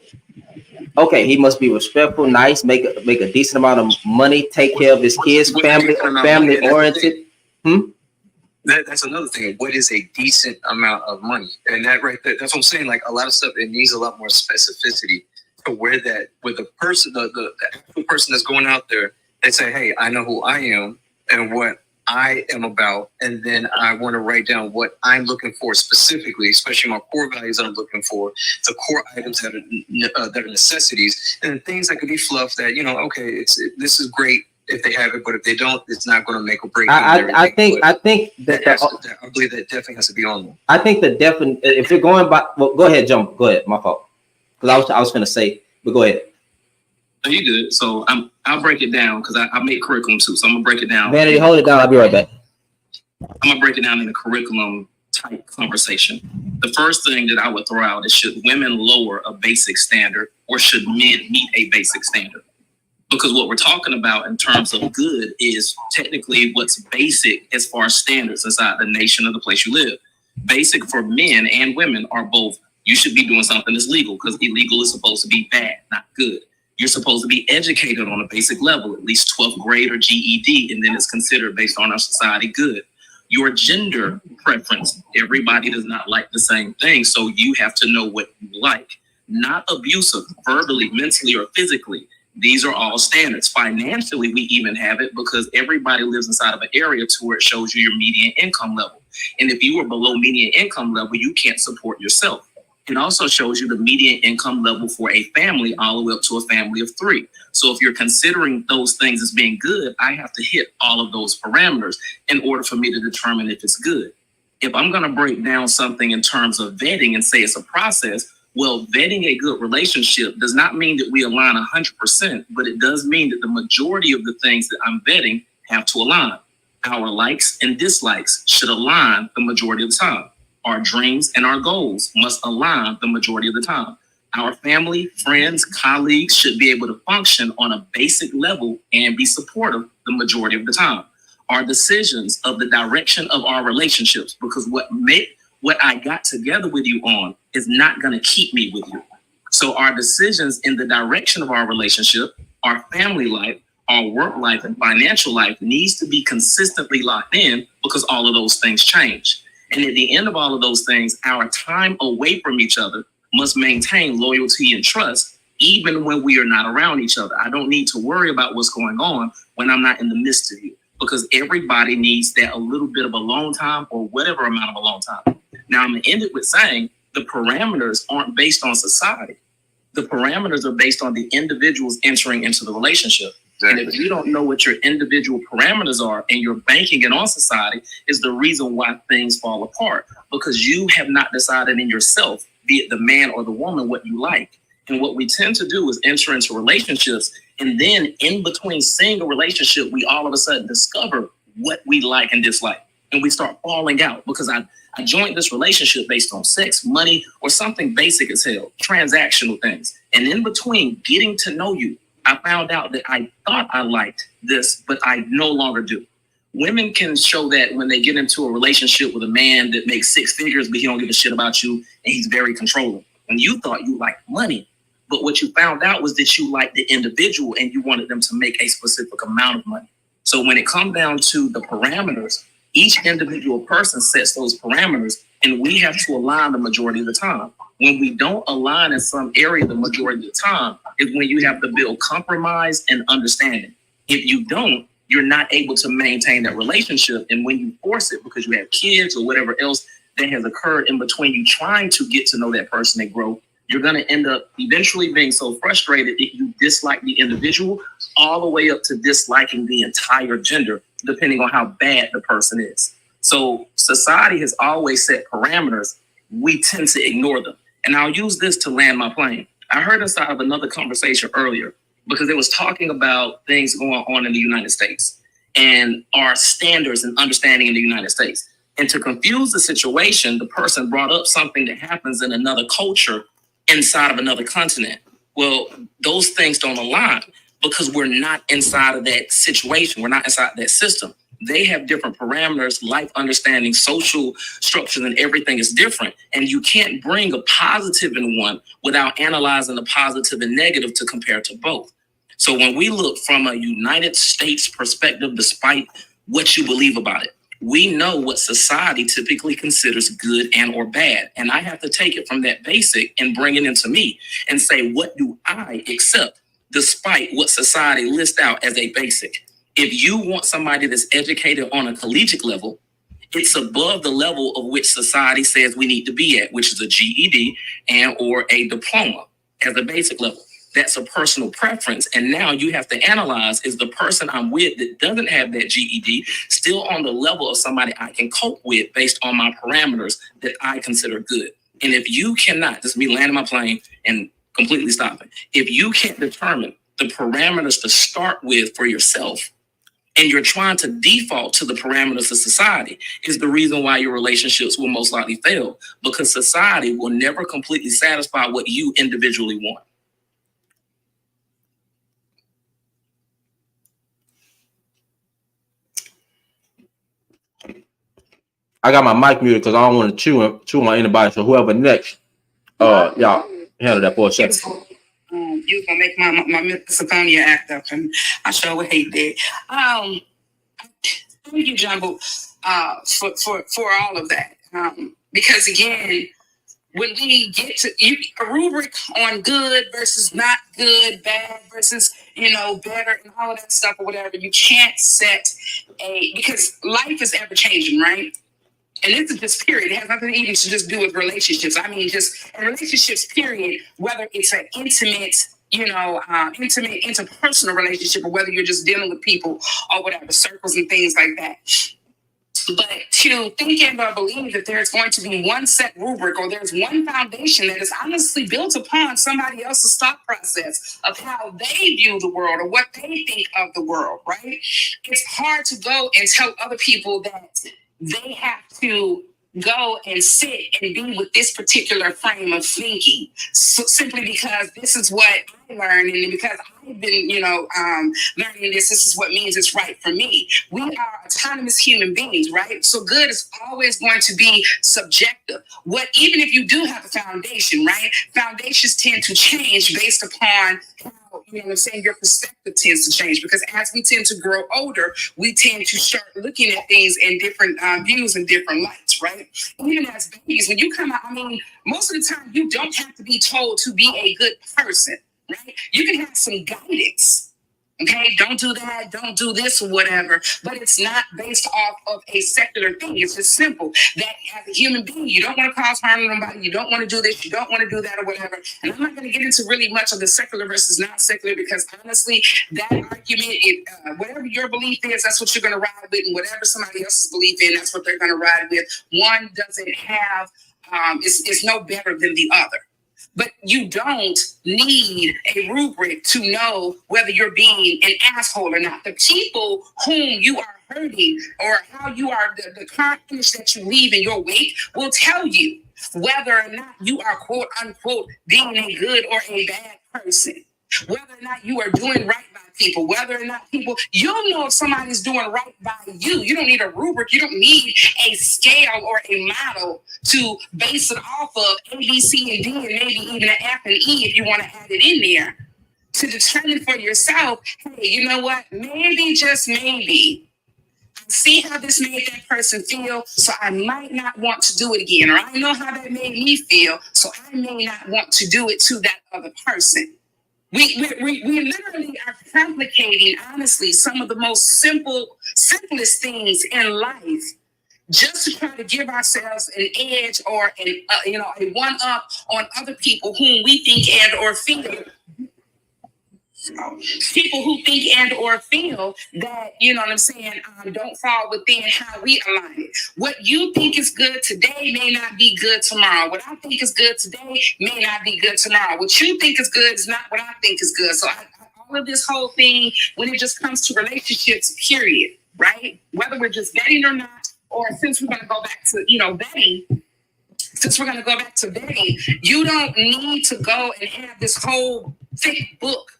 Speaker 4: Okay, he must be respectful, nice, make a decent amount of money, take care of his kids, family oriented.
Speaker 18: That's another thing. What is a decent amount of money? And that right there, that's what I'm saying. Like a lot of stuff, it needs a lot more specificity to where the person, the actual person that's going out there, they say, hey, I know who I am and what I am about, and then I want to write down what I'm looking for specifically, especially my core values that I'm looking for, the core items that are necessities, and things that could be fluff that, okay, this is great if they have it, but if they don't, it's not going to make or break.
Speaker 4: I think that
Speaker 18: I believe that definitely has to be on there.
Speaker 4: I think the if you're going by, well, go ahead, John. Go ahead. My fault. Because I was going to say, but go ahead.
Speaker 6: No, you good. So I'll break it down because I make curriculum too. So I'm gonna break it down.
Speaker 4: Vanity, hold it down. I'll be right back.
Speaker 6: I'm gonna break it down in a curriculum type conversation. The first thing that I would throw out is, should women lower a basic standard, or should men meet a basic standard? Because what we're talking about in terms of good is technically what's basic as far as standards inside the nation or the place you live. Basic for men and women are both, you should be doing something that's legal, because illegal is supposed to be bad, not good. You're supposed to be educated on a basic level, at least 12th grade or GED, and then it's considered based on our society good. Your gender preference. Everybody does not like the same thing. So you have to know what you like. Not abusive, verbally, mentally, or physically. These are all standards. Financially, we even have it because everybody lives inside of an area to where it shows you your median income level. And if you are below median income level, you can't support yourself. It also shows you the median income level for a family all the way up to a family of 3. So if you're considering those things as being good, I have to hit all of those parameters in order for me to determine if it's good. If I'm going to break down something in terms of vetting and say it's a process, well, vetting a good relationship does not mean that we align 100%, but it does mean that the majority of the things that I'm vetting have to align. Our likes and dislikes should align the majority of the time. Our dreams and our goals must align the majority of the time. Our family, friends, colleagues should be able to function on a basic level and be supportive the majority of the time. Our decisions of the direction of our relationships, because what I got together with you on is not going to keep me with you. So our decisions in the direction of our relationship, our family life, our work life, and financial life needs to be consistently locked in because all of those things change. And at the end of all of those things, our time away from each other must maintain loyalty and trust, even when we are not around each other. I don't need to worry about what's going on when I'm not in the midst of you, because everybody needs that a little bit of alone time or whatever amount of alone time. Now, I'm going to end it with saying the parameters aren't based on society. The parameters are based on the individuals entering into the relationship. Exactly. And if you don't know what your individual parameters are and you're banking it on society, is the reason why things fall apart, because you have not decided in yourself, be it the man or the woman, what you like. And what we tend to do is enter into relationships, and then in between seeing a relationship, we all of a sudden discover what we like and dislike. And we start falling out because I joined this relationship based on sex, money, or something basic as hell, transactional things. And in between getting to know you, I found out that I thought I liked this, but I no longer do. Women can show that when they get into a relationship with a man that makes 6 figures, but he don't give a shit about you, and he's very controlling. And you thought you liked money, but what you found out was that you liked the individual and you wanted them to make a specific amount of money. So when it comes down to the parameters, each individual person sets those parameters, and we have to align the majority of the time. When we don't align in some area the majority of the time is when you have to build compromise and understanding. If you don't, you're not able to maintain that relationship. And when you force it because you have kids or whatever else that has occurred in between you trying to get to know that person and grow, you're going to end up eventually being so frustrated that you dislike the individual all the way up to disliking the entire gender, depending on how bad the person is. So society has always set parameters. We tend to ignore them. And I'll use this to land my plane. I heard inside of another conversation earlier because it was talking about things going on in the United States and our standards and understanding in the United States. And to confuse the situation, the person brought up something that happens in another culture inside of another continent. Well, those things don't align because we're not inside of that situation. We're not inside that system. They have different parameters, life understanding, social structures, and everything is different. And you can't bring a positive in one without analyzing the positive and negative to compare to both. So when we look from a United States perspective, despite what you believe about it, we know what society typically considers good and or bad. And I have to take it from that basic and bring it into me and say, what do I accept despite what society lists out as a basic? If you want somebody that's educated on a collegiate level, it's above the level of which society says we need to be at, which is a GED and or a diploma as a basic level. That's a personal preference. And now you have to analyze, is the person I'm with that doesn't have that GED still on the level of somebody I can cope with based on my parameters that I consider good? And if you cannot, this is me landing my plane and completely stopping. If you can't determine the parameters to start with for yourself, and you're trying to default to the parameters of society, is the reason why your relationships will most likely fail, because society will never completely satisfy what you individually want.
Speaker 4: I got my mic muted because I don't want to chew on anybody. So whoever next, y'all handle that for a second.
Speaker 14: You gonna make my misophonia act up, and I sure would hate that. Thank you, Jumbo, for all of that. Because again, when we get to a rubric on good versus not good, bad versus better, and all of that stuff or whatever, you can't set because life is ever changing, right? And this is just period. It has nothing even to just do with relationships. I mean, just in relationships, period. Whether it's an intimate, intimate interpersonal relationship, or whether you're just dealing with people or whatever, circles and things like that. But to think and believe that there's going to be one set rubric or there's one foundation that is honestly built upon somebody else's thought process of how they view the world or what they think of the world, right? It's hard to go and tell other people that they have to go and sit and be with this particular frame of thinking, so simply because this is what I learned, and because I've been, learning this is what means it's right for me. We are autonomous human beings, right? So good is always going to be subjective. Even if you do have a foundation, right? Foundations tend to change based upon how, your perspective tends to change, because as we tend to grow older, we tend to start looking at things in different views and different lights, right? Even as babies, when you come out, most of the time you don't have to be told to be a good person, right? You can have some guidance. Okay, don't do that, don't do this or whatever, but it's not based off of a secular thing. It's just simple that as a human being, you don't want to cause harm to nobody, you don't want to do this, you don't want to do that or whatever. And I'm not going to get into really much of the secular versus non-secular, because honestly, that argument, whatever your belief is, that's what you're going to ride with, and whatever somebody else's belief in, that's what they're going to ride with. One doesn't have, it's no better than the other. But you don't need a rubric to know whether you're being an asshole or not. The people whom you are hurting, or how you are, the kindness that you leave in your wake will tell you whether or not you are, quote unquote, being a good or a bad person. Whether or not you are doing right by people, whether or not you'll know if somebody's doing right by you. You don't need a rubric. You don't need a scale or a model to base it off of A, B, C, and D, and maybe even an F and E if you want to add it in there, to determine for yourself, hey, you know what? Maybe, just maybe, I see how this made that person feel, so I might not want to do it again. Or I know how that made me feel, so I may not want to do it to that other person. We literally are complicating, honestly, some of the most simplest things in life, just to try to give ourselves an edge or a one-up on other people whom we think and or feel. People who think and or feel that, don't fall within how we align it. What you think is good today may not be good tomorrow. What I think is good today may not be good tomorrow. What you think is good is not what I think is good. So all of this whole thing, when it just comes to relationships, period, right? Whether we're just vetting or not, or since we're going to go back to, vetting, you don't need to go and have this whole thick book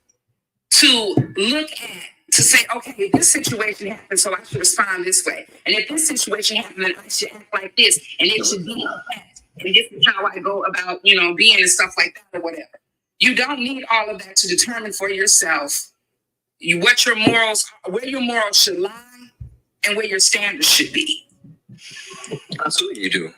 Speaker 14: to look at, to say, okay, this situation happened, so I should respond this way. And if this situation happened, then I should act like this, and it should be like that. And this is how I go about, being and stuff like that or whatever. You don't need all of that to determine for yourself what your morals, where your morals should lie, and where your standards should be.
Speaker 18: Absolutely, you do.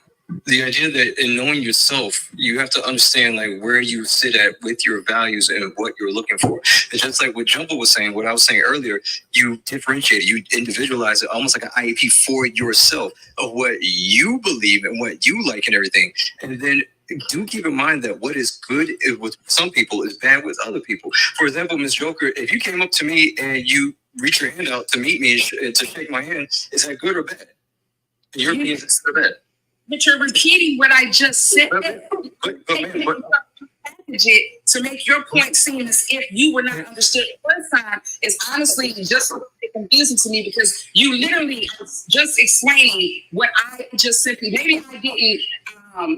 Speaker 18: The idea that in knowing yourself, you have to understand where you sit at with your values and what you're looking for. It's just like what Jumbo was saying, what I was saying earlier, you differentiate it, you individualize it almost like an IEP for yourself of what you believe and what you like and everything. And then do keep in mind that what is good with some people is bad with other people. For example, Ms. Joker, if you came up to me and you reach your hand out to meet me and to shake my hand, is that good or bad? In your opinion, is it bad?
Speaker 14: But you're repeating what I just said. To make your point seem as if you were not understood the first time is honestly just confusing to me, because you literally are just explaining what I just simply, maybe I didn't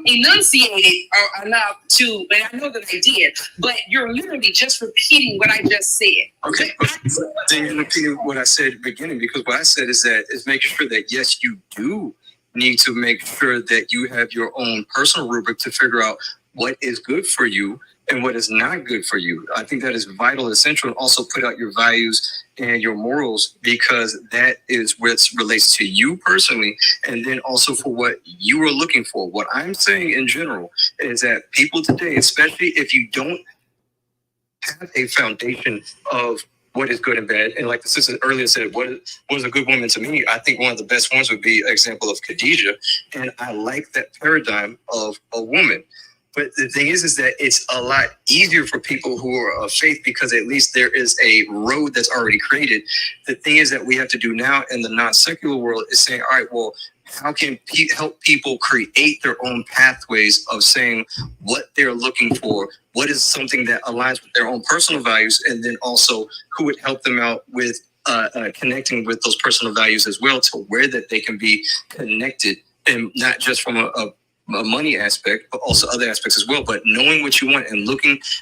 Speaker 14: enunciate it enough to, and I know that I did, but you're literally just repeating what I just said.
Speaker 18: Okay, then you're repeating what I said at the beginning, because what I said is making sure that, yes, you do need to make sure that you have your own personal rubric to figure out what is good for you and what is not good for you. I think that is vital, essential, and also put out your values and your morals, because that is what relates to you personally, and then also for what you are looking for. What I'm saying in general is that people today, especially if you don't have a foundation of what is good and bad, and like the sister earlier said, what is a good woman to me? I think one of the best ones would be an example of Khadijah, and I like that paradigm of a woman. But the thing is that it's a lot easier for people who are of faith, because at least there is a road that's already created. The thing is that we have to do now in the non-secular world is saying, all right, well, how can help people create their own pathways of saying what they're looking for, what is something that aligns with their own personal values, and then also who would help them out with connecting with those personal values as well, to where that they can be connected, and not just from a money aspect, but also other aspects as well. But knowing what you want and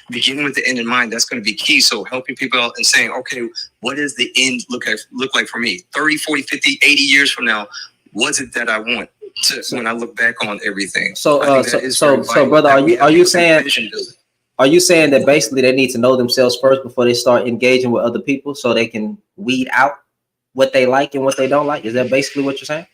Speaker 18: beginning with the end in mind, that's going to be key. So helping people out and saying, okay, what does the end look like for me? 30, 40, 50, 80 years from now, what's it that I want when I look back on everything?
Speaker 4: So brother, are you saying that basically they need to know themselves first before they start engaging with other people, so they can weed out what they like and what they don't like? Is that basically what you're saying?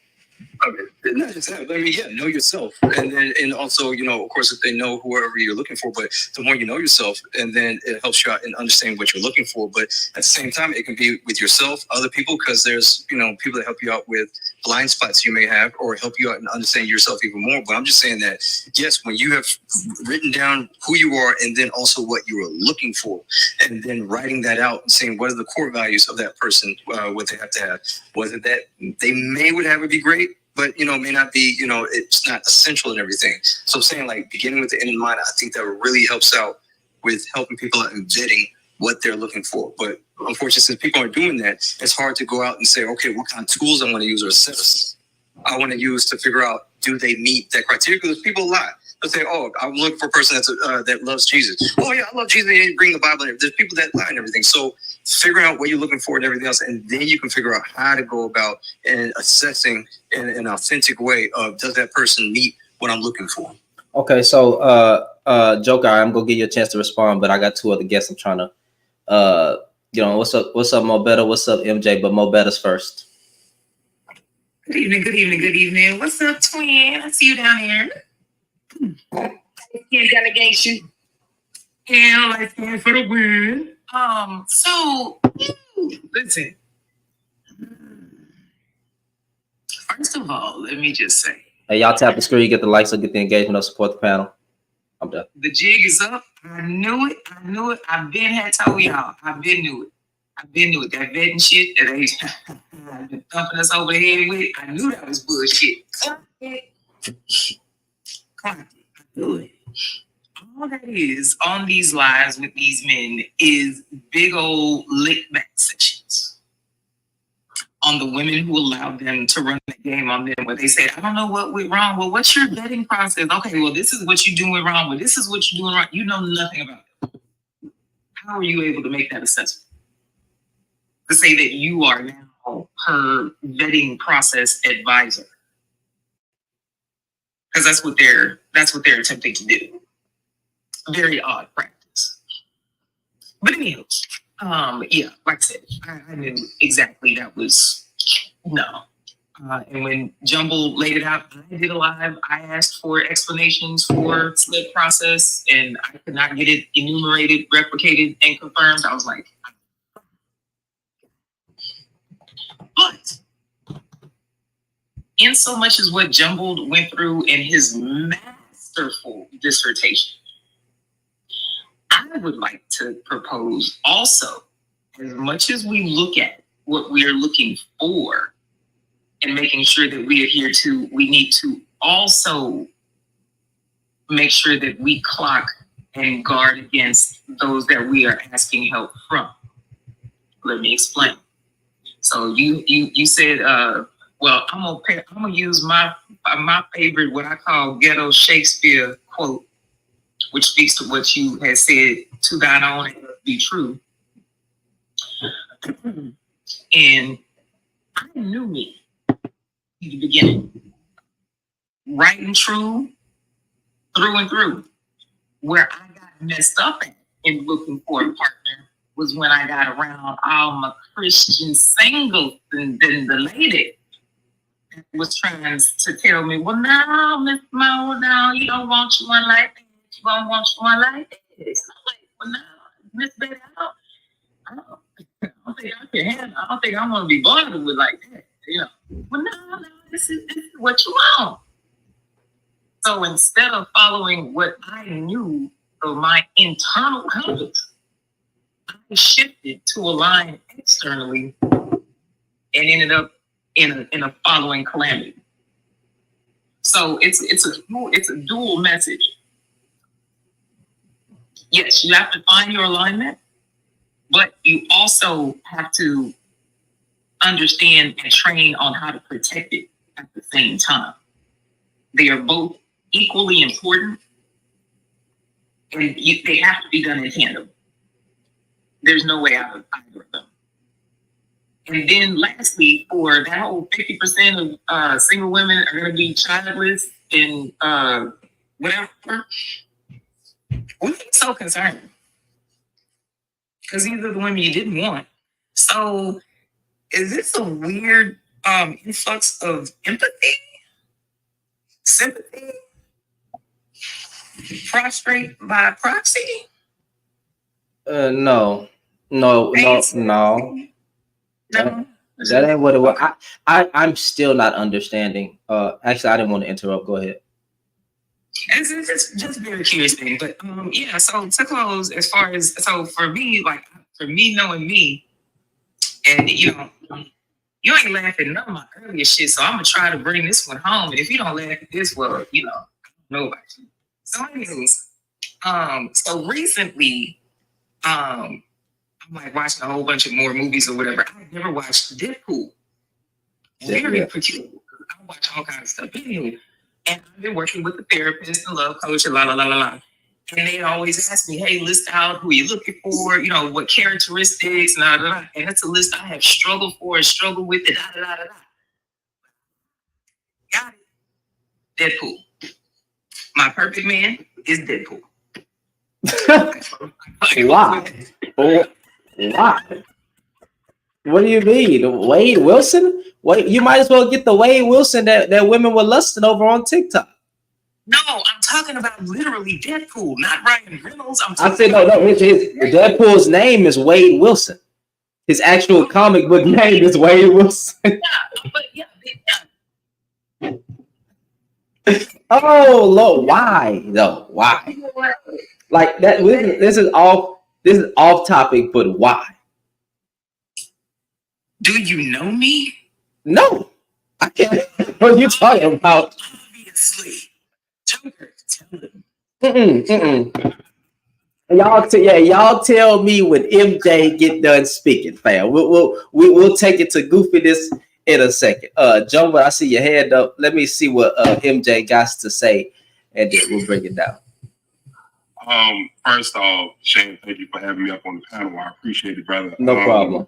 Speaker 18: Okay. Not just that. I mean, yeah, know yourself, and also, of course, if they know whoever you're looking for. But the more you know yourself, and then it helps you out in understanding what you're looking for. But at the same time, it can be with yourself, other people, because there's people that help you out with blind spots you may have, or help you out in understanding yourself even more. But I'm just saying that yes, when you have written down who you are, and then also what you are looking for, and then writing that out and saying what are the core values of that person, what they have to have, was it that they would have would be great, but may not be, it's not essential and everything. So I'm saying, like, beginning with the end in mind, I think that really helps out with helping people out and vetting what they're looking for. But unfortunately, since people aren't doing that, it's hard to go out and say, okay, what kind of tools I want to use, or assess I want to use to figure out, do they meet that criteria? Because people lie. They'll say, oh, I'm looking for a person that's that loves Jesus. Oh yeah, I love Jesus. They bring the Bible in. There's people that lie and everything. So figuring out what you're looking for and everything else, and then you can figure out how to go about and assessing in an authentic way of, does that person meet what I'm looking for?
Speaker 4: Okay, so Joker, I'm gonna give you a chance to respond, but I got two other guests I'm trying to what's up, Mo Better? What's up, MJ? But Mo Better's first.
Speaker 14: Good evening, good evening, good evening. What's up, twin? I see you down here. Delegation. And let's go for the win. So listen. First of all, let me just say.
Speaker 4: Hey, y'all tap the screen, get the likes, or get the engagement, or support the panel. I'm done.
Speaker 14: The jig is up. I knew it. I've been had told y'all. I've been knew it. That vetting shit that they been thumping us over the head with. I knew that was bullshit. I knew it. All that is on these lives with these men is big old lick back sessions on the women who allowed them to run the game on them, where they say, I don't know what went wrong. Well, what's your vetting process? Okay, well, this is what you're doing wrong. Well, this is what you're doing wrong. You know nothing about it. How are you able to make that assessment? To say that you are now her vetting process advisor. Because that's what they're attempting to do. Very odd practice. But anyhow, yeah, like I said, I knew exactly that was no. And when Jumble laid it out, I did a live. I asked for explanations for slip process, and I could not get it enumerated, replicated, and confirmed. I was like, but in so much as what Jumbled went through in his masterful dissertation, I would like to propose also, as much as we look at what we are looking for and making sure that we adhere to, we need to also make sure that we clock and guard against those that we are asking help from. Let me explain. So you said, well, I'm gonna use my favorite, what I call ghetto Shakespeare quote, which speaks to what you had said, to thine own and be true. And I knew me in the beginning, right and true, through and through. Where I got messed up at in looking for a partner was when I got around all my Christian singles and then the lady was trying to tell me, well, no, Miss Mo, no, you don't want you one like that. You don't want you one like this. I'm like, well, no, Miss Betty, I don't think I can handle. I don't think I'm gonna be bothered with like that. You know, well, no, this is what you want. So instead of following what I knew of my internal compass, I shifted to align externally and ended up in a following calamity. So it's a dual message. Yes, you have to find your alignment, but you also have to understand and train on how to protect it at the same time. They are both equally important, and they have to be done in tandem. There's no way out of either of them. And then lastly, for that whole 50% of single women are going to be childless and whatever, we ain't so concerned. Because these are the women you didn't want. So is this a weird influx of empathy, sympathy, prostrate by proxy?
Speaker 4: No. That ain't what it was. I'm still not understanding. Actually, I didn't want to interrupt. Go ahead.
Speaker 14: It's just very curious thing, but yeah. So to close, as far as for me, knowing me, and you ain't laughing at none of my earlier shit, so I'm gonna try to bring this one home. And if you don't laugh at this, well, I don't know about you. So anyways, so recently, I'm like watching a whole bunch of more movies or whatever. I've never watched Deadpool. Very peculiar. I watch all kinds of stuff. Anyway, and I've been working with a therapist and love coach and la la la la la. And they always ask me, hey, list out who you're looking for, what characteristics, and da, da, da. And that's a list I have struggled with, and da da da da da. Got it. Deadpool. My perfect man is Deadpool.
Speaker 4: Why? Why? What do you mean? Wade Wilson? Wait, you might as well get the Wade Wilson that women were lusting over on TikTok.
Speaker 14: No, I'm talking about literally Deadpool, not Ryan Reynolds.
Speaker 4: I said no. Deadpool's name is Wade Wilson. His actual comic book name is Wade Wilson. Oh Lord, why though? Why? Like that. This is off topic, but why?
Speaker 14: Do you know me?
Speaker 4: No, I can't. What are you talking about?
Speaker 14: Obviously. Joker, tell
Speaker 4: them. Y'all tell me when MJ get done speaking, fam. We'll take it to goofiness in a second. Joe, I see your hand up. Let me see what MJ got to say, and then we'll bring it down.
Speaker 5: First off, Shane, thank you for having me up on the panel. I appreciate it, brother.
Speaker 4: No problem.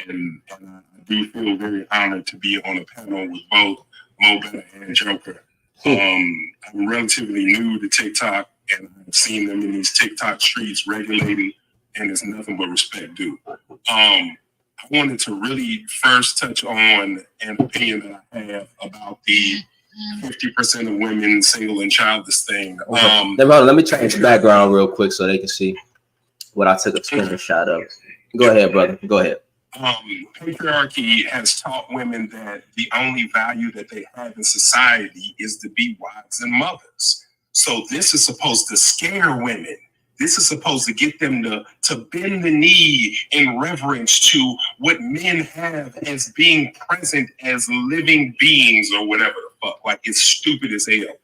Speaker 5: And I do feel very honored to be on a panel with both Mo Better and Joker. I'm relatively new to TikTok, and I've seen them in these TikTok streets regulating, and it's nothing but respect due. I wanted to really first touch on an opinion that I have about the 50% of women single and childless thing.
Speaker 4: Let me change the background real quick so they can see what I took a screenshot of. Go ahead, brother. Go ahead.
Speaker 5: Patriarchy has taught women that the only value that they have in society is to be wives and mothers. So this is supposed to scare women. This is supposed to get them to bend the knee in reverence to what men have as being present as living beings or whatever the fuck. Like, it's stupid as hell.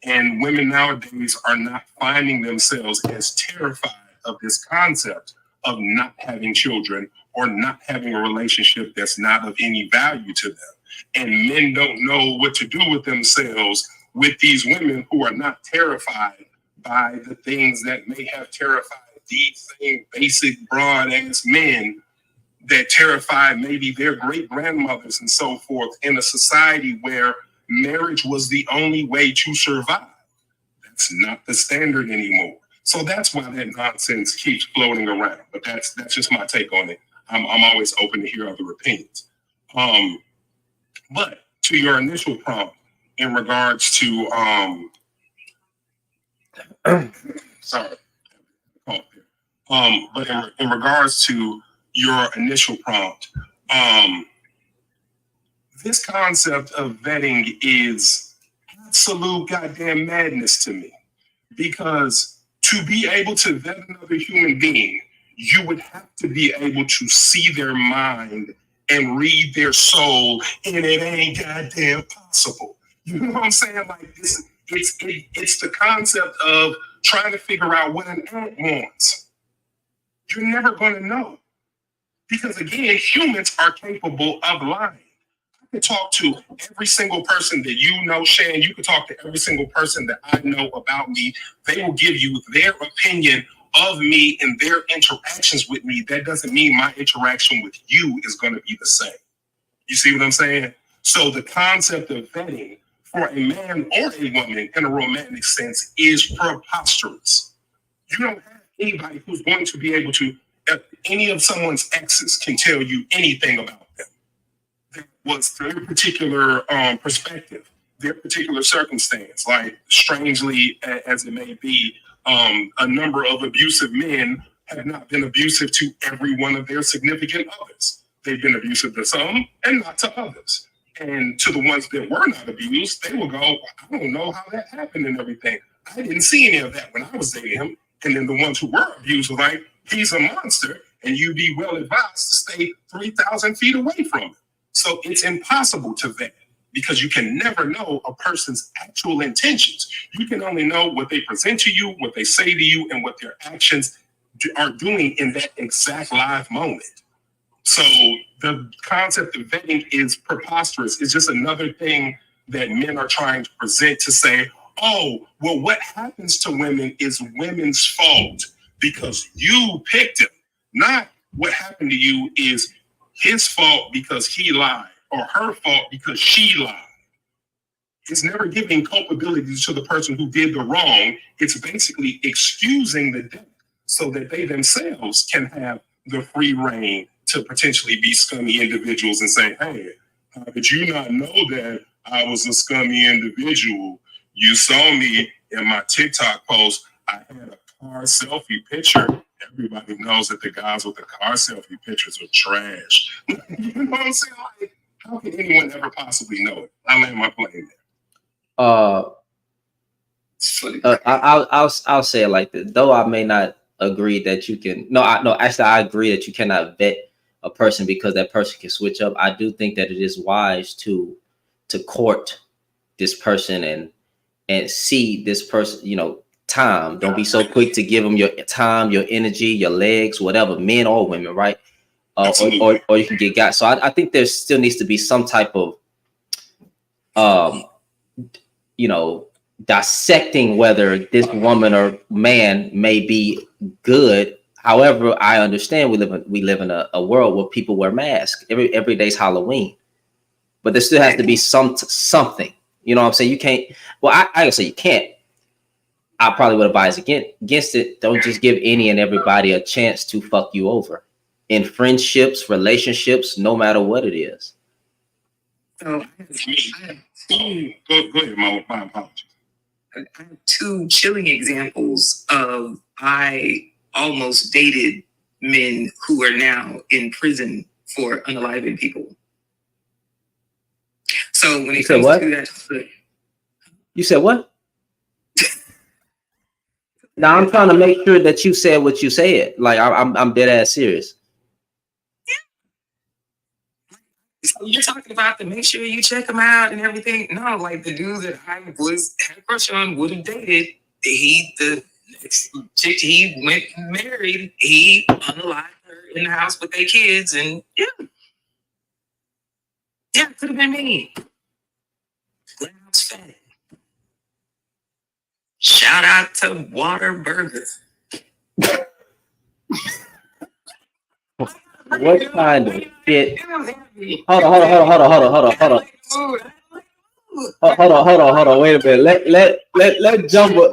Speaker 5: And women nowadays are not finding themselves as terrified of this concept of not having children or not having a relationship that's not of any value to them. And men don't know what to do with themselves with these women who are not terrified by the things that may have terrified these same basic broad-ass men that terrified maybe their great-grandmothers and so forth in a society where marriage was the only way to survive. That's not the standard anymore. So that's why that nonsense keeps floating around. But that's just my take on it. I'm always open to hear other opinions. But to your initial prompt in regards to sorry. But in regards to your initial prompt, this concept of vetting is absolute goddamn madness to me. Because to be able to vet another human being, you would have to be able to see their mind and read their soul, and it ain't goddamn possible. You know what I'm saying? Like it's the concept of trying to figure out what an ant wants. You're never going to know. Because again, humans are capable of lying. I can talk to every single person that you know, Shan. You can talk to every single person that I know about me. They will give you their opinion of me and their interactions with me. That doesn't mean my interaction with you is going to be the same. You see what I'm saying? So the concept of vetting for a man or a woman in a romantic sense is preposterous. You don't have anybody who's going to be able to, any of someone's exes can tell you anything about them. That was their particular perspective, their particular circumstance. Like, strangely as it may be, a number of abusive men have not been abusive to every one of their significant others. They've been abusive to some and not to others. And to the ones that were not abused, they will go, I don't know how that happened and everything. I didn't see any of that when I was dating him. And then the ones who were abused were like, he's a monster, and you'd be well advised to stay 3,000 feet away from him. So it's impossible to vet because you can never know a person's actual intentions. You can only know what they present to you, what they say to you, and what their actions are doing in that exact live moment. So the concept of vetting is preposterous. It's just another thing that men are trying to present to say, oh, well, what happens to women is women's fault because you picked him. Not what happened to you is his fault because he lied or her fault because she lied. It's never giving culpability to the person who did the wrong. It's basically excusing the debt so that they themselves can have the free reign to potentially be scummy individuals and say, hey, how did you not know that I was a scummy individual? You saw me in my TikTok post. I had a car selfie picture. Everybody knows that the guys with the car selfie pictures are trash. You know what I'm saying? Like, how can anyone ever possibly know it? I land my plane there.
Speaker 4: I'll say it like this. Though I may not agree that you can. Actually, I agree that you cannot vet a person because that person can switch up. I do think that it is wise to court this person and see this person, time. Don't be so quick to give them your time, your energy, your legs, whatever, men or women, right? Or you can get got. So I think there still needs to be some type of, dissecting whether this woman or man may be good. However, I understand we live in a world where people wear masks. Every day's Halloween, but there still has to be something. You know what I'm saying? You can't. Well, I say you can't. I probably would advise against it. Don't just give any and everybody a chance to fuck you over in friendships, relationships, no matter what it is.
Speaker 3: So
Speaker 5: go ahead, Mo. My apologies.
Speaker 3: I have two chilling examples of I almost dated men who are now in prison for unaliving people. So when it comes to that,
Speaker 4: you said what? Now I'm trying to make sure that you said what you said. Like I'm dead ass serious.
Speaker 3: So you're talking about to make sure you check them out and everything. No, like the dude that I had a crush on would have dated. The chick he went and married, he unalived her in the house with their kids, and yeah, it could have been me. Ground's fat. Shout out to Waterburger.
Speaker 4: What kind of shit? Hold on. Wait a minute. Let Jumbo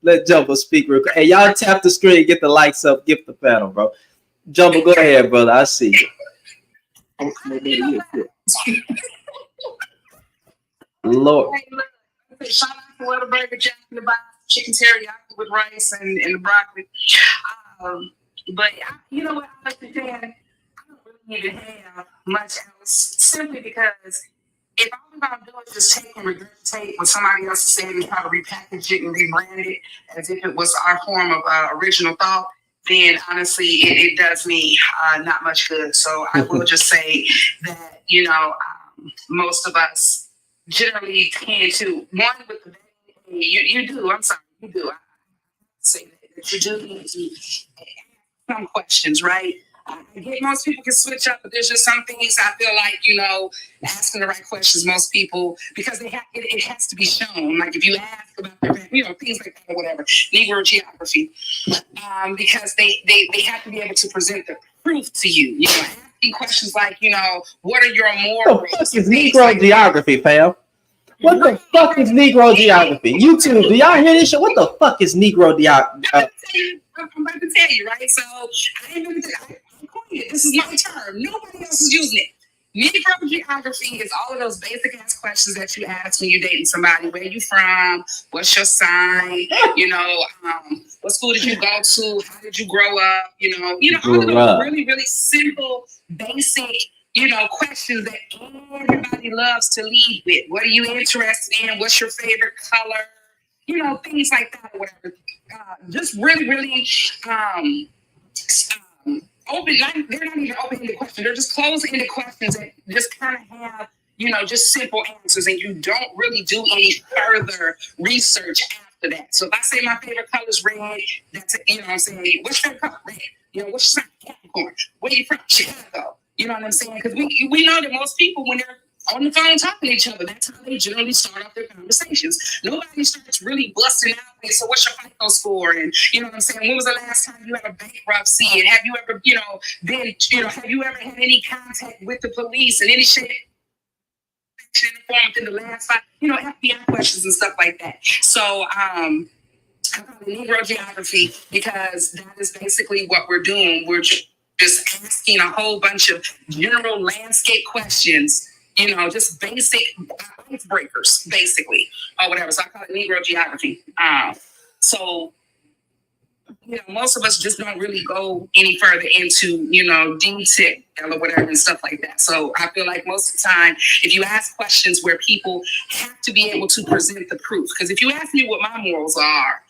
Speaker 4: Let Jumbo speak real quick. Hey, y'all tap the screen, get the likes up, gift the panel, bro. Jumbo, go ahead, brother. I see you. Lord.
Speaker 14: Shout out to Whataburger, Jack in the Box, chicken teriyaki with rice and broccoli. But you know what I like to say? I don't really even have much else, simply because if all we're gonna do is just take and regurgitate what somebody else has said and try to repackage it and rebrand it as if it was our form of original thought, then honestly, it does me not much good. So I will just say that, you know, most of us generally tend to, one with the you do, I'm sorry, you do. I say that you do need to ask some questions, right? I get most people can switch up, but there's just some things I feel like, you know, asking the right questions, most people, because it has to be shown. Like if you ask about their, you know, things like that or whatever, Negro geography, because they have to be able to present the proof to you. You know, asking questions like, you know, what are your morals?
Speaker 4: What the fuck is Negro geography, fam? What the fuck is Negro geography? YouTube, do y'all hear this shit? What the fuck is Negro geography?
Speaker 14: I'm about to tell you, right? So I ain't gonna coined it. This is my term. Nobody else is using it. Negro geography is all of those basic ass questions that you ask when you're dating somebody. Where you from? What's your sign? You know, what school did you go to? How did you grow up? You know, all of those really, really simple, basic, you know, questions that everybody loves to lead with. What are you interested in? What's your favorite color? You know, things like that or whatever. Just really, really open. They're not even open-ended questions. They're just closed-ended questions that just kind of have, you know, just simple answers, and you don't really do any further research after that. So if I say my favorite color is red, that's it. You know what I'm saying? What's your favorite color? Red. You know, what's your sign? Capricorn. Where you from? Chicago. You know what I'm saying? Because we know that most people, when they're on the phone talking to each other, that's how they generally start off their conversations. Nobody starts really busting out. So what's your FICO score? And you know what I'm saying? When was the last time you had a bankruptcy? And have you ever, you know, been, you know, have you ever had any contact with the police and any shit within the last 5, you know, FBI questions and stuff like that. So I call it Negro geography because that is basically what we're doing. We're just asking a whole bunch of general landscape questions. You know, just basic icebreakers, basically, or whatever. So I call it Negro geography. So, you know, most of us just don't really go any further into, you know, detail or whatever and stuff like that. So I feel like most of the time, if you ask questions where people have to be able to present the proof, because if you ask me what my morals are,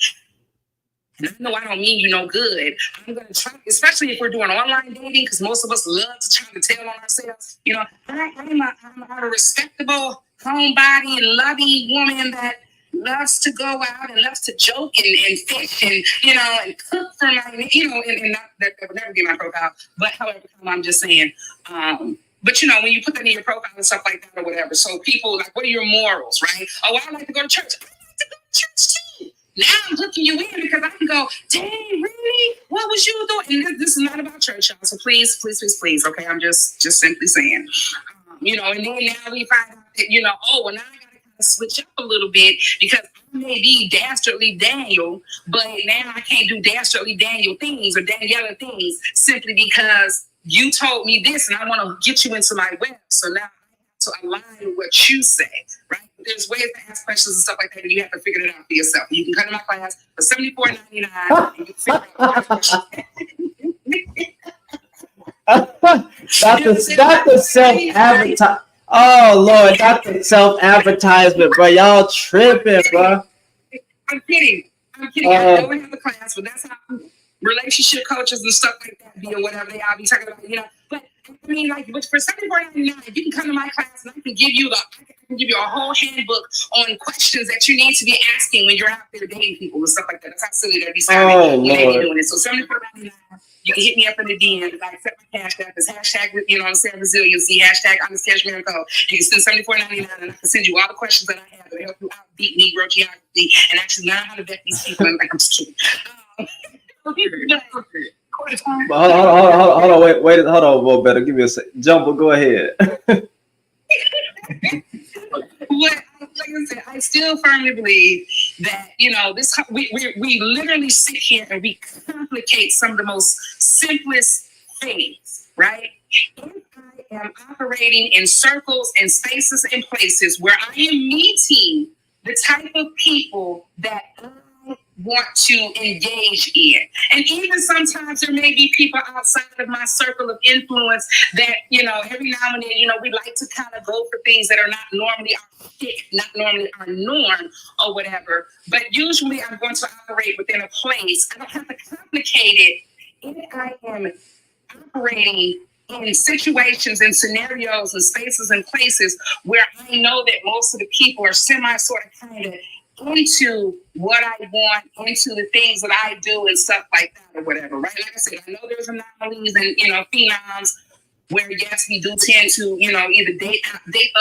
Speaker 14: and I know I don't mean you no good, I'm going to try, especially if we're doing online dating, because most of us love to try to tell on ourselves. You know, I'm a respectable, homebody, loving woman that loves to go out and loves to joke and fish and, you know, and cook for my, you know, and not, that would never be my profile. But however, I'm just saying, but you know, when you put that in your profile and stuff like that or whatever, so people like, what are your morals, right? Oh, I like to go to church. I like to go to church too. Now I'm hooking you in because I can go, dang, really? What was you doing? And this is not about church, y'all. So please, please, please, please. Okay, I'm just simply saying, you know. And then now we find out that, you know, oh, well, now I gotta kind of switch up a little bit because I may be Dastardly Daniel, but now I can't do Dastardly Daniel things or Daniela things simply because you told me this, and I want to get you into my web. So now I have to align with what you say, right? There's ways to ask questions and stuff like that, and you have to figure it out for yourself. You can come to my class for $74.99 and you can figure out questions.
Speaker 4: Dr. Self-Advertisement. Oh, Lord, Dr. Self-Advertisement, bro. Y'all tripping, bro.
Speaker 14: I'm kidding. I don't have a class, but that's how relationship coaches and stuff like that be or whatever they all be talking about, you know. But I mean, like, but for $74.99, you can come to my class and I can give you a whole handbook on questions that you need to be asking when you're out there dating people and stuff like that. That's how silly that be sounding when they be doing it. So $74.99, you can hit me up in the DM. I accept my cash app. It's hashtag, you know what I'm saying, resiliency, hashtag honest cash miracle. You can send $74.99 and I can send you all the questions that I have to help you outbeat Negro geography and actually learn how to vet these people. I'm just kidding.
Speaker 4: Hold on, wait, hold on, well, better give me a second. Jumbo, go ahead.
Speaker 14: Like I said, I still firmly believe that, we literally sit here and we complicate some of the most simplest things, right? If I am operating in circles and spaces and places where I am meeting the type of people that I want to engage in. And even sometimes there may be people outside of my circle of influence that, every now and then, we like to kind of go for things that are not normally our stick, not normally our norm or whatever. But usually I'm going to operate within a place. I don't have to complicate it. If I am operating in situations and scenarios and spaces and places where I know that most of the people are semi sort of kind of into what I want, into the things that I do and stuff like that or whatever, right? Like I said, I know there's anomalies and, phenoms where, yes, we do tend to, either date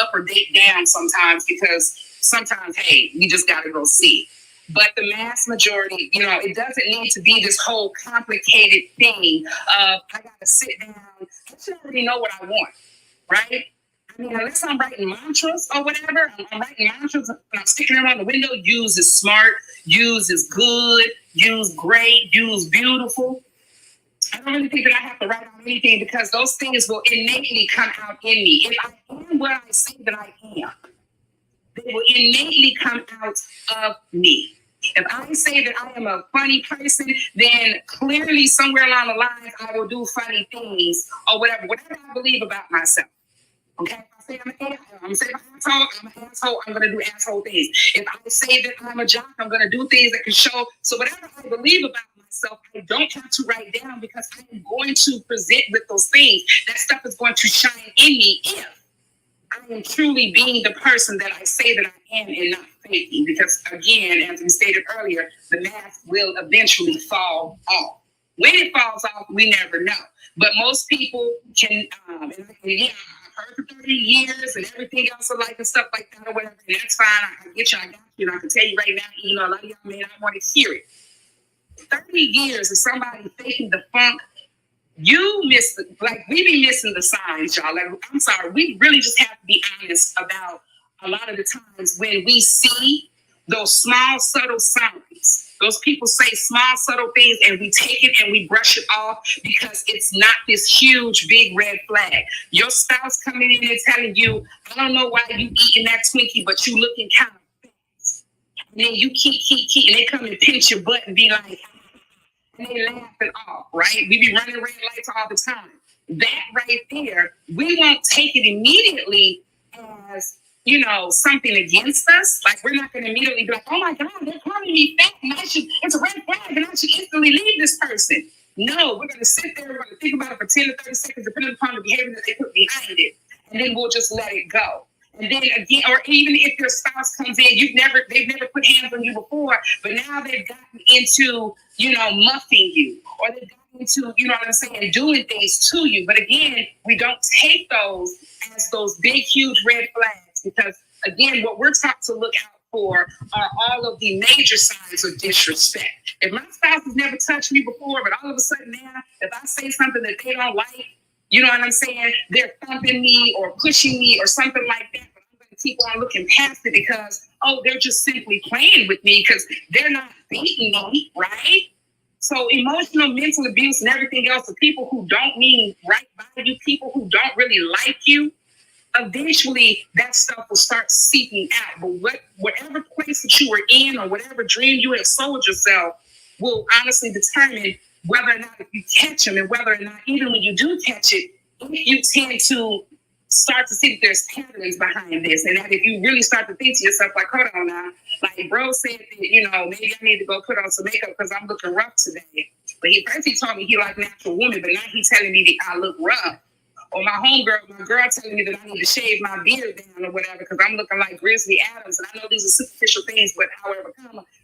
Speaker 14: up or date down sometimes because sometimes, hey, we just got to go see. But the mass majority, it doesn't need to be this whole complicated thing of I got to sit down. I should already know what I want, right? I mean, unless I'm writing mantras or whatever, I'm writing mantras and I'm sticking them on the window. Use is smart, use is good, use great, use beautiful. I don't really think that I have to write on anything because those things will innately come out in me. If I am what I say that I am, they will innately come out of me. If I say that I am a funny person, then clearly somewhere along the line, I will do funny things or whatever I believe about myself. Okay, if I say I'm an asshole, I'm going to do asshole things. If I say that I'm a jock, I'm going to do things that can show. So whatever I believe about myself, I don't have to write down because I am going to present with those things. That stuff is going to shine in me if I am truly being the person that I say that I am and not faking. Because again, as we stated earlier, the mask will eventually fall off. When it falls off, we never know. But most people can, I've heard for 30 years and everything else alike and stuff like that or whatever. And that's fine. I get you. I got you. And I can tell you right now, even though a lot of y'all may not want to hear it. 30 years of somebody faking the funk, you miss we be missing the signs, y'all. Like, I'm sorry, we really just have to be honest about a lot of the times when we see those small, subtle signs. Those people say small, subtle things, and we take it and we brush it off because it's not this huge, big red flag. Your spouse coming in and telling you, I don't know why you eating that Twinkie, but you looking kind of fast. And then you keep, and they come and pinch your butt and be like, and they laugh it off, right? We be running red lights all the time. That right there, we won't take it immediately as, something against us. Like, we're not going to immediately be like, oh my God, they're calling me fat and it's a red flag and I should instantly leave this person. No, we're going to sit there, we're going to think about it for 10 to 30 seconds, depending upon the behavior that they put behind it. And then we'll just let it go. And then again, or even if your spouse comes in, they've never put hands on you before, but now they've gotten into, muffing you, or they've gotten into, doing things to you. But again, we don't take those as those big, huge red flags because, again, what we're taught to look out for are all of the major signs of disrespect. If my spouse has never touched me before, but all of a sudden now, if I say something that they don't like, you know what I'm saying? They're thumping me or pushing me or something like that. But I'm going to keep on looking past it because, they're just simply playing with me because they're not beating me, right? So emotional, mental abuse and everything else, the people who don't mean right by you, people who don't really like you, eventually that stuff will start seeping out. But whatever place that you were in or whatever dream you have sold yourself will honestly determine whether or not if you catch them and whether or not even when you do catch it, if you tend to start to see that there's patterns behind this. And that if you really start to think to yourself, like, hold on now, like bro said that, maybe I need to go put on some makeup because I'm looking rough today. But he told me he liked natural women, but now he's telling me that I look rough. Or my girl telling me that I need to shave my beard down or whatever because I'm looking like Grizzly Adams. And I know these are superficial things, but however,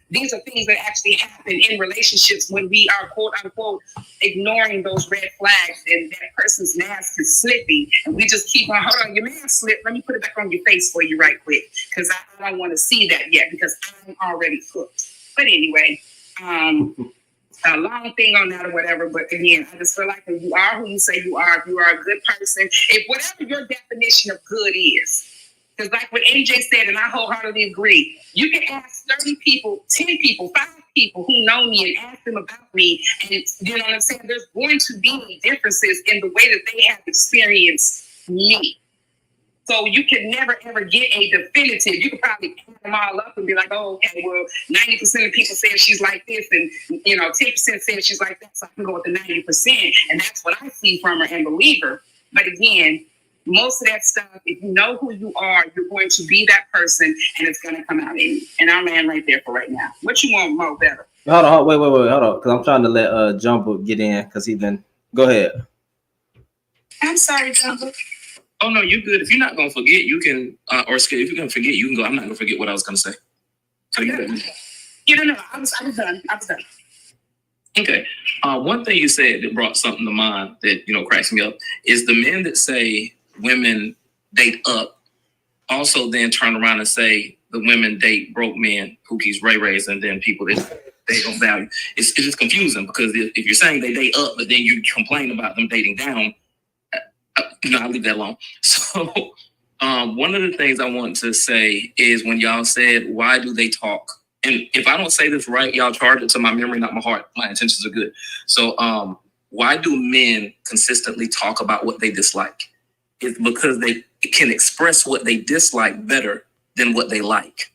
Speaker 14: these are things that actually happen in relationships when we are, quote unquote, ignoring those red flags and that person's mask is slipping. And we just keep on, hold on, your mask slipped. Let me put it back on your face for you right quick because I don't want to see that yet because I'm already cooked. But anyway, a long thing on that or whatever, but again, I just feel like if you are who you say you are, if you are a good person, if whatever your definition of good is, Because like what AJ said, and I wholeheartedly agree, you can ask 30 people, 10 people, 5 people who know me and ask them about me. And you know what I'm saying? There's going to be differences in the way that they have experienced me. So you can never, ever get a definitive. You can probably add them all up and be like, oh, okay, well, 90% of people say she's like this, and, 10% say she's like that, so I can go with the 90%. And that's what I see from her and believe her. But again, most of that stuff, if you know who you are, you're going to be that person, and it's going to come out in you. And I'm laying right there for right now. What you want, Mo, better?
Speaker 4: Hold on, wait, hold on, because I'm trying to let Jumbo get in, because he's been. Go ahead.
Speaker 14: I'm sorry, Jumbo.
Speaker 6: Oh no, you're good. If you're not gonna forget, you can, if you're gonna forget, you can go. I'm not gonna forget what I was gonna say. So you good.
Speaker 14: No, I was done.
Speaker 6: Okay. One thing you said that brought something to mind that cracks me up is the men that say women date up, also then turn around and say the women date broke men, Pookies, Ray Rays, and then people that they don't value. It's just confusing because if you're saying they date up, but then you complain about them dating down. I'll leave that alone. So one of the things I want to say is when y'all said, why do they talk? And if I don't say this right, y'all charge it to my memory, not my heart. My intentions are good. So why do men consistently talk about what they dislike? It's because they can express what they dislike better than what they like.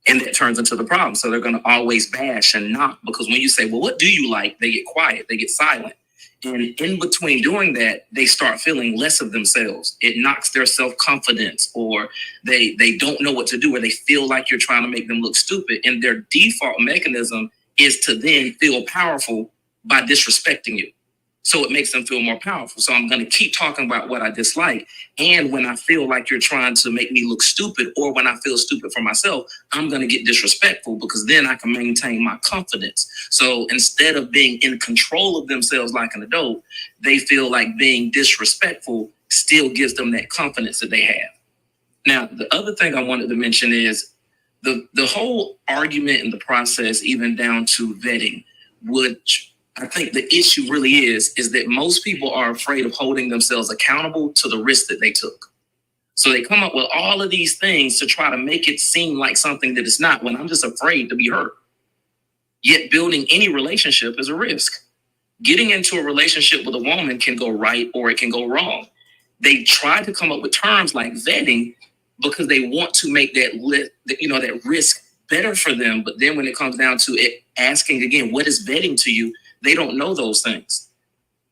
Speaker 6: And that turns into the problem. So they're going to always bash and knock, because when you say, well, what do you like? They get quiet. They get silent. And in between doing that, they start feeling less of themselves. It knocks their self-confidence, or they don't know what to do, or they feel like you're trying to make them look stupid. And their default mechanism is to then feel powerful by disrespecting you. So it makes them feel more powerful. So I'm going to keep talking about what I dislike. And when I feel like you're trying to make me look stupid, or when I feel stupid for myself, I'm going to get disrespectful, because then I can maintain my confidence. So instead of being in control of themselves like an adult, they feel like being disrespectful still gives them that confidence that they have. Now, the other thing I wanted to mention is the whole argument in the process, even down to vetting, which I think the issue really is that most people are afraid of holding themselves accountable to the risk that they took. So they come up with all of these things to try to make it seem like something that it's not, when I'm just afraid to be hurt. Yet building any relationship is a risk. Getting into a relationship with a woman can go right or it can go wrong. They try to come up with terms like vetting because they want to make that risk better for them. But then when it comes down to it, asking again, what is vetting to you? They don't know those things.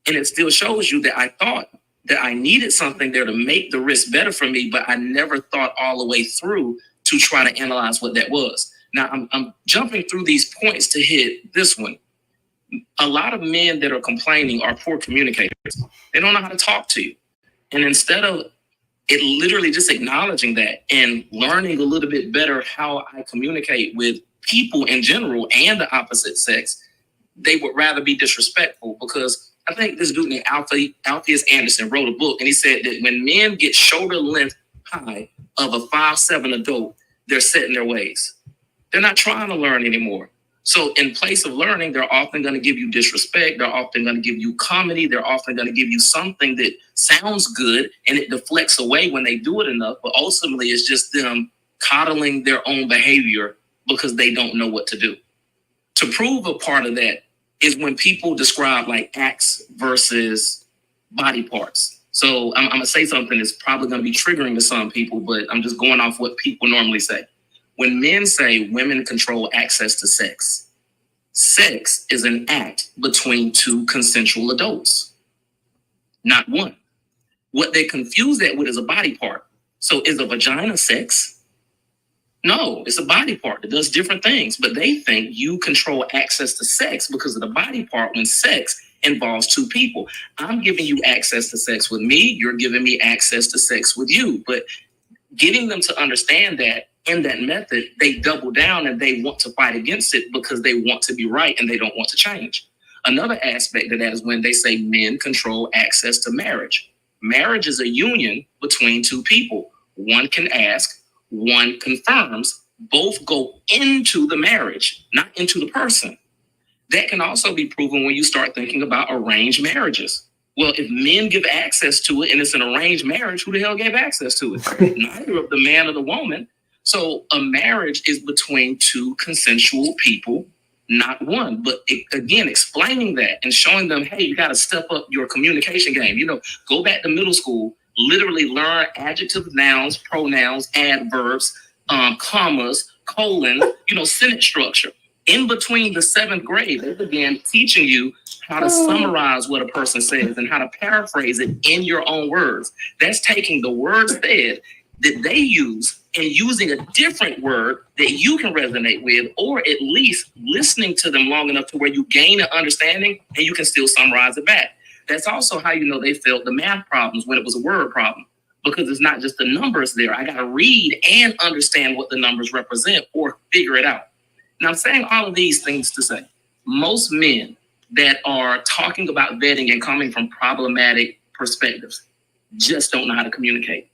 Speaker 6: And it still shows you that I thought that I needed something there to make the risk better for me, but I never thought all the way through to try to analyze what that was. Now, I'm jumping through these points to hit this one. A lot of men that are complaining are poor communicators. They don't know how to talk to you. And instead of it literally just acknowledging that and learning a little bit better how I communicate with people in general and the opposite sex, they would rather be disrespectful. Because I think this dude named Alpheus Anderson wrote a book, and he said that when men get shoulder length high of a 5'7" adult, they're set in their ways. They're not trying to learn anymore. So in place of learning, they're often going to give you disrespect. They're often going to give you comedy. They're often going to give you something that sounds good, and it deflects away when they do it enough. But ultimately, it's just them coddling their own behavior because they don't know what to do. To prove a part of that is when people describe like acts versus body parts. So I'm going to say something that's probably going to be triggering to some people, but I'm just going off what people normally say. When men say women control access to sex, sex is an act between two consensual adults, not one. What they confuse that with is a body part. So is a vagina sex? No, it's a body part that does different things, but they think you control access to sex because of the body part when sex involves two people. I'm giving you access to sex with me, you're giving me access to sex with you. But getting them to understand that in that method, they double down and they want to fight against it because they want to be right and they don't want to change. Another aspect of that is when they say men control access to marriage. Marriage is a union between two people. One can ask, one confirms, both go into the marriage, not into the person. That can also be proven when you start thinking about arranged marriages. Well, if men give access to it and it's an arranged marriage, who the hell gave access to it? Neither of the man or the woman. So a marriage is between two consensual people, not one. But again, explaining that and showing them, hey, you got to step up your communication game. You know, go back to middle school, literally learn adjectives, nouns, pronouns, adverbs, commas, colon, sentence structure. In between the 7th grade, they began teaching you how to summarize what a person says and how to paraphrase it in your own words. That's taking the words said that they use and using a different word that you can resonate with, or at least listening to them long enough to where you gain an understanding and you can still summarize it back. That's also how you know they felt the math problems when it was a word problem, because it's not just the numbers there. I got to read and understand what the numbers represent or figure it out. Now, I'm saying all of these things to say, most men that are talking about vetting and coming from problematic perspectives just don't know how to communicate.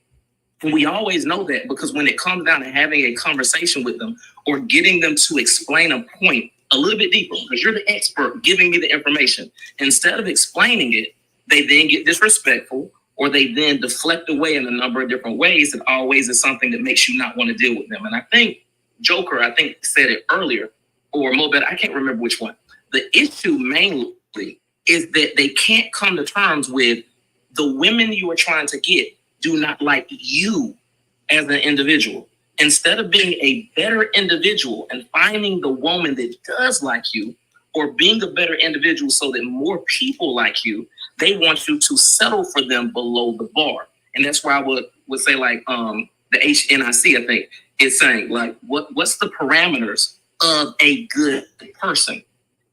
Speaker 6: And we always know that because when it comes down to having a conversation with them or getting them to explain a point a little bit deeper, because you're the expert giving me the information, instead of explaining it, they then get disrespectful or they then deflect away in a number of different ways. That always is something that makes you not want to deal with them. And I think Joker, said it earlier, or Mobet, I can't remember which one. The issue mainly is that they can't come to terms with the women you are trying to get do not like you as an individual. Instead of being a better individual and finding the woman that does like you, or being a better individual so that more people like you, they want you to settle for them below the bar. And that's why I would say like the HNIC, I think, is saying like, what's the parameters of a good person?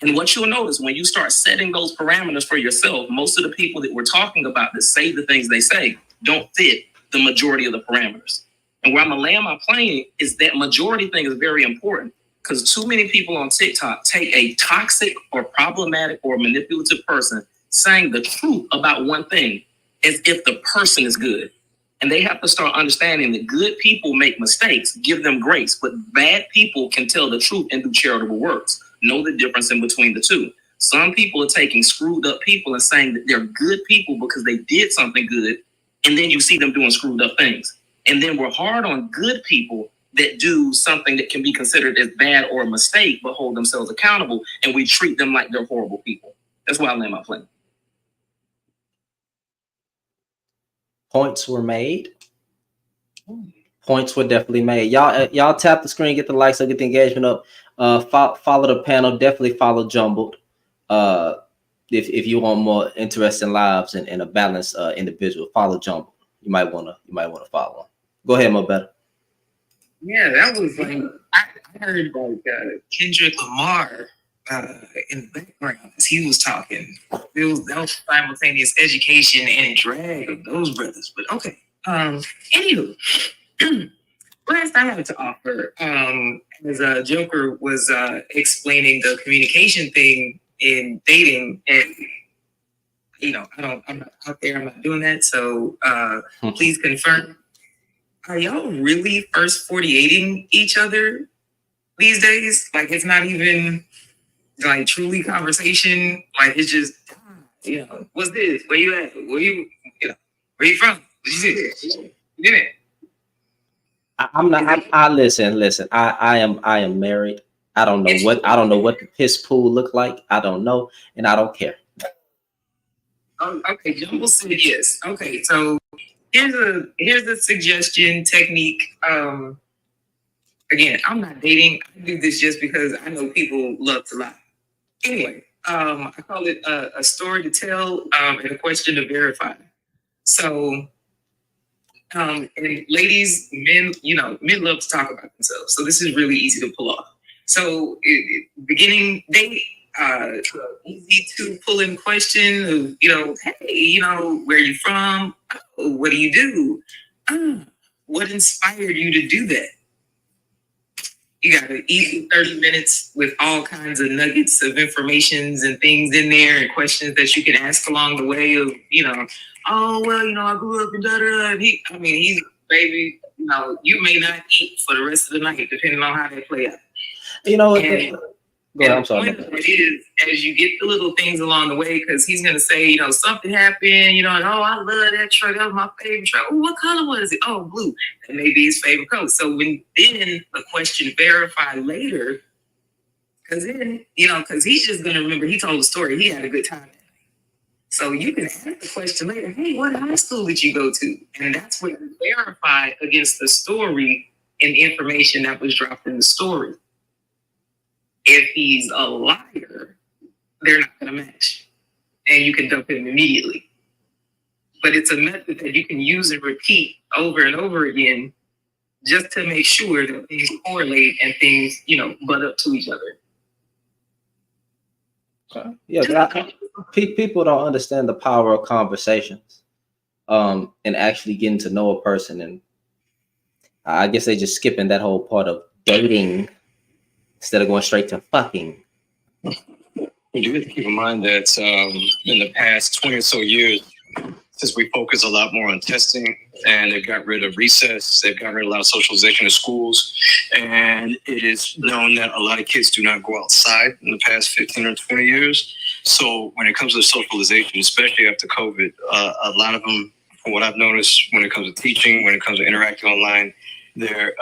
Speaker 6: And what you'll notice when you start setting those parameters for yourself, most of the people that we're talking about that say the things they say don't fit the majority of the parameters. And where I'm gonna land my plane is that majority thing is very important, because too many people on TikTok take a toxic or problematic or manipulative person saying the truth about one thing as if the person is good. And they have to start understanding that good people make mistakes, give them grace, but bad people can tell the truth and do charitable works. Know the difference in between the two. Some people are taking screwed up people and saying that they're good people because they did something good, and then you see them doing screwed up things. And then we're hard on good people that do something that can be considered as bad or a mistake, but hold themselves accountable, and we treat them like they're horrible people. That's why I land my plane.
Speaker 4: Points were made. Points were definitely made. Y'all tap the screen, get the likes up, get the engagement up. Follow the panel. Definitely follow Jumbled. If you want more interesting lives and a balanced individual, follow Jumbled. You might wanna follow him. Go ahead, Mo Better.
Speaker 19: Yeah, that was like I heard like Kendrick Lamar in the background as he was talking. That was simultaneous education and drag of those brothers. But okay. Anywho, last I have to offer, as Joker was explaining the communication thing in dating, and I'm not out there, I'm not doing that. So please confirm. Are y'all really first 48ing each other these days? Like it's not even like truly conversation. Like it's just, what's this? Where you at? Where you from? What you did it?
Speaker 4: I'm not. I listen. I am married. I don't know what the piss pool look like. I don't know, and I don't care.
Speaker 19: Oh, okay, Jumble said yes. Okay, so here's a suggestion technique. Again, I'm not dating. I do this just because I know people love to lie. Anyway, I call it a story to tell and a question to verify. So, and ladies, men love to talk about themselves. So this is really easy to pull off. So, beginning date, easy to pull in question of, hey, where are you from? Oh, what do you do? What inspired you to do that? You got an easy 30 minutes with all kinds of nuggets of informations and things in there and questions that you can ask along the way of, oh, well, I grew up in da-da-da. He's baby, you may not eat for the rest of the night, depending on how they play out.
Speaker 1: Go ahead, I'm
Speaker 19: The
Speaker 1: sorry.
Speaker 19: point of it is, as you get the little things along the way, because he's gonna say, you know, something happened, you know, and oh, I love that truck. That was my favorite truck. Oh, what color was it? Oh, blue. That may be his favorite color. So when then the question verified later, because then, you know, because he's just gonna remember he told the story. He had a good time. So you can ask the question later, hey, what high school did you go to? And that's what you verify against the story and information that was dropped in the story. If he's a liar, they're not going to match. And you can dump him immediately. But it's a method that you can use and repeat over and over again just to make sure that things correlate and things, you know, butt up to each other.
Speaker 1: Yeah, people don't understand the power of conversations, and actually getting to know a person, and I guess they just skipping that whole part of dating instead of going straight to fucking.
Speaker 2: We do have to keep in mind that in the past 20 or so years, since we focus a lot more on testing and they've got rid of recess, they've got rid of a lot of socialization in schools, and it is known that a lot of kids do not go outside in the past 15 or 20 years. So when it comes to socialization, especially after COVID, a lot of them, from what I've noticed, when it comes to teaching, when it comes to interacting online, their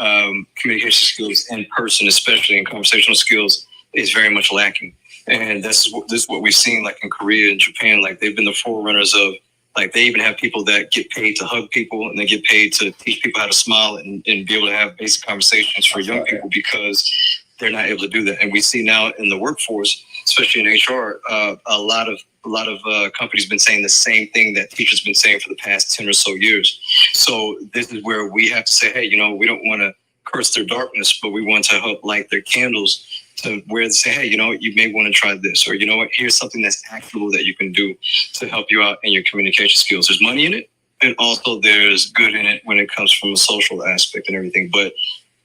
Speaker 2: communication skills in person, especially in conversational skills, is very much lacking. And this is what we've seen, like in Korea and Japan, like they've been the forerunners of, like they even have people that get paid to hug people and they get paid to teach people how to smile and be able to have basic conversations for young people because they're not able to do that. And we see now in the workforce, especially in HR, a lot of companies been saying the same thing that teachers been saying for the past 10 or so years. So this is where we have to say, hey, you know, we don't want to curse their darkness, but we want to help light their candles to where they say, hey, you know what, you may want to try this, or you know what, here's something that's actionable that you can do to help you out in your communication skills. There's money in it, and also there's good in it when it comes from a social aspect and everything. But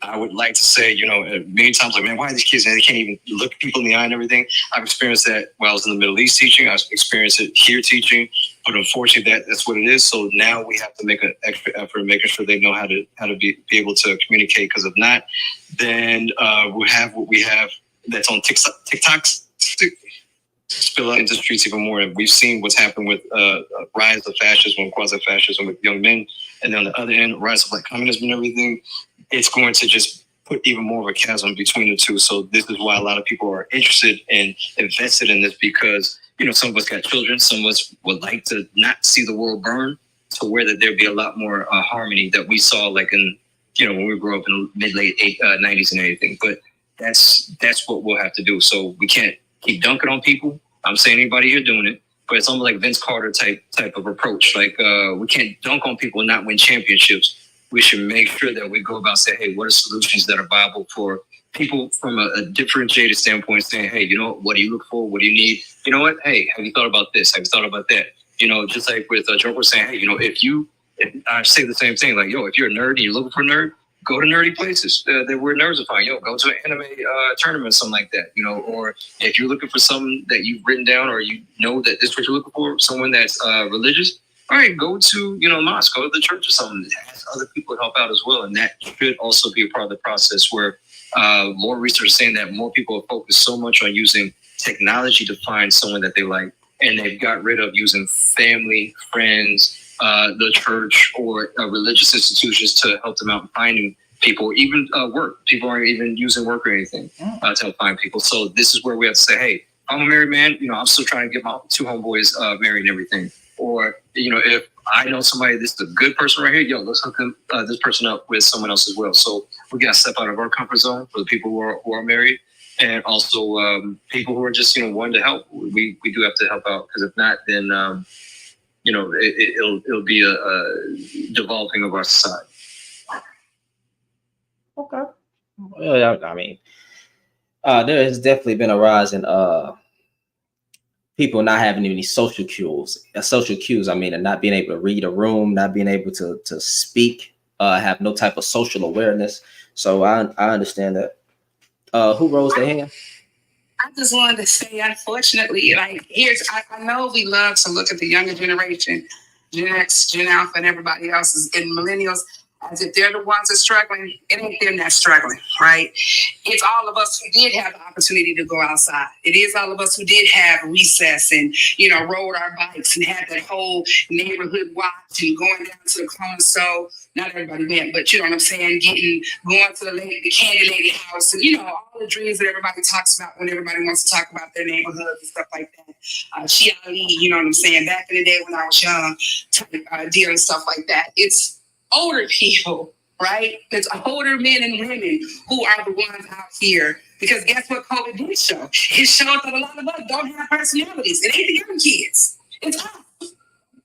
Speaker 2: I would like to say, you know, many times, like, man, why are these kids, they can't even look people in the eye and everything. I've experienced that while I was in the Middle East teaching. I've experienced it here teaching, but unfortunately that's what it is. So now we have to make an extra effort making sure they know how to be able to communicate, because if not, then we'll have what we have that's on TikToks spill out into the streets even more. And we've seen what's happened with rise of fascism, quasi-fascism with young men, and then on the other end, rise of like communism and everything. It's going to just put even more of a chasm between the two. So this is why a lot of people are interested and invested in this, because, you know, some of us got children, some of us would like to not see the world burn, to where that there'd be a lot more harmony that we saw like in, you know, when we grew up in the mid-late 90s and everything. But that's what we'll have to do. So we can't keep dunking on people. I'm saying anybody here doing it, but it's almost like Vince Carter type of approach. Like we can't dunk on people and not win championships. We should make sure that we go about saying, hey, what are solutions that are viable for people from a differentiated standpoint, saying, hey, you know, what do you look for? What do you need? You know what? Hey, have you thought about this? Have you thought about that? You know, just like with Joker saying, hey, you know, if I say the same thing, like, yo, if you're a nerd and you're looking for a nerd, go to nerdy places where nerds are fine. Yo, go to an anime tournament, something like that, you know. Or if you're looking for something that you've written down, or you know that this is what you're looking for, someone that's religious, all right, go to, you know, mosque, go to the church or something. Ask other people to help out as well. And that should also be a part of the process, where more research is saying that more people are focused so much on using technology to find someone that they like, and they've got rid of using family, friends, the church, or religious institutions to help them out finding people, even work. People aren't even using work or anything to help find people. So this is where we have to say, hey, I'm a married man, you know, I'm still trying to get my two homeboys married and everything. Or, you know, if I know somebody, this is a good person right here, yo, let's hook this person up with someone else as well. So we got to step out of our comfort zone for the people who are married, and also people who are just, you know, wanting to help. We do have to help out, because if not, then you know, it'll be a devolving of our society.
Speaker 1: Okay. Well, I mean, there has definitely been a rise in people not having any social cues. I mean, and not being able to read a room, not being able to speak, have no type of social awareness. So I understand that. Who rose their hand?
Speaker 14: I just wanted to say, unfortunately, like, I know we love to look at the younger generation, Gen X, Gen Alpha, and everybody else, and millennials, as if they're the ones that's struggling. It ain't them that's struggling, right? It's all of us who did have the opportunity to go outside. It is all of us who did have recess and, you know, rode our bikes and had that whole neighborhood watch and going down to the corner store. Not everybody went, but you know what I'm saying? Going to the candy lady house and, you know, all the dreams that everybody talks about when everybody wants to talk about their neighborhoods and stuff like that. She Ali, you know what I'm saying? Back in the day when I was young, deal and stuff like that. It's older people, right? It's older men and women who are the ones out here. Because guess what COVID did show? It showed that a lot of us don't have personalities. It ain't the young kids. It's us.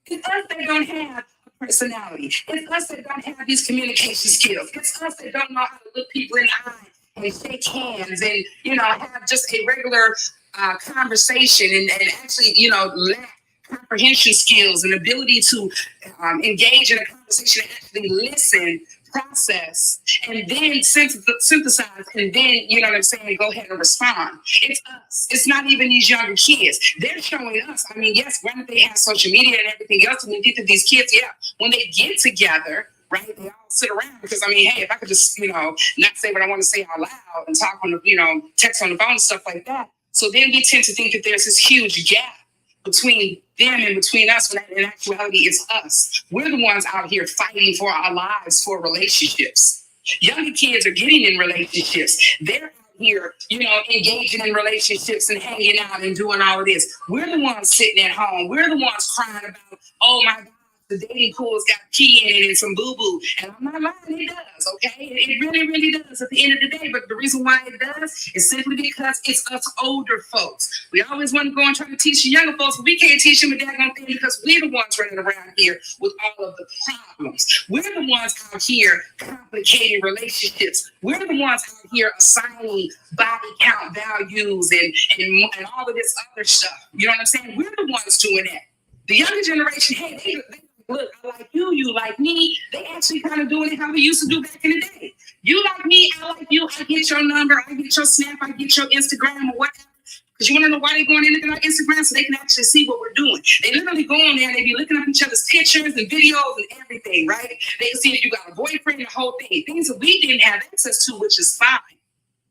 Speaker 14: It's us that don't have personality. It's us that don't have these communication skills. It's us that don't know how to look people in the eye and shake hands and, you know, have just a regular conversation and actually, you know, lack comprehension skills and ability to engage in a conversation and actually listen, process, and then synthesize, and then, you know what I'm saying, go ahead and respond. It's us. It's not even these younger kids. They're showing us. I mean, yes, granted they have social media and everything else, and we get to these kids, yeah, when they get together, right, they all sit around because, I mean, hey, if I could just, you know, not say what I want to say out loud and talk on the, you know, text on the phone and stuff like that. So then we tend to think that there's this huge gap between them and between us, when in actuality it's us. We're the ones out here fighting for our lives, for relationships. Younger kids are getting in relationships. They're out here, you know, engaging in relationships and hanging out and doing all of this. We're the ones sitting at home. We're the ones crying about, oh my God, the dating pool's got pee in it and some boo-boo. And I'm not lying, it does, okay? It really, really does at the end of the day. But the reason why it does is simply because it's us older folks. We always want to go and try to teach the younger folks, but we can't teach them a daggone thing because we're the ones running around here with all of the problems. We're the ones out here complicating relationships. We're the ones out here assigning body count values and all of this other stuff. You know what I'm saying? We're the ones doing that. The younger generation, hey, they look, I like you, you like me. They actually kind of doing it how we used to do back in the day. You like me, I like you. I get your number, I get your Snap, I get your Instagram or whatever. Because you want to know why they're going in looking at Instagram so they can actually see what we're doing. They literally go on there and they be looking up each other's pictures and videos and everything, right? They can see if you got a boyfriend and the whole thing. Things that we didn't have access to, which is fine.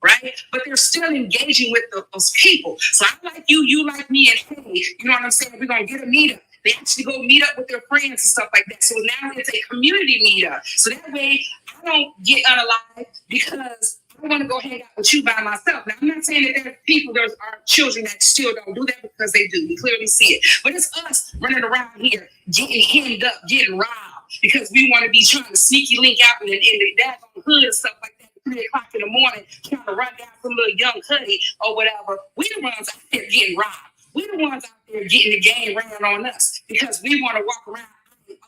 Speaker 14: Right? But they're still engaging with those people. So I like you, you like me, and hey, you know what I'm saying? We're going to get a meetup. They actually go meet up with their friends and stuff like that. So now it's a community meetup. So that way I don't get unalive because I want to go hang out with you by myself. Now, I'm not saying that there are children that still don't do that because they do. We clearly see it. But it's us running around here getting hemmed up, getting robbed because we want to be trying to sneaky link out in the daggone hood and stuff like that. 3 o'clock in the morning, trying to run down some little young hoodie or whatever. We the ones out there getting robbed. We the ones out there getting the game ran on us because we want to walk around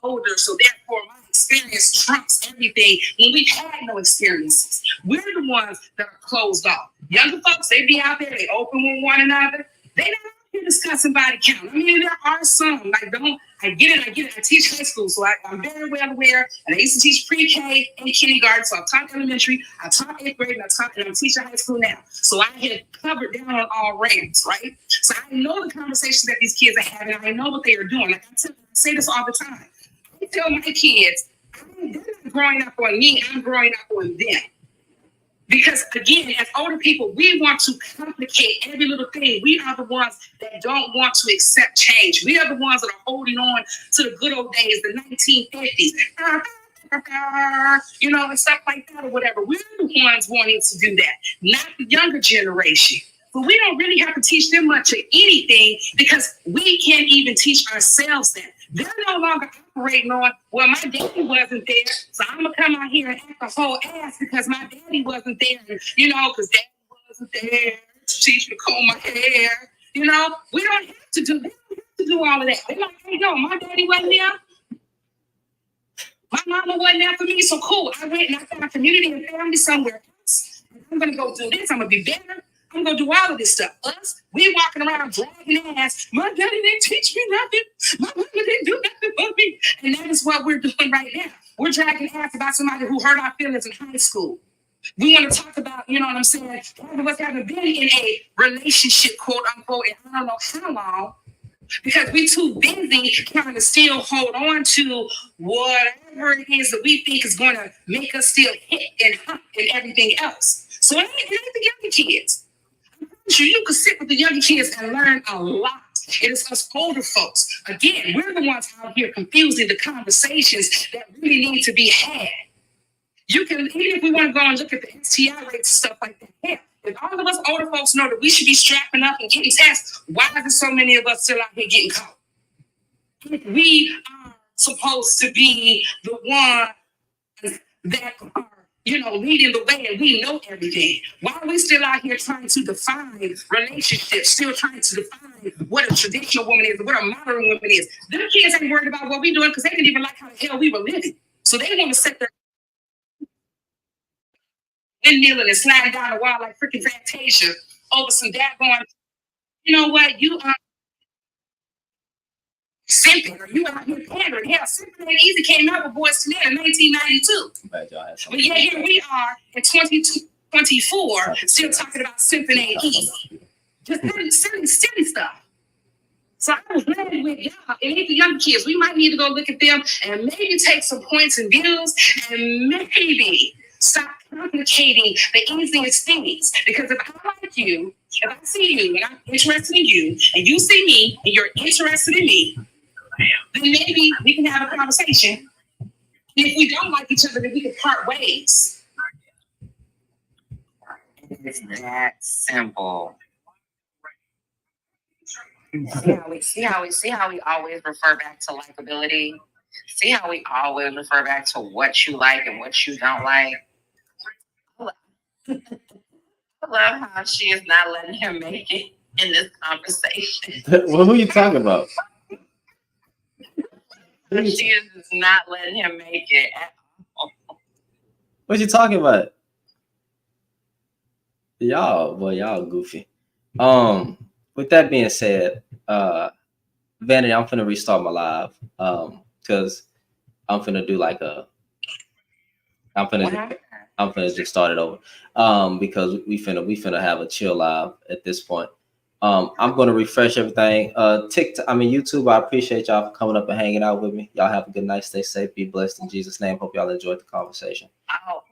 Speaker 14: older. So therefore, my experience trumps everything when we've had no experiences. We're the ones that are closed off. Younger folks, they be out there, they open with one another. They not out here discussing body count. I mean, there are some. I get it. I teach high school, so I'm very well aware. And I used to teach pre-K and kindergarten, so I taught elementary, I taught 8th grade, and I'm teaching high school now. So I have covered down on all ramps, right? So I know the conversations that these kids are having. I know what they are doing. Like I say this all the time. I tell my kids, they're not growing up on me, I'm growing up on them. Because again, as older people, we want to complicate every little thing. We are the ones that don't want to accept change. We are the ones that are holding on to the good old days, the 1950s, you know, and stuff like that or whatever. We're the ones wanting to do that, not the younger generation. But we don't really have to teach them much of anything because we can't even teach ourselves that. They're no longer operating on, well, my daddy wasn't there, so I'm going to come out here and act a whole ass because my daddy wasn't there, you know, because daddy wasn't there to teach me to comb my hair. You know, we don't have to do that. We don't have to do all of that. They're like, hey, no, my daddy wasn't there. My mama wasn't there for me, so cool. I went and I found a community and family somewhere else. I'm going to go do this. I'm going to be better. I'm going to do all of this stuff. Us, we walking around dragging ass. My daddy didn't teach me nothing. My mama didn't do nothing for me. And that is what we're doing right now. We're dragging ass about somebody who hurt our feelings in high school. We want to talk about, you know what I'm saying, half of us haven't been in a relationship, quote unquote, and I don't know how long. because we too busy trying to still hold on to whatever it is that we think is going to make us still hit and hump and everything else. So it ain't the younger kids. Sure, you can sit with the younger kids and learn a lot. It is us older folks. Again, we're the ones out here confusing the conversations that really need to be had. You can, even if we want to go and look at the STI rates and stuff like that, yeah, if all of us older folks know that we should be strapping up and getting tested, why is there so many of us still out here getting caught? If we are supposed to be the ones that are, leading the way and we know everything, why are we still out here trying to define relationships, still trying to define what a traditional woman is, what a modern woman is? Them kids ain't worried about what we doing because they didn't even like how the hell we were living. So they want to set their kneeling and sliding down the wall like freaking Fantasia over some dad going, you know what, you are simping, or you out here pandering. Hell, Simping Ain't Easy came out with Boys to Men in 1992. But yeah, here we are in 2024 still talking about Simping Ain't Easy. Just silly stuff. So I was glad with y'all and the young kids. We might need to go look at them and maybe take some points and views and maybe stop complicating the easiest things. Because if I like you, if I see you and I'm interested in you, and you see me and you're interested in me, then maybe we can have a conversation. And if we don't like each other, then we can part ways.
Speaker 19: It's that simple. See how we always refer back to likability. See how we always refer back to what you like and what you don't like. I love how she is not letting him make it in this conversation.
Speaker 4: Well, who you talking about?
Speaker 19: She is just not letting him make it at all.
Speaker 4: What you talking about? Y'all goofy. With that being said, Vanity, I'm finna restart my live. Because I'm finna do like I'm finna just start it over. Because we finna have a chill live at this point. I'm gonna refresh everything. YouTube, I appreciate y'all for coming up and hanging out with me. Y'all have a good night, stay safe, be blessed in Jesus' name. Hope y'all enjoyed the conversation.
Speaker 19: Oh.